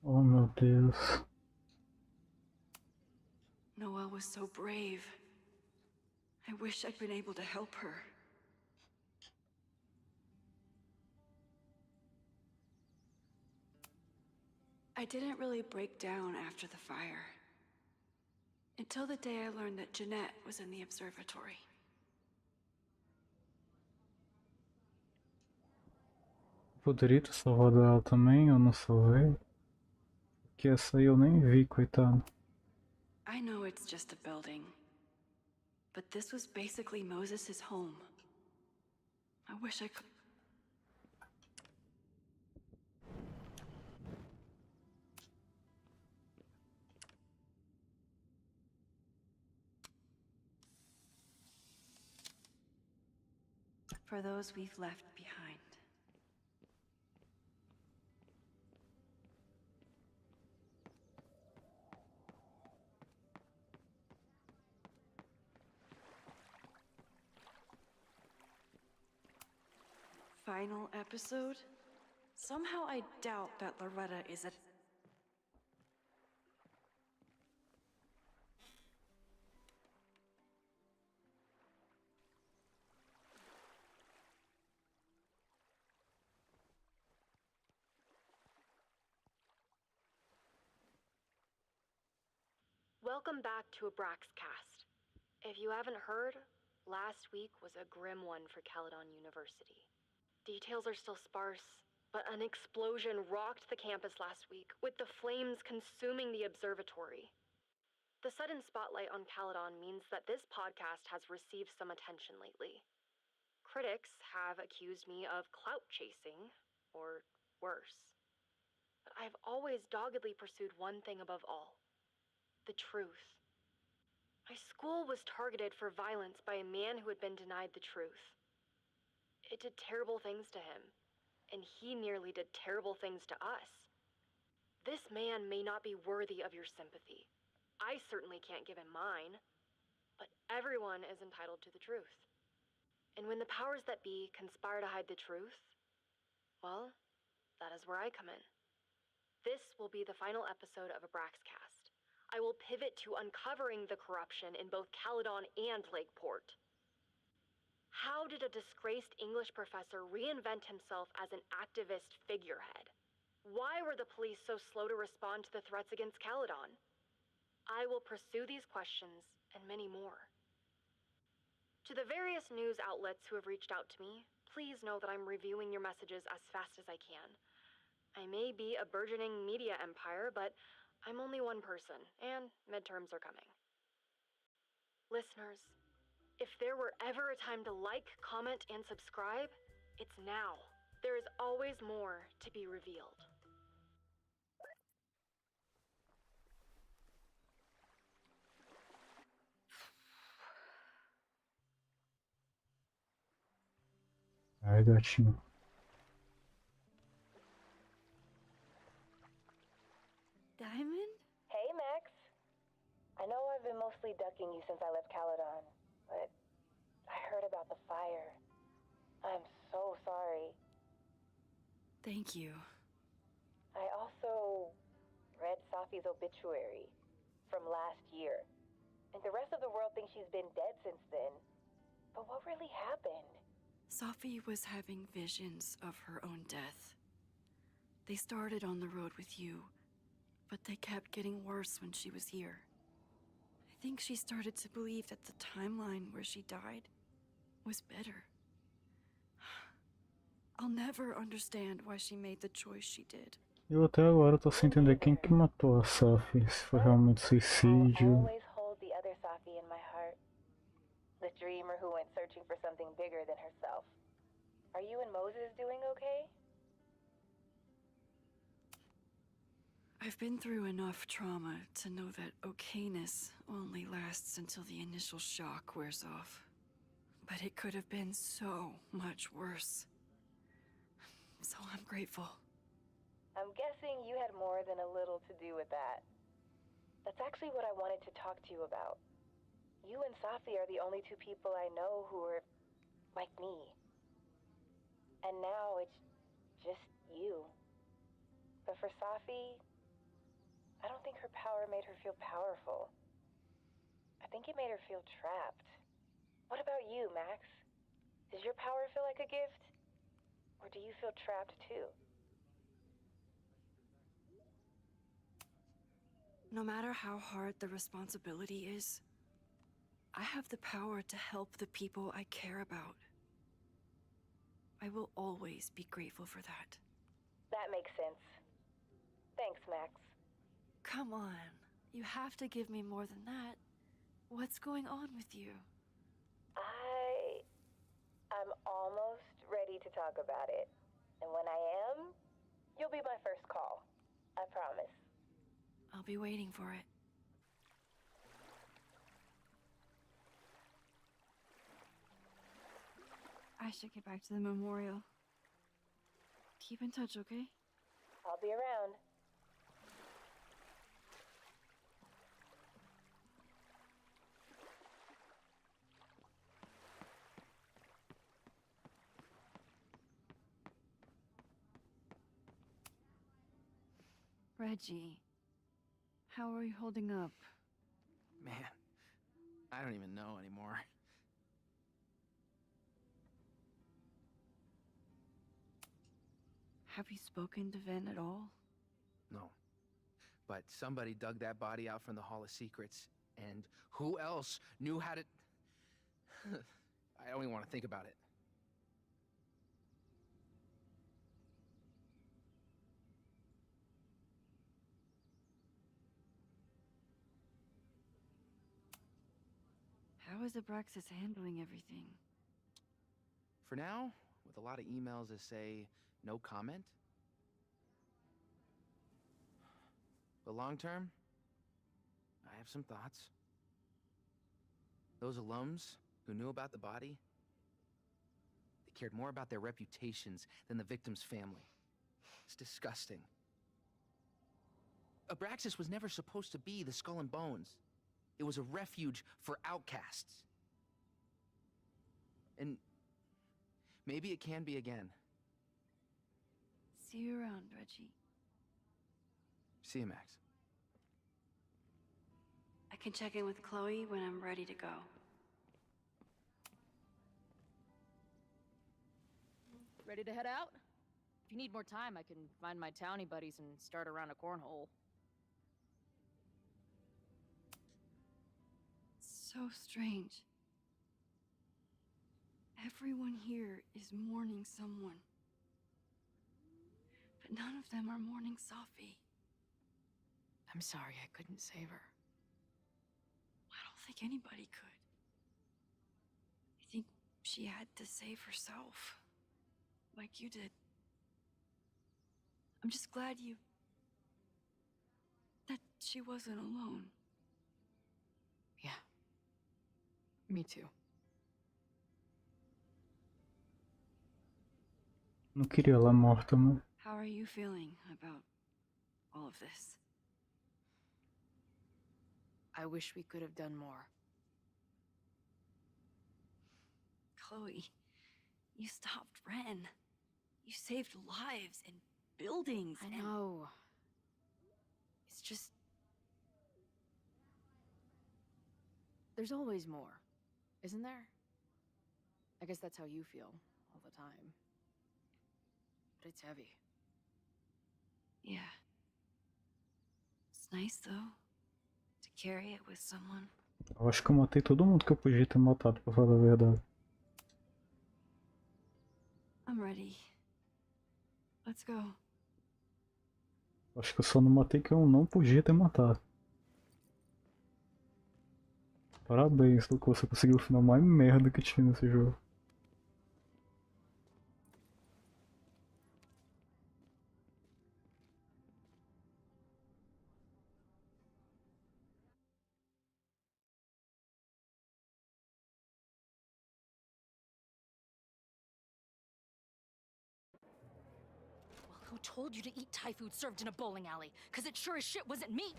Oh meu Deus. Noelle was so brave. I wish I'd been able to help her. I didn't really break down after the fire. Until the day I learned that Jeanette was in the observatory. Poderia ter salvado ela também, eu não salvei. Porque essa aí eu nem vi, coitado. I know it's just a building, but this was basically Moses' home. I wish I could. For those we've left behind. Final episode? Somehow I doubt that Loretta is a... Welcome back to Abraxcast. If you haven't heard, last week was a grim one for Caledon University. Details are still sparse, but an explosion rocked the campus last week, with the flames consuming the observatory. The sudden spotlight on Caledon means that this podcast has received some attention lately. Critics have accused me of clout chasing, or worse. But I've always doggedly pursued one thing above all: the truth. My school was targeted for violence by a man who had been denied the truth. It did terrible things to him, and he nearly did terrible things to us. This man may not be worthy of your sympathy. I certainly can't give him mine, but everyone is entitled to the truth. And when the powers that be conspire to hide the truth, well, that is where I come in. This will be the final episode of Abraxcast. I will pivot to uncovering the corruption in both Caledon and Lakeport. How did a disgraced English professor reinvent himself as an activist figurehead? Why were the police so slow to respond to the threats against Caledon? I will pursue these questions and many more. To the various news outlets who have reached out to me, please know that I'm reviewing your messages as fast as I can. I may be a burgeoning media empire, but I'm only one person, and midterms are coming. Listeners, if there were ever a time to like, comment, and subscribe, it's now. There is always more to be revealed. Ai, gatinho. Diamond? Hey, Max. I know I've been mostly ducking you since I left Caledon, but I heard about the fire. I'm so sorry. Thank you. I also read Safi's obituary from last year, and the rest of the world thinks she's been dead since then. But what really happened? Safi was having visions of her own death. They started on the road with you, but they kept getting worse when she was here. I think she started to believe that the timeline where she died was better. I'll never understand why she made the choice she did. Eu até agora tô sem entender quem que matou a Safi. Se foi realmente suicídio. Always hold the other Safi in my heart. The dreamer who went searching for something bigger than herself. Are you and Moses doing okay? I've been through enough trauma to know that okayness only lasts until the initial shock wears off. But it could have been so much worse. So I'm grateful. I'm guessing you had more than a little to do with that. That's actually what I wanted to talk to you about. You and Safi are the only two people I know who are like me. And now it's just you. But for Safi, I don't think her power made her feel powerful. I think it made her feel trapped. What about you, Max? Does your power feel like a gift? Or do you feel trapped too? No matter how hard the responsibility is, I have the power to help the people I care about. I will always be grateful for that. That makes sense. Thanks, Max. Come on, you have to give me more than that. What's going on with you? I'm almost ready to talk about it. And when I am, you'll be my first call. I promise. I'll be waiting for it. I should get back to the memorial. Keep in touch, okay? I'll be around. Reggie, how are you holding up? Man, I don't even know anymore. Have you spoken to Vin at all? No. But somebody dug that body out from the Hall of Secrets, and who else knew how to... I don't even want to think about it. How is Abraxas handling everything? For now, with a lot of emails that say no comment. But long term, I have some thoughts. Those alums who knew about the body, they cared more about their reputations than the victim's family. It's disgusting. Abraxas was never supposed to be the Skull and Bones. It was a refuge for outcasts. And maybe it can be again. See you around, Reggie. See you, Max. I can check in with Chloe when I'm ready to go. Ready to head out? If you need more time, I can find my townie buddies and start around a cornhole. So strange. Everyone here is mourning someone. But none of them are mourning Safi. I'm sorry I couldn't save her. I don't think anybody could. I think she had to save herself. Like you did. I'm just glad that she wasn't alone. Yeah. Me too. Não queria ela morta, mas... How are you feeling about all of this? I wish we could have done more. Chloe, you stopped Ren. You saved lives and buildings. I know. It's just... There's always more, isn't there? I guess that's how you feel all the time. But it's heavy. Yeah. It's nice, though, to carry it with someone. Eu acho que eu matei todo mundo que eu podia ter matado, pra falar a verdade. I'm ready. Let's go. Acho que eu só não matei que eu não podia ter matado. Parabéns, Luke, você conseguiu o final mais merda que tinha nesse jogo. Who told you to eat Thai food served in a bowling alley? Cause it sure as shit wasn't me!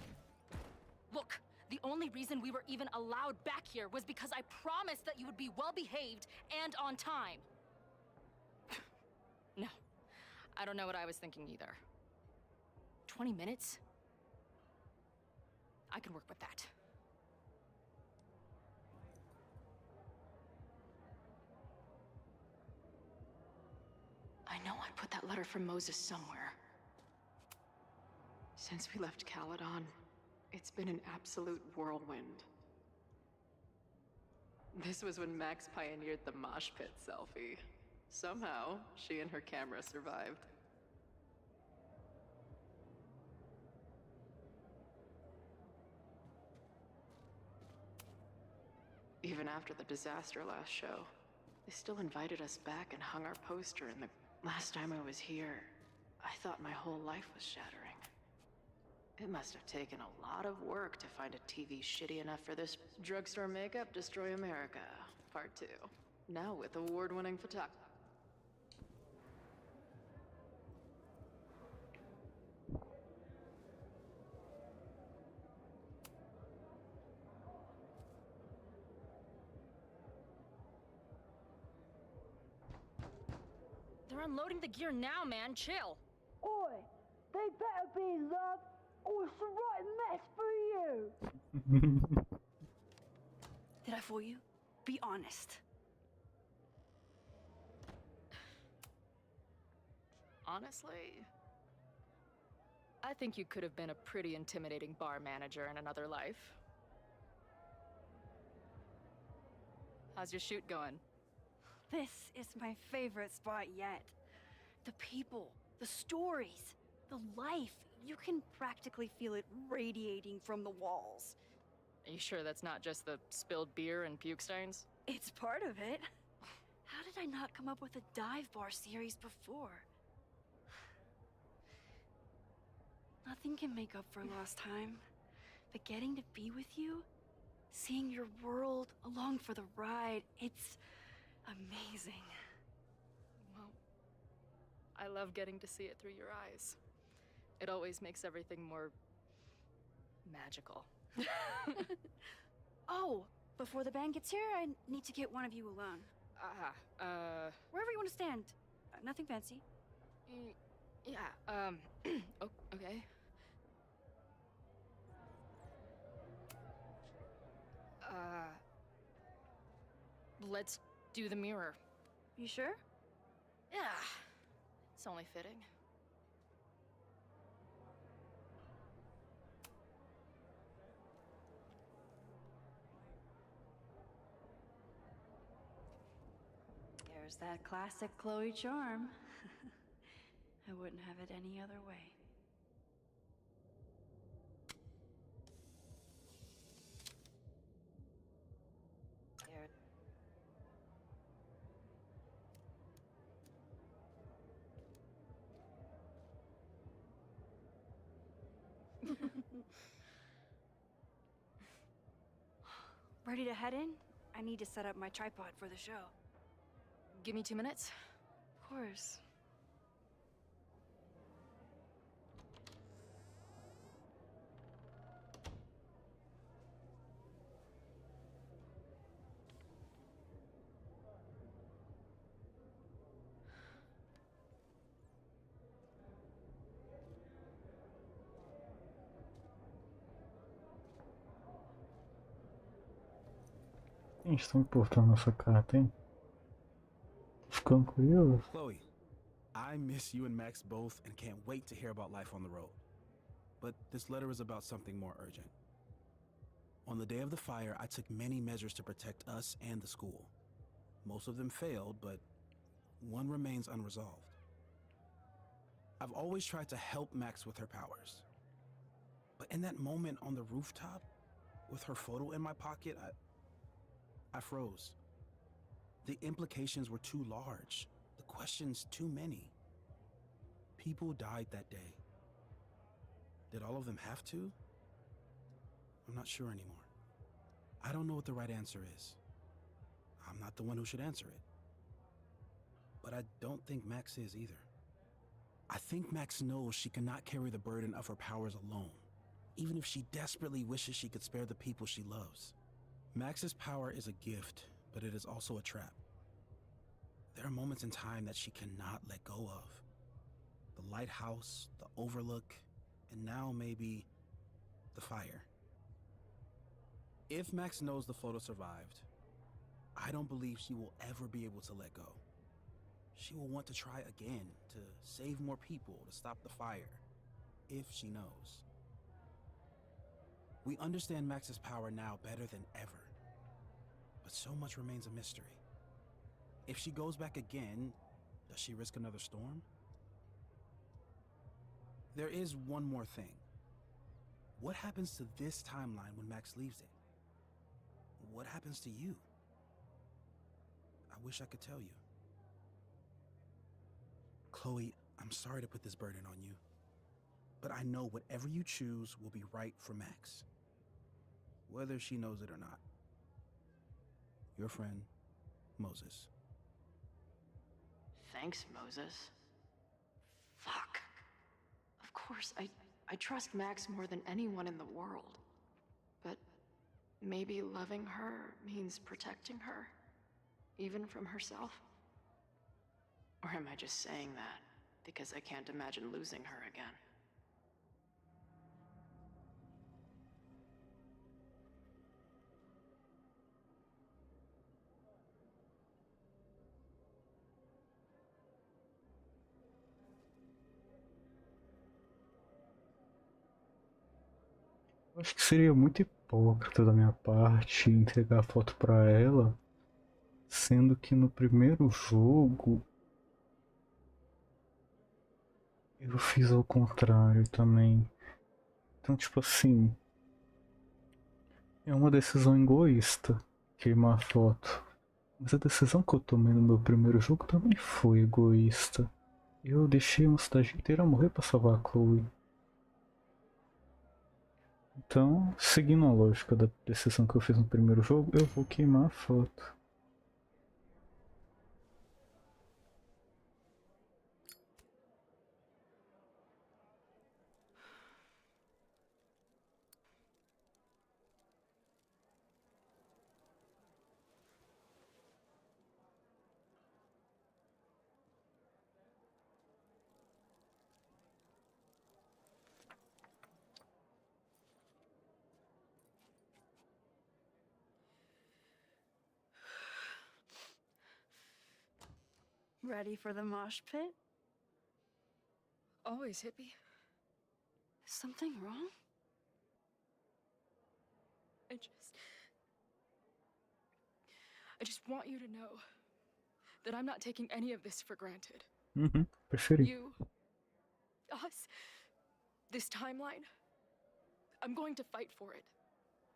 Look, the only reason we were even allowed back here was because I promised that you would be well-behaved and on time. No, I don't know what I was thinking either. 20 minutes? I can work with that. know I put that letter from Moses somewhere. Since we left Caledon, it's been an absolute whirlwind. This was when Max pioneered the mosh pit selfie. Somehow, she and her camera survived. Even after the disaster last show, they still invited us back and hung our poster, and the last time I was here, I thought my whole life was shattering. It must have taken a lot of work to find a TV shitty enough for this. Drugstore Makeup Destroy America, Part 2. Now with award-winning photography. They're unloading the gear now, man. Chill. Oi, they better be in love, or it's a right mess for you. Did I fool you? Be honest. Honestly, I think you could have been a pretty intimidating bar manager in another life. How's your shoot going? This is my favorite spot yet. The people, the stories, the life. You can practically feel it radiating from the walls. Are you sure that's not just the spilled beer and puke stains? It's part of it. How did I not come up with a dive bar series before? Nothing can make up for lost time, but getting to be with you, seeing your world along for the ride, it's amazing. Well, I love getting to see it through your eyes. It always makes everything more magical. Oh, before the band gets here, I need to get one of you alone. Wherever you want to stand. Nothing fancy. Yeah, okay. Let's do the mirror. You sure? Yeah, it's only fitting. There's that classic Chloe charm. I wouldn't have it any other way. Ready to head in? I need to set up my tripod for the show. Give me 2 minutes. Of course. Gente, estão importando essa carta, hein? Ficando curioso. Chloe, I miss you and Max both and can't wait to hear about life on the road. But this letter is about something more urgent. On the day of the fire, I took many measures to protect us and the school. Most of them failed, but one remains unresolved. I've always tried to help Max with her powers. But in that moment on the rooftop, with her photo in my pocket, I froze. The implications were too large, the questions too many. People died that day. Did all of them have to? I'm not sure anymore. I don't know what the right answer is. I'm not the one who should answer it. But I don't think Max is either. I think Max knows she cannot carry the burden of her powers alone, even if she desperately wishes she could spare the people she loves. Max's power is a gift, but it is also a trap. There are moments in time that she cannot let go of. The lighthouse, the overlook, and now maybe the fire. If Max knows the photo survived, I don't believe she will ever be able to let go. she will want to try again, to save more people, to stop the fire, if she knows. We understand Max's power now better than ever, but so much remains a mystery. If she goes back again, does she risk another storm? There is one more thing. What happens to this timeline when Max leaves it? What happens to you? I wish I could tell you. Chloe, I'm sorry to put this burden on you, but I know whatever you choose will be right for Max, whether she knows it or not. Your friend, Moses. Thanks, Moses. Fuck. Of course, I trust Max more than anyone in the world. But maybe loving her means protecting her, even from herself? Or am I just saying that because I can't imagine losing her again? Eu acho que seria muito hipócrita da minha parte entregar a foto pra ela, sendo que no primeiro jogo eu fiz ao contrário também. Então, tipo assim, é uma decisão egoísta queimar a foto. Mas a decisão que eu tomei no meu primeiro jogo também foi egoísta. Eu deixei uma cidade inteira morrer pra salvar a Chloe. Então, seguindo a lógica da decisão que eu fiz no primeiro jogo, eu vou queimar a foto. Ready for the mosh pit? Always, hippie. Is something wrong? I just want you to know that I'm not taking any of this for granted. Preferi. You, us, this timeline. I'm going to fight for it,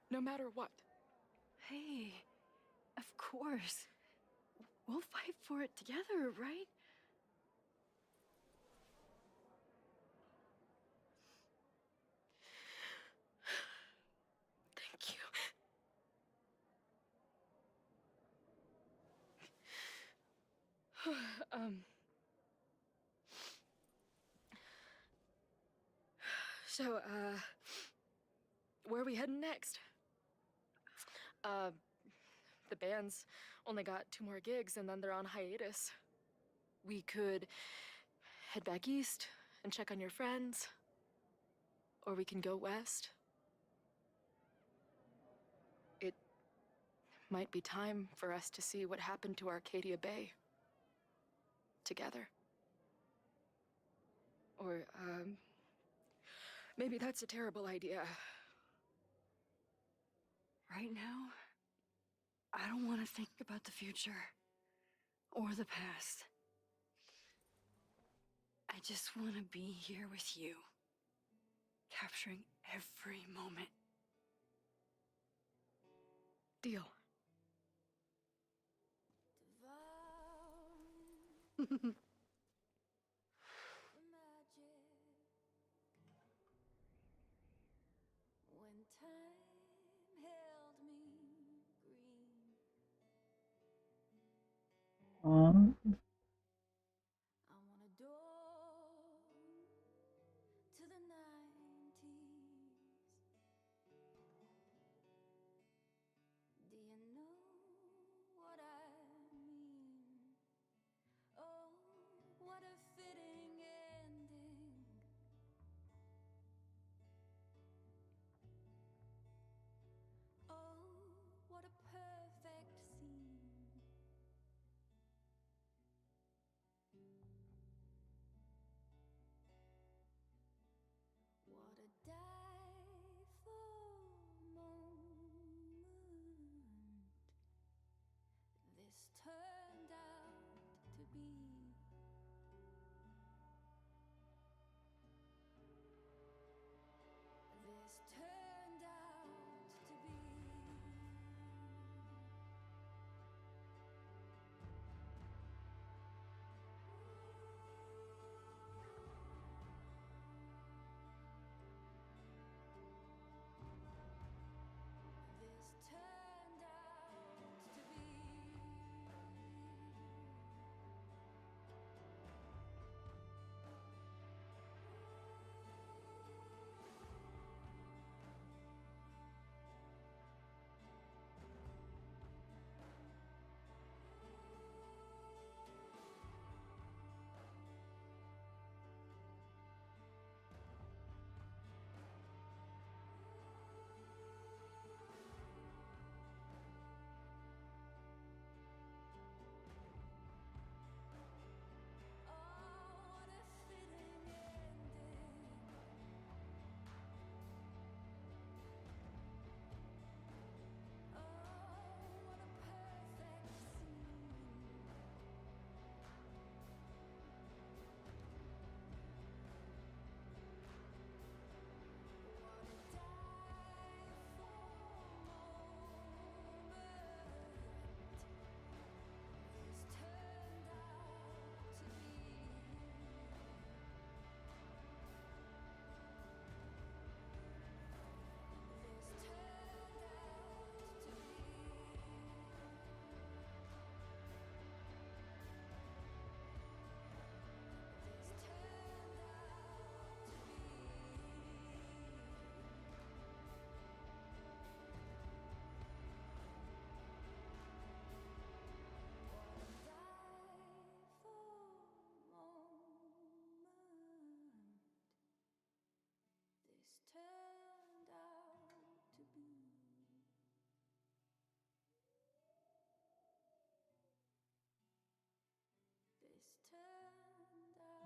no matter what. Hey, of course. We'll fight for it together, right? Thank you. So, where are we heading next? The band's only got 2 more gigs and then they're on hiatus. We could head back east and check on your friends. Or we can go west. It might be time for us to see what happened to Arcadia Bay. Together. Or, maybe that's a terrible idea. Right now, I don't want to think about the future or the past. I just want to be here with you, capturing every moment. Deal.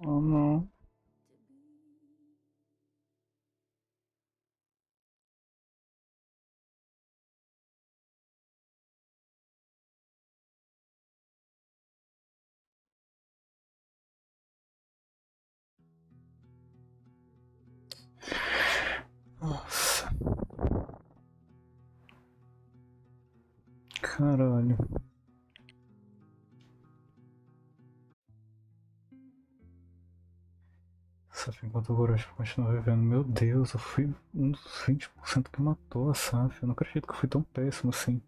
Oh não. Nossa. Caralho. Saf, enquanto eu coragem pra continuar vivendo. Meu Deus, eu fui um dos 20% que matou a Saf. Eu não acredito que eu fui tão péssimo assim.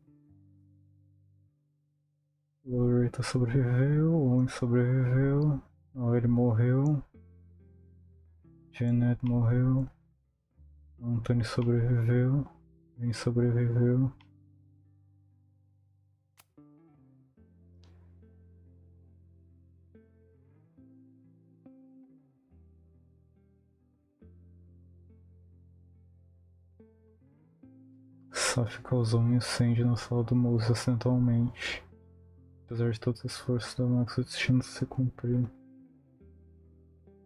O Loretta sobreviveu, o Owen sobreviveu, o ele morreu, Janet morreu, o Anthony sobreviveu, Vin sobreviveu. Saf causou um incêndio na sala do Moses acidentalmente. Apesar de todo o esforço da Max, o destino se cumpriu.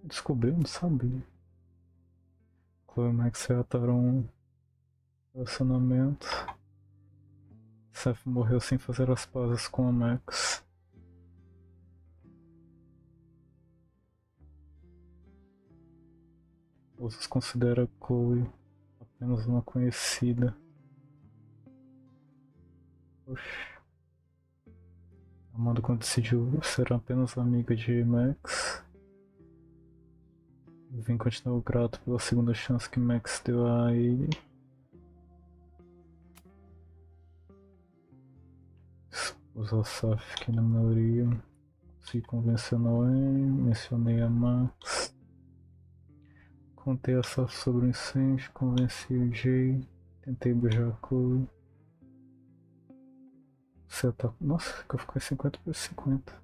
Descobriu? Não sabia. Chloe e Max reataram um relacionamento. Saf morreu sem fazer as pazes com a Max. Moses considera Chloe apenas uma conhecida. Oxi. Amanda, quando decidiu ser apenas amiga de Max, Vin continuou grato pela segunda chance que Max deu a ele. Usou Saf que na maioria se convencionou em. Mencionei a Max. Contei a Saf sobre o incêndio, convenci o Jay, tentei beijar a Chloe. Você tá. Nossa, que eu fiquei 50/50.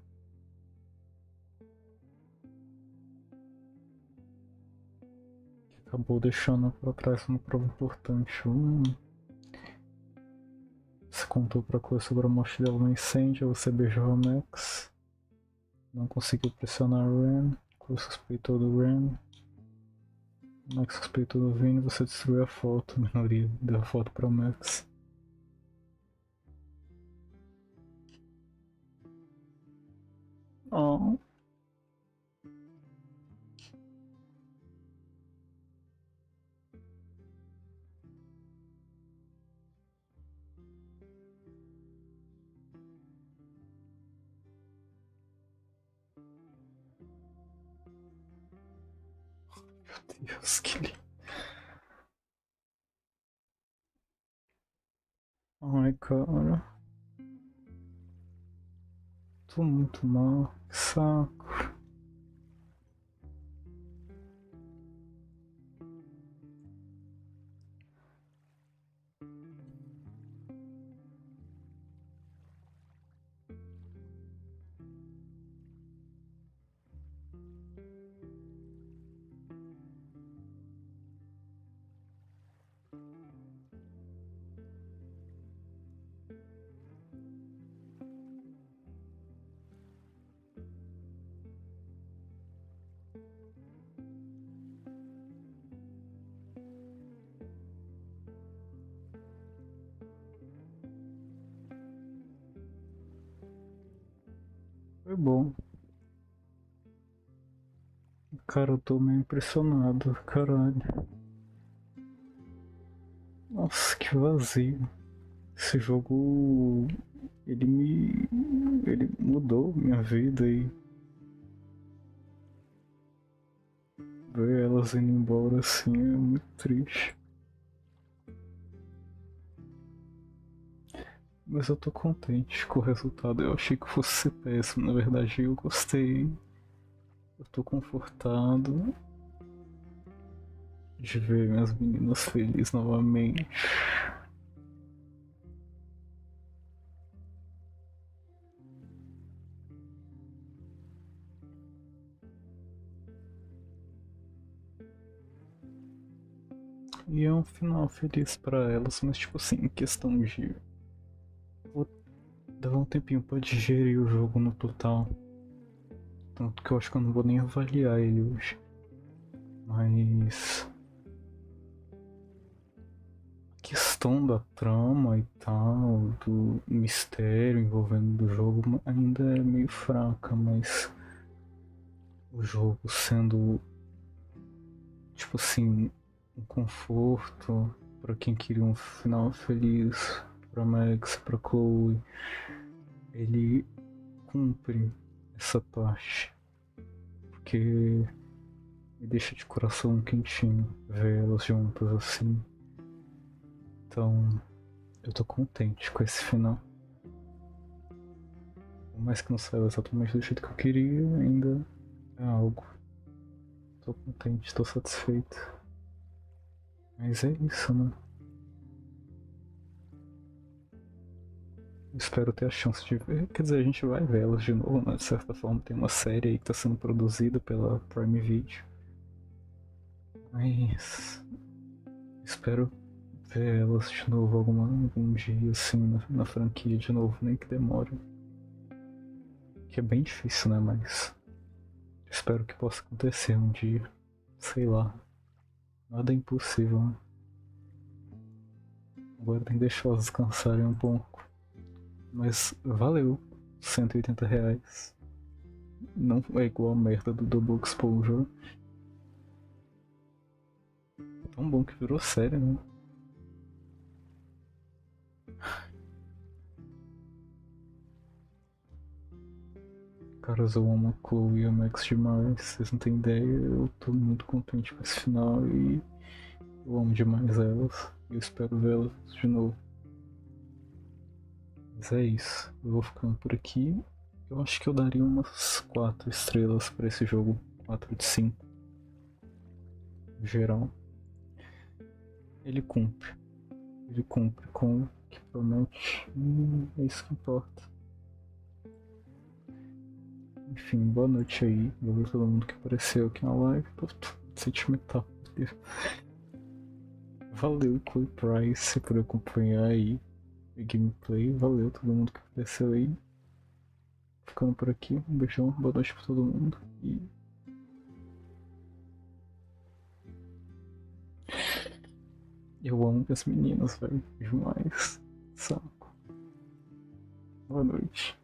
Acabou deixando pra trás uma prova importante. Você contou pra Chloe sobre a morte dela no incêndio, você beijou a Max. Não conseguiu pressionar o Ren. Chloe suspeitou do Ren. Max suspeitou do Vin e você destruiu a foto. A minoria deu a foto pra Max. Oh. Meu Deus, que lindo. Ai, cara. Tô muito mal. Que saco. Foi bom. Cara, eu tô meio impressionado, caralho. Nossa, que vazio. Esse jogo. Ele mudou minha vida e. Ver elas indo embora assim é muito triste. Mas eu tô contente com o resultado. Eu achei que fosse ser péssimo. Na verdade, eu gostei. Eu tô confortado de ver minhas meninas felizes novamente. E é um final feliz pra elas, mas tipo assim, em questão de. Vou dar um tempinho pra digerir o jogo no total. Tanto que eu acho que eu não vou nem avaliar ele hoje. Mas a questão da trama e tal, do mistério envolvendo do jogo ainda é meio fraca, mas o jogo sendo tipo assim, um conforto pra quem queria um final feliz, pra Max, pra Chloe, ele cumpre essa parte, porque me deixa de coração quentinho ver elas juntas assim. Então, eu tô contente com esse final. Por mais que não saiba exatamente do jeito que eu queria, ainda é algo. Tô contente, tô satisfeito. Mas é isso, né? Espero ter a chance de ver. Quer dizer, a gente vai ver elas de novo, né? De certa forma, tem uma série aí que tá sendo produzida pela Prime Video. Mas espero ver elas de novo algum dia, assim, na franquia de novo, nem que demore. Que é bem difícil, né? Mas espero que possa acontecer um dia. Sei lá. Nada é impossível, né? Agora tem que deixar elas descansarem um pouco. Mas valeu. R$ 180. Não é igual a merda do Double Exposure. Tão bom que virou série, né? Caras, eu amo a Chloe e a Max demais. Vocês não têm ideia. Eu tô muito contente com esse final e eu amo demais elas. Eu espero vê-las de novo. Mas é isso. Eu vou ficando por aqui. Eu acho que eu daria umas 4 estrelas pra esse jogo. 4 de 5. Em geral. Ele cumpre. Ele cumpre com o que promete. E é isso que importa. Enfim, boa noite aí. Valeu todo mundo que apareceu aqui na live. Tô sentimental. Valeu, Chloe Price, por acompanhar aí o gameplay. Valeu todo mundo que apareceu aí. Ficando por aqui. Um beijão, boa noite pra todo mundo. E eu amo as meninas, velho. Demais. Saco. Boa noite.